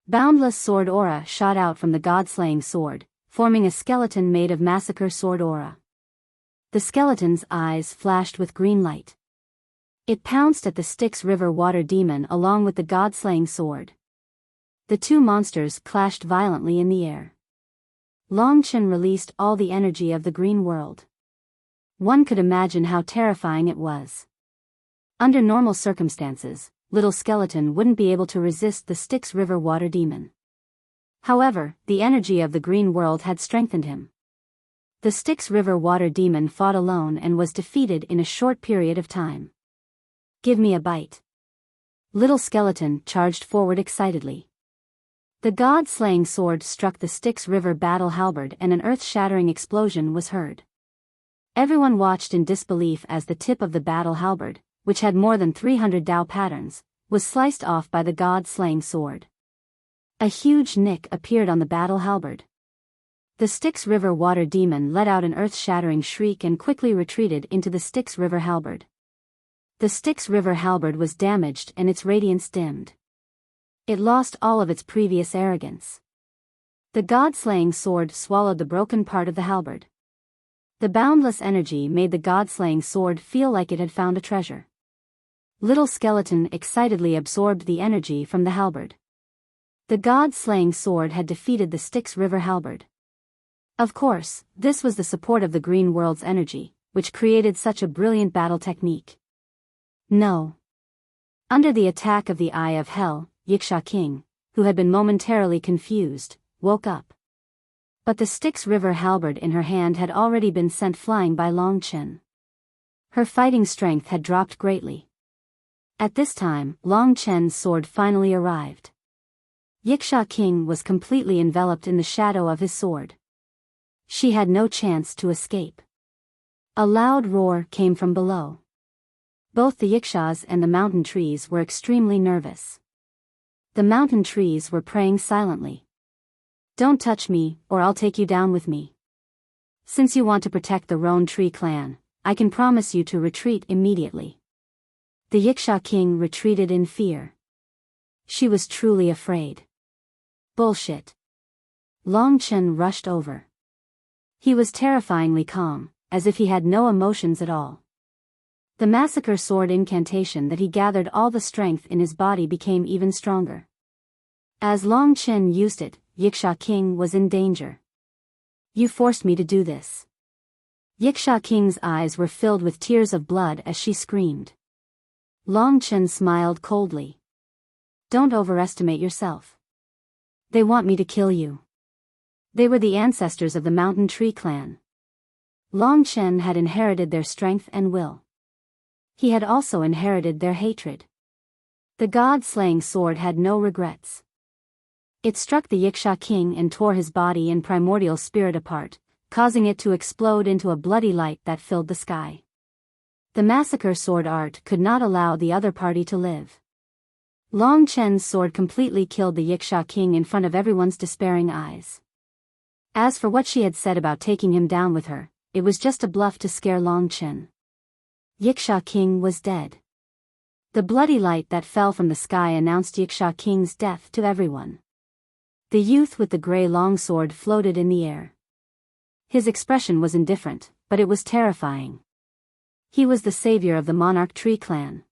Boundless sword aura shot out from the god-slaying sword, forming a skeleton made of massacre sword aura. The skeleton's eyes flashed with green light. It pounced at the Styx River water demon along with the god-slaying sword. The two monsters clashed violently in the air. Long Chen released all the energy of the green world. One could imagine how terrifying it was. Under normal circumstances, Little Skeleton wouldn't be able to resist the Styx River water demon. However, the energy of the green world had strengthened him. The Styx River water demon fought alone and was defeated in a short period of time. Give me a bite. Little Skeleton charged forward excitedly. The god-slaying sword struck the Styx River battle halberd and an earth-shattering explosion was heard. Everyone watched in disbelief as the tip of the battle halberd, which had more than 300 Tao patterns, was sliced off by the god-slaying sword. A huge nick appeared on the battle halberd. The Styx River water demon let out an earth-shattering shriek and quickly retreated into the Styx River halberd. The Styx River halberd was damaged and its radiance dimmed. It lost all of its previous arrogance. The god-slaying sword swallowed the broken part of the halberd. The boundless energy made the god-slaying sword feel like it had found a treasure. Little Skeleton excitedly absorbed the energy from the halberd. The god-slaying sword had defeated the Styx River halberd. Of course, this was the support of the green world's energy, which created such a brilliant battle technique. No. Under the attack of the Eye of Hell, Wuxia king, who had been momentarily confused, woke up. But the Styx River halberd in her hand had already been sent flying by Long Chen. Her fighting strength had dropped greatly. At this time, Long Chen's sword finally arrived. Wuxia king was completely enveloped in the shadow of his sword. She had no chance to escape. A loud roar came from below. Both the Wuxias and the mountain trees were extremely nervous. The mountain trees were praying silently. Don't touch me, or I'll take you down with me. Since you want to protect the Roan Tree clan, I can promise you to retreat immediately. The Wuxia king retreated in fear. She was truly afraid. Bullshit. Long Chen rushed over. He was terrifyingly calm, as if he had no emotions at all. The massacre sword incantation that he gathered all the strength in his body became even stronger. As Long Chen used it, Wuxia king was in danger. You forced me to do this. Wuxia King's eyes were filled with tears of blood as she screamed. Long Chen smiled coldly. Don't overestimate yourself. They want me to kill you. They were the ancestors of the Mountain Tree clan. Long Chen had inherited their strength and will. He had also inherited their hatred. The god-slaying sword had no regrets. It struck the Wuxia King and tore his body and primordial spirit apart, causing it to explode into a bloody light that filled the sky. The massacre sword art could not allow the other party to live. Long Chen's sword completely killed the Wuxia King in front of everyone's despairing eyes. As for what she had said about taking him down with her, it was just a bluff to scare Long Chen. Wuxia King was dead. The bloody light that fell from the sky announced Wuxia King's death to everyone. The youth with the gray longsword floated in the air. His expression was indifferent, but it was terrifying. He was the savior of the Monarch Tree clan.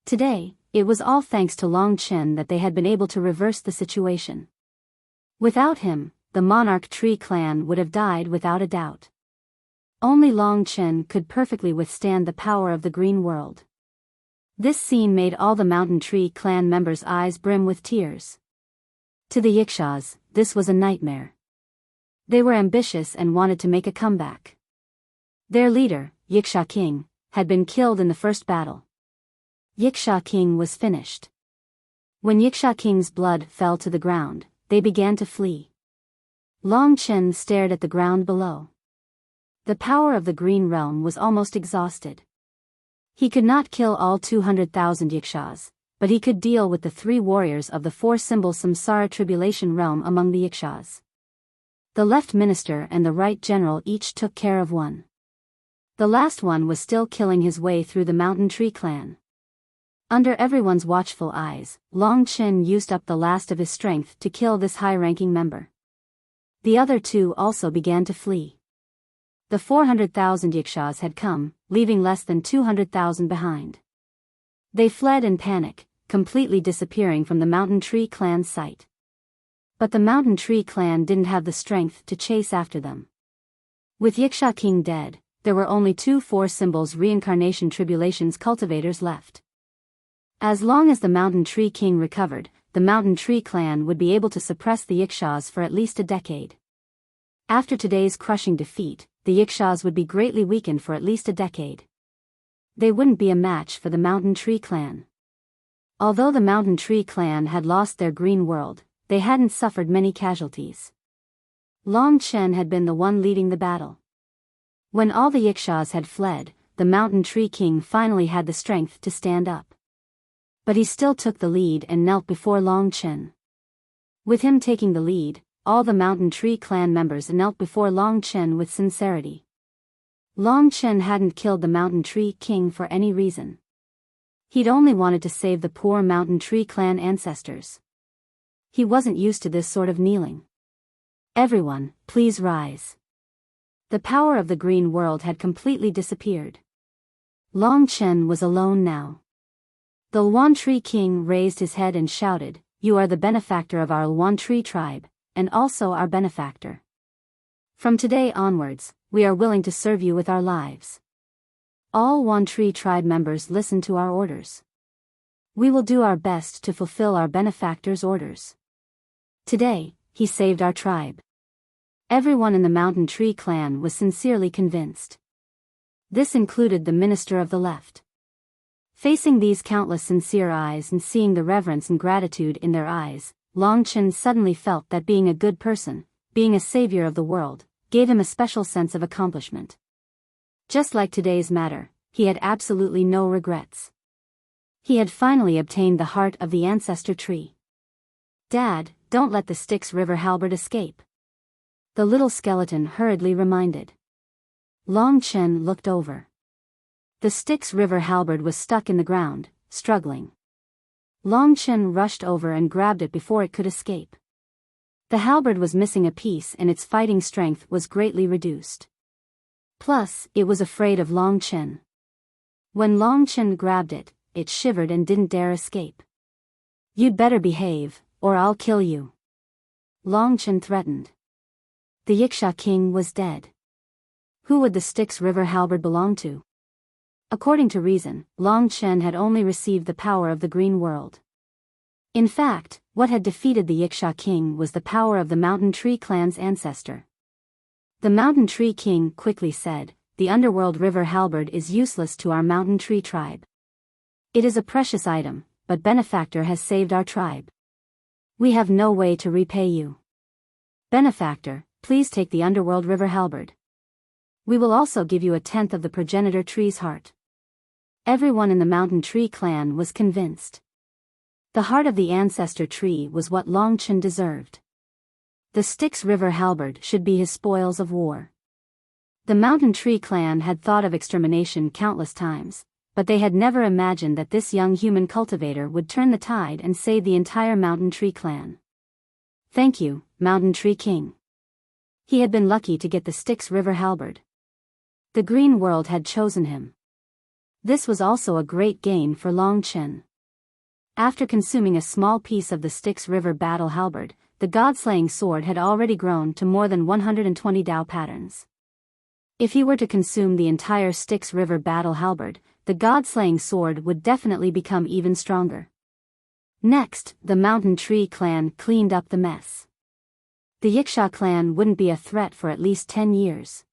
Today, it was all thanks to Long Chen that they had been able to reverse the situation. Without him, the Monarch Tree clan would have died without a doubt. Only Long Chen could perfectly withstand the power of the green world. This scene made all the Mountain Tree clan members' eyes brim with tears. To the Wuxias, this was a nightmare. They were ambitious and wanted to make a comeback. Their leader, Wuxia King, had been killed in the first battle. Wuxia King was finished. When Wuxia King's blood fell to the ground, they began to flee. Long Chen stared at the ground below. The power of the Green Realm was almost exhausted. He could not kill all 200,000 Wuxias, but he could deal with the 3 warriors of the 4-symbol Samsara Tribulation Realm among the Wuxias. The left minister and the right general each took care of one. The last one was still killing his way through the Mountain Tree clan. Under everyone's watchful eyes, Long Chen used up the last of his strength to kill this high-ranking member. The other 2 also began to flee. The 400,000 Wuxias had come, leaving less than 200,000 behind. They fled in panic, completely disappearing from the Mountain Tree clan's sight. But the Mountain Tree clan didn't have the strength to chase after them. With Wuxia King dead, there were only 2 4-symbols reincarnation tribulations cultivators left. As long as the Mountain Tree King recovered, the Mountain Tree clan would be able to suppress the Wuxias for at least a decade. After today's crushing defeat, the Wuxias would be greatly weakened for at least a decade. They wouldn't be a match for the Mountain Tree clan. Although the Mountain Tree clan had lost their green world, they hadn't suffered many casualties. Long Chen had been the one leading the battle. When all the Wuxias had fled, the Mountain Tree King finally had the strength to stand up. But he still took the lead and knelt before Long Chen. With him taking the lead, all the Mountain Tree clan members knelt before Long Chen with sincerity. Long Chen hadn't killed the Mountain Tree King for any reason. He'd only wanted to save the poor Mountain Tree clan ancestors. He wasn't used to this sort of kneeling. Everyone, please rise. The power of the green world had completely disappeared. Long Chen was alone now. The Luan Tree King raised his head and shouted, "You are the benefactor of our Luan Tree tribe, and also our benefactor. From today onwards, we are willing to serve you with our lives. All Luan Tree tribe members listen to our orders. We will do our best to fulfill our benefactor's orders. Today, he saved our tribe." Everyone in the Mountain Tree clan was sincerely convinced. This included the minister of the left. Facing these countless sincere eyes and seeing the reverence and gratitude in their eyes, Long Chen suddenly felt that being a good person, being a savior of the world, gave him a special sense of accomplishment. Just like today's matter, he had absolutely no regrets. He had finally obtained the heart of the ancestor tree. "Dad, don't let the Styx River halberd escape," the little skeleton hurriedly reminded. Long Chen looked over. The Styx River halberd was stuck in the ground, struggling. Long Chen rushed over and grabbed it before it could escape. The halberd was missing a piece and its fighting strength was greatly reduced. Plus, it was afraid of Long Chen. When Long Chen grabbed it, it shivered and didn't dare escape. "You'd better behave, or I'll kill you," Long Chen threatened. The Wuxia King was dead. Who would the Styx River halberd belong to? According to reason, Long Chen had only received the power of the green world. In fact, what had defeated the Wuxia king was the power of the Mountain Tree clan's ancestor. The Mountain Tree king quickly said, "The underworld river halberd is useless to our Mountain Tree tribe. It is a precious item, but Benefactor has saved our tribe. We have no way to repay you. Benefactor, please take the underworld river halberd. We will also give you a tenth of the progenitor tree's heart." Everyone in the Mountain Tree clan was convinced. The heart of the ancestor tree was what Long Chen deserved. The Styx River halberd should be his spoils of war. The Mountain Tree clan had thought of extermination countless times, but they had never imagined that this young human cultivator would turn the tide and save the entire Mountain Tree clan. Thank you, Mountain Tree King. He had been lucky to get the Styx River halberd. The green world had chosen him. This was also a great gain for Long Chen. After consuming a small piece of the Styx River battle halberd, the god-slaying sword had already grown to more than 120 Dao patterns. If he were to consume the entire Styx River battle halberd, the god-slaying sword would definitely become even stronger. Next, the Mountain Tree clan cleaned up the mess. The Wuxia clan wouldn't be a threat for at least 10 years.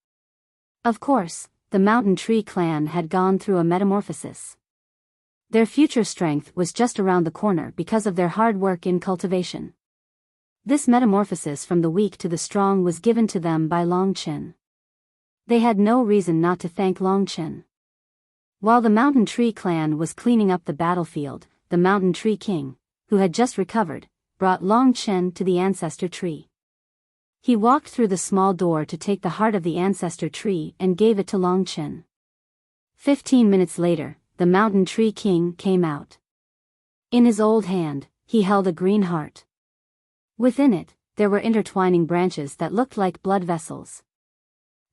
Of course, the Mountain Tree clan had gone through a metamorphosis. Their future strength was just around the corner because of their hard work in cultivation. This metamorphosis from the weak to the strong was given to them by Long Chen. They had no reason not to thank Long Chen. While the Mountain Tree clan was cleaning up the battlefield, the Mountain Tree King, who had just recovered, brought Long Chen to the ancestor tree. He walked through the small door to take the heart of the ancestor tree and gave it to Long Chen. 15 minutes later, the Mountain Tree King came out. In his old hand, he held a green heart. Within it, there were intertwining branches that looked like blood vessels.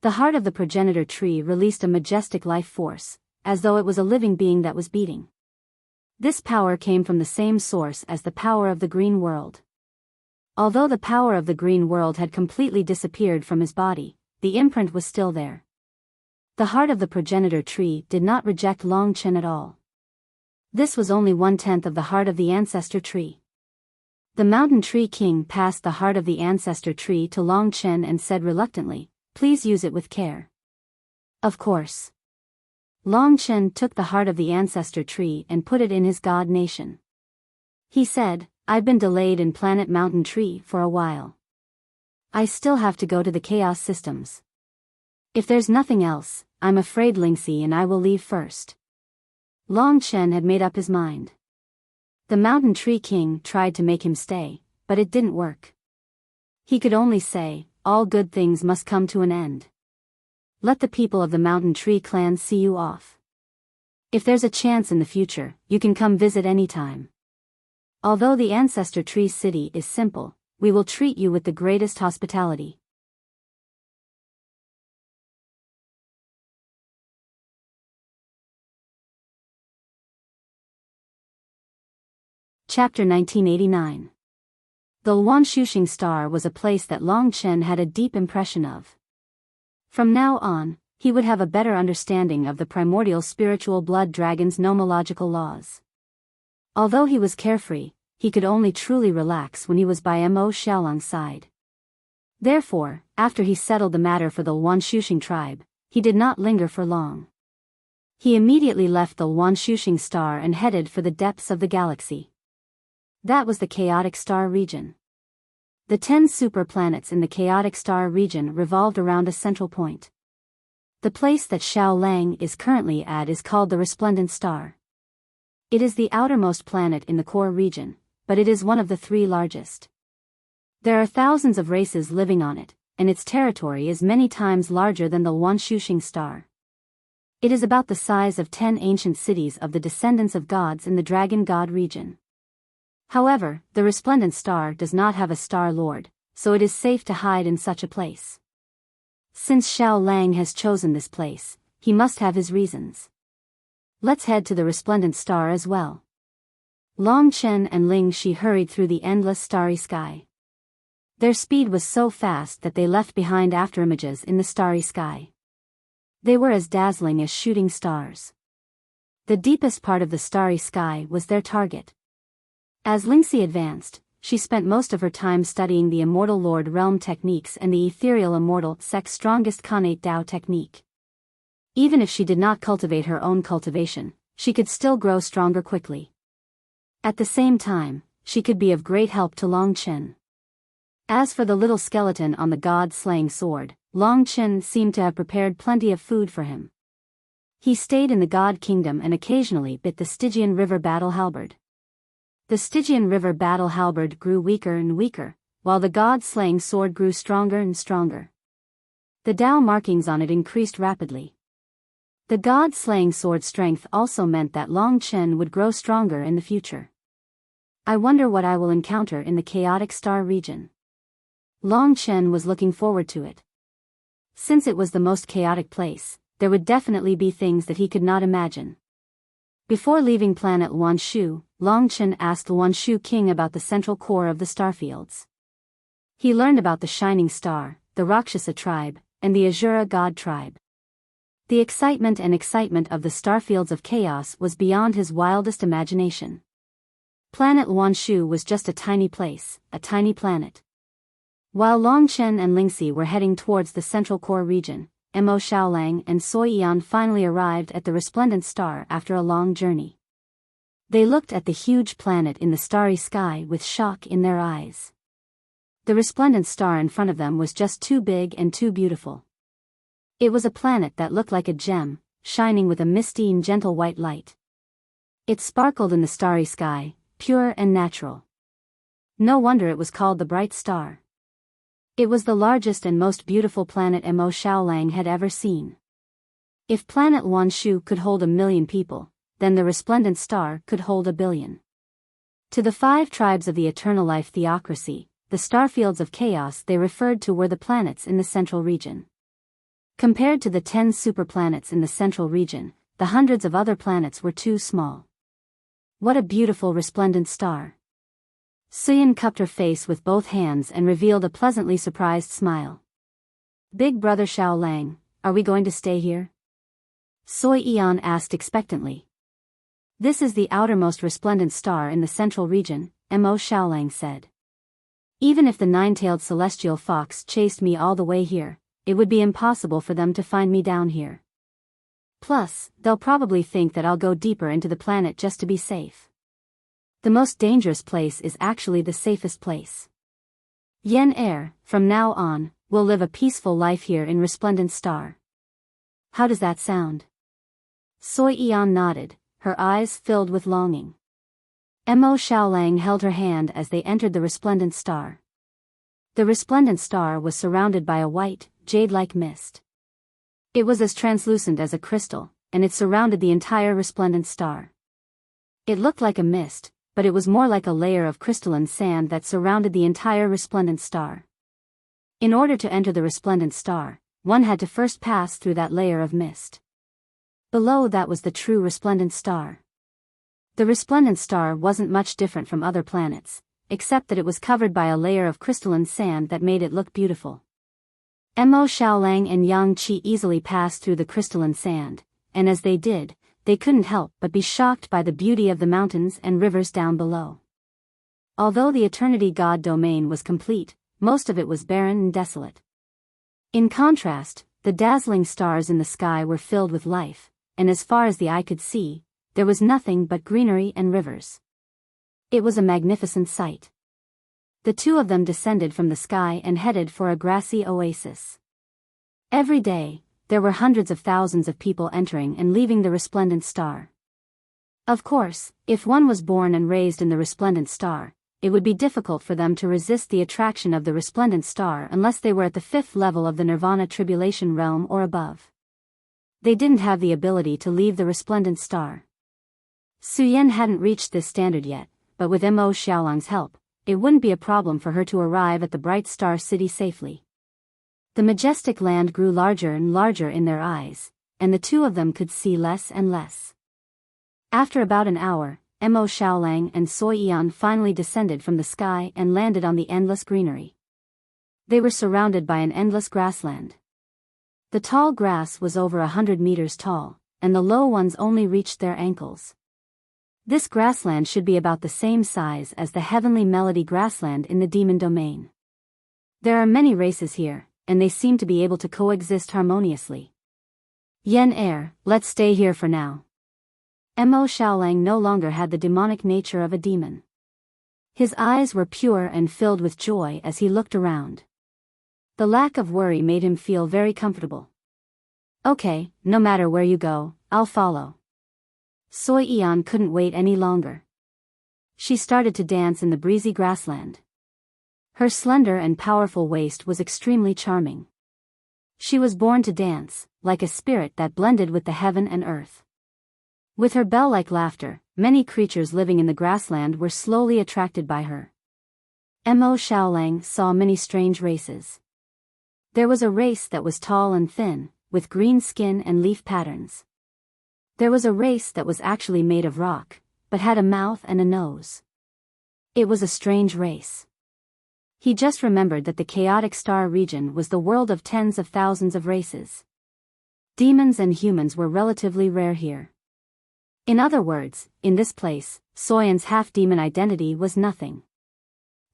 The heart of the progenitor tree released a majestic life force, as though it was a living being that was beating. This power came from the same source as the power of the green world. Although the power of the green world had completely disappeared from his body, the imprint was still there. The heart of the progenitor tree did not reject Long Chen at all. This was only 1/10 of the heart of the ancestor tree. The Mountain Tree King passed the heart of the ancestor tree to Long Chen and said reluctantly, "Please use it with care." Of course. Long Chen took the heart of the ancestor tree and put it in his god nation. He said, "I've been delayed in planet Mountain Tree for a while. I still have to go to the chaos systems. If there's nothing else, I'm afraid Lingxi and I will leave first." Long Chen had made up his mind. The Mountain Tree King tried to make him stay, but it didn't work. He could only say, "All good things must come to an end. Let the people of the Mountain Tree clan see you off. If there's a chance in the future, you can come visit anytime. Although the ancestor tree city is simple, we will treat you with the greatest hospitality." Chapter 1989. The Luanshuxing star was a place that Long Chen had a deep impression of. From now on, he would have a better understanding of the primordial spiritual blood dragon's nomological laws. Although he was carefree, he could only truly relax when he was by Mo Xiaolang's side. Therefore, after he settled the matter for the Luanshuxing tribe, he did not linger for long. He immediately left the Luanshuxing star and headed for the depths of the galaxy. That was the chaotic star region. The 10 super-planets in the chaotic star region revolved around a central point. The place that Xiao Lang is currently at is called the Resplendent Star. It is the outermost planet in the core region, but it is one of the 3 largest. There are thousands of races living on it, and its territory is many times larger than the Luanshuxing star. It is about the size of 10 ancient cities of the descendants of gods in the Dragon God region. However, the Resplendent Star does not have a star lord, so it is safe to hide in such a place. Since Xiao Lang has chosen this place, he must have his reasons. Let's head to the Resplendent Star as well. Long Chen and Ling Shi hurried through the endless starry sky. Their speed was so fast that they left behind afterimages in the starry sky. They were as dazzling as shooting stars. The deepest part of the starry sky was their target. As Lingxi advanced, she spent most of her time studying the immortal Lord Realm techniques and the ethereal immortal Sect's strongest Khanate Dao technique. Even if she did not cultivate her own cultivation, she could still grow stronger quickly. At the same time, she could be of great help to Long Chen. As for the little skeleton on the god-slaying sword, Long Chen seemed to have prepared plenty of food for him. He stayed in the god kingdom and occasionally bit the Stygian river battle halberd. The Stygian river battle halberd grew weaker and weaker, while the god-slaying sword grew stronger and stronger. The Dao markings on it increased rapidly. The god-slaying sword's strength also meant that Long Chen would grow stronger in the future. I wonder what I will encounter in the chaotic star region. Long Chen was looking forward to it. Since it was the most chaotic place, there would definitely be things that he could not imagine. Before leaving planet Wanshu, Long Chen asked the Wanshu king about the central core of the starfields. He learned about the Shining Star, the Rakshasa tribe, and the Azura god tribe. The excitement of the starfields of chaos was beyond his wildest imagination. Planet Wanshu was just a tiny place, a tiny planet. While Long Chen and Lingxi were heading towards the central core region, Mo Xiaolang and Sui Yan finally arrived at the resplendent star after a long journey. They looked at the huge planet in the starry sky with shock in their eyes. The resplendent star in front of them was just too big and too beautiful. It was a planet that looked like a gem, shining with a misty and gentle white light. It sparkled in the starry sky, pure and natural. No wonder it was called the Bright Star. It was the largest and most beautiful planet Mo Xiaolang had ever seen. If planet Wanshu could hold 1,000,000 people, then the resplendent star could hold 1,000,000,000. To the 5 tribes of the Eternal Life Theocracy, the starfields of chaos they referred to were the planets in the central region. Compared to the 10 superplanets in the central region, the hundreds of other planets were too small. What a beautiful resplendent star. Suyin cupped her face with both hands and revealed a pleasantly surprised smile. Big brother Xiaolang, are we going to stay here? Sui Yan asked expectantly. This is the outermost resplendent star in the central region, Mo Xiaolang said. Even if the 9-tailed celestial fox chased me all the way here, it would be impossible for them to find me down here. Plus, they'll probably think that I'll go deeper into the planet just to be safe. The most dangerous place is actually the safest place. Yen Air, from now on, will live a peaceful life here in Resplendent Star. How does that sound? Sui Yan nodded, her eyes filled with longing. Mo Xiaolang held her hand as they entered the Resplendent Star. The Resplendent Star was surrounded by a white, jade-like mist. It was as translucent as a crystal, and it surrounded the entire Resplendent Star. It looked like a mist, but it was more like a layer of crystalline sand that surrounded the entire resplendent star. In order to enter the resplendent star, one had to first pass through that layer of mist. Below that was the true resplendent star. The resplendent star wasn't much different from other planets, except that it was covered by a layer of crystalline sand that made it look beautiful. Mo Xiaolang and Yang Qi easily passed through the crystalline sand, and as they did, they couldn't help but be shocked by the beauty of the mountains and rivers down below. Although the Eternity God domain was complete, most of it was barren and desolate. In contrast, the dazzling stars in the sky were filled with life, and as far as the eye could see, there was nothing but greenery and rivers. It was a magnificent sight. The two of them descended from the sky and headed for a grassy oasis. Every day, there were hundreds of thousands of people entering and leaving the resplendent star. Of course, if one was born and raised in the resplendent star, it would be difficult for them to resist the attraction of the resplendent star unless they were at the 5th level of the Nirvana Tribulation realm or above. They didn't have the ability to leave the resplendent star. Suyen hadn't reached this standard yet, but with Mo Xiaolang's help, it wouldn't be a problem for her to arrive at the Bright Star City safely. The majestic land grew larger and larger in their eyes, and the two of them could see less and less. After about an hour, Mo Xiaolang and Sui Yan finally descended from the sky and landed on the endless greenery. They were surrounded by an endless grassland. The tall grass was over 100 meters tall, and the low ones only reached their ankles. This grassland should be about the same size as the Heavenly Melody grassland in the demon domain. There are many races here, and they seem to be able to coexist harmoniously. Yen Air, let's stay here for now. Mo Xiaolang no longer had the demonic nature of a demon. His eyes were pure and filled with joy as he looked around. The lack of worry made him feel very comfortable. Okay, no matter where you go, I'll follow. Soi Yan couldn't wait any longer. She started to dance in the breezy grassland. Her slender and powerful waist was extremely charming. She was born to dance, like a spirit that blended with the heaven and earth. With her bell-like laughter, many creatures living in the grassland were slowly attracted by her. Mo Xiaolang saw many strange races. There was a race that was tall and thin, with green skin and leaf patterns. There was a race that was actually made of rock, but had a mouth and a nose. It was a strange race. He just remembered that the chaotic star region was the world of tens of thousands of races. Demons and humans were relatively rare here. In other words, in this place, Soyan's half-demon identity was nothing.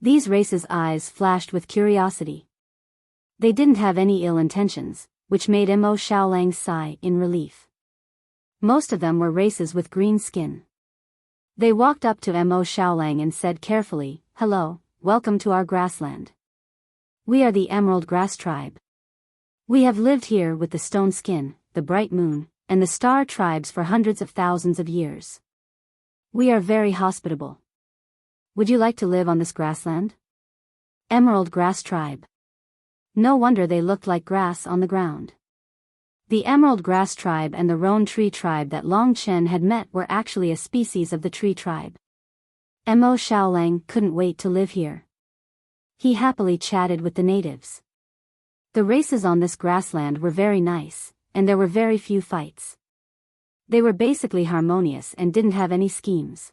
These races' eyes flashed with curiosity. They didn't have any ill intentions, which made Mo Xiaolang sigh in relief. Most of them were races with green skin. They walked up to Mo Xiaolang and said carefully, "Hello, welcome to our grassland. We are the Emerald Grass Tribe. We have lived here with the Stone Skin, the Bright Moon, and the Star Tribes for hundreds of thousands of years. We are very hospitable. Would you like to live on this grassland?" Emerald Grass Tribe. No wonder they looked like grass on the ground. The Emerald Grass Tribe and the Roan Tree Tribe that Long Chen had met were actually a species of the Tree Tribe. Mo Xiaolang couldn't wait to live here. He happily chatted with the natives. The races on this grassland were very nice, and there were very few fights. They were basically harmonious and didn't have any schemes.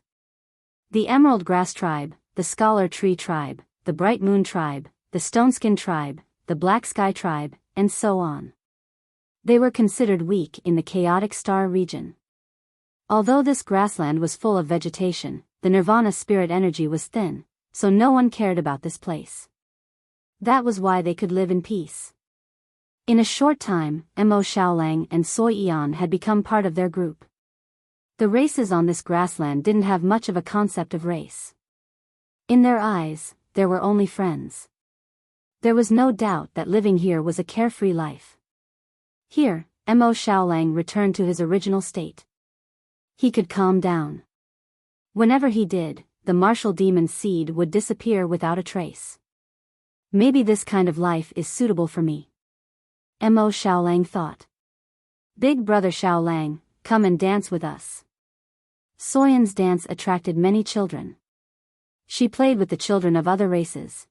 The Emerald Grass Tribe, the Scholar Tree Tribe, the Bright Moon Tribe, the Stoneskin Tribe, the Black Sky Tribe, and so on. They were considered weak in the chaotic star region. Although this grassland was full of vegetation, the Nirvana spirit energy was thin, so no one cared about this place. That was why they could live in peace. In a short time, Mo Xiaolang and Soi Yan had become part of their group. The races on this grassland didn't have much of a concept of race. In their eyes, there were only friends. There was no doubt that living here was a carefree life. Here, Mo Xiaolang returned to his original state. He could calm down. Whenever he did, the martial demon seed would disappear without a trace. Maybe this kind of life is suitable for me. Mo Xiaolang thought. Big brother Xiaolang, come and dance with us. Soyan's dance attracted many children. She played with the children of other races.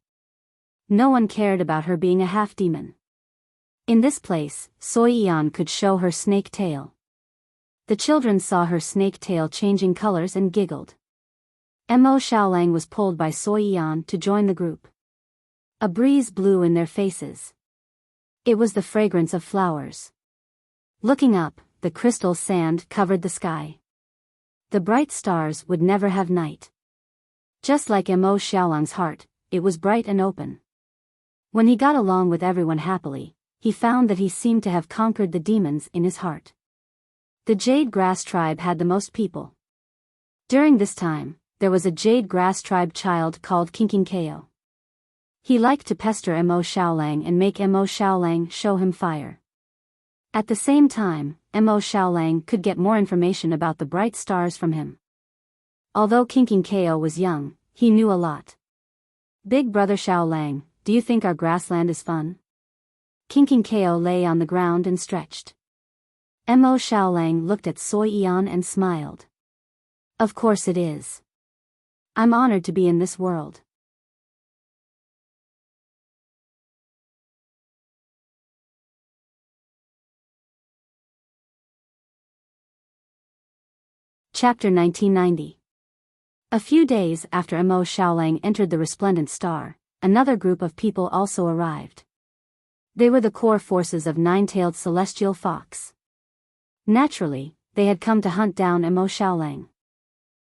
No one cared about her being a half-demon. In this place, Soi Yan could show her snake tail. The children saw her snake tail changing colors and giggled. Mo Xiaolang was pulled by Soi Yan to join the group. A breeze blew in their faces. It was the fragrance of flowers. Looking up, the crystal sand covered the sky. The bright stars would never have night. Just like Mo Xiaolang's heart, it was bright and open. When he got along with everyone happily, he found that he seemed to have conquered the demons in his heart. The Jade Grass Tribe had the most people. During this time, there was a Jade Grass Tribe child called Kinkinkeo. He liked to pester Mo Xiaolang and make Mo Xiaolang show him fire. At the same time, Mo Xiaolang could get more information about the bright stars from him. Although Kinkinkeo was young, he knew a lot. Big brother Xiaolang, do you think our grassland is fun? Kinkinkeo lay on the ground and stretched. Mo Xiaolang looked at Soi Yan and smiled. Of course it is. I'm honored to be in this world. Chapter 1990. A few days after Mo Xiaolang entered the resplendent star, another group of people also arrived. They were the core forces of nine-tailed celestial fox. Naturally, they had come to hunt down Mo Xiaolang.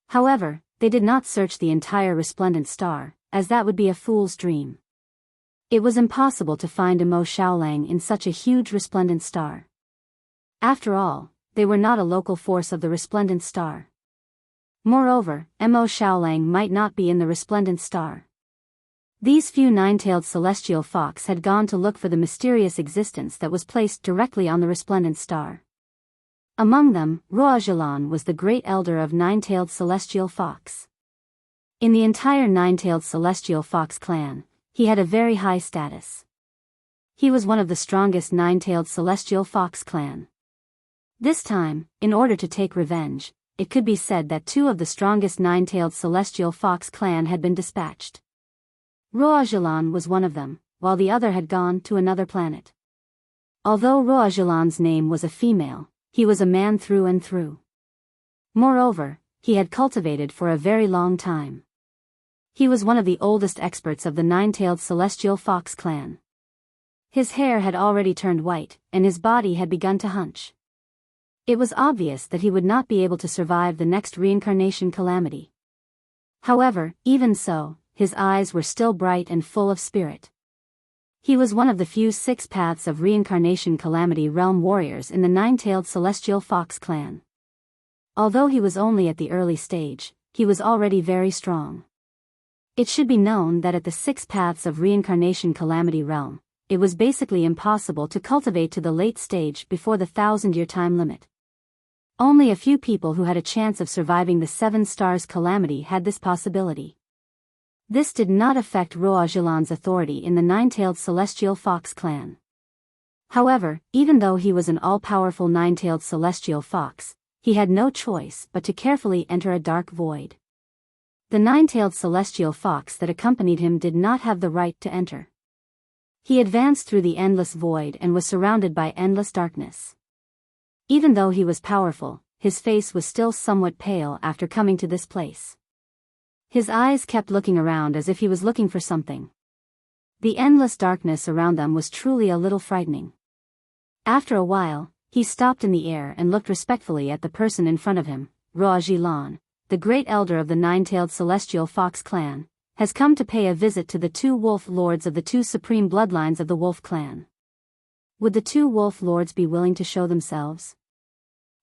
However, they did not search the entire resplendent star, as that would be a fool's dream. It was impossible to find Mo Xiaolang in such a huge resplendent star. After all, they were not a local force of the resplendent star. Moreover, Mo Xiaolang might not be in the resplendent star. These few nine-tailed celestial fox had gone to look for the mysterious existence that was placed directly on the resplendent star. Among them, Ruojilan was the great elder of nine-tailed celestial fox. In the entire nine-tailed celestial fox clan, he had a very high status. He was one of the strongest nine-tailed celestial fox clan. This time, in order to take revenge, it could be said that two of the strongest nine-tailed celestial fox clan had been dispatched. Ruojilan was one of them, while the other had gone to another planet. Although Ruojilan's name was a female, he was a man through and through. Moreover, he had cultivated for a very long time. He was one of the oldest experts of the nine-tailed celestial fox clan. His hair had already turned white, and his body had begun to hunch. It was obvious that he would not be able to survive the next reincarnation calamity. However, even so, his eyes were still bright and full of spirit. He was one of the few 6 paths of reincarnation calamity realm warriors in the nine-tailed celestial fox clan. Although he was only at the early stage, he was already very strong. It should be known that at the 6 paths of reincarnation calamity realm, it was basically impossible to cultivate to the late stage before the 1,000-year time limit. Only a few people who had a chance of surviving the 7 stars calamity had this possibility. This did not affect Ruojilan's authority in the nine-tailed celestial fox clan. However, even though he was an all-powerful nine-tailed celestial fox, he had no choice but to carefully enter a dark void. The nine-tailed celestial fox that accompanied him did not have the right to enter. He advanced through the endless void and was surrounded by endless darkness. Even though he was powerful, his face was still somewhat pale after coming to this place. His eyes kept looking around as if he was looking for something. The endless darkness around them was truly a little frightening. After a while, he stopped in the air and looked respectfully at the person in front of him. Ruojilan, the great elder of the nine-tailed celestial fox clan, has come to pay a visit to the 2 wolf lords of the 2 supreme bloodlines of the wolf clan. Would the 2 wolf lords be willing to show themselves?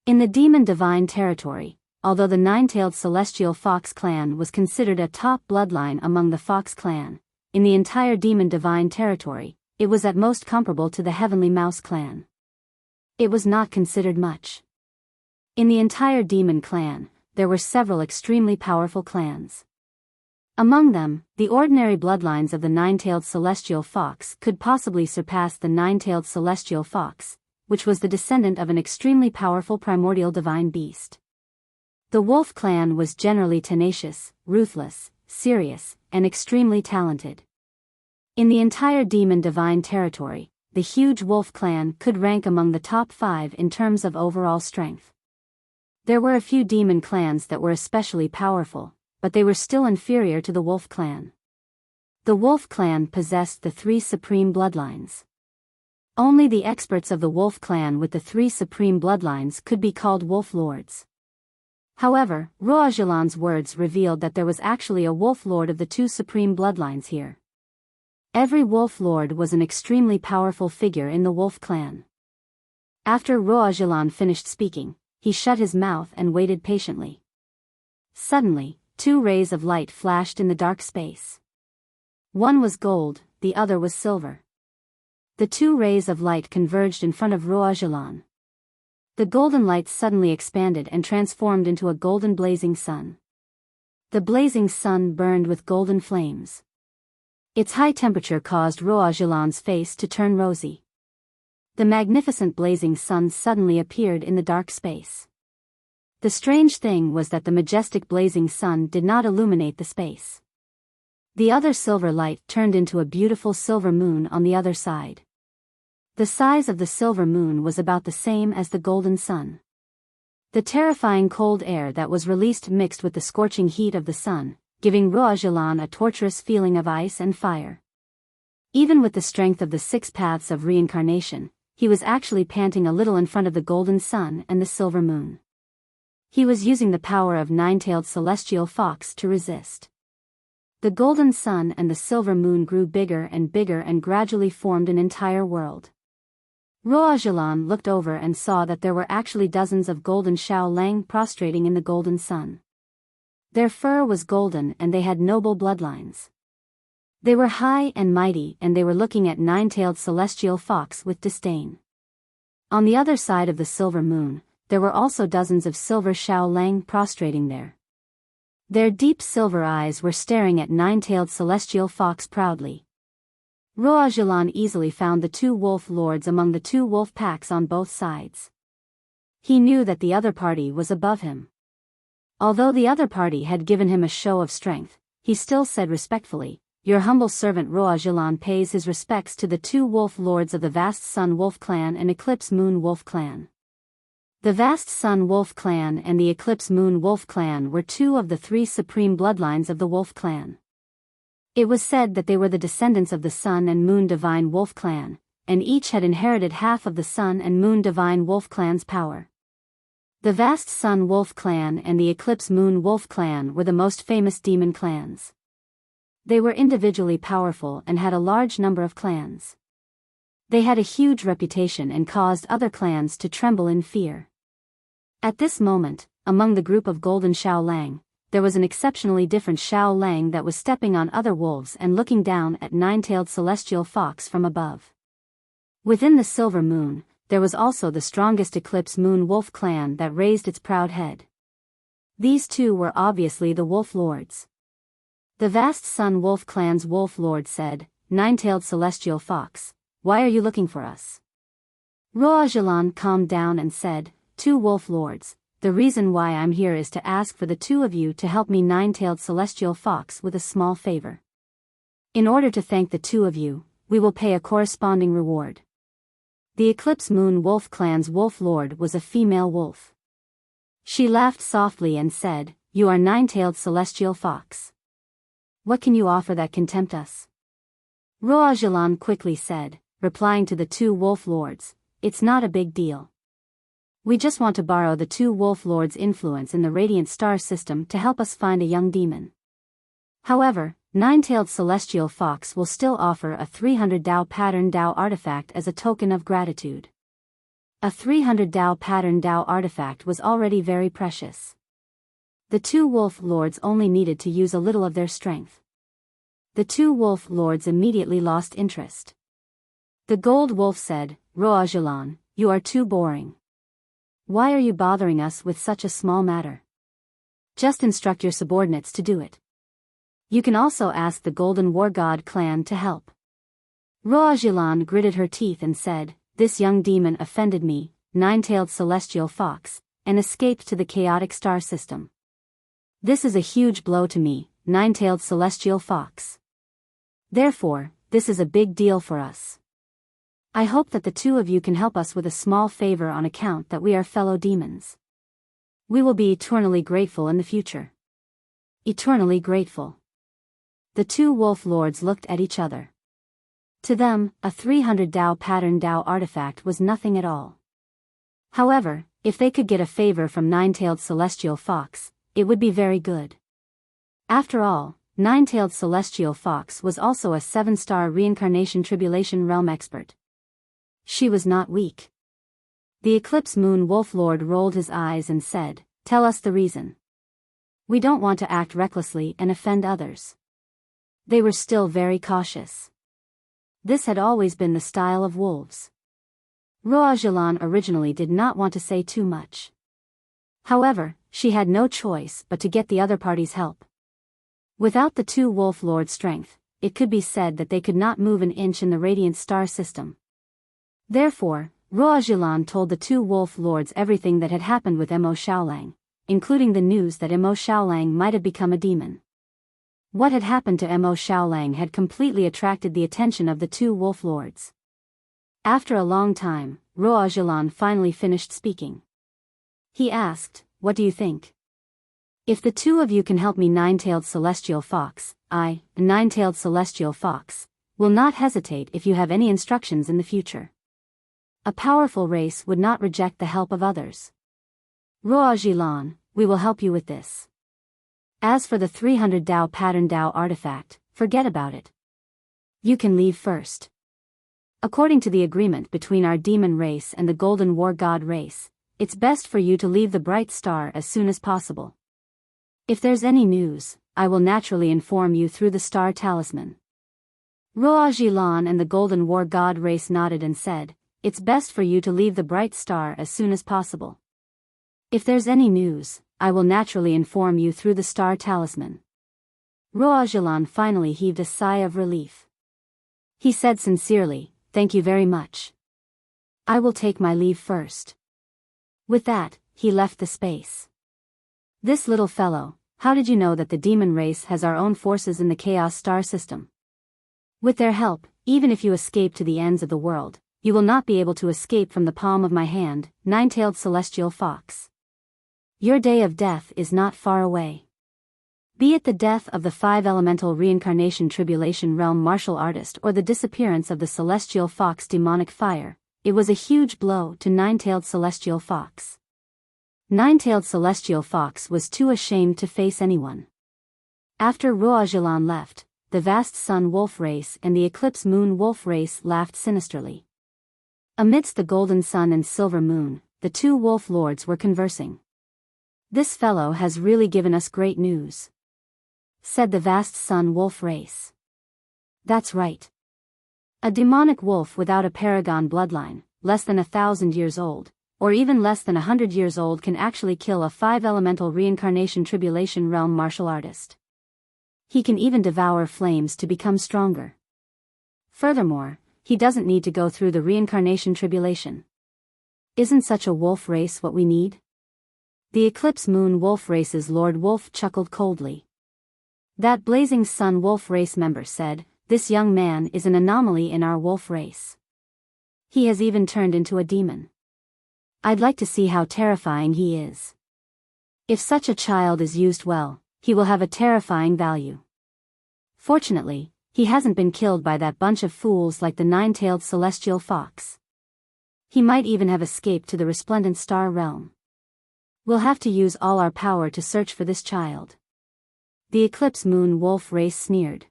In the demon divine territory, although the nine-tailed celestial fox clan was considered a top bloodline among the fox clan, in the entire demon divine territory, it was at most comparable to the heavenly mouse clan. It was not considered much. In the entire demon clan, there were several extremely powerful clans. Among them, the ordinary bloodlines of the nine-tailed celestial fox could possibly surpass the nine-tailed celestial fox, which was the descendant of an extremely powerful primordial divine beast. The wolf clan was generally tenacious, ruthless, serious, and extremely talented. In the entire demon divine territory, the huge wolf clan could rank among the top 5 in terms of overall strength. There were a few demon clans that were especially powerful, but they were still inferior to the wolf clan. The wolf clan possessed the 3 supreme bloodlines. Only the experts of the wolf clan with the 3 supreme bloodlines could be called wolf lords. However, Ruojilan's words revealed that there was actually a wolf lord of the 2 supreme bloodlines here. Every wolf lord was an extremely powerful figure in the wolf clan. After Ruojilan finished speaking, he shut his mouth and waited patiently. Suddenly, 2 rays of light flashed in the dark space. One was gold, the other was silver. The 2 rays of light converged in front of Ruojilan. The golden light suddenly expanded and transformed into a golden blazing sun. The blazing sun burned with golden flames. Its high temperature caused Ruojilan's face to turn rosy. The magnificent blazing sun suddenly appeared in the dark space. The strange thing was that the majestic blazing sun did not illuminate the space. The other silver light turned into a beautiful silver moon on the other side. The size of the silver moon was about the same as the golden sun. The terrifying cold air that was released mixed with the scorching heat of the sun, giving Ruojilan a torturous feeling of ice and fire. Even with the strength of the 6 paths of reincarnation, he was actually panting a little in front of the golden sun and the silver moon. He was using the power of 9-tailed celestial fox to resist. The golden sun and the silver moon grew bigger and gradually formed an entire world. Roajalan looked over and saw that there were actually dozens of golden Shaolang prostrating in the golden sun. Their fur was golden and they had noble bloodlines. They were high and mighty and they were looking at 9-tailed celestial fox with disdain. On the other side of the silver moon, there were also dozens of silver Shaolang prostrating there. Their deep silver eyes were staring at 9-tailed celestial fox proudly. Roajalan easily found the 2 wolf lords among the 2 wolf packs on both sides. He knew that the other party was above him. Although the other party had given him a show of strength, he still said respectfully, "Your humble servant Roajalan pays his respects to the 2 wolf lords of the Vast Sun Wolf Clan and Eclipse Moon Wolf Clan." The Vast Sun Wolf Clan and the Eclipse Moon Wolf Clan were 2 of the 3 supreme bloodlines of the Wolf Clan. It was said that they were the descendants of the Sun and Moon Divine Wolf Clan, and each had inherited half of the Sun and Moon Divine Wolf Clan's power. The Vast Sun Wolf Clan and the Eclipse Moon Wolf Clan were the most famous demon clans. They were individually powerful and had a large number of clans. They had a huge reputation and caused other clans to tremble in fear. At this moment, among the group of golden Shaolang, there was an exceptionally different Shaolang that was stepping on other wolves and looking down at 9-tailed celestial fox from above. Within the silver moon, there was also the strongest Eclipse Moon Wolf Clan that raised its proud head. These 2 were obviously the Wolf Lords. The Vast Sun Wolf Clan's Wolf Lord said, "9-tailed celestial fox, why are you looking for us?" Roajalan calmed down and said, "2 wolf lords, the reason why I'm here is to ask for the 2 of you to help me 9-tailed celestial fox with a small favor. In order to thank the 2 of you, we will pay a corresponding reward." The Eclipse Moon Wolf Clan's Wolf Lord was a female wolf. She laughed softly and said, "You are 9-tailed celestial fox. What can you offer that can tempt us?" Roajalan quickly said, replying to the 2 wolf lords, "It's not a big deal. We just want to borrow the 2 wolf lords' influence in the radiant star system to help us find a young demon. However, 9-tailed celestial fox will still offer a 300 Dao pattern Dao artifact as a token of gratitude." A 300 Dao pattern Dao artifact was already very precious. The 2 wolf lords only needed to use a little of their strength. The 2 wolf lords immediately lost interest. The gold wolf said, "Roajalan, you are too boring. Why are you bothering us with such a small matter? Just instruct your subordinates to do it. You can also ask the Golden War God clan to help." Roajalan gritted her teeth and said, "This young demon offended me, 9-tailed celestial fox, and escaped to the chaotic star system. This is a huge blow to me, 9-tailed celestial fox. Therefore, this is a big deal for us. I hope that the 2 of you can help us with a small favor on account that we are fellow demons. We will be eternally grateful in the future." Eternally grateful. The 2 wolf lords looked at each other. To them, a 300 Dao pattern Dao artifact was nothing at all. However, if they could get a favor from 9-tailed celestial fox, it would be very good. After all, 9-tailed celestial fox was also a 7-star reincarnation tribulation realm expert. She was not weak. The Eclipse Moon Wolf Lord rolled his eyes and said, "Tell us the reason. We don't want to act recklessly and offend others." They were still very cautious. This had always been the style of wolves. Roajalan originally did not want to say too much. However, she had no choice but to get the other party's help. Without the 2 wolf lords' strength, it could be said that they could not move an inch in the radiant star system. Therefore, Roajalan told the 2 wolf lords everything that had happened with Mo Shaolang, including the news that Mo Shaolang might have become a demon. What had happened to Mo Shaolang had completely attracted the attention of the 2 wolf lords. After a long time, Roajalan finally finished speaking. He asked, "What do you think? If the 2 of you can help me 9-tailed celestial fox, I, 9-tailed celestial fox, will not hesitate if you have any instructions in the future. A powerful race would not reject the help of others. Ruojilan, we will help you with this. As for the 300 Dao pattern Dao artifact, forget about it. You can leave first. According to the agreement between our demon race and the Golden War God race, it's best for you to leave the bright star as soon as possible. If there's any news, I will naturally inform you through the star talisman. Ruojilan and the Golden War God race nodded and said, it's best for you to leave the bright star as soon as possible. If there's any news, I will naturally inform you through the star talisman. Ruojilan finally heaved a sigh of relief. He said sincerely, thank you very much. I will take my leave first. With that, he left the space. This little fellow, how did you know that the demon race has our own forces in the chaos star system? With their help, even if you escape to the ends of the world, you will not be able to escape from the palm of my hand, nine-tailed celestial fox. Your day of death is not far away. Be it the death of the five-elemental reincarnation tribulation realm martial artist or the disappearance of the celestial fox demonic fire, it was a huge blow to nine-tailed celestial fox. Nine-tailed celestial fox was too ashamed to face anyone. After Ruojilan left, the vast sun wolf race and the eclipse moon wolf race laughed sinisterly. Amidst the golden sun and silver moon, the two wolf lords were conversing. This fellow has really given us great news, said the vast sun wolf race. That's right. A demonic wolf without a paragon bloodline, less than 1,000 years old, or even less than 100 years old can actually kill a five-elemental reincarnation tribulation realm martial artist. He can even devour flames to become stronger. Furthermore, he doesn't need to go through the reincarnation tribulation. Isn't such a wolf race what we need? The eclipse moon wolf race's Lord Wolf chuckled coldly. That blazing sun wolf race member said, this young man is an anomaly in our wolf race. He has even turned into a demon. I'd like to see how terrifying he is. If such a child is used well, he will have a terrifying value. Fortunately, he hasn't been killed by that bunch of fools like the nine-tailed celestial fox. He might even have escaped to the resplendent star realm. We'll have to use all our power to search for this child. The eclipse moon wolf race sneered.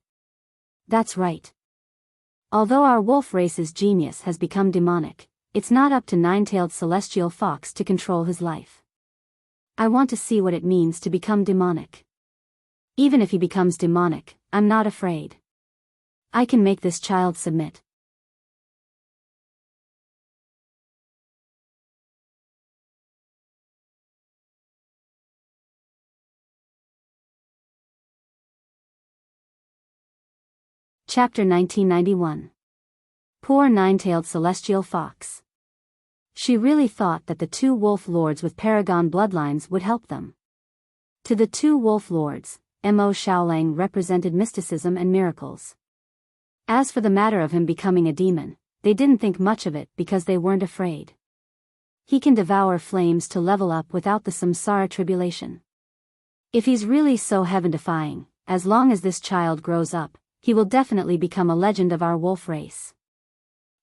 That's right. Although our wolf race's genius has become demonic, it's not up to nine-tailed celestial fox to control his life. I want to see what it means to become demonic. Even if he becomes demonic, I'm not afraid. I can make this child submit. Chapter 1991. Poor nine-tailed celestial fox. She really thought that the two wolf lords with paragon bloodlines would help them. To the two wolf lords, Mo Shaolang represented mysticism and miracles. As for the matter of him becoming a demon, they didn't think much of it because they weren't afraid. He can devour flames to level up without the samsara tribulation. If he's really so heaven-defying, as long as this child grows up, he will definitely become a legend of our wolf race.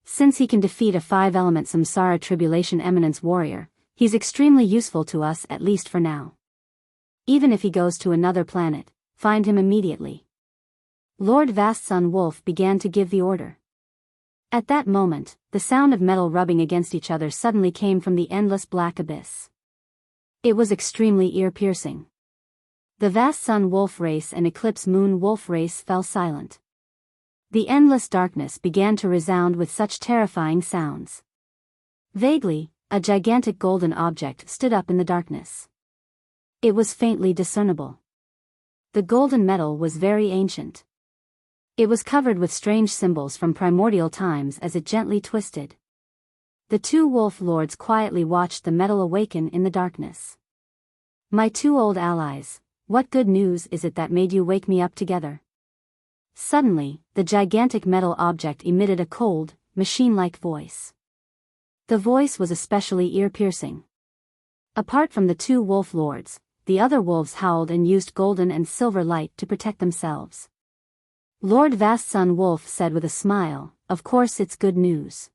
Since he can defeat a five-element samsara tribulation eminence warrior, he's extremely useful to us at least for now. Even if he goes to another planet, find him immediately. Lord Vast Sun Wolf began to give the order. At that moment, the sound of metal rubbing against each other suddenly came from the endless black abyss. It was extremely ear-piercing. The Vast Sun Wolf race and Eclipse Moon Wolf race fell silent. The endless darkness began to resound with such terrifying sounds. Vaguely, a gigantic golden object stood up in the darkness. It was faintly discernible. The golden metal was very ancient. It was covered with strange symbols from primordial times as it gently twisted. The two wolf lords quietly watched the metal awaken in the darkness. My two old allies, what good news is it that made you wake me up together? Suddenly, the gigantic metal object emitted a cold, machine-like voice. The voice was especially ear-piercing. Apart from the two wolf lords, the other wolves howled and used golden and silver light to protect themselves. Lord Vastson Wolf said with a smile, "Of course it's good news.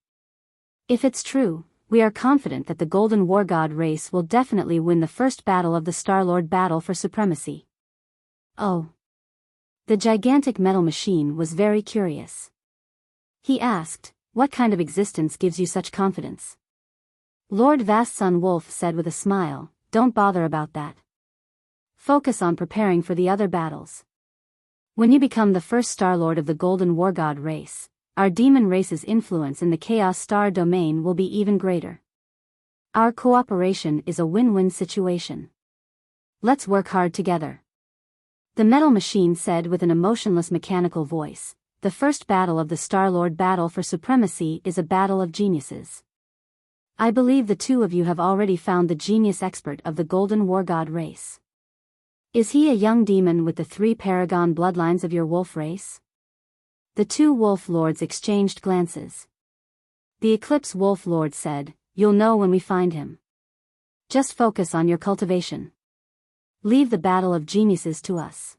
If it's true, we are confident that the Golden War God race will definitely win the first battle of the Star-Lord battle for supremacy." Oh. The gigantic metal machine was very curious. He asked, "What kind of existence gives you such confidence?" Lord Vastson Wolf said with a smile, "Don't bother about that. Focus on preparing for the other battles. When you become the first Star-Lord of the Golden War God race, our demon race's influence in the Chaos Star domain will be even greater. Our cooperation is a win-win situation. Let's work hard together." The metal machine said with an emotionless mechanical voice, "The first battle of the Star-Lord battle for supremacy is a battle of geniuses. I believe the two of you have already found the genius expert of the Golden War God race. Is he a young demon with the 3 paragon bloodlines of your wolf race?" The two wolf lords exchanged glances. The Eclipse Wolf Lord said, "You'll know when we find him. Just focus on your cultivation. Leave the battle of geniuses to us."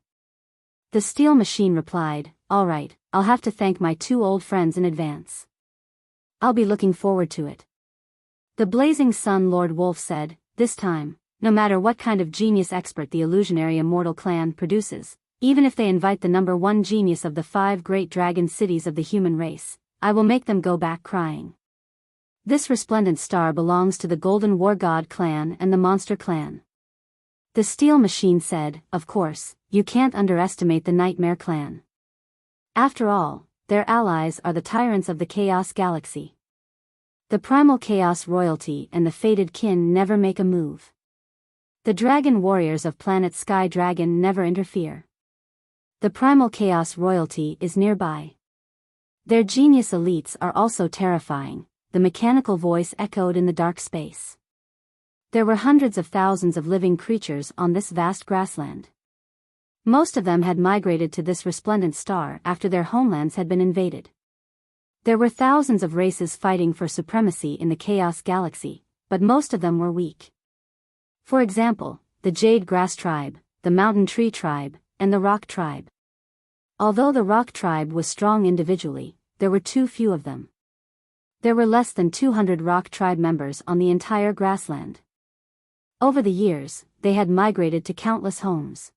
The Steel Machine replied, "All right, I'll have to thank my 2 old friends in advance. I'll be looking forward to it." The Blazing Sun Lord Wolf said, "This time, no matter what kind of genius expert the illusionary immortal clan produces, even if they invite the number 1 genius of the 5 great dragon cities of the human race, I will make them go back crying. This resplendent star belongs to the Golden War God clan and the Monster clan." The Steel Machine said, "Of course, you can't underestimate the Nightmare clan. After all, their allies are the tyrants of the Chaos Galaxy. The Primal Chaos Royalty and the Fated Kin never make a move. The Dragon Warriors of Planet Sky Dragon never interfere. The Primal Chaos Royalty is nearby. Their genius elites are also terrifying," the mechanical voice echoed in the dark space. There were hundreds of thousands of living creatures on this vast grassland. Most of them had migrated to this resplendent star after their homelands had been invaded. There were thousands of races fighting for supremacy in the Chaos Galaxy, but most of them were weak. For example, the Jade Grass Tribe, the Mountain Tree Tribe, and the Rock Tribe. Although the Rock Tribe was strong individually, there were too few of them. There were less than 200 Rock Tribe members on the entire grassland. Over the years, they had migrated to countless homes.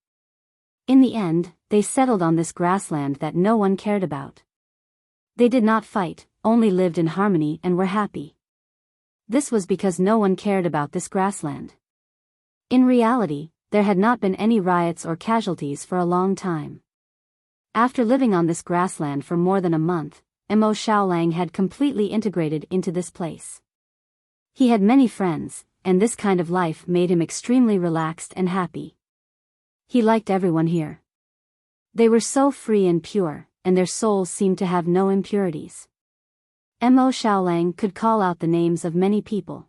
In the end, they settled on this grassland that no one cared about. They did not fight, only lived in harmony and were happy. This was because no one cared about this grassland. In reality, there had not been any riots or casualties for a long time. After living on this grassland for more than a month, Mo Xiaolang had completely integrated into this place. He had many friends, and this kind of life made him extremely relaxed and happy. He liked everyone here. They were so free and pure, and their souls seemed to have no impurities. Mo Xiaolang could call out the names of many people.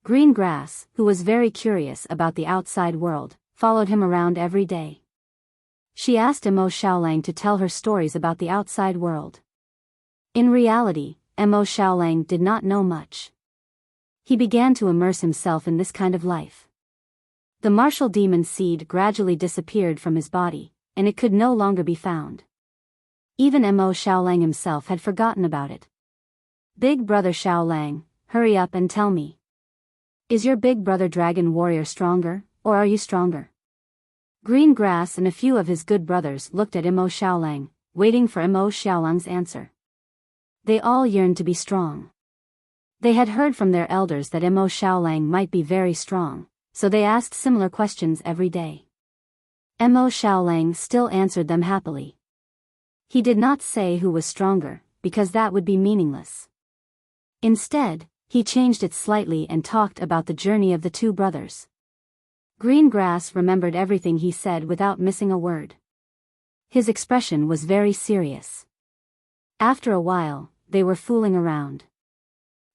Green Grass, who was very curious about the outside world, followed him around every day. She asked Mo Xiaolang to tell her stories about the outside world. In reality, Mo Xiaolang did not know much. He began to immerse himself in this kind of life. The martial demon seed gradually disappeared from his body, and it could no longer be found. Even Mo Xiaolang himself had forgotten about it. "Big brother Xiaolang, hurry up and tell me. Is your big brother Dragon Warrior stronger, or are you stronger?" Green Grass and a few of his good brothers looked at Mo Xiaolang, waiting for Mo Xiaolang's answer. They all yearned to be strong. They had heard from their elders that Mo Xiaolang might be very strong, so they asked similar questions every day. Mo Xiaolang still answered them happily. He did not say who was stronger, because that would be meaningless. Instead, he changed it slightly and talked about the journey of the two brothers. Green Grass remembered everything he said without missing a word. His expression was very serious. After a while, they were fooling around.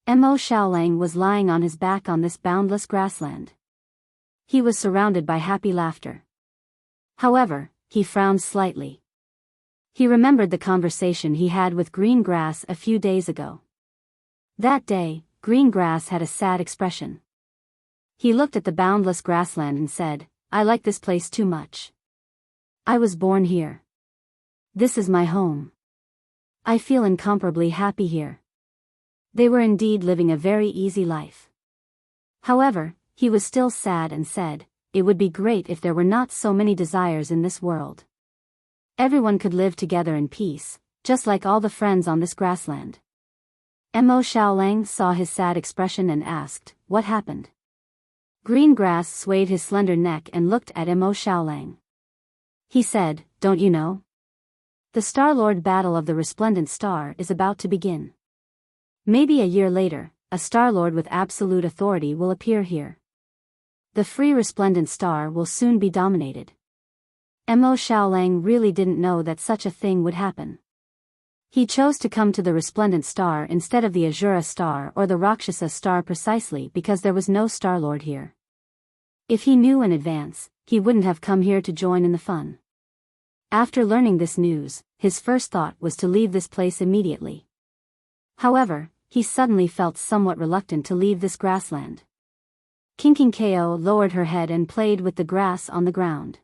Mo Xiaolang was lying on his back on this boundless grassland. He was surrounded by happy laughter. However, he frowned slightly. He remembered the conversation he had with Green Grass a few days ago. That day, Green Grass had a sad expression. He looked at the boundless grassland and said, "I like this place too much. I was born here. This is my home. I feel incomparably happy here. They were indeed living a very easy life. However, he was still sad and said, it would be great if there were not so many desires in this world. Everyone could live together in peace, just like all the friends on this grassland. Mo Xiaolang saw his sad expression and asked, what happened? Green grass swayed his slender neck and looked at Mo Xiaolang. He said, don't you know? The Star-Lord battle of the resplendent star is about to begin. Maybe a year later, a Star-Lord with absolute authority will appear here. The free resplendent star will soon be dominated. Mo Xiaolang really didn't know that such a thing would happen. He chose to come to the resplendent star instead of the Azura star or the Rakshasa star precisely because there was no Star-Lord here. If he knew in advance, he wouldn't have come here to join in the fun. After learning this news, his first thought was to leave this place immediately. However, he suddenly felt somewhat reluctant to leave this grassland. Kinking Ko lowered her head and played with the grass on the ground.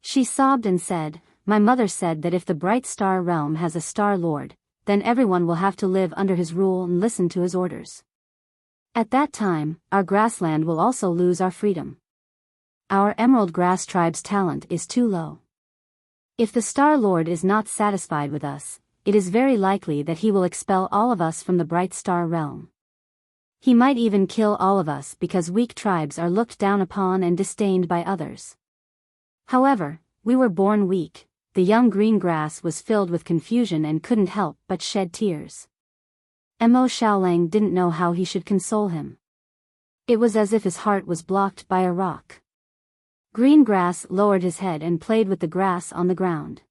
She sobbed and said, my mother said that if the bright star realm has a Star-Lord, then everyone will have to live under his rule and listen to his orders. At that time, our grassland will also lose our freedom. Our emerald grass tribe's talent is too low. If the Star-Lord is not satisfied with us, it is very likely that he will expel all of us from the bright star realm. He might even kill all of us because weak tribes are looked down upon and disdained by others. However, we were born weak. The young green grass was filled with confusion and couldn't help but shed tears. Mo Xiaolang didn't know how he should console him. It was as if his heart was blocked by a rock. Green grass lowered his head and played with the grass on the ground.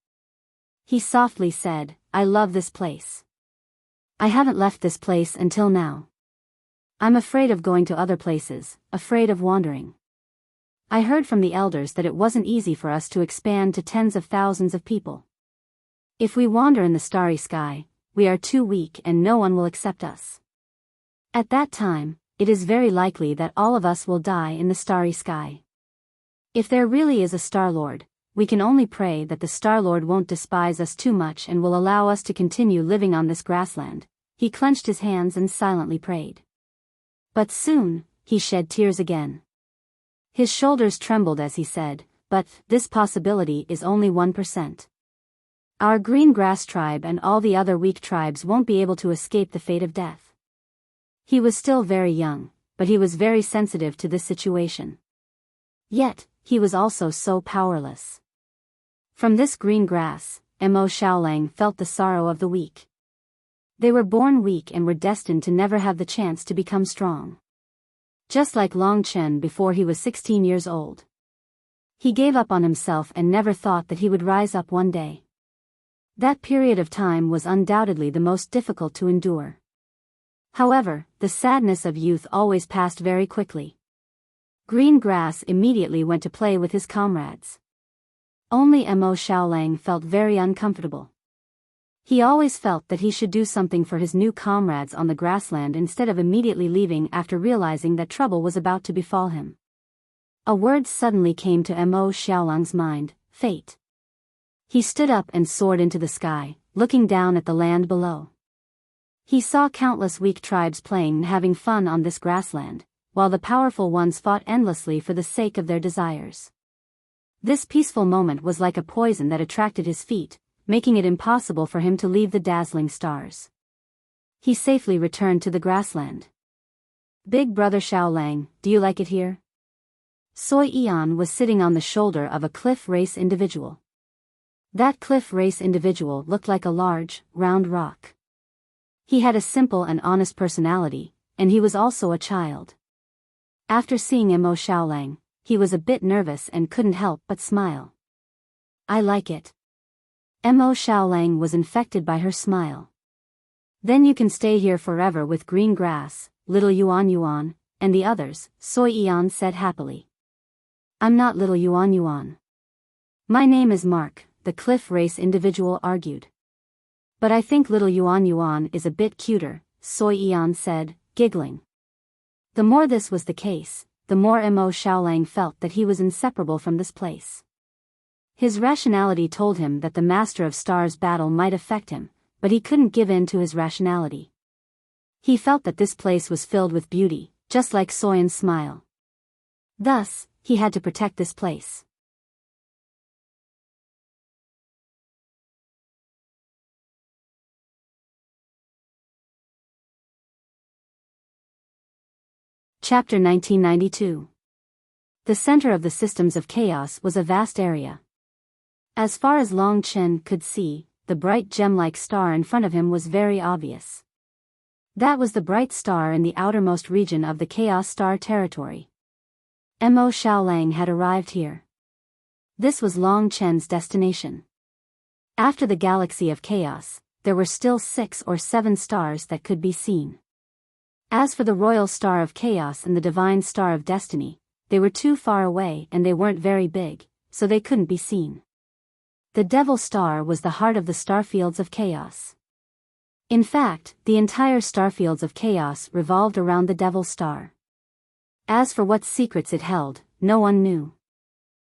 He softly said, I love this place. I haven't left this place until now. I'm afraid of going to other places, afraid of wandering. I heard from the elders that it wasn't easy for us to expand to tens of thousands of people. If we wander in the starry sky, we are too weak and no one will accept us. At that time, it is very likely that all of us will die in the starry sky. If there really is a Star-Lord, we can only pray that the Star-Lord won't despise us too much and will allow us to continue living on this grassland. He clenched his hands and silently prayed. But soon, he shed tears again. His shoulders trembled as he said, but this possibility is only 1%. Our green grass tribe and all the other weak tribes won't be able to escape the fate of death. He was still very young, but he was very sensitive to this situation. Yet, he was also so powerless. From this green grass, Mo Xiaolang felt the sorrow of the weak. They were born weak and were destined to never have the chance to become strong. Just like Long Chen before he was 16 years old. He gave up on himself and never thought that he would rise up one day. That period of time was undoubtedly the most difficult to endure. However, the sadness of youth always passed very quickly. Green grass immediately went to play with his comrades. Only Mo Xiaolang felt very uncomfortable. He always felt that he should do something for his new comrades on the grassland instead of immediately leaving after realizing that trouble was about to befall him. A word suddenly came to Mo Xiaolang's mind, fate. He stood up and soared into the sky, looking down at the land below. He saw countless weak tribes playing and having fun on this grassland, while the powerful ones fought endlessly for the sake of their desires. This peaceful moment was like a poison that attracted his feet, making it impossible for him to leave the dazzling stars. He safely returned to the grassland. Big brother Xiaolang, do you like it here? Soi Yan was sitting on the shoulder of a cliff race individual. That cliff race individual looked like a large, round rock. He had a simple and honest personality, and he was also a child. After seeing Mo Xiaolang, he was a bit nervous and couldn't help but smile. I like it. Mo Xiaolang was infected by her smile. Then you can stay here forever with green grass, little Yuan Yuan, and the others, Soi Yan said happily. I'm not little Yuan Yuan. My name is Mark, the cliff race individual argued. But I think little Yuan Yuan is a bit cuter, Soi Yan said, giggling. The more this was the case, the more Mo Xiaolang felt that he was inseparable from this place. His rationality told him that the Master of Stars battle might affect him, but he couldn't give in to his rationality. He felt that this place was filled with beauty, just like Soyan's smile. Thus, he had to protect this place. Chapter 1992. The center of the systems of chaos was a vast area. As far as Long Chen could see, the bright gem-like star in front of him was very obvious. That was the bright star in the outermost region of the Chaos Star territory. Mo Xiaolang had arrived here. This was Long Chen's destination. After the galaxy of chaos, there were still 6 or 7 stars that could be seen. As for the Royal Star of Chaos and the Divine Star of Destiny, they were too far away and they weren't very big, so they couldn't be seen. The Devil Star was the heart of the starfields of chaos. In fact, the entire starfields of chaos revolved around the Devil Star. As for what secrets it held, no one knew.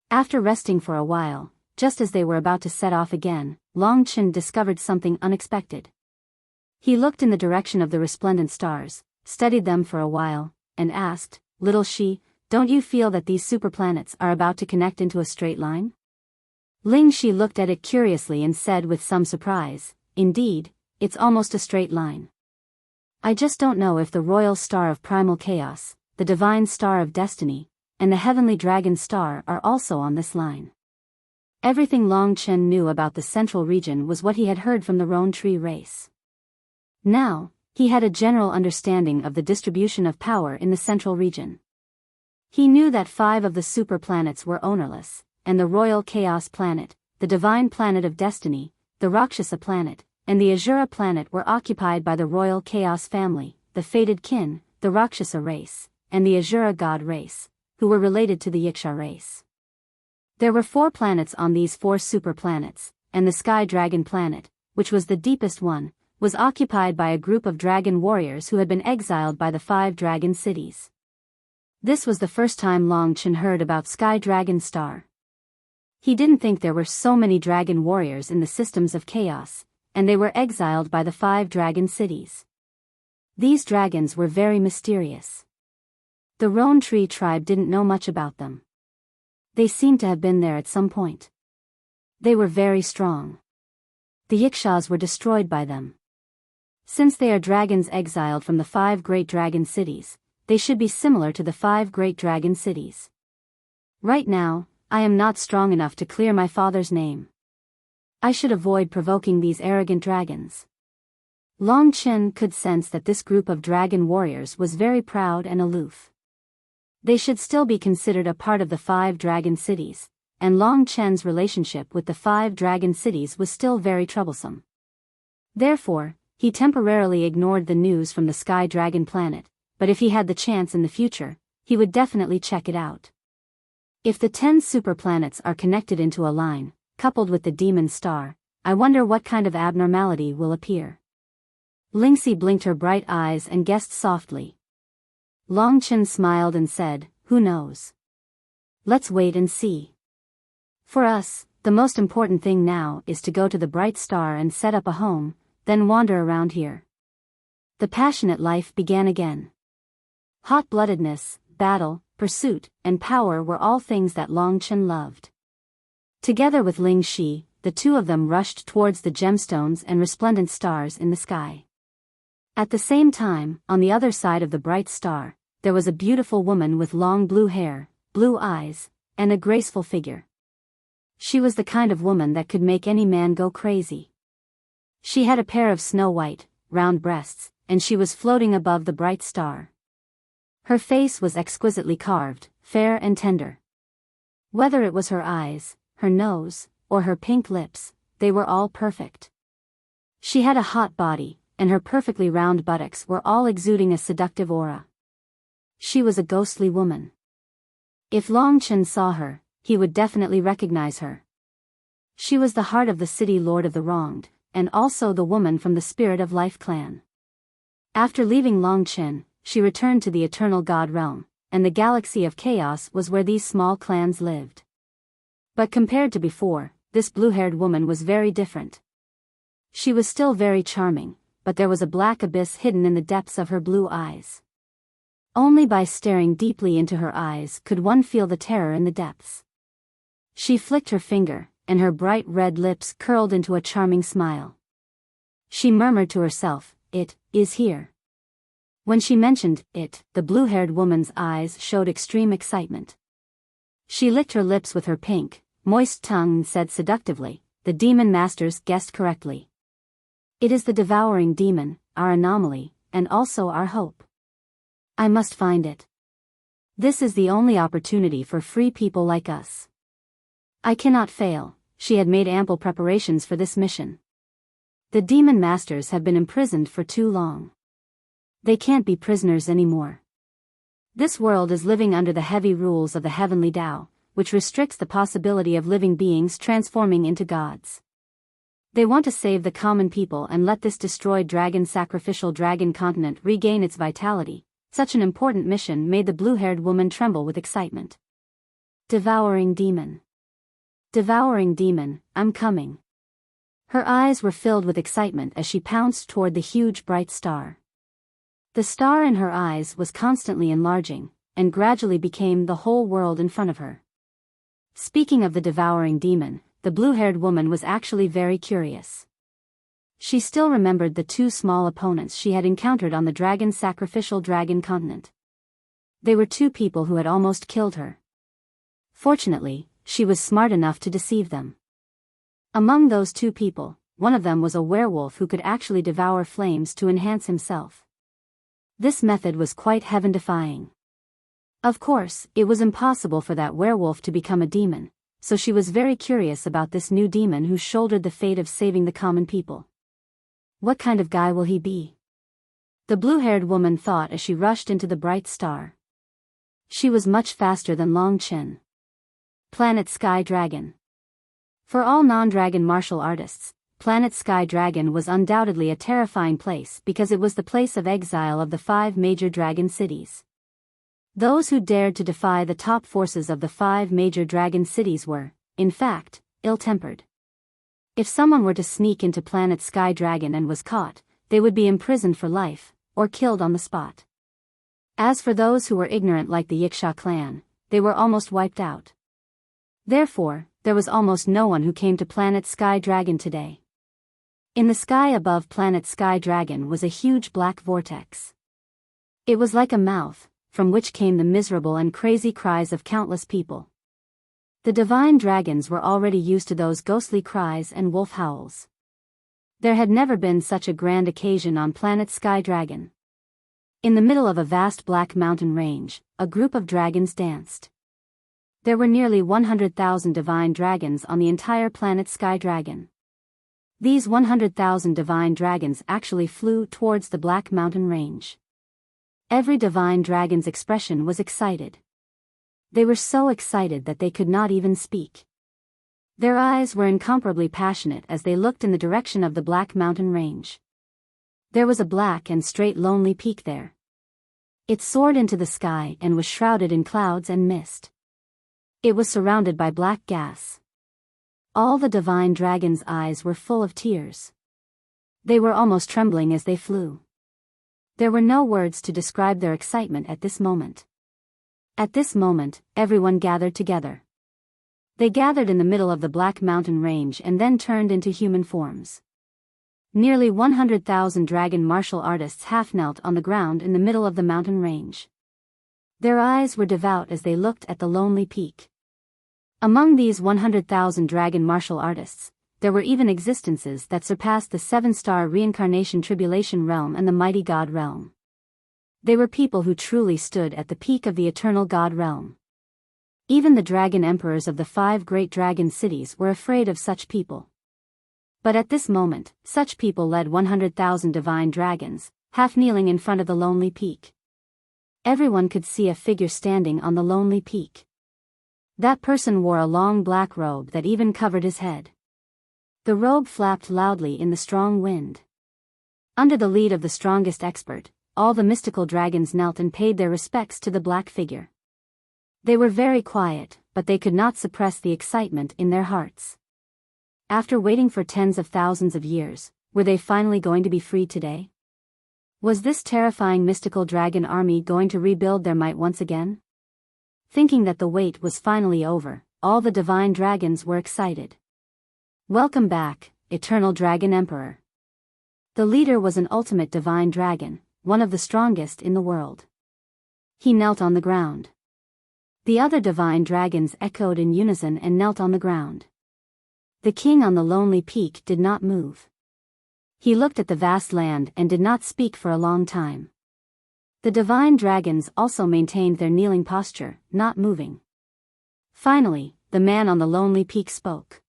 After resting for a while, just as they were about to set off again, Long Chen discovered something unexpected. He looked in the direction of the resplendent stars, studied them for a while, and asked, "Little Shi, don't you feel that these superplanets are about to connect into a straight line?" Ling Shi looked at it curiously and said with some surprise, "Indeed, it's almost a straight line. I just don't know if the Royal Star of Primal Chaos, the Divine Star of Destiny, and the Heavenly Dragon Star are also on this line." Everything Long Chen knew about the central region was what he had heard from the Roan Tree race. Now, he had a general understanding of the distribution of power in the central region. He knew that 5 of the super planets were ownerless, and the Royal Chaos Planet, the Divine Planet of Destiny, the Rakshasa Planet, and the Azura Planet were occupied by the Royal Chaos family, the Fated Kin, the Rakshasa race, and the Azura God race, who were related to the Yiksha race. There were 4 planets on these 4 super planets, and the Sky Dragon Planet, which was the deepest one, was occupied by a group of dragon warriors who had been exiled by the 5 dragon cities. This was the first time Long Chen heard about Sky Dragon Star. He didn't think there were so many dragon warriors in the systems of chaos, and they were exiled by the 5 dragon cities. These dragons were very mysterious. The Roan Tree tribe didn't know much about them. They seemed to have been there at some point. They were very strong. The Yikshas were destroyed by them. Since they are dragons exiled from the 5 great dragon cities, they should be similar to the 5 great dragon cities. Right now, I am not strong enough to clear my father's name. I should avoid provoking these arrogant dragons. Long Chen could sense that this group of dragon warriors was very proud and aloof. They should still be considered a part of the 5 dragon cities, and Long Chen's relationship with the 5 dragon cities was still very troublesome. Therefore, he temporarily ignored the news from the Sky Dragon Planet, but if he had the chance in the future, he would definitely check it out. If the 10 superplanets are connected into a line, coupled with the Demon Star, I wonder what kind of abnormality will appear. Lingxi blinked her bright eyes and guessed softly. Long Chen smiled and said, "Who knows? Let's wait and see. For us, the most important thing now is to go to the bright star and set up a home, then wander around here." The passionate life began again. Hot-bloodedness, battle, pursuit, and power were all things that Long Chen loved. Together with Ling Shi, the 2 of them rushed towards the gemstones and resplendent stars in the sky. At the same time, on the other side of the bright star, there was a beautiful woman with long blue hair, blue eyes, and a graceful figure. She was the kind of woman that could make any man go crazy. She had a pair of snow-white, round breasts, and she was floating above the bright star. Her face was exquisitely carved, fair and tender. Whether it was her eyes, her nose, or her pink lips, they were all perfect. She had a hot body, and her perfectly round buttocks were all exuding a seductive aura. She was a ghostly woman. If Long Chen saw her, he would definitely recognize her. She was the heart of the city Lord of the Wronged, and also the woman from the Spirit of Life clan. After leaving Long Chen, she returned to the Eternal God realm, and the galaxy of chaos was where these small clans lived. But compared to before, this blue-haired woman was very different. She was still very charming, but there was a black abyss hidden in the depths of her blue eyes. Only by staring deeply into her eyes could one feel the terror in the depths. She flicked her finger, and her bright red lips curled into a charming smile. She murmured to herself, "It is here." When she mentioned it, the blue-haired woman's eyes showed extreme excitement. She licked her lips with her pink, moist tongue and said seductively, "The demon masters guessed correctly. It is the devouring demon, our anomaly, and also our hope. I must find it. This is the only opportunity for free people like us. I cannot fail." She had made ample preparations for this mission. The demon masters have been imprisoned for too long. They can't be prisoners anymore. This world is living under the heavy rules of the heavenly Tao, which restricts the possibility of living beings transforming into gods. They want to save the common people and let this destroyed sacrificial dragon continent regain its vitality. Such an important mission made the blue-haired woman tremble with excitement. Devouring demon. Devouring demon, I'm coming. Her eyes were filled with excitement as she pounced toward the huge bright star. The star in her eyes was constantly enlarging, and gradually became the whole world in front of her. Speaking of the devouring demon, the blue-haired woman was actually very curious. She still remembered the two small opponents she had encountered on the sacrificial dragon continent. They were two people who had almost killed her. Fortunately, she was smart enough to deceive them. Among those two people, one of them was a werewolf who could actually devour flames to enhance himself. This method was quite heaven-defying. Of course, it was impossible for that werewolf to become a demon, so she was very curious about this new demon who shouldered the fate of saving the common people. What kind of guy will he be? The blue-haired woman thought as she rushed into the bright star. She was much faster than Long Chen. Planet Sky Dragon. For all non-dragon martial artists, Planet Sky Dragon was undoubtedly a terrifying place because it was the place of exile of the 5 major dragon cities. Those who dared to defy the top forces of the 5 major dragon cities were, in fact, ill-tempered. If someone were to sneak into Planet Sky Dragon and was caught, they would be imprisoned for life, or killed on the spot. As for those who were ignorant like the Wuxia clan, they were almost wiped out. Therefore, there was almost no one who came to Planet Sky Dragon today. In the sky above Planet Sky Dragon was a huge black vortex. It was like a mouth, from which came the miserable and crazy cries of countless people. The divine dragons were already used to those ghostly cries and wolf howls. There had never been such a grand occasion on Planet Sky Dragon. In the middle of a vast black mountain range, a group of dragons danced. There were nearly 100,000 divine dragons on the entire Planet Sky Dragon. These 100,000 divine dragons actually flew towards the black mountain range. Every divine dragon's expression was excited. They were so excited that they could not even speak. Their eyes were incomparably passionate as they looked in the direction of the black mountain range. There was a black and straight lonely peak there. It soared into the sky and was shrouded in clouds and mist. It was surrounded by black gas. All the divine dragons' eyes were full of tears. They were almost trembling as they flew. There were no words to describe their excitement at this moment. At this moment, everyone gathered together. They gathered in the middle of the black mountain range and then turned into human forms. Nearly 100,000 dragon martial artists half-knelt on the ground in the middle of the mountain range. Their eyes were devout as they looked at the lonely peak. Among these 100,000 dragon martial artists, there were even existences that surpassed the 7-star reincarnation tribulation realm and the mighty God realm. They were people who truly stood at the peak of the eternal God realm. Even the dragon emperors of the 5 great dragon cities were afraid of such people. But at this moment, such people led 100,000 divine dragons, half kneeling in front of the lonely peak. Everyone could see a figure standing on the lonely peak. That person wore a long black robe that even covered his head. The robe flapped loudly in the strong wind. Under the lead of the strongest expert, all the mystical dragons knelt and paid their respects to the black figure. They were very quiet, but they could not suppress the excitement in their hearts. After waiting for tens of thousands of years, were they finally going to be free today? Was this terrifying mystical dragon army going to rebuild their might once again? Thinking that the wait was finally over, all the divine dragons were excited. Welcome back, Eternal Dragon Emperor. The leader was an ultimate divine dragon, one of the strongest in the world. He knelt on the ground. The other divine dragons echoed in unison and knelt on the ground. The king on the lonely peak did not move. He looked at the vast land and did not speak for a long time. The divine dragons also maintained their kneeling posture, not moving. Finally, the man on the lonely peak spoke.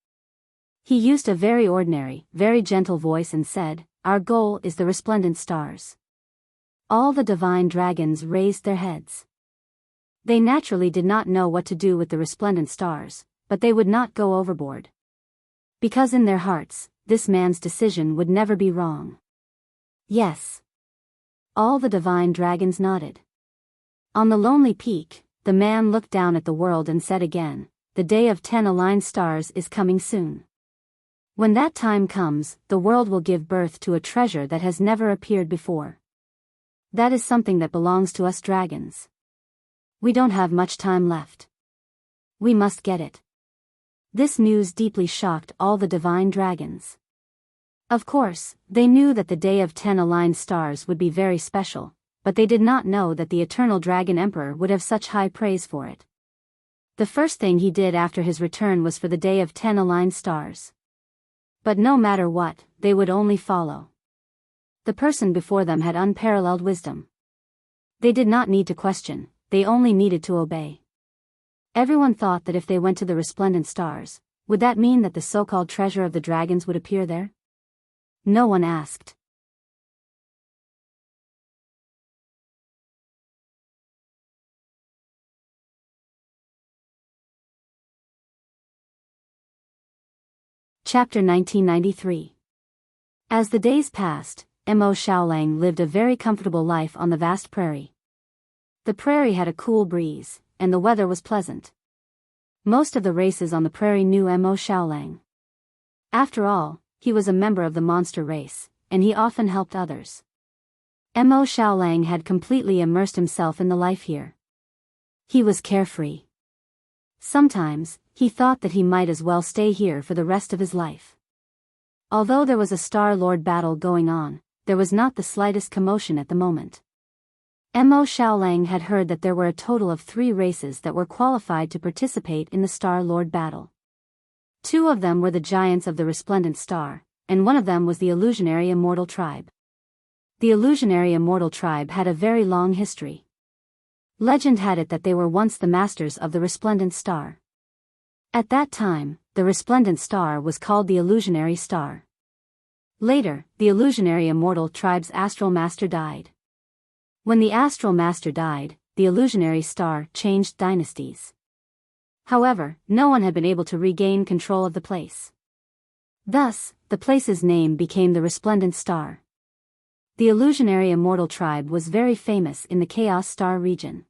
He used a very ordinary, very gentle voice and said, "Our goal is the resplendent stars." All the divine dragons raised their heads. They naturally did not know what to do with the resplendent stars, but they would not go overboard. Because in their hearts, this man's decision would never be wrong. Yes. All the divine dragons nodded. On the lonely peak, the man looked down at the world and said again, "The day of 10 aligned stars is coming soon. When that time comes, the world will give birth to a treasure that has never appeared before. That is something that belongs to us dragons. We don't have much time left. We must get it." This news deeply shocked all the divine dragons. Of course, they knew that the day of 10 aligned stars would be very special, but they did not know that the Eternal Dragon Emperor would have such high praise for it. The first thing he did after his return was for the day of 10 aligned stars. But no matter what, they would only follow. The person before them had unparalleled wisdom. They did not need to question, they only needed to obey. Everyone thought that if they went to the resplendent stars, would that mean that the so-called treasure of the dragons would appear there? No one asked. Chapter 1993. As the days passed, Mo Xiaolang lived a very comfortable life on the vast prairie. The prairie had a cool breeze, and the weather was pleasant. Most of the races on the prairie knew Mo Xiaolang. After all, he was a member of the monster race, and he often helped others. Mo Xiaolang had completely immersed himself in the life here. He was carefree. Sometimes, he thought that he might as well stay here for the rest of his life. Although there was a Star Lord battle going on, there was not the slightest commotion at the moment. Mo Xiaolang had heard that there were a total of 3 races that were qualified to participate in the Star Lord battle. 2 of them were the giants of the Resplendent Star, and one of them was the illusionary Immortal Tribe. The illusionary Immortal Tribe had a very long history. Legend had it that they were once the masters of the Resplendent Star. At that time, the Resplendent Star was called the Illusionary Star. Later, the illusionary Immortal Tribe's Astral Master died. When the Astral Master died, the Illusionary Star changed dynasties. However, no one had been able to regain control of the place. Thus, the place's name became the Resplendent Star. The Illusionary Immortal Tribe was very famous in the Chaos Star region.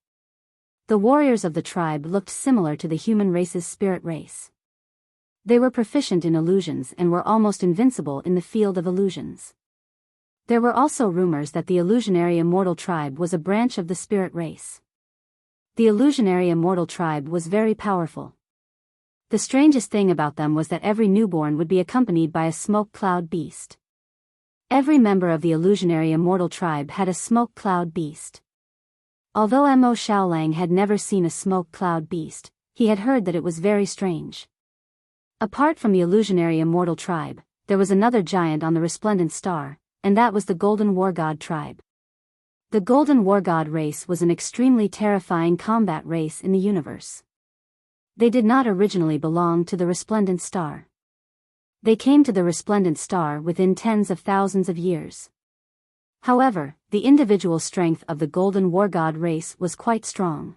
The warriors of the tribe looked similar to the human race's spirit race. They were proficient in illusions and were almost invincible in the field of illusions. There were also rumors that the Illusionary Immortal Tribe was a branch of the spirit race. The Illusionary Immortal Tribe was very powerful. The strangest thing about them was that every newborn would be accompanied by a smoke cloud beast. Every member of the Illusionary Immortal Tribe had a smoke cloud beast. Although Mo Xiaolang had never seen a smoke cloud beast, he had heard that it was very strange. Apart from the Illusionary Immortal Tribe, there was another giant on the Resplendent Star, and that was the Golden War God Tribe. The Golden War God race was an extremely terrifying combat race in the universe. They did not originally belong to the Resplendent Star. They came to the Resplendent Star within tens of thousands of years. However, the individual strength of the Golden War God race was quite strong.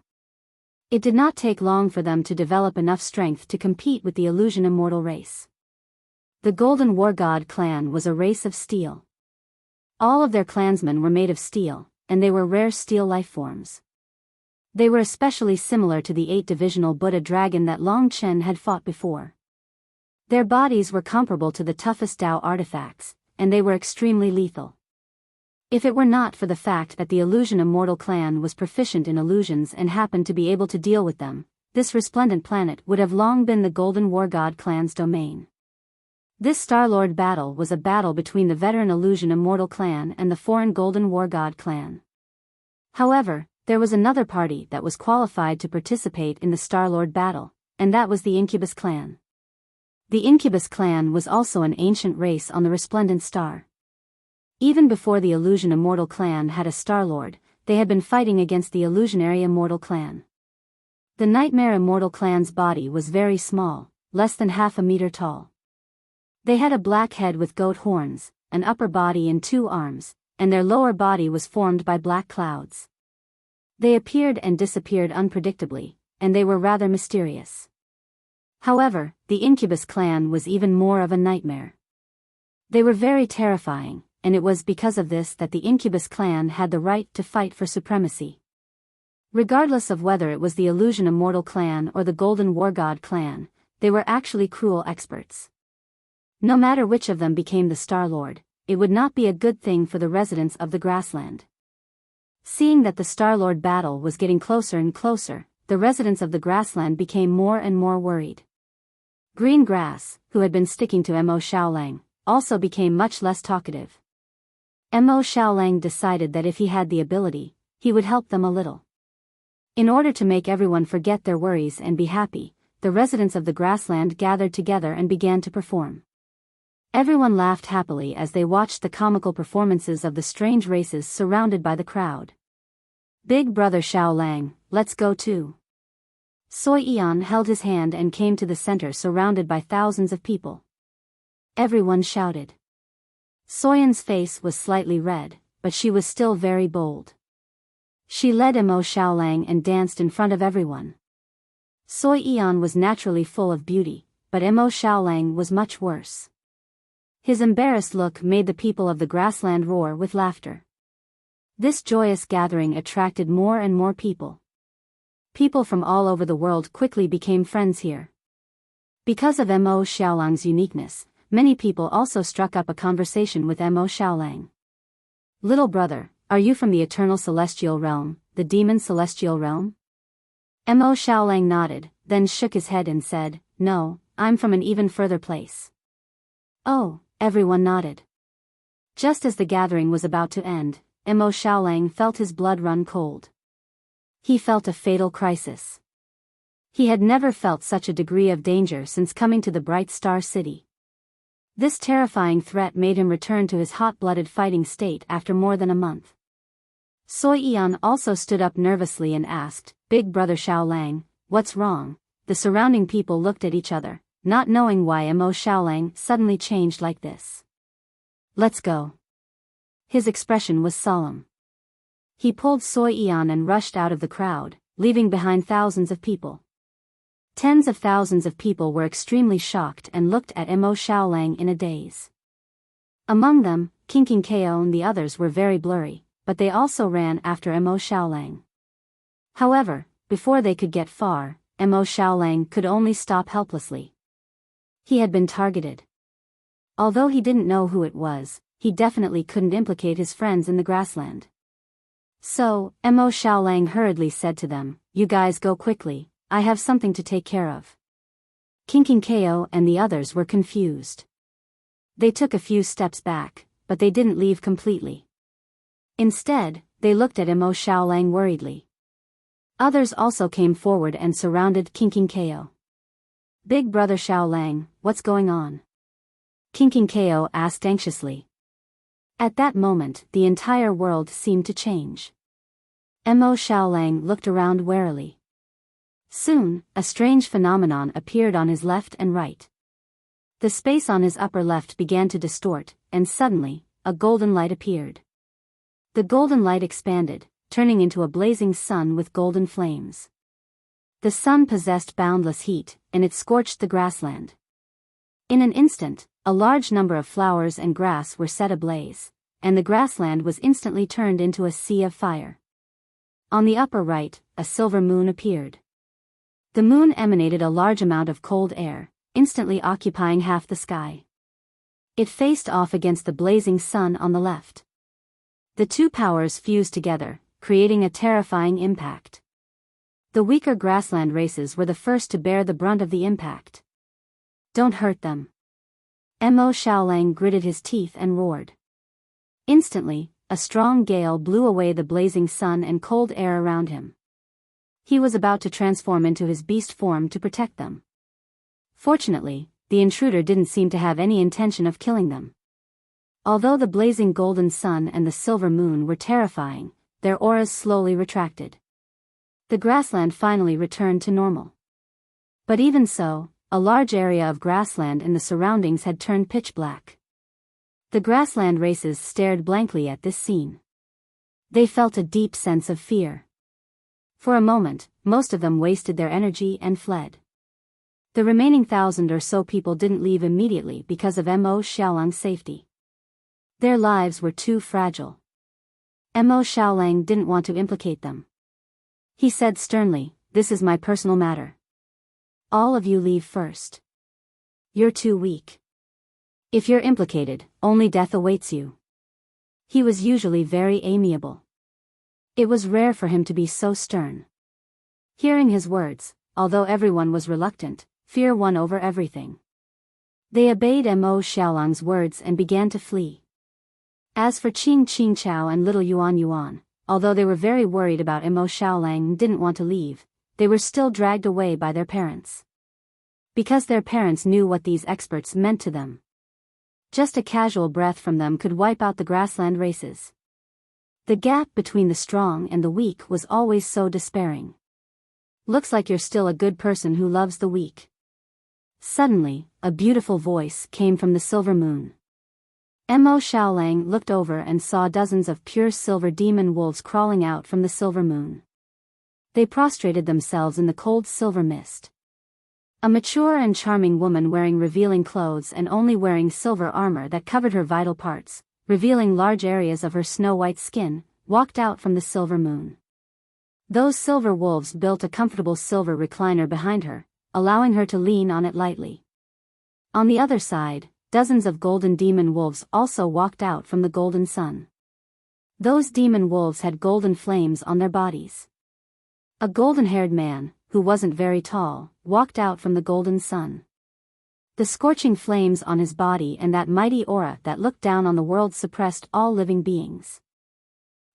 It did not take long for them to develop enough strength to compete with the Illusion Immortal race. The Golden War God clan was a race of steel. All of their clansmen were made of steel, and they were rare steel life forms. They were especially similar to the 8-divisional Buddha dragon that Long Chen had fought before. Their bodies were comparable to the toughest Tao artifacts, and they were extremely lethal. If it were not for the fact that the Illusion Immortal clan was proficient in illusions and happened to be able to deal with them, this resplendent planet would have long been the Golden War God clan's domain. This Star-Lord battle was a battle between the veteran Illusion Immortal clan and the foreign Golden War God clan. However, there was another party that was qualified to participate in the Star-Lord battle, and that was the Incubus clan. The Incubus clan was also an ancient race on the resplendent star. Even before the Illusion Immortal clan had a Star-Lord, they had been fighting against the Illusionary Immortal clan. The Nightmare Immortal clan's body was very small, less than half a meter tall. They had a black head with goat horns, an upper body and 2 arms, and their lower body was formed by black clouds. They appeared and disappeared unpredictably, and they were rather mysterious. However, the Incubus clan was even more of a nightmare. They were very terrifying, and it was because of this that the Incubus clan had the right to fight for supremacy. Regardless of whether it was the Illusion Immortal clan or the Golden War God clan, they were actually cruel experts. No matter which of them became the Star-Lord, it would not be a good thing for the residents of the grassland. Seeing that the Star-Lord battle was getting closer and closer, the residents of the grassland became more and more worried. Green Grass, who had been sticking to Mo Xiaolang, also became much less talkative. Mo Xiaolang decided that if he had the ability, he would help them a little. In order to make everyone forget their worries and be happy, the residents of the grassland gathered together and began to perform. Everyone laughed happily as they watched the comical performances of the strange races surrounded by the crowd. Big Brother Xiaolang, let's go too. Soi Ian held his hand and came to the center surrounded by thousands of people. Everyone shouted. Soyan's face was slightly red, but she was still very bold. She led Mo Xiaolang and danced in front of everyone. Soi Ian was naturally full of beauty, but Mo Xiaolang was much worse. His embarrassed look made the people of the grassland roar with laughter. This joyous gathering attracted more and more people. People from all over the world quickly became friends here. Because of Mo Xiaolang's uniqueness, many people also struck up a conversation with Mo Xiaolang. Little brother, are you from the eternal celestial realm, the demon celestial realm? Mo Xiaolang nodded, then shook his head and said, no, I'm from an even further place. Oh, everyone nodded. Just as the gathering was about to end, Mo Xiaolang felt his blood run cold. He felt a fatal crisis. He had never felt such a degree of danger since coming to the Bright Star City. This terrifying threat made him return to his hot-blooded fighting state after more than a month. Soi Ian also stood up nervously and asked, Big Brother Xiaolang, what's wrong? The surrounding people looked at each other, not knowing why Mo Xiaolang suddenly changed like this. Let's go. His expression was solemn. He pulled Soi Ian and rushed out of the crowd, leaving behind thousands of people. Tens of thousands of people were extremely shocked and looked at Mo Xiaolang in a daze. Among them, King Ko and the others were very blurry, but they also ran after Mo Xiaolang. However, before they could get far, Mo Xiaolang could only stop helplessly. He had been targeted. Although he didn't know who it was, he definitely couldn't implicate his friends in the grassland. So, Mo Xiaolang hurriedly said to them, you guys go quickly, I have something to take care of. King Ko and the others were confused. They took a few steps back, but they didn't leave completely. Instead, they looked at Mo Xiaolang worriedly. Others also came forward and surrounded King Ko. Big Brother Xiaolang, what's going on? King Ko asked anxiously. At that moment, the entire world seemed to change. Mo Xiaolang looked around warily. Soon, a strange phenomenon appeared on his left and right. The space on his upper left began to distort, and suddenly, a golden light appeared. The golden light expanded, turning into a blazing sun with golden flames. The sun possessed boundless heat, and it scorched the grassland. In an instant, a large number of flowers and grass were set ablaze, and the grassland was instantly turned into a sea of fire. On the upper right, a silver moon appeared. The moon emanated a large amount of cold air, instantly occupying half the sky. It faced off against the blazing sun on the left. The two powers fused together, creating a terrifying impact. The weaker grassland races were the first to bear the brunt of the impact. "Don't hurt them." Mo Xiaolang gritted his teeth and roared. Instantly, a strong gale blew away the blazing sun and cold air around him. He was about to transform into his beast form to protect them. Fortunately, the intruder didn't seem to have any intention of killing them. Although the blazing golden sun and the silver moon were terrifying, their auras slowly retracted. The grassland finally returned to normal. But even so, a large area of grassland in the surroundings had turned pitch black. The grassland races stared blankly at this scene. They felt a deep sense of fear. For a moment, most of them wasted their energy and fled. The remaining 1,000 or so people didn't leave immediately because of Mo Xiaolang's safety. Their lives were too fragile. Mo Xiaolang didn't want to implicate them. He said sternly, "This is my personal matter. All of you leave first. You're too weak. If you're implicated, only death awaits you." He was usually very amiable. It was rare for him to be so stern. Hearing his words, although everyone was reluctant, fear won over everything. They obeyed Mo Xiaolang's words and began to flee. As for Qing Qingchao and little Yuan Yuan, although they were very worried about Mo Xiaolang and didn't want to leave, they were still dragged away by their parents. Because their parents knew what these experts meant to them. Just a casual breath from them could wipe out the grassland races. The gap between the strong and the weak was always so despairing. "Looks like you're still a good person who loves the weak." Suddenly, a beautiful voice came from the silver moon. Mo Xiaolang looked over and saw dozens of pure silver demon wolves crawling out from the silver moon. They prostrated themselves in the cold silver mist. A mature and charming woman wearing revealing clothes and only wearing silver armor that covered her vital parts, revealing large areas of her snow-white skin, walked out from the silver moon. Those silver wolves built a comfortable silver recliner behind her, allowing her to lean on it lightly. On the other side, dozens of golden demon wolves also walked out from the golden sun. Those demon wolves had golden flames on their bodies. A golden-haired man, who wasn't very tall, walked out from the golden sun. The scorching flames on his body and that mighty aura that looked down on the world suppressed all living beings.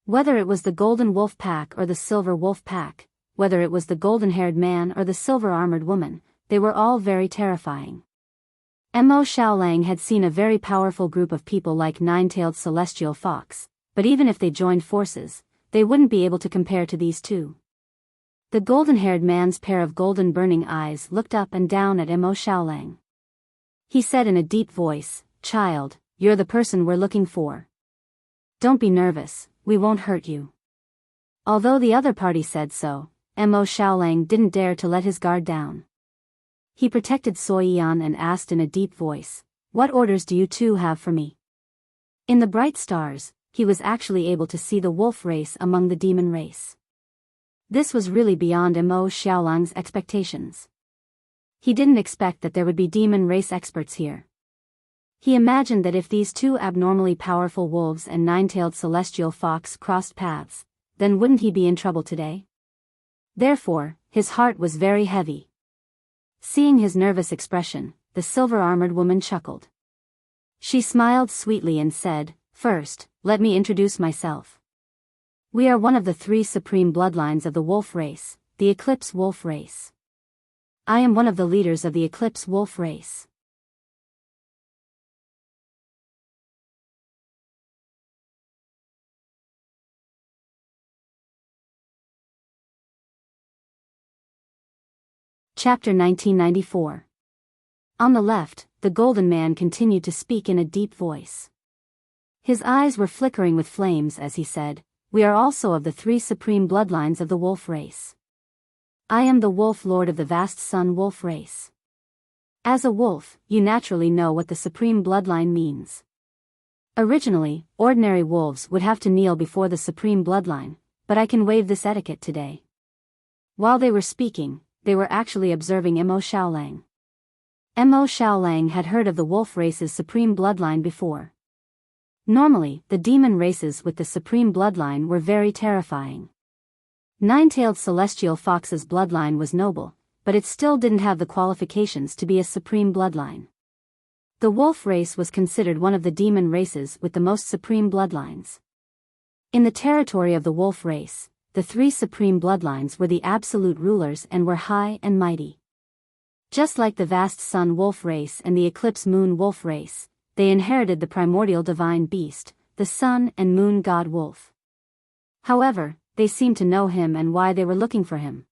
Whether it was the golden wolf pack or the silver wolf pack, whether it was the golden-haired man or the silver-armored woman, they were all very terrifying. Mo Xiaolang had seen a very powerful group of people like nine-tailed celestial fox, but even if they joined forces, they wouldn't be able to compare to these two. The golden-haired man's pair of golden burning eyes looked up and down at Mo Xiaolang. He said in a deep voice, "Child, you're the person we're looking for. Don't be nervous, we won't hurt you." Although the other party said so, Mo Xiaolang didn't dare to let his guard down. He protected Soyian and asked in a deep voice, "What orders do you two have for me?" In the bright stars, he was actually able to see the wolf race among the demon race. This was really beyond Mo Xiaolang's expectations. He didn't expect that there would be demon race experts here. He imagined that if these two abnormally powerful wolves and nine-tailed celestial fox crossed paths, then wouldn't he be in trouble today? Therefore, his heart was very heavy. Seeing his nervous expression, the silver-armored woman chuckled. She smiled sweetly and said, "First, let me introduce myself. We are one of the 3 supreme bloodlines of the wolf race, the Eclipse wolf race. I am one of the leaders of the Eclipse wolf race." Chapter 1994. On the left, the golden man continued to speak in a deep voice. His eyes were flickering with flames as he said, "We are also of the 3 supreme bloodlines of the wolf race. I am the wolf lord of the vast sun wolf race. As a wolf, you naturally know what the supreme bloodline means. Originally, ordinary wolves would have to kneel before the supreme bloodline, but I can waive this etiquette today. While they were speaking, they were actually observing Mo Xiaolang. Mo Xiaolang had heard of the wolf race's supreme bloodline before. Normally, the demon races with the supreme bloodline were very terrifying. Nine-tailed celestial fox's bloodline was noble, but it still didn't have the qualifications to be a supreme bloodline. The wolf race was considered one of the demon races with the most supreme bloodlines. In the territory of the wolf race, the three supreme bloodlines were the absolute rulers and were high and mighty. Just like the vast sun wolf race and the eclipse moon wolf race, they inherited the primordial divine beast, the sun and moon god wolf. However, they seemed to know him and why they were looking for him.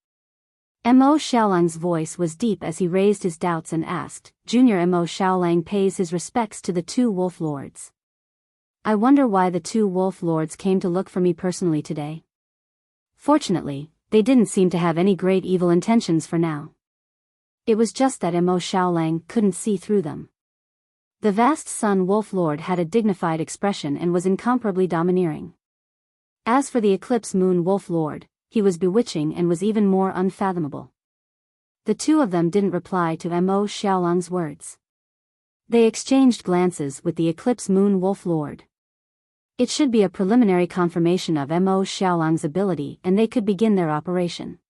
Mo Xiaolang's voice was deep as he raised his doubts and asked, Junior Mo Xiaolang pays his respects to the two wolf lords. I wonder why the two wolf lords came to look for me personally today. Fortunately, they didn't seem to have any great evil intentions for now. It was just that Mo Xiaolang couldn't see through them. The vast sun wolf lord had a dignified expression and was incomparably domineering. As for the eclipse moon wolf lord, he was bewitching and was even more unfathomable. The two of them didn't reply to Mo Xiaolang's words. They exchanged glances with the eclipse moon wolf lord. It should be a preliminary confirmation of Mo Xiaolang's ability and they could begin their operation.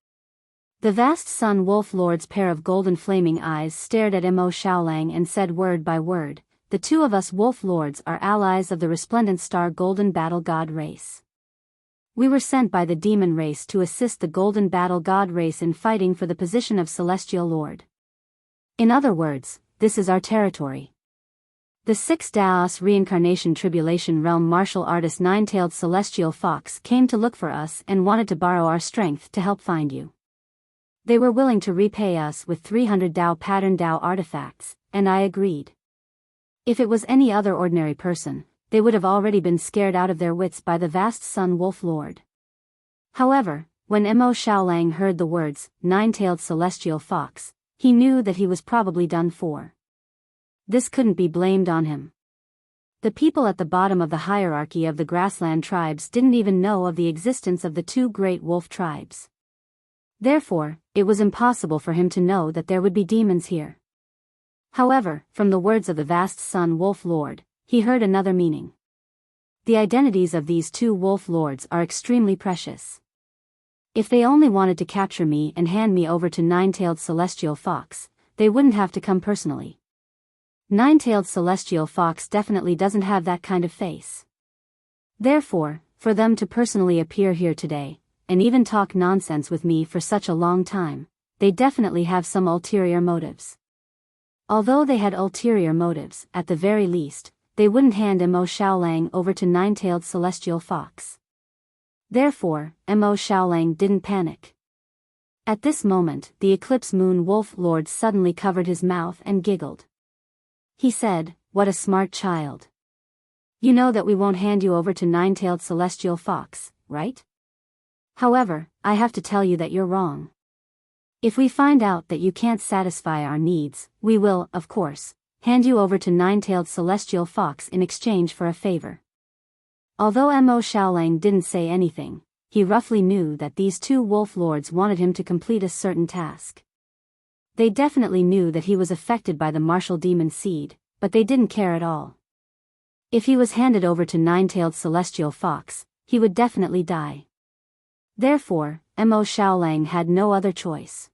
The vast sun wolf lord's pair of golden flaming eyes stared at Mo Xiaolang and said word by word, the two of us wolf lords are allies of the resplendent star golden battle god race. We were sent by the demon race to assist the golden battle god race in fighting for the position of celestial lord. In other words, this is our territory. The 6 Daos reincarnation tribulation realm martial artist nine-tailed celestial fox came to look for us and wanted to borrow our strength to help find you. They were willing to repay us with 300 Dao pattern Dao artifacts, and I agreed. If it was any other ordinary person, they would have already been scared out of their wits by the vast sun wolf lord. However, when Mo Xiaolang heard the words, nine-tailed celestial fox, he knew that he was probably done for. This couldn't be blamed on him. The people at the bottom of the hierarchy of the grassland tribes didn't even know of the existence of the two great wolf tribes. Therefore, it was impossible for him to know that there would be demons here. However, from the words of the vast sun wolf lord, he heard another meaning. The identities of these two wolf lords are extremely precious. If they only wanted to capture me and hand me over to nine-tailed celestial fox, they wouldn't have to come personally. Nine-tailed celestial fox definitely doesn't have that kind of face. Therefore, for them to personally appear here today, and even talk nonsense with me for such a long time, they definitely have some ulterior motives. Although they had ulterior motives, at the very least, they wouldn't hand Mo Xiaolang over to nine-tailed celestial fox. Therefore, Mo Xiaolang didn't panic. At this moment, the eclipse moon wolf lord suddenly covered his mouth and giggled. He said, "What a smart child. You know that we won't hand you over to nine-tailed celestial fox, right? However, I have to tell you that you're wrong. If we find out that you can't satisfy our needs, we will, of course, hand you over to nine-tailed celestial fox in exchange for a favor." Although Mo Xiaolang didn't say anything, he roughly knew that these two wolf lords wanted him to complete a certain task. They definitely knew that he was affected by the martial demon seed, but they didn't care at all. If he was handed over to nine-tailed celestial fox, he would definitely die. Therefore, Mo Xiaolang had no other choice.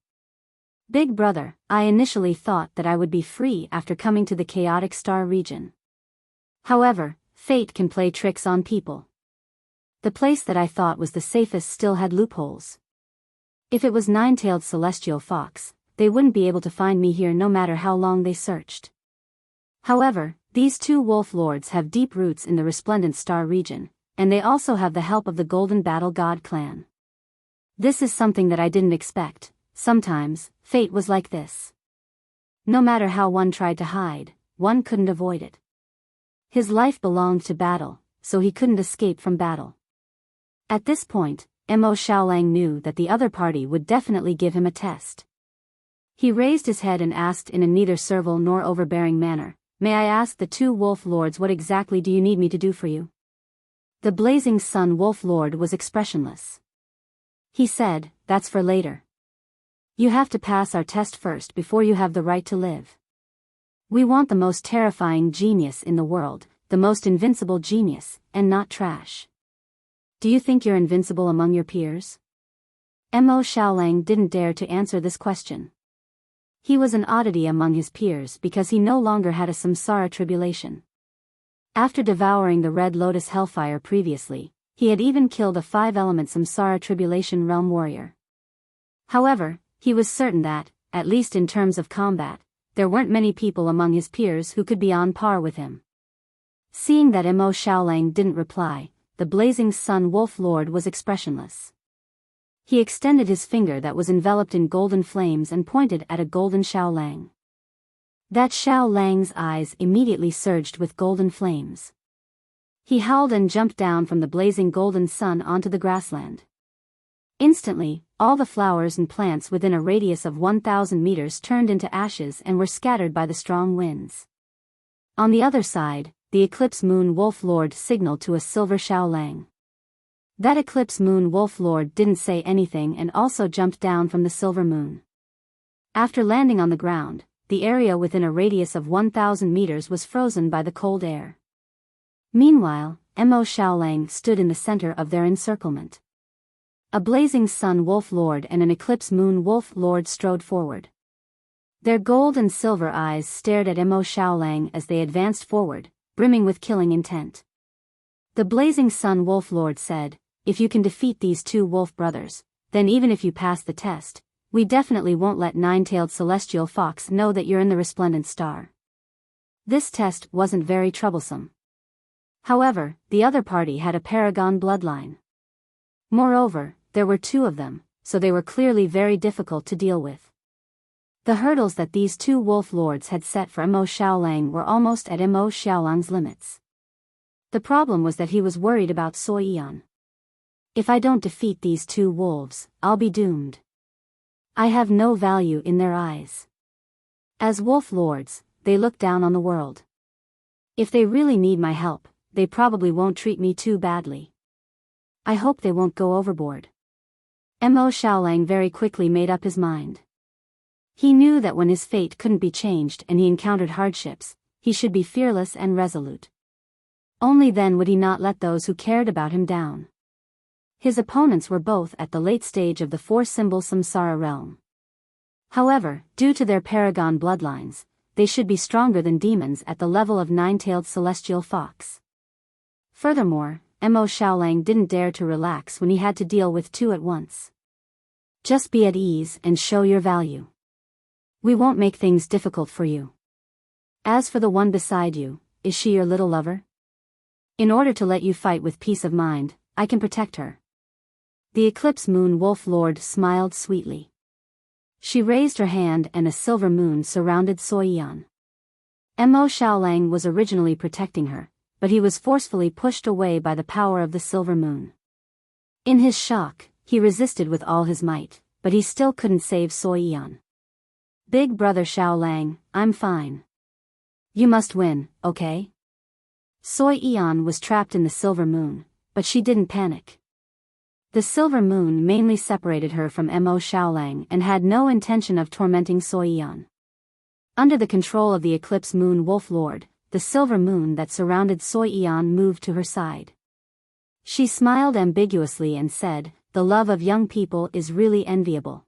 Big brother, I initially thought that I would be free after coming to the chaotic star region. However, fate can play tricks on people. The place that I thought was the safest still had loopholes. If it was nine-tailed celestial fox, they wouldn't be able to find me here no matter how long they searched. However, these two wolf lords have deep roots in the resplendent star region, and they also have the help of the golden battle god clan. This is something that I didn't expect. Sometimes, fate was like this. No matter how one tried to hide, one couldn't avoid it. His life belonged to battle, so he couldn't escape from battle. At this point, Mo Xiaolang knew that the other party would definitely give him a test. He raised his head and asked in a neither servile nor overbearing manner, "May I ask the two wolf lords what exactly do you need me to do for you?" The blazing sun wolf lord was expressionless. He said, "That's for later. You have to pass our test first before you have the right to live. We want the most terrifying genius in the world, the most invincible genius, and not trash. Do you think you're invincible among your peers? Mo Xiaolang didn't dare to answer this question. He was an oddity among his peers because he no longer had a samsara tribulation. After devouring the Red Lotus Hellfire previously, he had even killed a 5-element samsara tribulation realm warrior. However, he was certain that, at least in terms of combat, there weren't many people among his peers who could be on par with him. Seeing that Mo Xiaolang didn't reply, the Blazing Sun Wolf Lord was expressionless. He extended his finger that was enveloped in golden flames and pointed at a golden Xiaolang. That Xiaolang's eyes immediately surged with golden flames. He howled and jumped down from the blazing golden sun onto the grassland. Instantly, all the flowers and plants within a radius of 1,000 meters turned into ashes and were scattered by the strong winds. On the other side, the Eclipse Moon Wolf Lord signaled to a silver Xiaolang. That Eclipse Moon Wolf Lord didn't say anything and also jumped down from the silver moon. After landing on the ground, the area within a radius of 1,000 meters was frozen by the cold air. Meanwhile, Mo Xiaolang stood in the center of their encirclement. A Blazing Sun Wolf Lord and an Eclipse Moon Wolf Lord strode forward. Their gold and silver eyes stared at Mo Xiaolang as they advanced forward, brimming with killing intent. The Blazing Sun Wolf Lord said, "If you can defeat these two wolf brothers, then even if you pass the test, we definitely won't let Nine-Tailed Celestial Fox know that you're in the Resplendent Star." This test wasn't very troublesome. However, the other party had a paragon bloodline. Moreover, there were two of them, so they were clearly very difficult to deal with. The hurdles that these two wolf lords had set for Mo Xiaolang were almost at Mo Xiaolang's limits. The problem was that he was worried about Sui Yan. If I don't defeat these two wolves, I'll be doomed. I have no value in their eyes. As wolf lords, they look down on the world. If they really need my help, they probably won't treat me too badly. I hope they won't go overboard. Mo Xiaolang very quickly made up his mind. He knew that when his fate couldn't be changed and he encountered hardships, he should be fearless and resolute. Only then would he not let those who cared about him down. His opponents were both at the late stage of the four-symbol samsara realm. However, due to their paragon bloodlines, they should be stronger than demons at the level of Nine-Tailed Celestial Fox. Furthermore, Mo Xiaolang didn't dare to relax when he had to deal with two at once. Just be at ease and show your value. We won't make things difficult for you. As for the one beside you, is she your little lover? In order to let you fight with peace of mind, I can protect her. The Eclipse Moon Wolf Lord smiled sweetly. She raised her hand and a silver moon surrounded Sui Yan. Mo Xiaolang was originally protecting her, but he was forcefully pushed away by the power of the silver moon. In his shock, he resisted with all his might, but he still couldn't save Sui Yan. Big brother Xiaolang, I'm fine. You must win, okay? Sui Yan was trapped in the silver moon, but she didn't panic. The silver moon mainly separated her from Mo Xiaolang and had no intention of tormenting Sui Yan. Under the control of the Eclipse Moon Wolf Lord, the silver moon that surrounded Sui Yan moved to her side. She smiled ambiguously and said, "The love of young people is really enviable.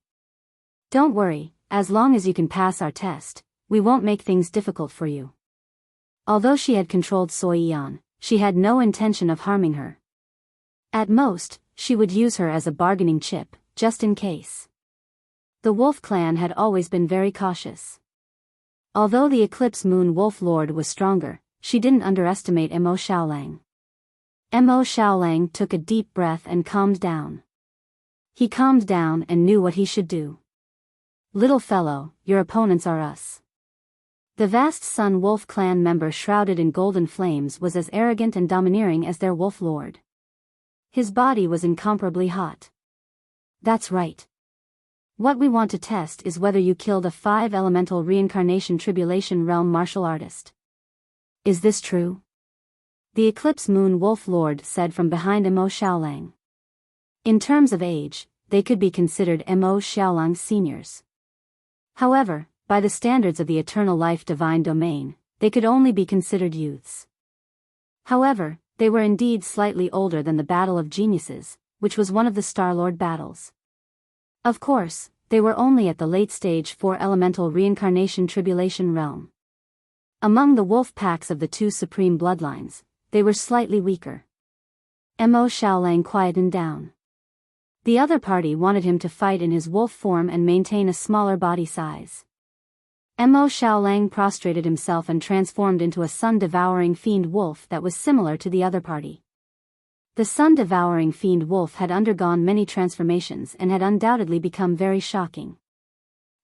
Don't worry, as long as you can pass our test, we won't make things difficult for you." Although she had controlled Sui Yan, she had no intention of harming her. At most, she would use her as a bargaining chip, just in case. The Wolf Clan had always been very cautious. Although the Eclipse Moon Wolf Lord was stronger, she didn't underestimate Mo Xiaolang. Mo Xiaolang took a deep breath and calmed down. He calmed down and knew what he should do. "Little fellow, your opponents are us." The vast Sun Wolf Clan member shrouded in golden flames was as arrogant and domineering as their Wolf Lord. His body was incomparably hot. "That's right. What we want to test is whether you killed a 5-elemental reincarnation tribulation realm martial artist. Is this true?" The Eclipse Moon Wolf Lord said from behind Mo Xiaolang. In terms of age, they could be considered Mo Xiaolong seniors. However, by the standards of the eternal life divine domain, they could only be considered youths. However, they were indeed slightly older than the Battle of Geniuses, which was one of the Starlord battles. Of course, they were only at the late stage 4 elemental reincarnation tribulation realm. Among the wolf packs of the 2 supreme bloodlines, they were slightly weaker. Mo Xiaolang quietened down. The other party wanted him to fight in his wolf form and maintain a smaller body size. Mo Xiaolang prostrated himself and transformed into a sun-devouring fiend wolf that was similar to the other party. The sun-devouring fiend wolf had undergone many transformations and had undoubtedly become very shocking.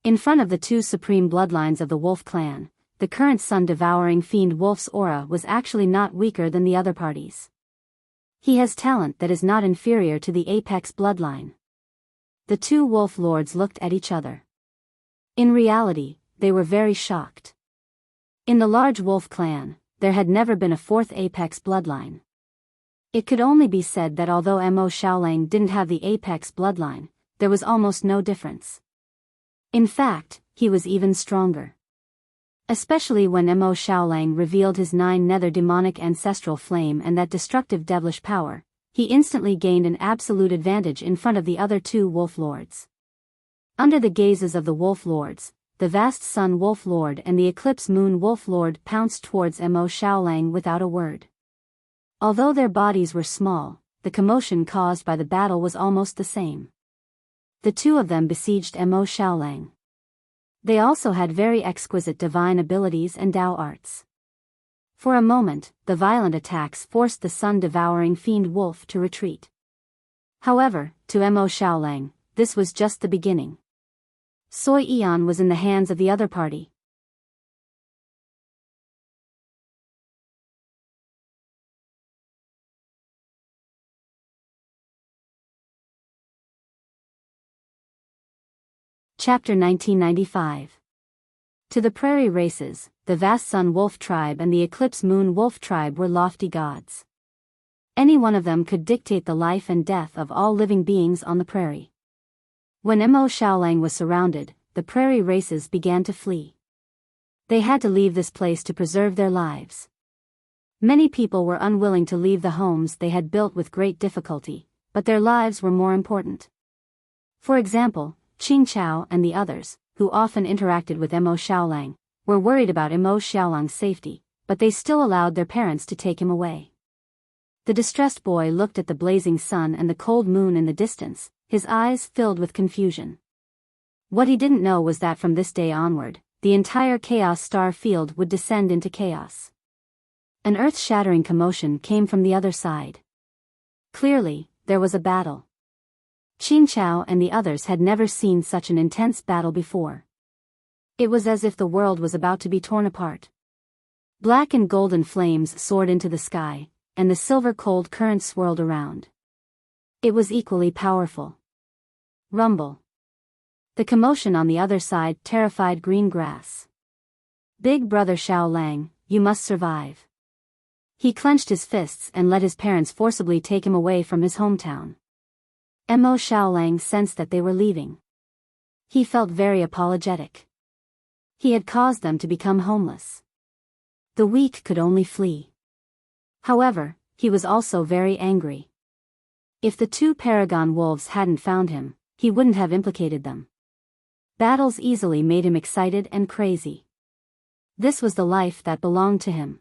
In front of the 2 supreme bloodlines of the wolf clan, the current sun-devouring fiend wolf's aura was actually not weaker than the other parties. He has talent that is not inferior to the apex bloodline. The 2 wolf lords looked at each other. In reality, they were very shocked. In the large wolf clan, there had never been a 4th apex bloodline. It could only be said that although Mo Xiaolang didn't have the apex bloodline, there was almost no difference. In fact, he was even stronger. Especially when Mo Xiaolang revealed his 9 nether demonic ancestral flame and that destructive devilish power, he instantly gained an absolute advantage in front of the other 2 wolf lords. Under the gazes of the wolf lords, the vast sun wolf lord and the eclipse moon wolf lord pounced towards Mo Xiaolang without a word. Although their bodies were small, the commotion caused by the battle was almost the same. The 2 of them besieged Mo Xiaolang. They also had very exquisite divine abilities and Dao arts. For a moment, the violent attacks forced the sun-devouring fiend wolf to retreat. However, to Mo Xiaolang, this was just the beginning. Soi Eon was in the hands of the other party. Chapter 1995. To the prairie races, the vast sun wolf tribe and the eclipse moon wolf tribe were lofty gods. Any one of them could dictate the life and death of all living beings on the prairie. When Mo Xiaolang was surrounded, the prairie races began to flee. They had to leave this place to preserve their lives. Many people were unwilling to leave the homes they had built with great difficulty, but their lives were more important. For example, Qing Chao and the others, who often interacted with Mo Xiaolang, were worried about Mo Xiaolang's safety, but they still allowed their parents to take him away. The distressed boy looked at the blazing sun and the cold moon in the distance, his eyes filled with confusion. What he didn't know was that from this day onward, the entire chaos star field would descend into chaos. An earth-shattering commotion came from the other side. Clearly, there was a battle. Qing Chao and the others had never seen such an intense battle before. It was as if the world was about to be torn apart. Black and golden flames soared into the sky, and the silver cold current swirled around. It was equally powerful. Rumble. The commotion on the other side terrified green grass. Big brother Xiaolang, you must survive. He clenched his fists and let his parents forcibly take him away from his hometown. Mo Xiaolang sensed that they were leaving. He felt very apologetic. He had caused them to become homeless. The weak could only flee. However, he was also very angry. If the 2 paragon wolves hadn't found him, he wouldn't have implicated them. Battles easily made him excited and crazy. This was the life that belonged to him.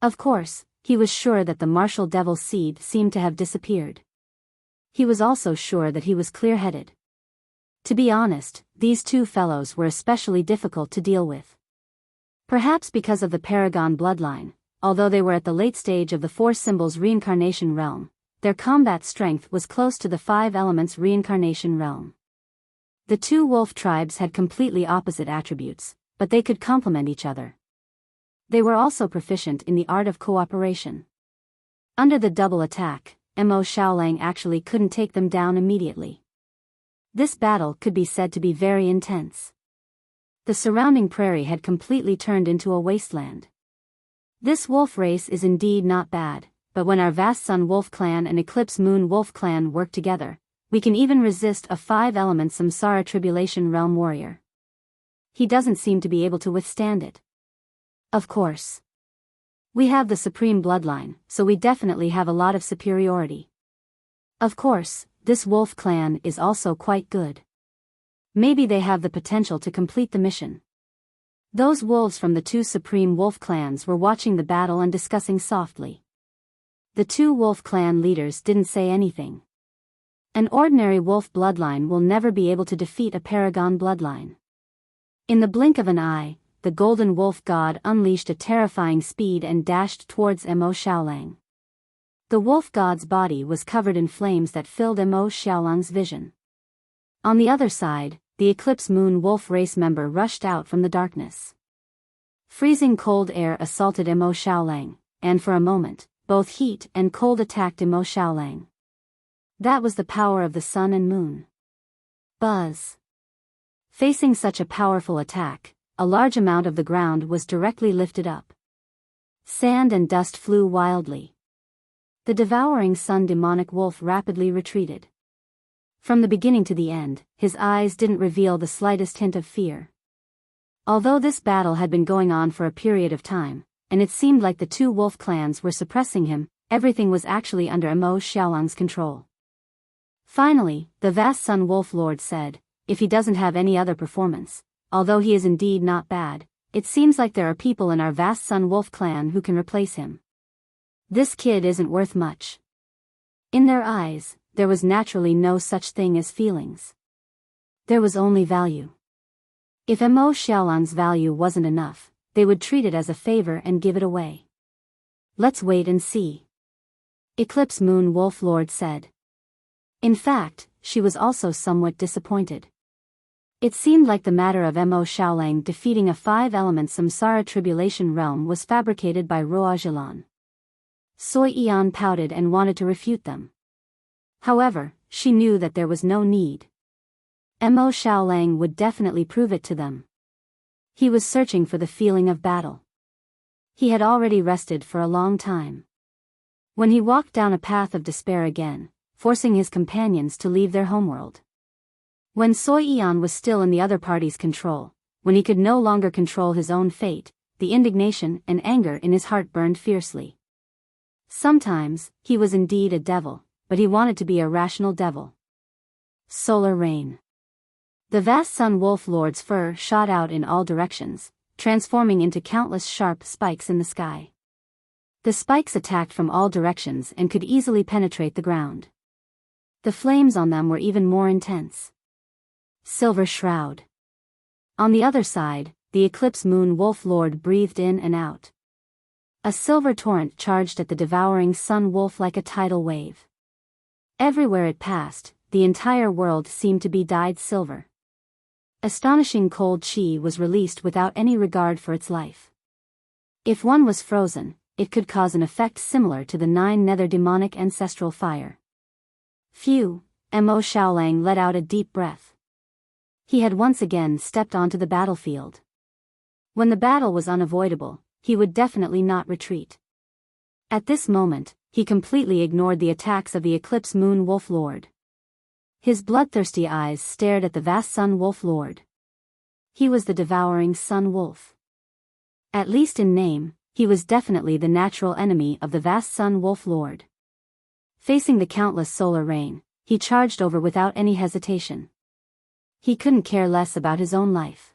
Of course, he was sure that the martial devil seed seemed to have disappeared. He was also sure that he was clear-headed. To be honest, these 2 fellows were especially difficult to deal with. Perhaps because of the Paragon bloodline, although they were at the late stage of the 4 symbols reincarnation realm, their combat strength was close to the 5 elements reincarnation realm. The 2 wolf tribes had completely opposite attributes, but they could complement each other. They were also proficient in the art of cooperation. Under the double attack, Mo Xiaolang actually couldn't take them down immediately. This battle could be said to be very intense. The surrounding prairie had completely turned into a wasteland. This wolf race is indeed not bad, but when our vast sun wolf clan and eclipse moon wolf clan work together, We can even resist a 5-element samsara tribulation realm warrior. He doesn't seem to be able to withstand it. Of course. We have the supreme bloodline, so we definitely have a lot of superiority. Of course, this wolf clan is also quite good. Maybe they have the potential to complete the mission. Those wolves from the 2 supreme wolf clans were watching the battle and discussing softly. The 2 wolf clan leaders didn't say anything. An ordinary wolf bloodline will never be able to defeat a paragon bloodline. In the blink of an eye, the golden wolf god unleashed a terrifying speed and dashed towards Mo Xiaolang. The wolf god's body was covered in flames that filled Mo Xiaolang's vision. On the other side, the Eclipse Moon wolf race member rushed out from the darkness. Freezing cold air assaulted Mo Xiaolang, and for a moment, both heat and cold attacked Mo Xiaolang. That was the power of the sun and moon. Buzz. Facing such a powerful attack, a large amount of the ground was directly lifted up. Sand and dust flew wildly. The devouring sun demonic wolf rapidly retreated. From the beginning to the end, his eyes didn't reveal the slightest hint of fear. Although this battle had been going on for a period of time, and it seemed like the 2 wolf clans were suppressing him, everything was actually under Mo Xiaolang's control. Finally, the vast Sun Wolf Lord said, if he doesn't have any other performance, although he is indeed not bad, it seems like there are people in our vast Sun Wolf clan who can replace him. This kid isn't worth much. In their eyes, there was naturally no such thing as feelings. There was only value. If Mo Xiaolang's value wasn't enough, they would treat it as a favor and give it away. Let's wait and see. Eclipse Moon Wolf Lord said. In fact, she was also somewhat disappointed. It seemed like the matter of Mo Xiaolang defeating a 5-element samsara tribulation realm was fabricated by Roajilan. Soi Yan pouted and wanted to refute them. However, she knew that there was no need. Mo Xiaolang would definitely prove it to them. He was searching for the feeling of battle. He had already rested for a long time. When he walked down a path of despair again, forcing his companions to leave their homeworld. When Soi Yan was still in the other party's control, when he could no longer control his own fate, the indignation and anger in his heart burned fiercely. Sometimes, he was indeed a devil, but he wanted to be a rational devil. Solar rain. The vast Sun Wolf Lord's fur shot out in all directions, transforming into countless sharp spikes in the sky. The spikes attacked from all directions and could easily penetrate the ground. The flames on them were even more intense. Silver Shroud. On the other side, the Eclipse Moon Wolf Lord breathed in and out. A silver torrent charged at the devouring Sun Wolf like a tidal wave. Everywhere it passed, the entire world seemed to be dyed silver. Astonishing cold chi was released without any regard for its life. If one was frozen, it could cause an effect similar to the 9 nether demonic ancestral fire. Phew, Mo Xiaolang let out a deep breath. He had once again stepped onto the battlefield. When the battle was unavoidable, he would definitely not retreat. At this moment, he completely ignored the attacks of the Eclipse Moon Wolf Lord. His bloodthirsty eyes stared at the vast Sun Wolf Lord. He was the devouring Sun Wolf. At least in name, he was definitely the natural enemy of the vast Sun Wolf Lord. Facing the countless solar rain, he charged over without any hesitation. He couldn't care less about his own life.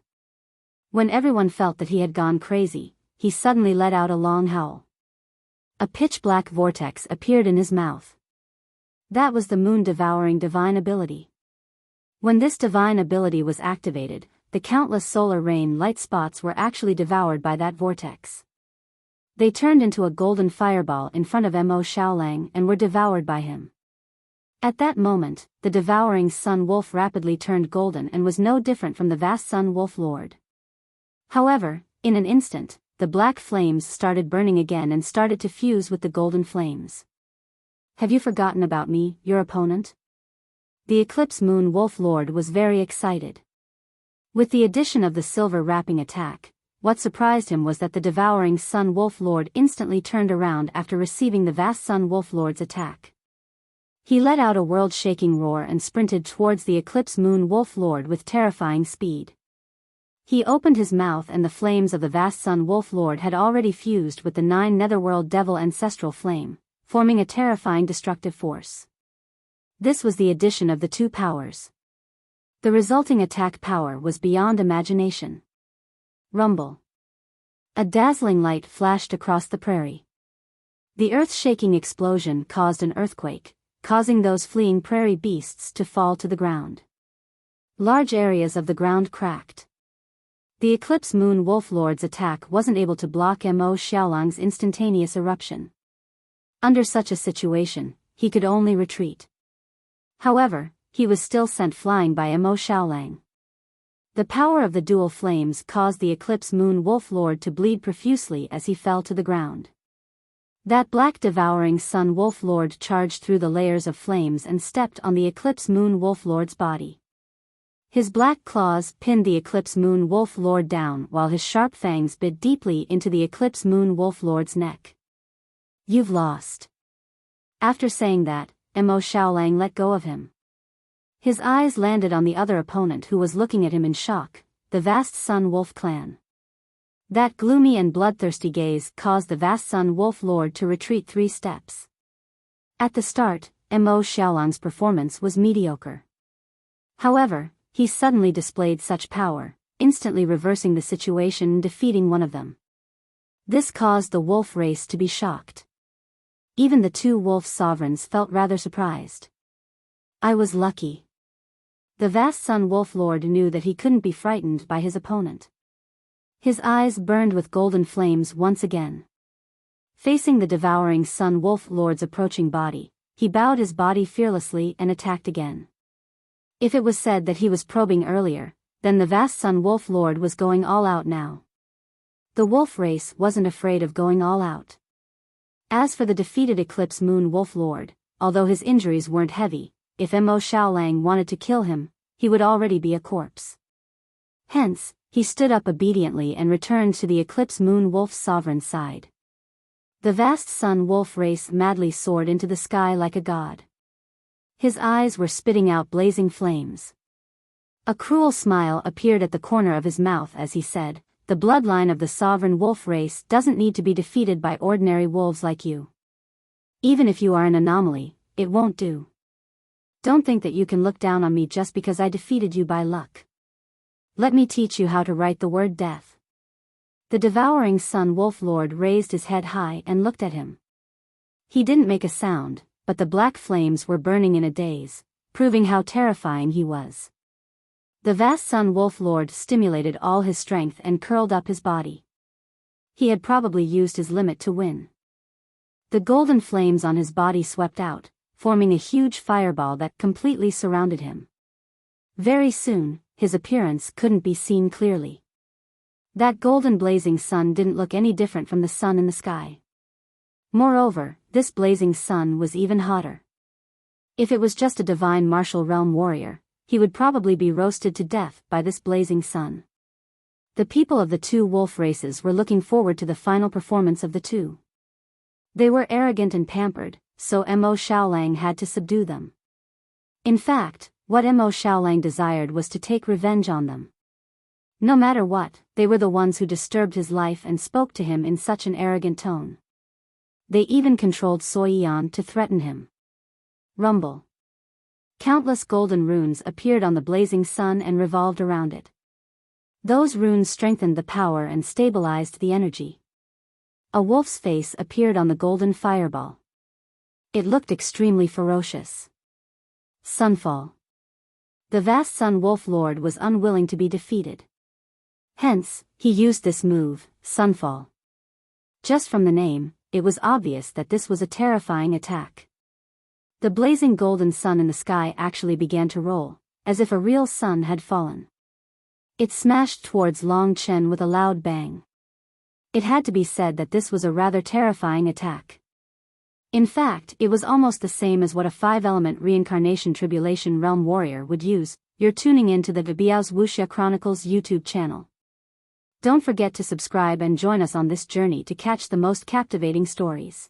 When everyone felt that he had gone crazy, he suddenly let out a long howl. A pitch-black vortex appeared in his mouth. That was the moon-devouring divine ability. When this divine ability was activated, the countless solar rain light spots were actually devoured by that vortex. They turned into a golden fireball in front of Mo Xiaolang and were devoured by him. At that moment, the devouring Sun Wolf rapidly turned golden and was no different from the vast Sun Wolf Lord. However, in an instant, the black flames started burning again and started to fuse with the golden flames. Have you forgotten about me, your opponent? The Eclipse Moon Wolf Lord was very excited. With the addition of the silver wrapping attack, what surprised him was that the devouring Sun Wolf Lord instantly turned around after receiving the vast Sun Wolf Lord's attack. He let out a world-shaking roar and sprinted towards the Eclipse Moon Wolf Lord with terrifying speed. He opened his mouth and the flames of the vast Sun Wolf Lord had already fused with the 9 Netherworld Devil Ancestral flame, forming a terrifying destructive force. This was the addition of the 2 powers. The resulting attack power was beyond imagination. Rumble. A dazzling light flashed across the prairie. The earth-shaking explosion caused an earthquake, causing those fleeing prairie beasts to fall to the ground. Large areas of the ground cracked. The Eclipse Moon Wolf Lord's attack wasn't able to block Mo Xiaolang's instantaneous eruption. Under such a situation, he could only retreat. However, he was still sent flying by Mo Xiaolang. The power of the dual flames caused the Eclipse Moon Wolf Lord to bleed profusely as he fell to the ground. That black devouring Sun Wolf Lord charged through the layers of flames and stepped on the Eclipse Moon Wolf Lord's body. His black claws pinned the Eclipse Moon Wolf Lord down while his sharp fangs bit deeply into the Eclipse Moon Wolf Lord's neck. "You've lost." After saying that, Mo Xiaolang let go of him. His eyes landed on the other opponent who was looking at him in shock, the vast Sun Wolf clan. That gloomy and bloodthirsty gaze caused the vast Sun Wolf Lord to retreat 3 steps. At the start, Mo Xiaolang's performance was mediocre. However, he suddenly displayed such power, instantly reversing the situation and defeating one of them. This caused the wolf race to be shocked. Even the 2 wolf sovereigns felt rather surprised. "I was lucky." The vast Sun Wolf Lord knew that he couldn't be frightened by his opponent. His eyes burned with golden flames once again. Facing the devouring Sun Wolf Lord's approaching body, he bowed his body fearlessly and attacked again. If it was said that he was probing earlier, then the vast Sun Wolf Lord was going all out now. The wolf race wasn't afraid of going all out. As for the defeated Eclipse Moon Wolf Lord, although his injuries weren't heavy, if Mo Xiaolang wanted to kill him, he would already be a corpse. Hence, he stood up obediently and returned to the Eclipse Moon Wolf's sovereign side. The vast Sun Wolf race madly soared into the sky like a god. His eyes were spitting out blazing flames. A cruel smile appeared at the corner of his mouth as he said, "The bloodline of the sovereign wolf race doesn't need to be defeated by ordinary wolves like you. Even if you are an anomaly, it won't do. Don't think that you can look down on me just because I defeated you by luck. Let me teach you how to write the word death." The devouring Sun Wolf Lord raised his head high and looked at him. He didn't make a sound, but the black flames were burning in a daze, proving how terrifying he was. The vast Sun Wolf Lord stimulated all his strength and curled up his body. He had probably used his limit to win. The golden flames on his body swept out, forming a huge fireball that completely surrounded him. Very soon, his appearance couldn't be seen clearly. That golden blazing sun didn't look any different from the sun in the sky. Moreover, this blazing sun was even hotter. If it was just a divine martial realm warrior, he would probably be roasted to death by this blazing sun. The people of the 2 wolf races were looking forward to the final performance of the 2. They were arrogant and pampered, so Mo Xiaolang had to subdue them. In fact, what Mo Xiaolang desired was to take revenge on them. No matter what, they were the ones who disturbed his life and spoke to him in such an arrogant tone. They even controlled Soyan to threaten him. Rumble. Countless golden runes appeared on the blazing sun and revolved around it. Those runes strengthened the power and stabilized the energy. A wolf's face appeared on the golden fireball. It looked extremely ferocious. Sunfall. The vast Sun Wolf Lord was unwilling to be defeated. Hence, he used this move, Sunfall. Just from the name, it was obvious that this was a terrifying attack. The blazing golden sun in the sky actually began to roll, as if a real sun had fallen. It smashed towards Long Chen with a loud bang. It had to be said that this was a rather terrifying attack. In fact, it was almost the same as what a 5-element reincarnation tribulation realm warrior would use. You're tuning in to the Biyao's Wuxia Chronicles YouTube channel. Don't forget to subscribe and join us on this journey to catch the most captivating stories.